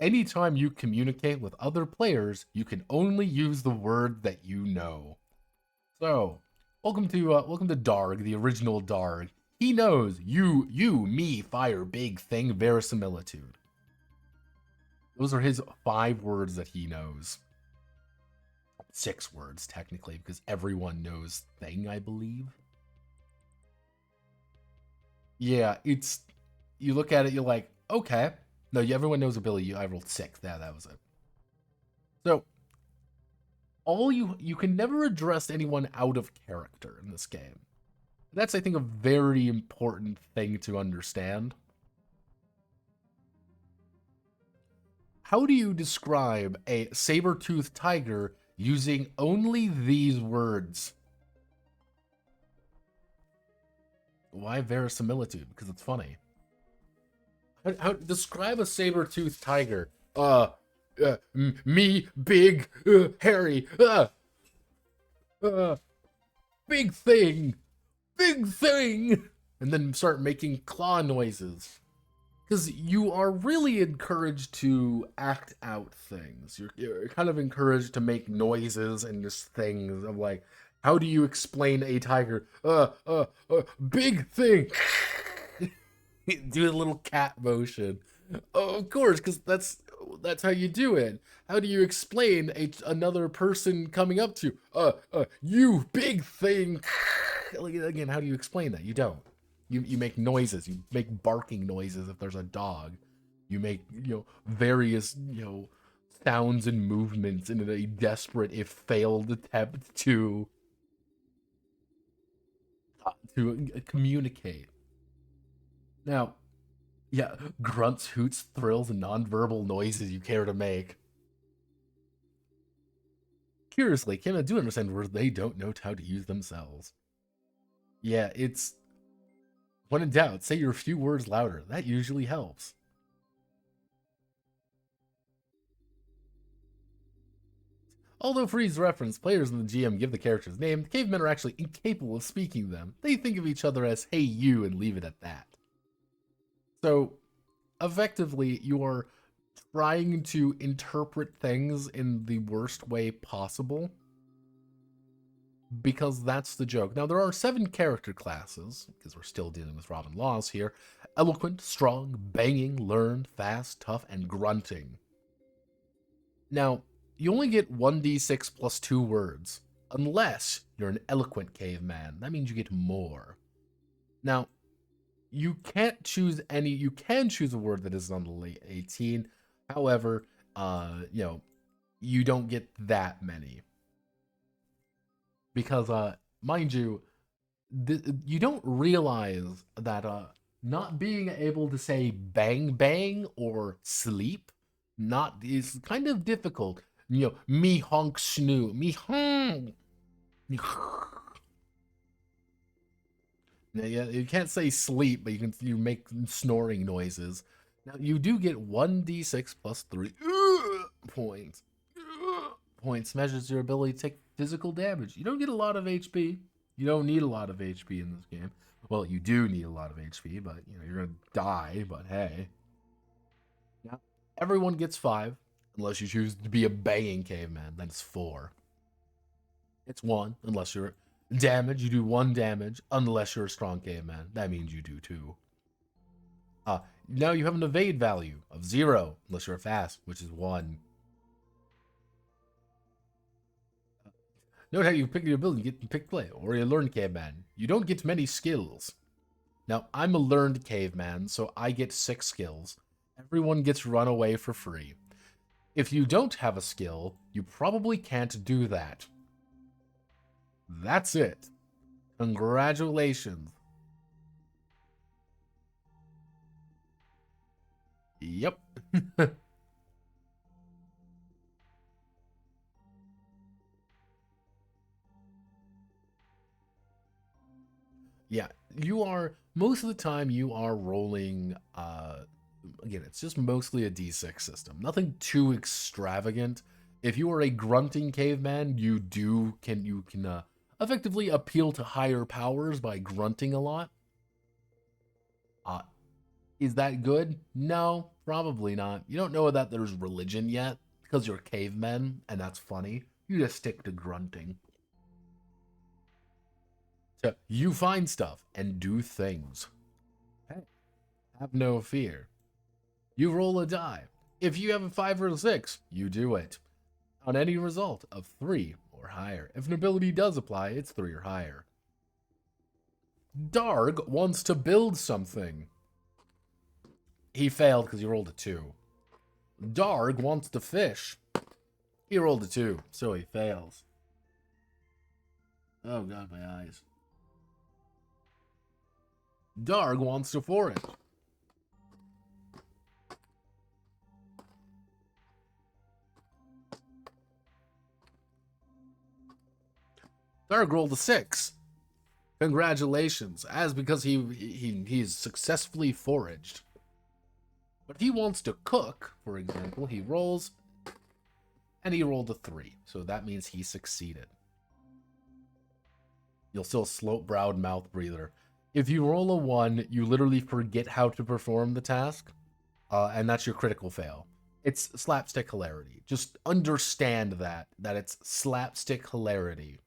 Anytime you communicate with other players, you can only use the word that you know. So, welcome to Darg, the original Darg. He knows you, me, fire, big thing, verisimilitude. Those are his 5 words that he knows. 6 words, technically, because everyone knows thing, I believe. Yeah, it's... You look at it, you're like, okay. No, everyone knows ability. I rolled 6. That was it. So, you can never address anyone out of character in this game. That's, I think, a very important thing to understand. How do you describe a saber-toothed tiger using only these words? Why verisimilitude? Because it's funny. How describe a saber-toothed tiger? Me, big, hairy, big thing, and then start making claw noises. Because you are really encouraged to act out things. You're kind of encouraged to make noises and just things of like, how do you explain a tiger? Big thing. Do a little cat motion. Oh, of course, because that's how you do it. How do you explain another person coming up to you big thing? Again, how do you explain that? You don't. You make noises. You make barking noises if there's a dog. You make, various, sounds and movements in a desperate, if failed attempt to communicate. Now, yeah, grunts, hoots, thrills, and nonverbal noises you care to make. Curiously, Kim, I do understand words they don't know how to use themselves. Yeah, it's... When in doubt, say your few words louder. That usually helps. Although for ease reference, players in the GM give the characters name, cavemen are actually incapable of speaking them. They think of each other as, hey, you, and leave it at that. So, effectively, you are trying to interpret things in the worst way possible, because that's the joke. Now, there are 7 character classes, because we're still dealing with Robin Laws here. Eloquent, strong, banging, learned, fast, tough, and grunting. Now, you only get 1d6 plus 2 words, unless you're an eloquent caveman. That means you get more. Now, you can't choose any... You can choose a word that is on the late 18. However, you don't get that many. Because, mind you, you don't realize that not being able to say bang bang or sleep is kind of difficult. Me honk snoo, me honk. Yeah, you can't say sleep, but you make snoring noises. Now you do get 1d6 plus 3 points. Points measures your ability to take physical damage. You don't get a lot of HP. You don't need a lot of HP in this game. Well, you do need a lot of HP, but you're gonna die. But hey, yeah, everyone gets 5 unless you choose to be a banging caveman. Then it's 4. It's 1 unless you're damage. You do 1 damage unless you're a strong caveman. That means you do 2. Now you have an evade value of 0 unless you're fast, which is 1. Note how you pick your ability, you get to pick play, or you learn caveman. You don't get many skills. Now, I'm a learned caveman, so I get 6 skills. Everyone gets run away for free. If you don't have a skill, you probably can't do that. That's it. Congratulations. Yep. Yeah, most of the time you are rolling, again, it's just mostly a d6 system. Nothing too extravagant. If you are a grunting caveman, you can effectively appeal to higher powers by grunting a lot. Is that good? No, Probably not. You don't know that there's religion yet because you're cavemen, and that's funny. You just stick to grunting. So you find stuff and do things. Hey, have no fear. You roll a die. If you have a 5 or a 6, you do it. On any result of 3 or higher. If an ability does apply, it's 3 or higher. Darg wants to build something. He failed because he rolled a 2. Darg wants to fish. He rolled a 2, so he fails. Oh god, my eyes. Darg wants to forage. Darg rolled a 6. Congratulations, as because he's successfully foraged. But if he wants to cook, for example, he rolls, and he rolled a 3, so that means he succeeded. You'll still slope-browed mouth breather. If you roll a 1, you literally forget how to perform the task, and that's your critical fail. It's slapstick hilarity. Just understand that it's slapstick hilarity.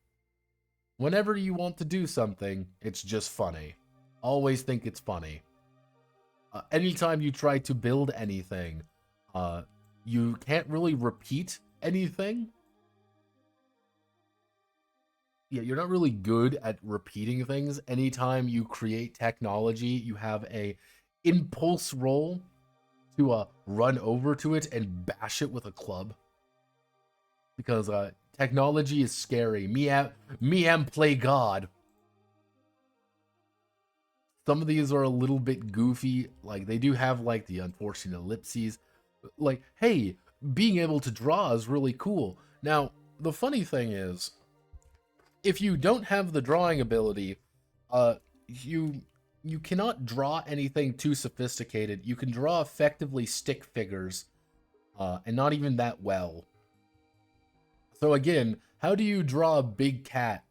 Whenever you want to do something, it's just funny. Always think it's funny. Anytime you try to build anything, you can't really repeat anything. Yeah, you're not really good at repeating things. Anytime you create technology, you have a impulse roll to run over to it and bash it with a club. Because technology is scary. Me am play God. Some of these are a little bit goofy. Like, they do have, like, the unfortunate ellipses. Like, hey, being able to draw is really cool. Now, the funny thing is, if you don't have the drawing ability, you cannot draw anything too sophisticated. You can draw effectively stick figures, and not even that well. So again, how do you draw a big cat?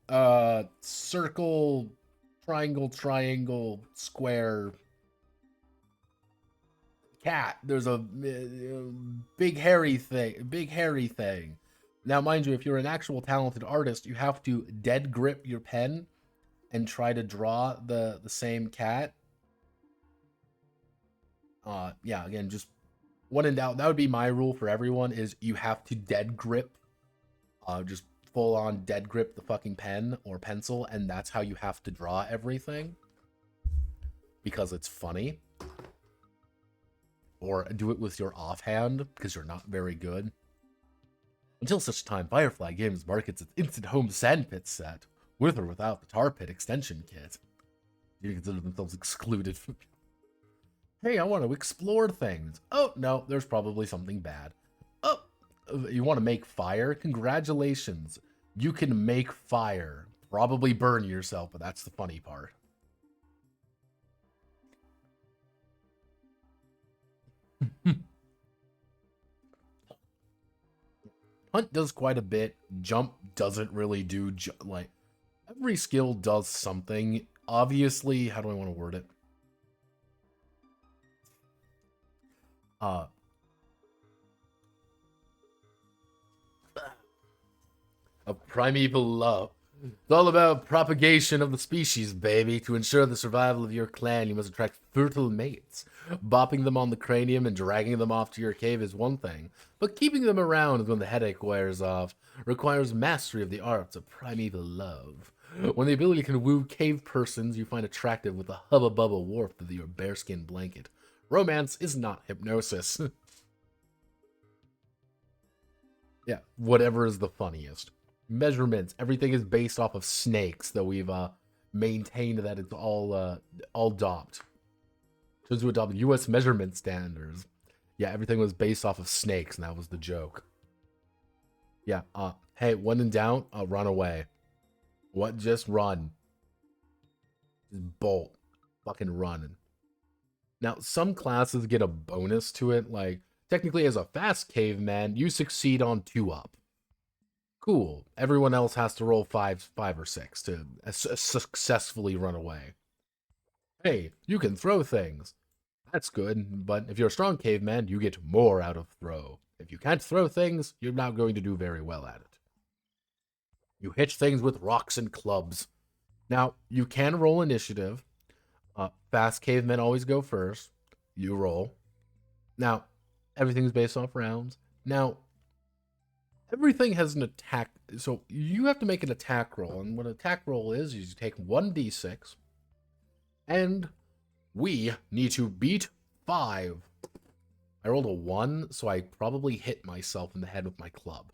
Circle, triangle, triangle, square, cat. There's a big hairy thing. Now, mind you, if you're an actual talented artist, you have to dead grip your pen and try to draw the same cat. Yeah, again, just when in doubt, that would be my rule for everyone, is you have to dead grip, just full on dead grip the fucking pen or pencil, and that's how you have to draw everything, because it's funny. Or do it with your offhand, because you're not very good. Until such time, Firefly Games markets its instant home sandpit set, with or without the tar pit extension kit. You consider themselves excluded from... Hey, I want to explore things. Oh, no, there's probably something bad. Oh, you want to make fire? Congratulations. You can make fire. Probably burn yourself, but that's the funny part. Hunt does quite a bit. Jump doesn't really do, like, every skill does something. Obviously, how do I want to word it? A primeval love. It's all about propagation of the species, baby. To ensure the survival of your clan, you must attract fertile mates. Bopping them on the cranium and dragging them off to your cave is one thing, but keeping them around when the headache wears off requires mastery of the arts of primeval love. When the ability can woo cave persons you find attractive with a hubba bubba warmth of your bearskin blanket. Romance is not hypnosis. Yeah, whatever is the funniest. Measurements. Everything is based off of snakes, though we've maintained that it's all DOPT. Chose to adopt U.S. measurement standards. Yeah, everything was based off of snakes, and that was the joke. Yeah, hey, when in doubt, run away. What? Just run. Just bolt. Fucking run. Now, some classes get a bonus to it, like, technically as a fast caveman, you succeed on 2-up. Cool. Everyone else has to roll 5 or 6 to successfully run away. Hey, you can throw things. That's good, but if you're a strong caveman, you get more out of throw. If you can't throw things, you're not going to do very well at it. You hit things with rocks and clubs. Now, you can roll initiative. Fast cavemen always go first. You roll. Now, everything's based off rounds. Now, everything has an attack. So you have to make an attack roll. And what an attack roll is you take 1d6. And we need to beat 5. I rolled a 1, so I probably hit myself in the head with my club.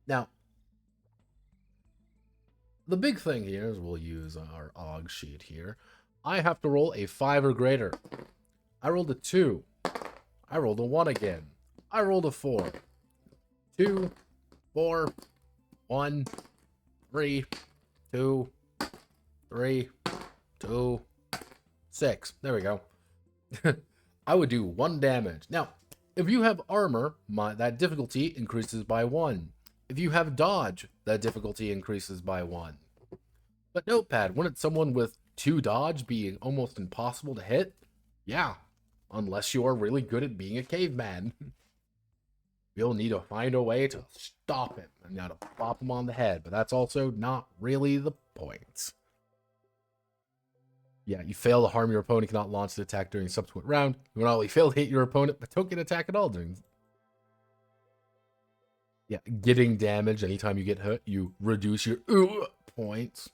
Now, the big thing here is we'll use our OG sheet here. I have to roll a 5 or greater. I rolled a 2. I rolled a 1 again. I rolled a 4. 2, 4, 1, 3, 2, 3, 2, 6. There we go. I would do 1 damage. Now, if you have armor, that difficulty increases by 1. If you have dodge, that difficulty increases by 1. But Notepad, wouldn't someone with 2 dodge be almost impossible to hit? Yeah, unless you are really good at being a caveman. You'll need to find a way to stop him and not to pop him on the head, but that's also not really the point. Yeah, you fail to harm your opponent, cannot launch the attack during a subsequent round. You not only fail to hit your opponent, but don't get an attack at all during. Yeah, getting damage anytime you get hit, you reduce your points.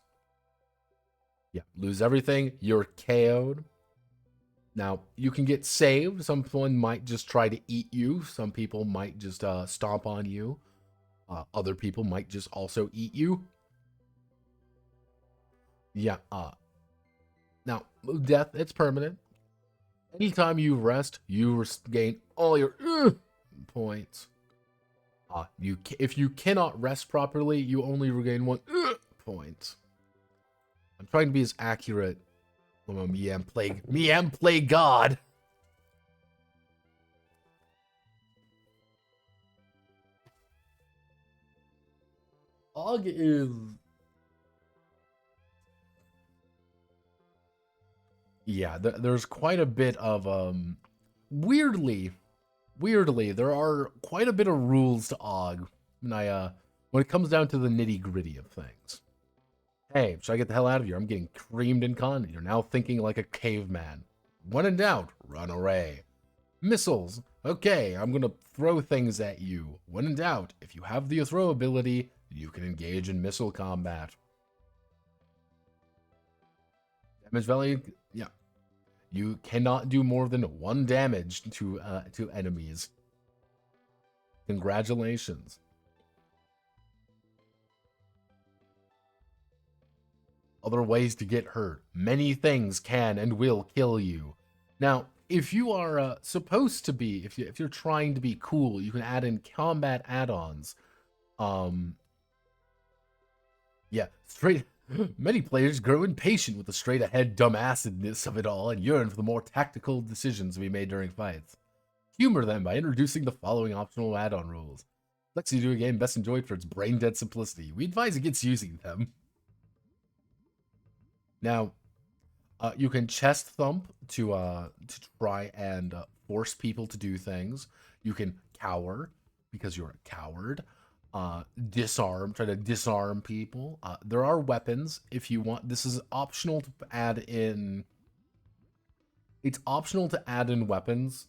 Yeah, lose everything, you're KO'd. Now, you can get saved. Someone might just try to eat you. Some people might just stomp on you. Other people might just also eat you. Yeah, now, death, it's permanent. Anytime you rest, you gain all your points. If you cannot rest properly, you only regain 1 point. I'm trying to be as accurate. MMMMM play God. Og is... Yeah, there's quite a bit of, weirdly, there are quite a bit of rules to Og when it comes down to the nitty-gritty of things. Hey, should I get the hell out of here? I'm getting creamed in con. You're now thinking like a caveman. When in doubt, run away. Missiles. Okay, I'm gonna throw things at you. When in doubt, if you have the throw ability, you can engage in missile combat. Damage value, yeah. You cannot do more than 1 damage to enemies. Congratulations. Other ways to get hurt. Many things can and will kill you. Now, if you are supposed to be, if you're trying to be cool, you can add in combat add-ons. Yeah, many players grow impatient with the straight-ahead dumbassedness of it all and yearn for the more tactical decisions to be made during fights. Humor them by introducing the following optional add-on rules. Lexi do a game best enjoyed for its brain-dead simplicity. We advise against using them. Now, you can chest thump to try and force people to do things. You can cower because you're a coward. Disarm, try to disarm people. There are weapons if you want. This is optional to add in. It's optional to add in weapons.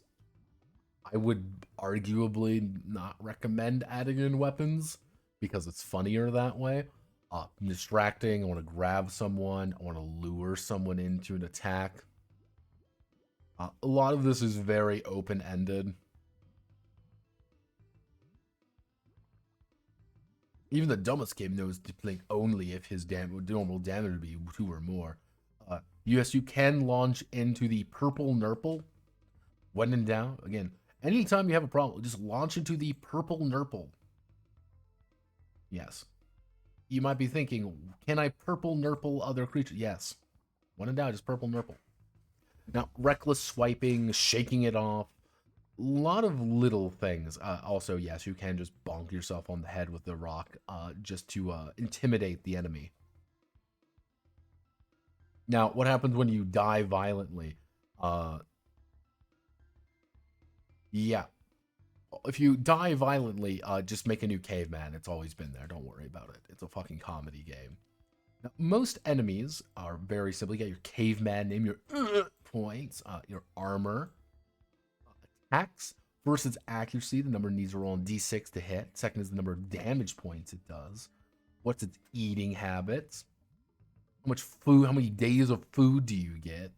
I would arguably not recommend adding in weapons because it's funnier that way. Distracting, I want to grab someone, I want to lure someone into an attack. A lot of this is very open-ended. Even the dumbest game knows to blink only if his normal damage would be 2 or more. Yes, you can launch into the purple nurple. When in doubt, again, anytime you have a problem, just launch into the purple nurple. Yes. You might be thinking, can I purple nurple other creatures? Yes. When in doubt, just purple nurple. Now, reckless swiping, shaking it off. A lot of little things. Also, yes, you can just bonk yourself on the head with the rock just to intimidate the enemy. Now, what happens when you die violently? Yeah. If you die violently, just make a new caveman. It's always been there. Don't worry about it. It's a fucking comedy game. Now, most enemies are very simple. You get your caveman name, your points, your armor, attacks. First is accuracy. The number needs to roll on d6 to hit. Second is the number of damage points it does. What's its eating habits? How much food, how many days of food do you get?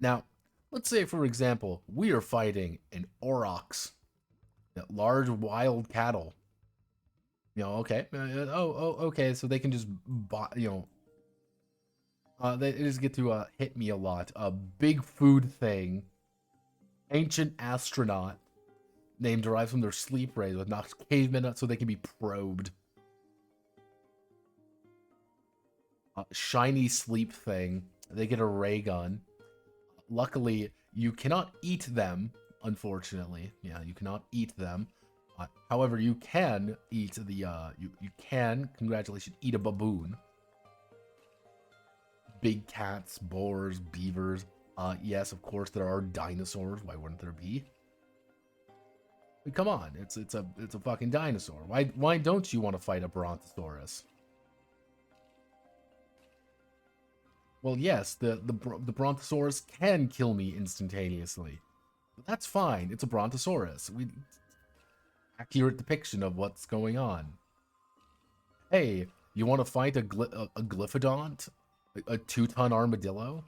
Now, let's say, for example, we are fighting an aurochs, large wild cattle. Okay. Okay. So they can just, they just get to hit me a lot. A big food thing. Ancient astronaut. Name derived from their sleep rays with knocks cavemen out so they can be probed. Shiny sleep thing. They get a ray gun. Luckily, you cannot eat them, unfortunately. Yeah, you cannot eat them. However, you can eat the, you can, congratulations, eat a baboon. Big cats, boars, beavers. Yes, of course, there are dinosaurs. Why wouldn't there be? I mean, come on, it's a fucking dinosaur. Why don't you want to fight a brontosaurus? Well, yes, the brontosaurus can kill me instantaneously. But that's fine. It's a brontosaurus. Accurate depiction of what's going on. Hey, you want to fight a glyphodont? A 2-ton armadillo?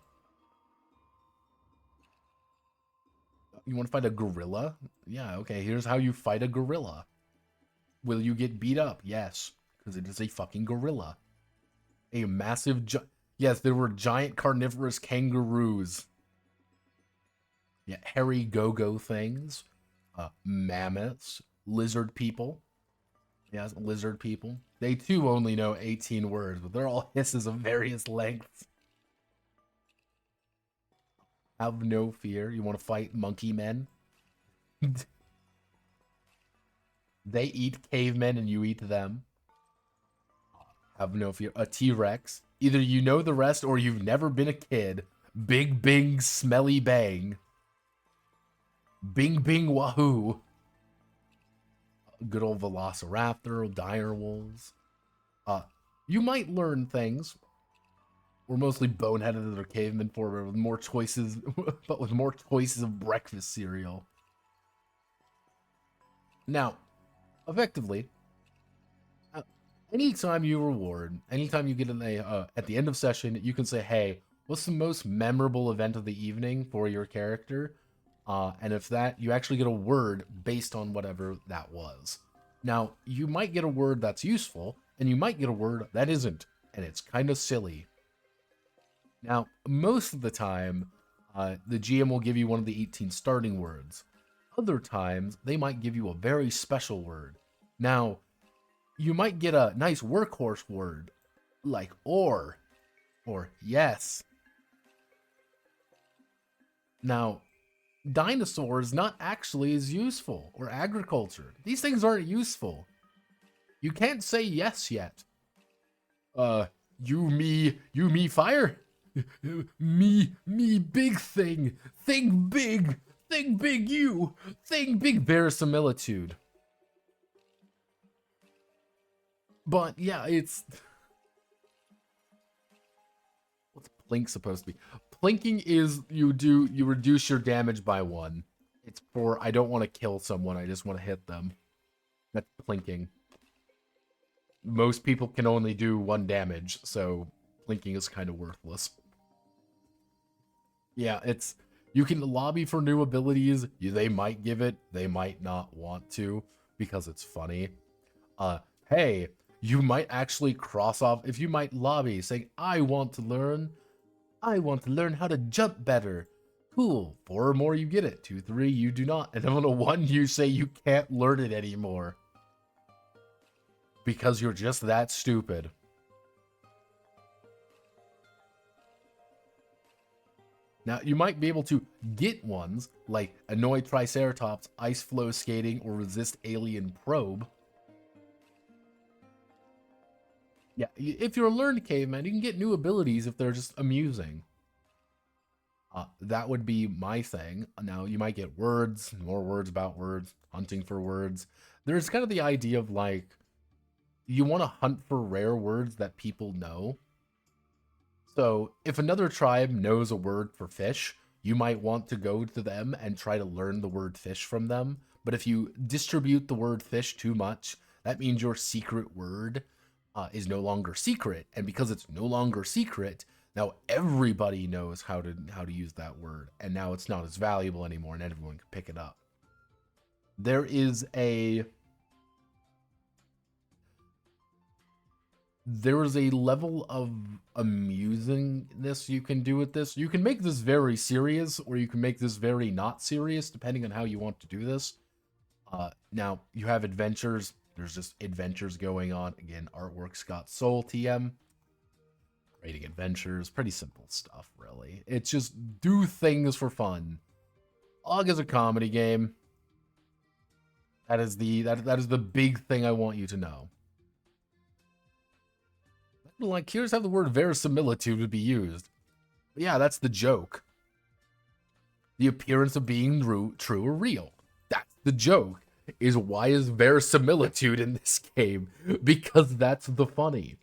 You want to fight a gorilla? Yeah, okay, here's how you fight a gorilla. Will you get beat up? Yes, because it is a fucking gorilla. A massive yes, there were giant carnivorous kangaroos. Yeah, hairy go-go things. Mammoths. Lizard people. Yes, lizard people. They too only know 18 words, but they're all hisses of various lengths. Have no fear. You want to fight monkey men? They eat cavemen and you eat them. Have no fear. A T-Rex. Either you know the rest or you've never been a kid. Big Bing Smelly Bang. Bing Bing Wahoo. Good old Velociraptor, direwolves. You might learn things. We're mostly boneheaded or cavemen for with more choices, but with more choices of breakfast cereal. Now, effectively, anytime you reward, anytime you get in at the end of session, you can say, hey, what's the most memorable event of the evening for your character? And if that, you actually get a word based on whatever that was. Now, you might get a word that's useful, and you might get a word that isn't, and it's kind of silly. Now, most of the time, the GM will give you one of the 18 starting words. Other times, they might give you a very special word. Now, you might get a nice workhorse word, like or yes. Now, dinosaur is not actually as useful, or agriculture. These things aren't useful. You can't say yes yet. You, me, fire? me, big thing. Thing big, you. Thing big, verisimilitude. But, yeah, it's... What's plink supposed to be? Plinking is you reduce your damage by 1. It's for, I don't want to kill someone, I just want to hit them. That's plinking. Most people can only do 1 damage, so plinking is kind of worthless. Yeah, it's, you can lobby for new abilities. They might give it, they might not want to, because it's funny. Hey, you might actually cross off, if you might lobby saying, I want to learn how to jump better. Cool, 4 or more you get it, 2, 3 you do not, and on a 1 you say you can't learn it anymore. Because you're just that stupid. Now, you might be able to get ones, like Annoy Triceratops, Ice Flow Skating, or Resist Alien Probe. Yeah, if you're a learned caveman, you can get new abilities if they're just amusing. That would be my thing. Now, you might get words, more words about words, hunting for words. There's kind of the idea of like, you want to hunt for rare words that people know. So if another tribe knows a word for fish, you might want to go to them and try to learn the word fish from them. But if you distribute the word fish too much, that means your secret word is no longer secret. And because it's no longer secret, now everybody knows how to use that word. And now it's not as valuable anymore and everyone can pick it up. There is a level of amusingness you can do with this. You can make this very serious, or you can make this very not serious, depending on how you want to do this. Now, you have adventures. There's just adventures going on. Again, artwork Scott Soul TM. Creating adventures. Pretty simple stuff, really. It's just do things for fun. Og is a comedy game. That is the big thing I want you to know. Like, here's how the word verisimilitude would be used. But yeah, that's the joke. The appearance of being true or real. That's the joke. Is why is verisimilitude in this game? Because that's the funny.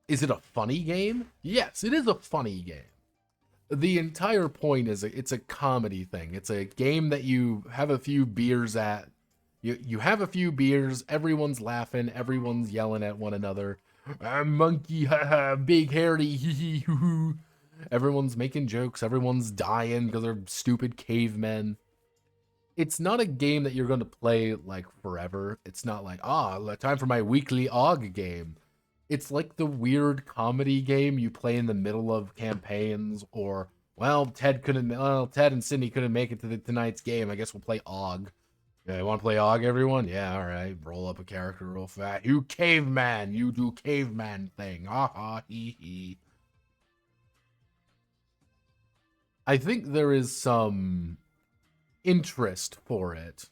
Is it a funny game? Yes, it is a funny game. The entire point is it's a comedy thing. It's a game that you have a few beers at. You have a few beers, everyone's laughing, everyone's yelling at one another. Monkey, haha, big hairy, hee hee hoo hoo. Everyone's making jokes, everyone's dying because they're stupid cavemen. It's not a game that you're going to play like forever. It's not like, time for my weekly Og game. It's like the weird comedy game you play in the middle of campaigns, or, well, Ted and Cindy couldn't make it to tonight's game. I guess we'll play Og. Yeah, you want to play Og, everyone? Yeah, all right. Roll up a character real fast. You caveman. You do caveman thing. Ha ha, hee hee. I think there is some interest for it.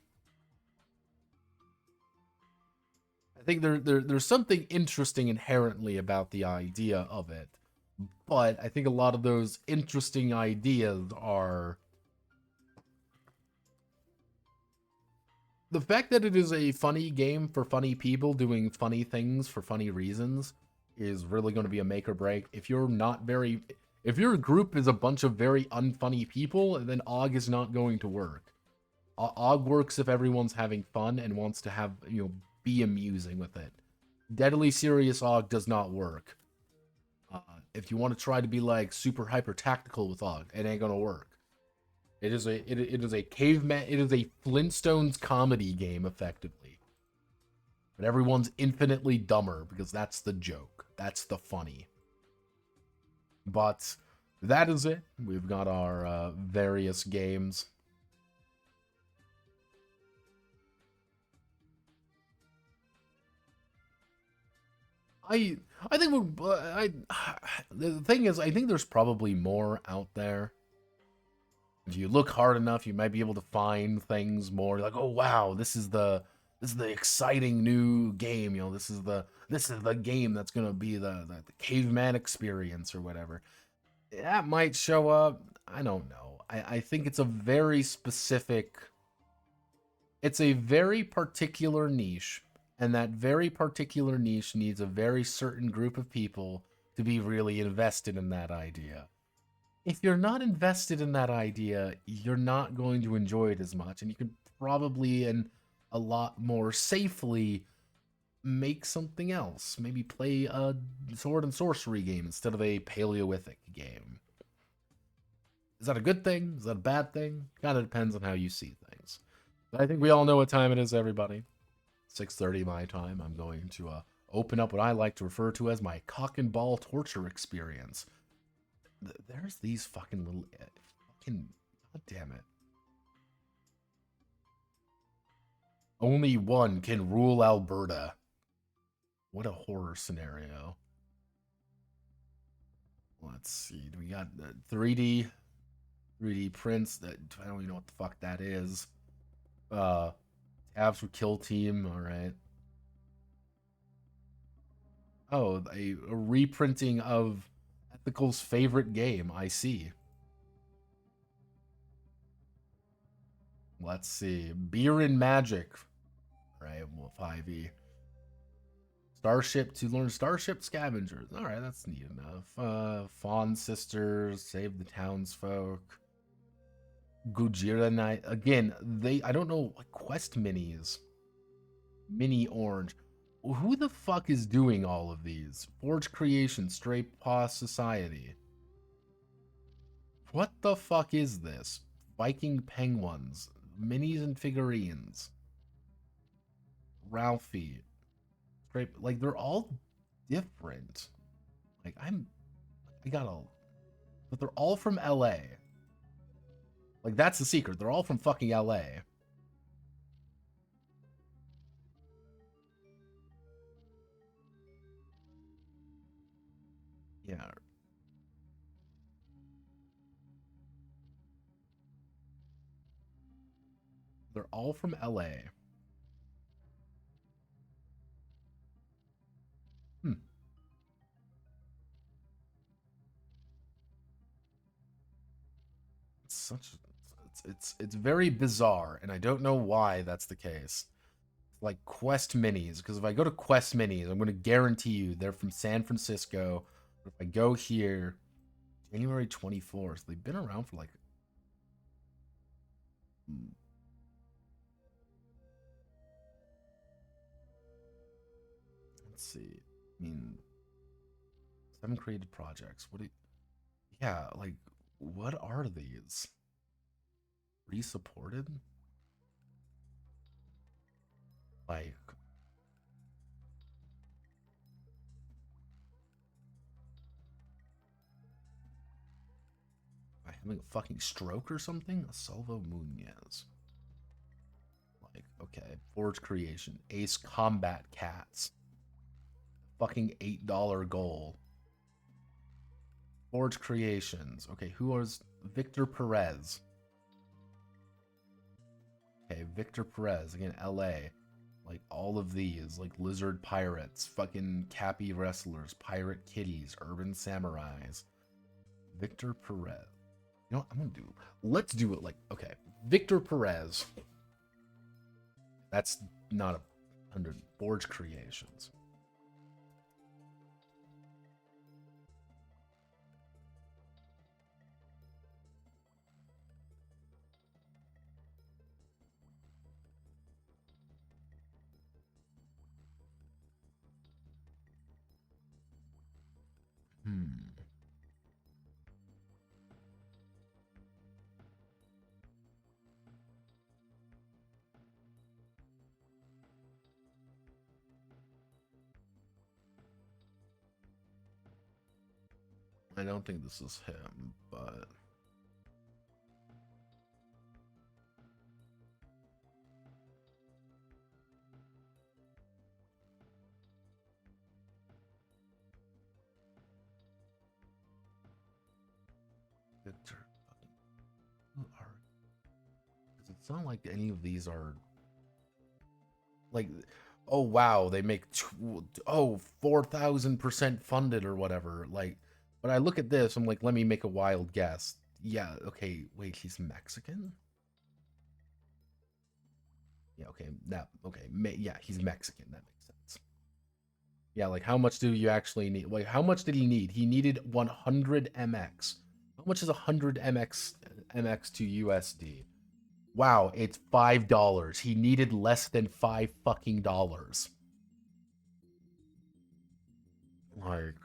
I think there's something interesting inherently about the idea of it. But I think a lot of those interesting ideas are... The fact that it is a funny game for funny people doing funny things for funny reasons is really going to be a make or break. If your group is a bunch of very unfunny people, then Og is not going to work. Og works if everyone's having fun and wants to have, be amusing with it. Deadly serious Og does not work. If you want to try to be like super hyper tactical with Og, it ain't gonna work. It is a caveman. It is a Flintstones comedy game, effectively. But everyone's infinitely dumber because that's the joke. That's the funny. But that is it. We've got our various games. The thing is, I think there's probably more out there. If you look hard enough, you might be able to find things more. You're like, oh wow, this is the exciting new game. This is the game that's gonna be the caveman experience or whatever. That might show up. I don't know. I think it's a very specific. It's a very particular niche, and that very particular niche needs a very certain group of people to be really invested in that idea. If you're not invested in that idea, you're not going to enjoy it as much, and you could probably, and a lot more safely, make something else. Maybe play a sword and sorcery game instead of a Paleomythic game. Is that a good thing? Is that a bad thing? Kind of depends on how you see things. But I think we all know what time it is, everybody. 6:30 my time. I'm going to open up what I like to refer to as my cock and ball torture experience. There's these fucking little... God damn it. Only one can rule Alberta. What a horror scenario. Let's see. We got 3D prints. That I don't even know what the fuck that is. Tabs for Kill Team. All right. Oh, a reprinting of Ethical's favorite game. I see. Let's see. Beer and magic. All right, well, 5e. Starship to learn Starship Scavengers. All right, that's neat enough. Fawn Sisters, save the townsfolk. Gujira Knight. Again, I don't know, like, quest minis. Mini Orange. Who the fuck is doing all of these? Forge Creation, Stray Paw Society. What the fuck is this? Viking Penguins. Minis and figurines. Ralphie. Like, they're all different. Like, but they're all from LA. Like, that's the secret. They're all from fucking LA. Yeah. They're all from LA. Hmm. It's very bizarre, and I don't know why that's the case. Like Quest Minis, because if I go to Quest Minis, I'm going to guarantee you they're from San Francisco. If I go here, January 24th, they've been around for like. Let's see. I mean, 7 created projects. Yeah, like, what are these? Resupported? Like, am I having a fucking stroke or something? Salvo Munez. Like, okay. Forge Creation. Ace Combat Cats. Fucking $8 goal. Forge Creations. Okay, who was Victor Perez? Okay, Victor Perez. Again, LA. Like, all of these. Like, Lizard Pirates. Fucking Cappy Wrestlers. Pirate Kitties. Urban Samurais. Victor Perez. You know what I'm gonna do? Let's do it like, okay. Victor Perez. That's not 100. Forge Creations. I don't think this is him, but Victor. Who are? Because it's not like any of these are like. Oh wow, they make 4,000% funded or whatever. Like, when I look at this, I'm like, let me make a wild guess. Yeah, okay, wait, he's Mexican? Yeah, okay, yeah, he's Mexican. That makes sense. Yeah, like, how much do you actually need? Like, how much did he need? He needed 100 MX. How much is 100 MX to USD? Wow, it's $5. He needed less than $5 fucking dollars. Like,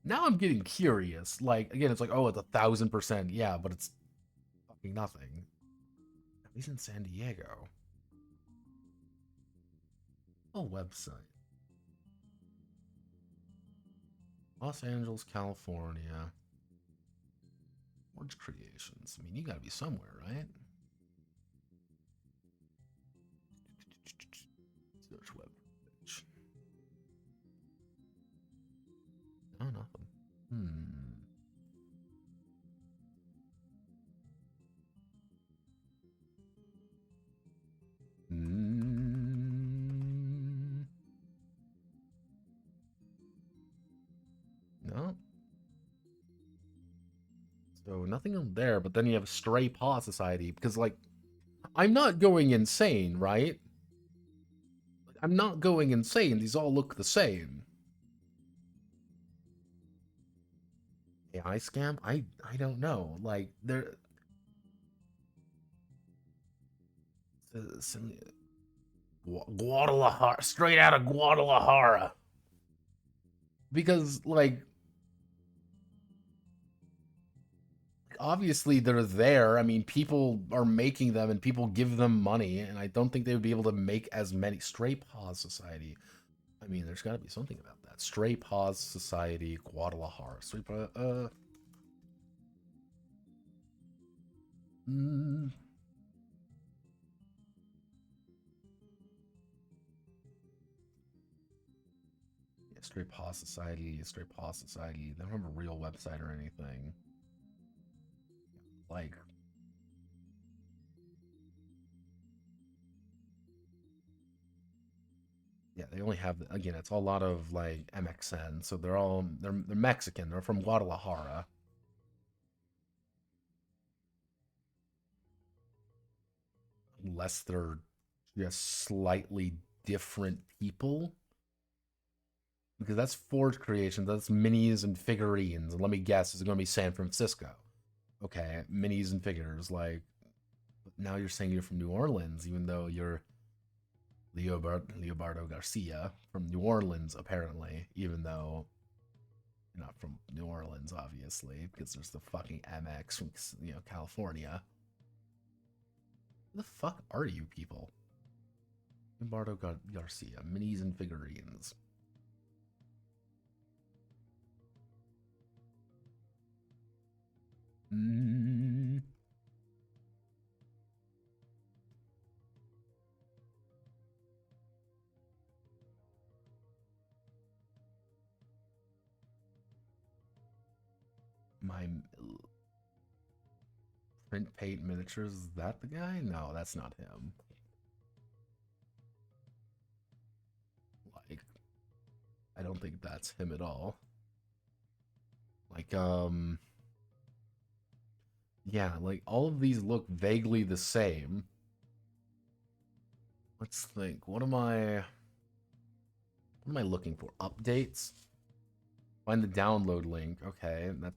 now I'm getting curious. Like, again, it's like, oh, it's 1,000%. Yeah, but it's fucking nothing. He's in San Diego. Oh, website. Los Angeles, California. Forge Creations. I mean, you gotta be somewhere, right? Search web page. Oh, nothing. No. So nothing on there, but then you have Stray Paw Society, because, like, I'm not going insane, right? I'm not going insane. These all look the same. AI scam? I don't know. Like, they're... Guadalajara, straight out of Guadalajara. Because, like, obviously they're there. I mean, people are making them and people give them money, and I don't think they would be able to make as many. Stray Paws Society. I mean, there's got to be something about that. Stray Paws Society, Guadalajara. Stray Paws, mm, yeah, Stray Paws Society, Stray Paws Society. They don't have a real website or anything. Like, yeah, they only have, again, it's a lot of like MXN, so they're Mexican. They're from Guadalajara. Unless they're just slightly different people. Because that's Forge Creations, that's minis and figurines. And let me guess, it's going to be San Francisco. Okay, minis and figures. Like, now you're saying you're from New Orleans, even though you're Leobardo Garcia from New Orleans, apparently, even though you're not from New Orleans, obviously, because there's the fucking MX from, California. Who the fuck are you people? Leobardo Garcia, minis and figurines. Mm. My print paint miniatures, is that the guy? No, that's not him. Like, I don't think that's him at all. Like, yeah, like, all of these look vaguely the same. Let's think. What am I looking for? Updates? Find the download link. Okay, that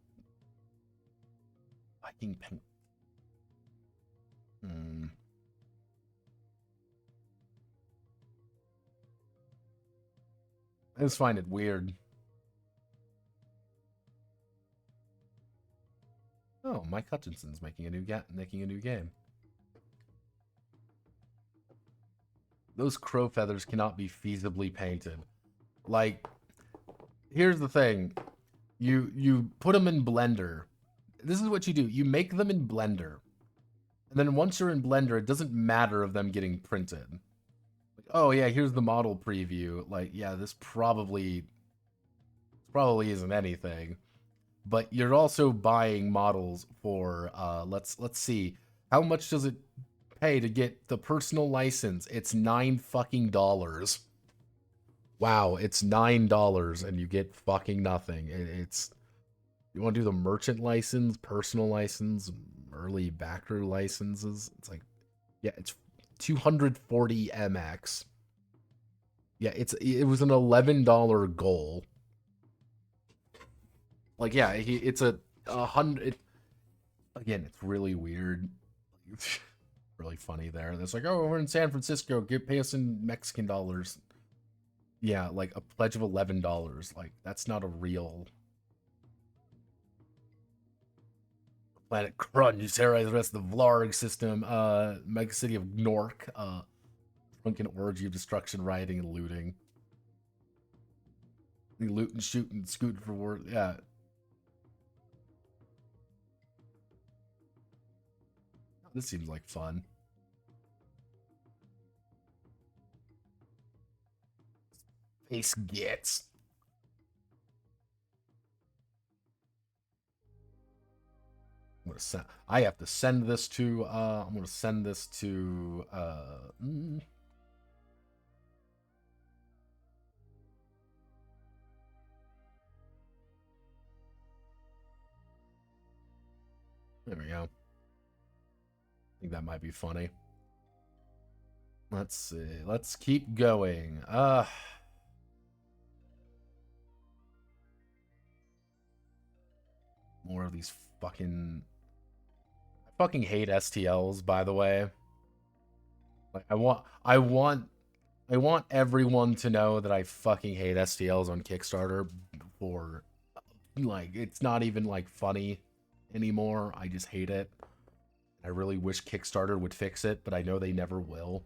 Viking Pink. I just find it weird. Oh, Mike Hutchinson's making a new game. Those crow feathers cannot be feasibly painted. Like, here's the thing. You put them in Blender. This is what you do. You make them in Blender. And then once you're in Blender, it doesn't matter of them getting printed. Like, oh yeah, here's the model preview. Like, yeah, this probably isn't anything. But you're also buying models for let's see. How much does it pay to get the personal license? It's $9 fucking dollars. Wow, it's $9 and you get fucking nothing. It's, you want to do the merchant license, personal license, early backer licenses? It's like, yeah, it's 240 MX. Yeah, it was an $11 goal. Like, yeah, it's a 100. Again, it's really weird. It's really funny there. It's like, oh, we're in San Francisco. Pay us in Mexican dollars. Yeah, like a pledge of $11. Like, that's not a real Planet Crunch. Terrorize the rest of the Vlarg system. Mega City of Nork. Drunken orgy of destruction, rioting, and looting. Loot and shoot and scoot for war. Yeah. This seems like fun. Face gets. I have to send this to I'm gonna send this to There we go. I think that might be funny. Let's see. Let's keep going. More of these fucking... I fucking hate STLs, by the way. Like, I want everyone to know that I fucking hate STLs on Kickstarter for, like, it's not even, like, funny anymore. I just hate it. I really wish Kickstarter would fix it, but I know they never will.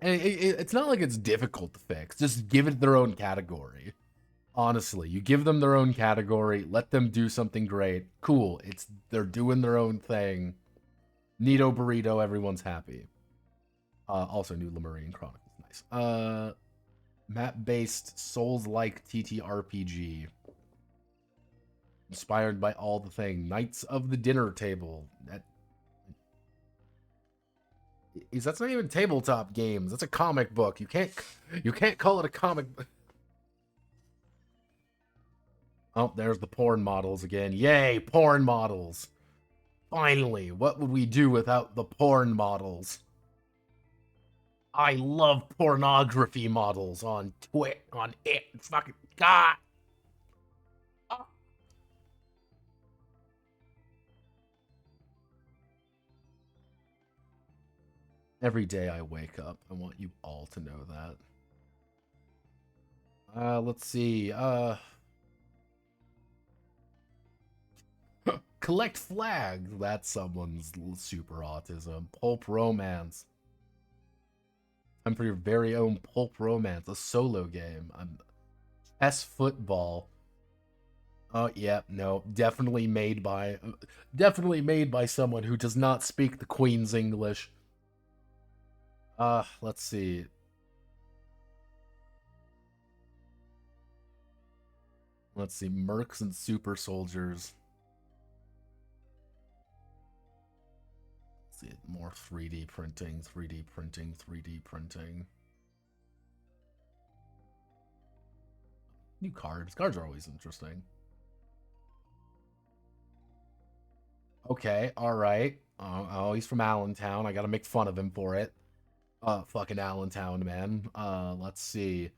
And it's not like it's difficult to fix. Just give it their own category. Honestly, you give them their own category, let them do something great. Cool. They're doing their own thing. Neato burrito, everyone's happy. Also, new Lemurian Chronicles, nice. Map-based Souls-like TTRPG. Inspired by all the thing. Knights of the Dinner Table. That's not even tabletop games. That's a comic book. You can't call it a comic book. Oh, there's the porn models again. Yay, porn models. Finally, what would we do without the porn models? I love pornography models on Twitch, on it. It's fucking God. Oh. Every day I wake up, I want you all to know that. Let's see. Collect flags. That's someone's super autism. Pulp romance. I'm for your very own Pulp Romance, a solo game. S football. Oh yeah, no, definitely made by someone who does not speak the Queen's English. Let's see. Let's see, Mercs and Super Soldiers. Let's see, more 3D printing, 3D printing, 3D printing. New cards. Cards are always interesting. Okay, alright. Oh, he's from Allentown. I gotta make fun of him for it. Fucking Allentown, man. Let's see.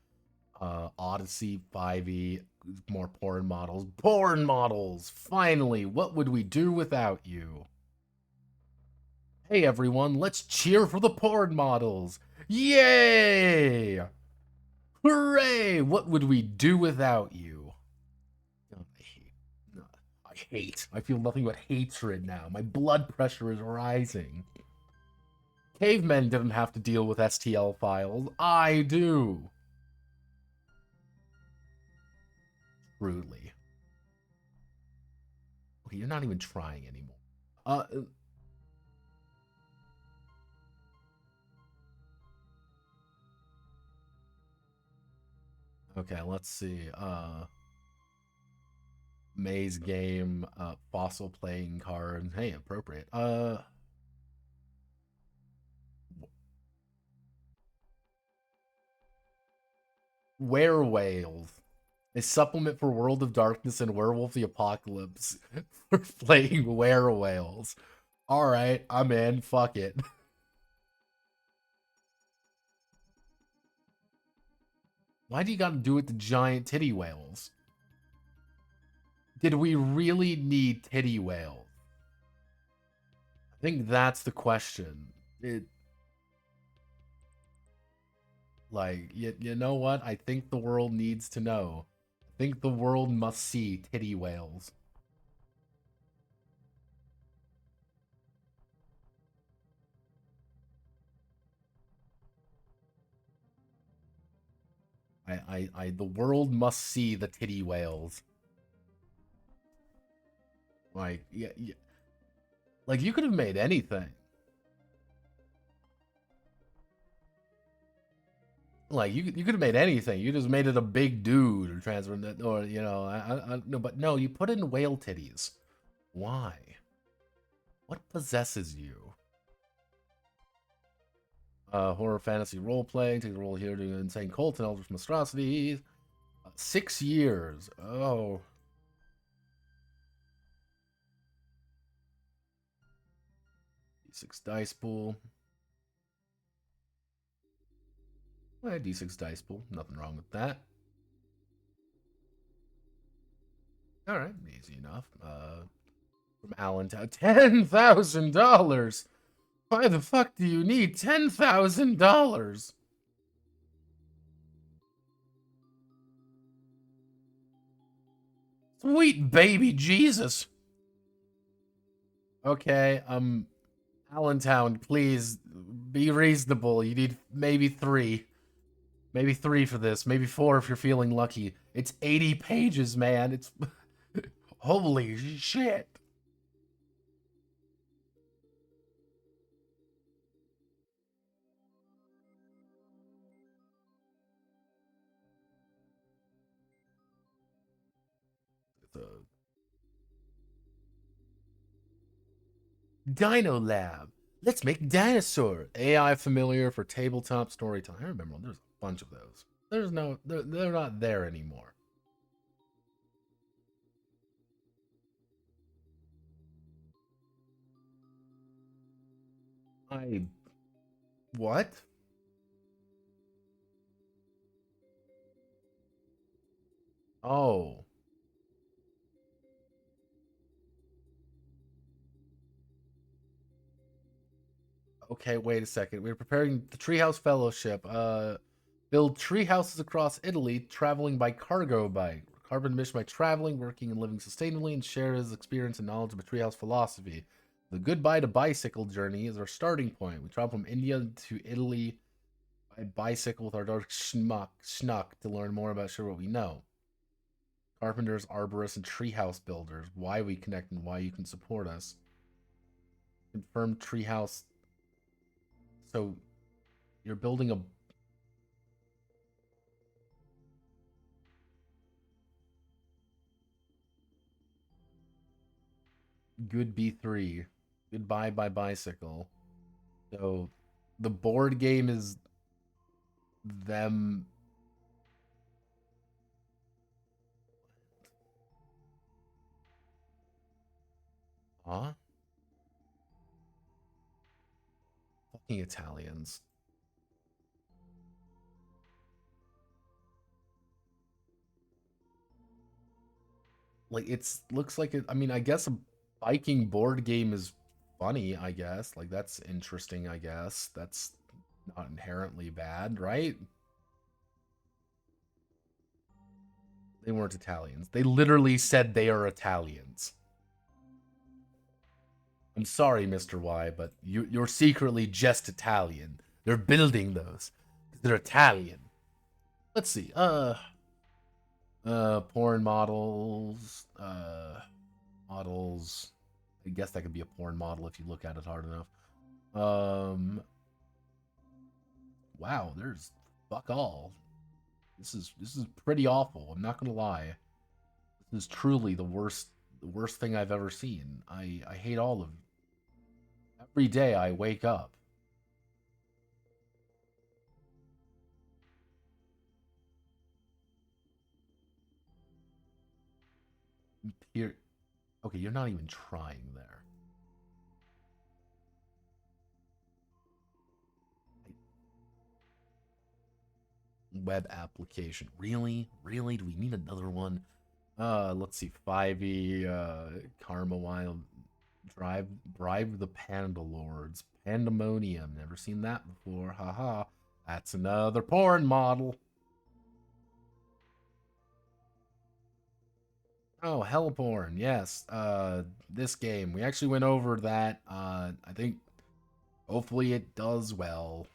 Odyssey 5e. More porn models. Porn models! Finally! What would we do without you? Hey everyone, let's cheer for the porn models! Yay! Hooray! What would we do without you? Oh, I hate. I feel nothing but hatred now. My blood pressure is rising. Cavemen didn't have to deal with STL files. I do. Truly. Okay, you're not even trying anymore. Okay, let's see. Maze game, fossil playing card. Hey, appropriate. Werewhales. A supplement for World of Darkness and Werewolf the Apocalypse for playing werewhales. Alright, I'm in. Fuck it. Why do you gotta do it to giant titty whales? Did we really need titty whales? I think that's the question. Like, you know what? I think the world needs to know. I think the world must see titty whales. The world must see the titty whales. Like, yeah. Like, you could have made anything. Like, you could have made anything. You just made it a big dude or transferred it, or, you know, no, but no, you put in whale titties. Why? What possesses you? Horror fantasy role playing. Take a role here to insane cult and eldritch monstrosities. 6 years. Oh. D6 dice pool. D6 dice pool. Nothing wrong with that. All right, easy enough. From Allentown, $10,000. Why the fuck do you need $10,000? Sweet baby Jesus. Okay, Allentown, please be reasonable. You need maybe 3. Maybe 3 for this. Maybe 4 if you're feeling lucky. It's 80 pages, man. It's holy shit. The Dino Lab. Let's make dinosaur. AI familiar for tabletop story time. I remember there's a bunch of those. They're not there anymore. What? Oh. Okay, wait a second. We're preparing the Treehouse Fellowship. Build tree houses across Italy, traveling by cargo bike. Carbon mission by traveling, working, and living sustainably, and share his experience and knowledge of a treehouse philosophy. The goodbye to bicycle journey is our starting point. We travel from India to Italy by bicycle with our dog Schnuck to learn more about what we know. Carpenters, arborists, and treehouse builders. Why we connect and why you can support us. Confirmed treehouse. So, you're building a... Good B3. Goodbye by bicycle. So, the board game is them... Huh? Fucking Italians. Like, looks like it... I mean, I guess a biking board game is funny, I guess. Like, that's interesting, I guess. That's not inherently bad, right? They weren't Italians. They literally said they are Italians. I'm sorry, Mr. Y, but you're secretly just Italian. They're building those. They're Italian. Let's see. Porn models. Models. I guess that could be a porn model if you look at it hard enough. Wow, there's fuck all. This is pretty awful. I'm not gonna lie. This is truly the worst thing I've ever seen. I hate all of it. Every day I wake up. Here, okay, you're not even trying there. Web application. Really? Really? Do we need another one? Let's see. 5e, Karma Wild. Bribe the Panda Lords. Pandemonium. Never seen that before. Haha. That's another porn model. Oh, Hellporn. Yes. This game. We actually went over that. I think hopefully it does well.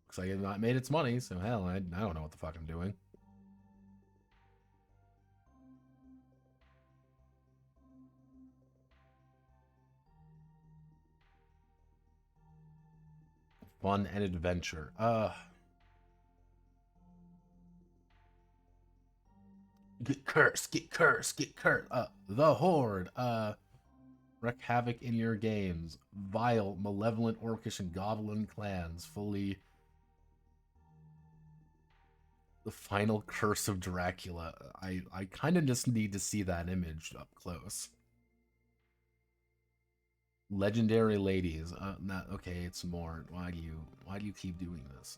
Looks like it not made its money, so hell, I don't know what the fuck I'm doing. Fun and adventure. Get cursed, get cursed, get cursed. The Horde. Wreak havoc in your games. Vile, malevolent, orcish, and goblin clans. Fully. The final curse of Dracula. I kind of just need to see that image up close. Legendary ladies. Not okay. It's more. Why do you keep doing this?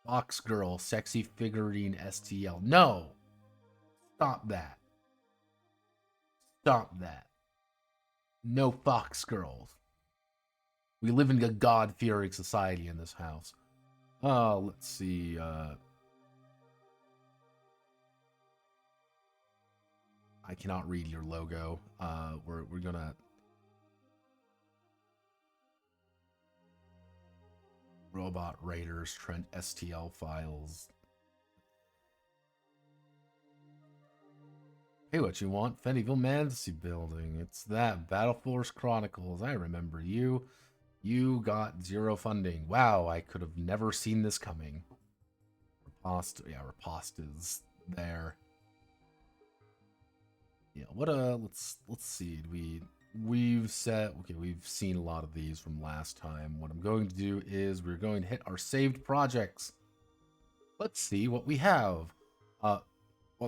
Fox girl, sexy figurine STL. No, stop that. Stop that. No fox girls. We live in a God-fearing society in this house. Let's see. I cannot read your logo. We're gonna Robot Raiders, Trent STL files. Hey, what you want? Fennyville Fantasy Building. It's that. Battle Force Chronicles. I remember you. You got 0 funding. Wow, I could have never seen this coming. Riposte. Yeah, Riposte's there. Yeah, what let's see. We've seen a lot of these from last time. What I'm going to do is we're going to hit our saved projects. Let's see what we have. Well,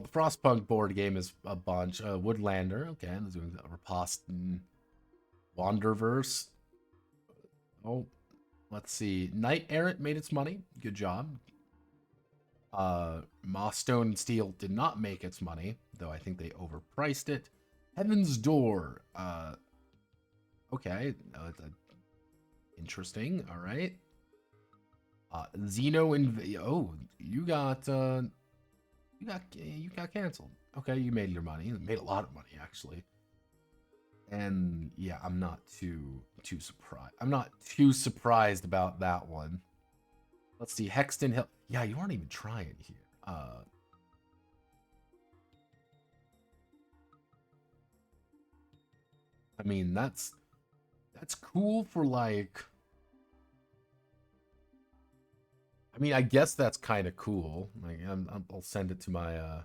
the Frostpunk board game is a bunch. Woodlander, okay, let's do Riposte and Wanderverse. Oh, let's see. Knight Errant made its money. Good job. Moss Stone and Steel did not make its money, though I think they overpriced it. Heaven's Door. Okay. Interesting. All right. Xeno and oh, you got canceled. Okay, you made your money. You made a lot of money actually. And yeah, I'm not too surprised. I'm not too surprised about that one. Let's see, Hexton Hill. Yeah, you aren't even trying here. I mean, that's cool for like. I mean, I guess that's kind of cool. Like, I'll send it to my I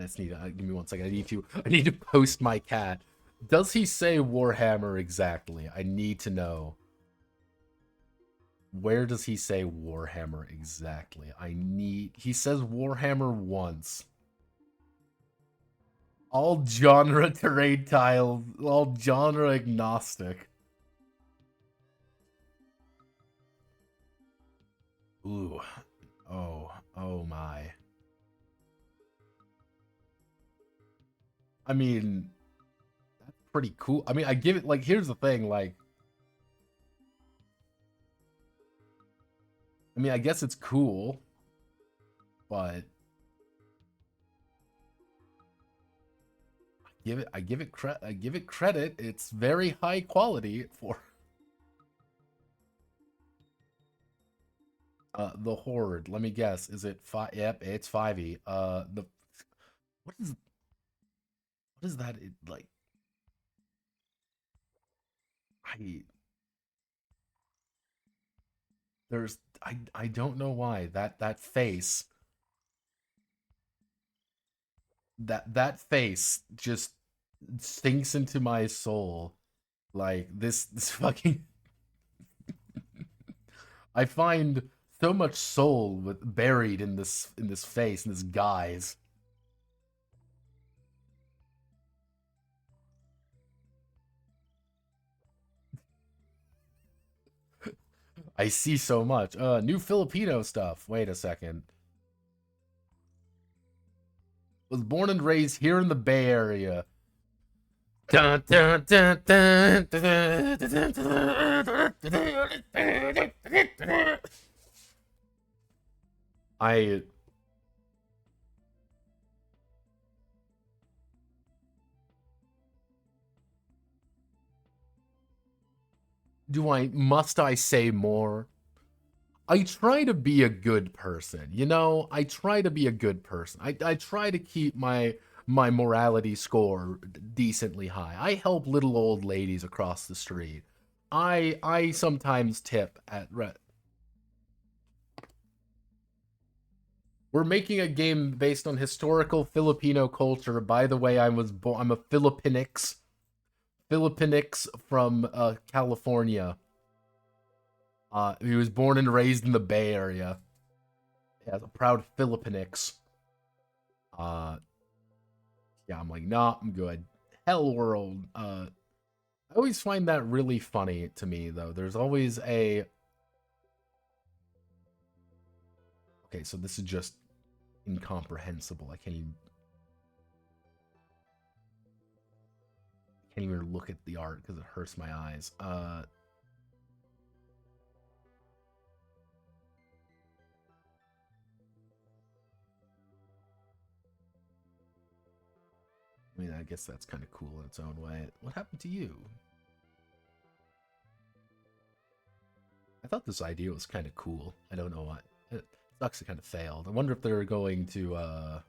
just need give me 1 second. I need to post my cat. Does he say Warhammer exactly? I need to know. Where does he say Warhammer exactly? He says Warhammer once. All genre terrain tiles, all genre agnostic. Ooh. Oh my. I mean, that's pretty cool. I mean, I give it, like, here's the thing, like, I mean, I guess it's cool, but I give it credit. It's very high quality for the Horde. Let me guess. Is it 5? Yep, it's 5e. What is that like? I don't know why that face that face just sinks into my soul. Like this fucking I find so much soul buried in this face, in this guise. I see so much. New Filipino stuff. Wait a second. Was born and raised here in the Bay Area. Dun, dun, dun, dun, dun, dun, dun, I must I say more? I try to be a good person, you know? I try to be a good person. I try to keep my morality score decently high. I help little old ladies across the street. I sometimes tip at We're making a game based on historical Filipino culture. By the way, I'm a Filipinx from California. He was born and raised in the Bay Area. He has a proud Filipinx. Yeah, I'm like, nah, I'm good. Hell World. I always find that really funny to me, though. There's always a... Okay, so this is just incomprehensible. I can't even look at the art because it hurts my eyes. I mean, I guess that's kind of cool in its own way. What happened to you? I thought this idea was kind of cool. I don't know why. It sucks it kind of failed. I wonder if they're going to,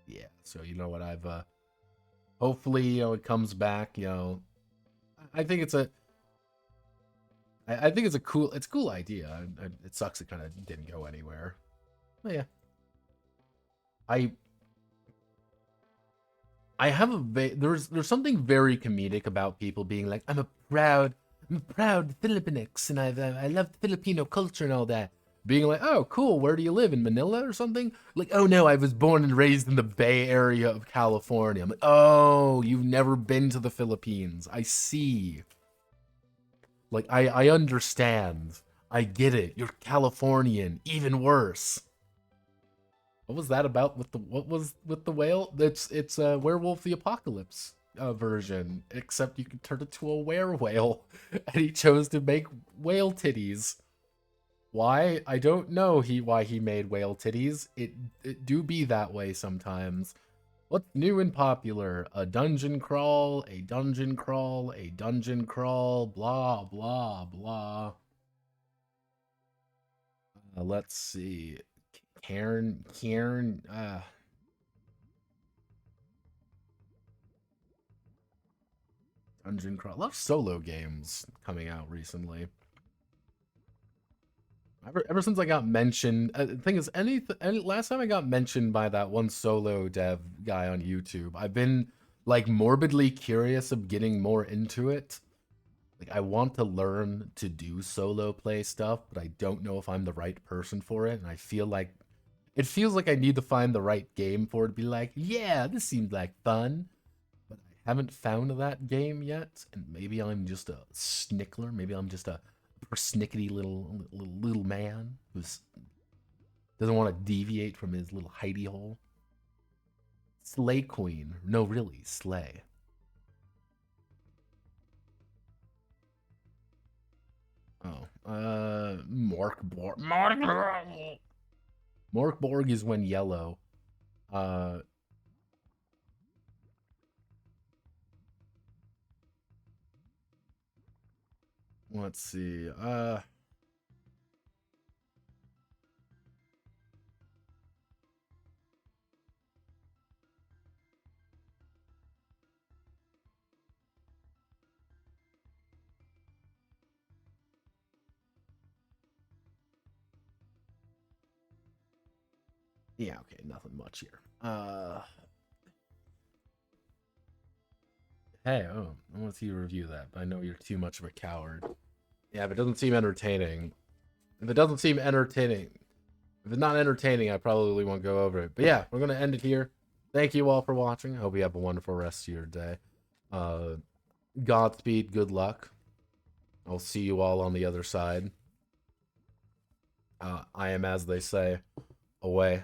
yeah, so you know what, hopefully, it comes back, I think it's a, I think it's a cool idea. It sucks it kind of didn't go anywhere. But yeah. I have there's something very comedic about people being like, I'm a proud Filipinx, and I love Filipino culture and all that. Being like, oh, cool, where do you live, in Manila or something? Like, oh no, I was born and raised in the Bay Area of California. I'm like, oh, you've never been to the Philippines. I see. Like, I understand. I get it. You're Californian. Even worse. What was that about with what was with the whale? It's a Werewolf the Apocalypse version, except you can turn it to a werewhale, and he chose to make whale titties. Why? I don't know why he made whale titties. It do be that way sometimes. What's new and popular? A dungeon crawl, a dungeon crawl, a dungeon crawl, blah blah blah. Let's see. Karen, Dungeon Crawl. A lot of solo games coming out recently. Ever since I got mentioned, the thing is, last time I got mentioned by that one solo dev guy on YouTube, I've been like morbidly curious of getting more into it. Like, I want to learn to do solo play stuff, but I don't know if I'm the right person for it, and I feel like it feels like I need to find the right game for it to be like, yeah, this seems like fun. But I haven't found that game yet, and maybe I'm just a snickler. Maybe I'm just a persnickety little man who doesn't want to deviate from his little hidey hole. Slay Queen. No, really, Slay. Oh, Morkborg. Morkborg is when yellow. Let's see. Yeah, okay, nothing much here. Hey, oh, I want to see you review that, but I know you're too much of a coward. Yeah, if it doesn't seem entertaining, if it's not entertaining, I probably won't go over it. But yeah, we're gonna end it here. Thank you all for watching. I hope you have a wonderful rest of your day. Godspeed, good luck. I'll see you all on the other side. I am, as they say, away.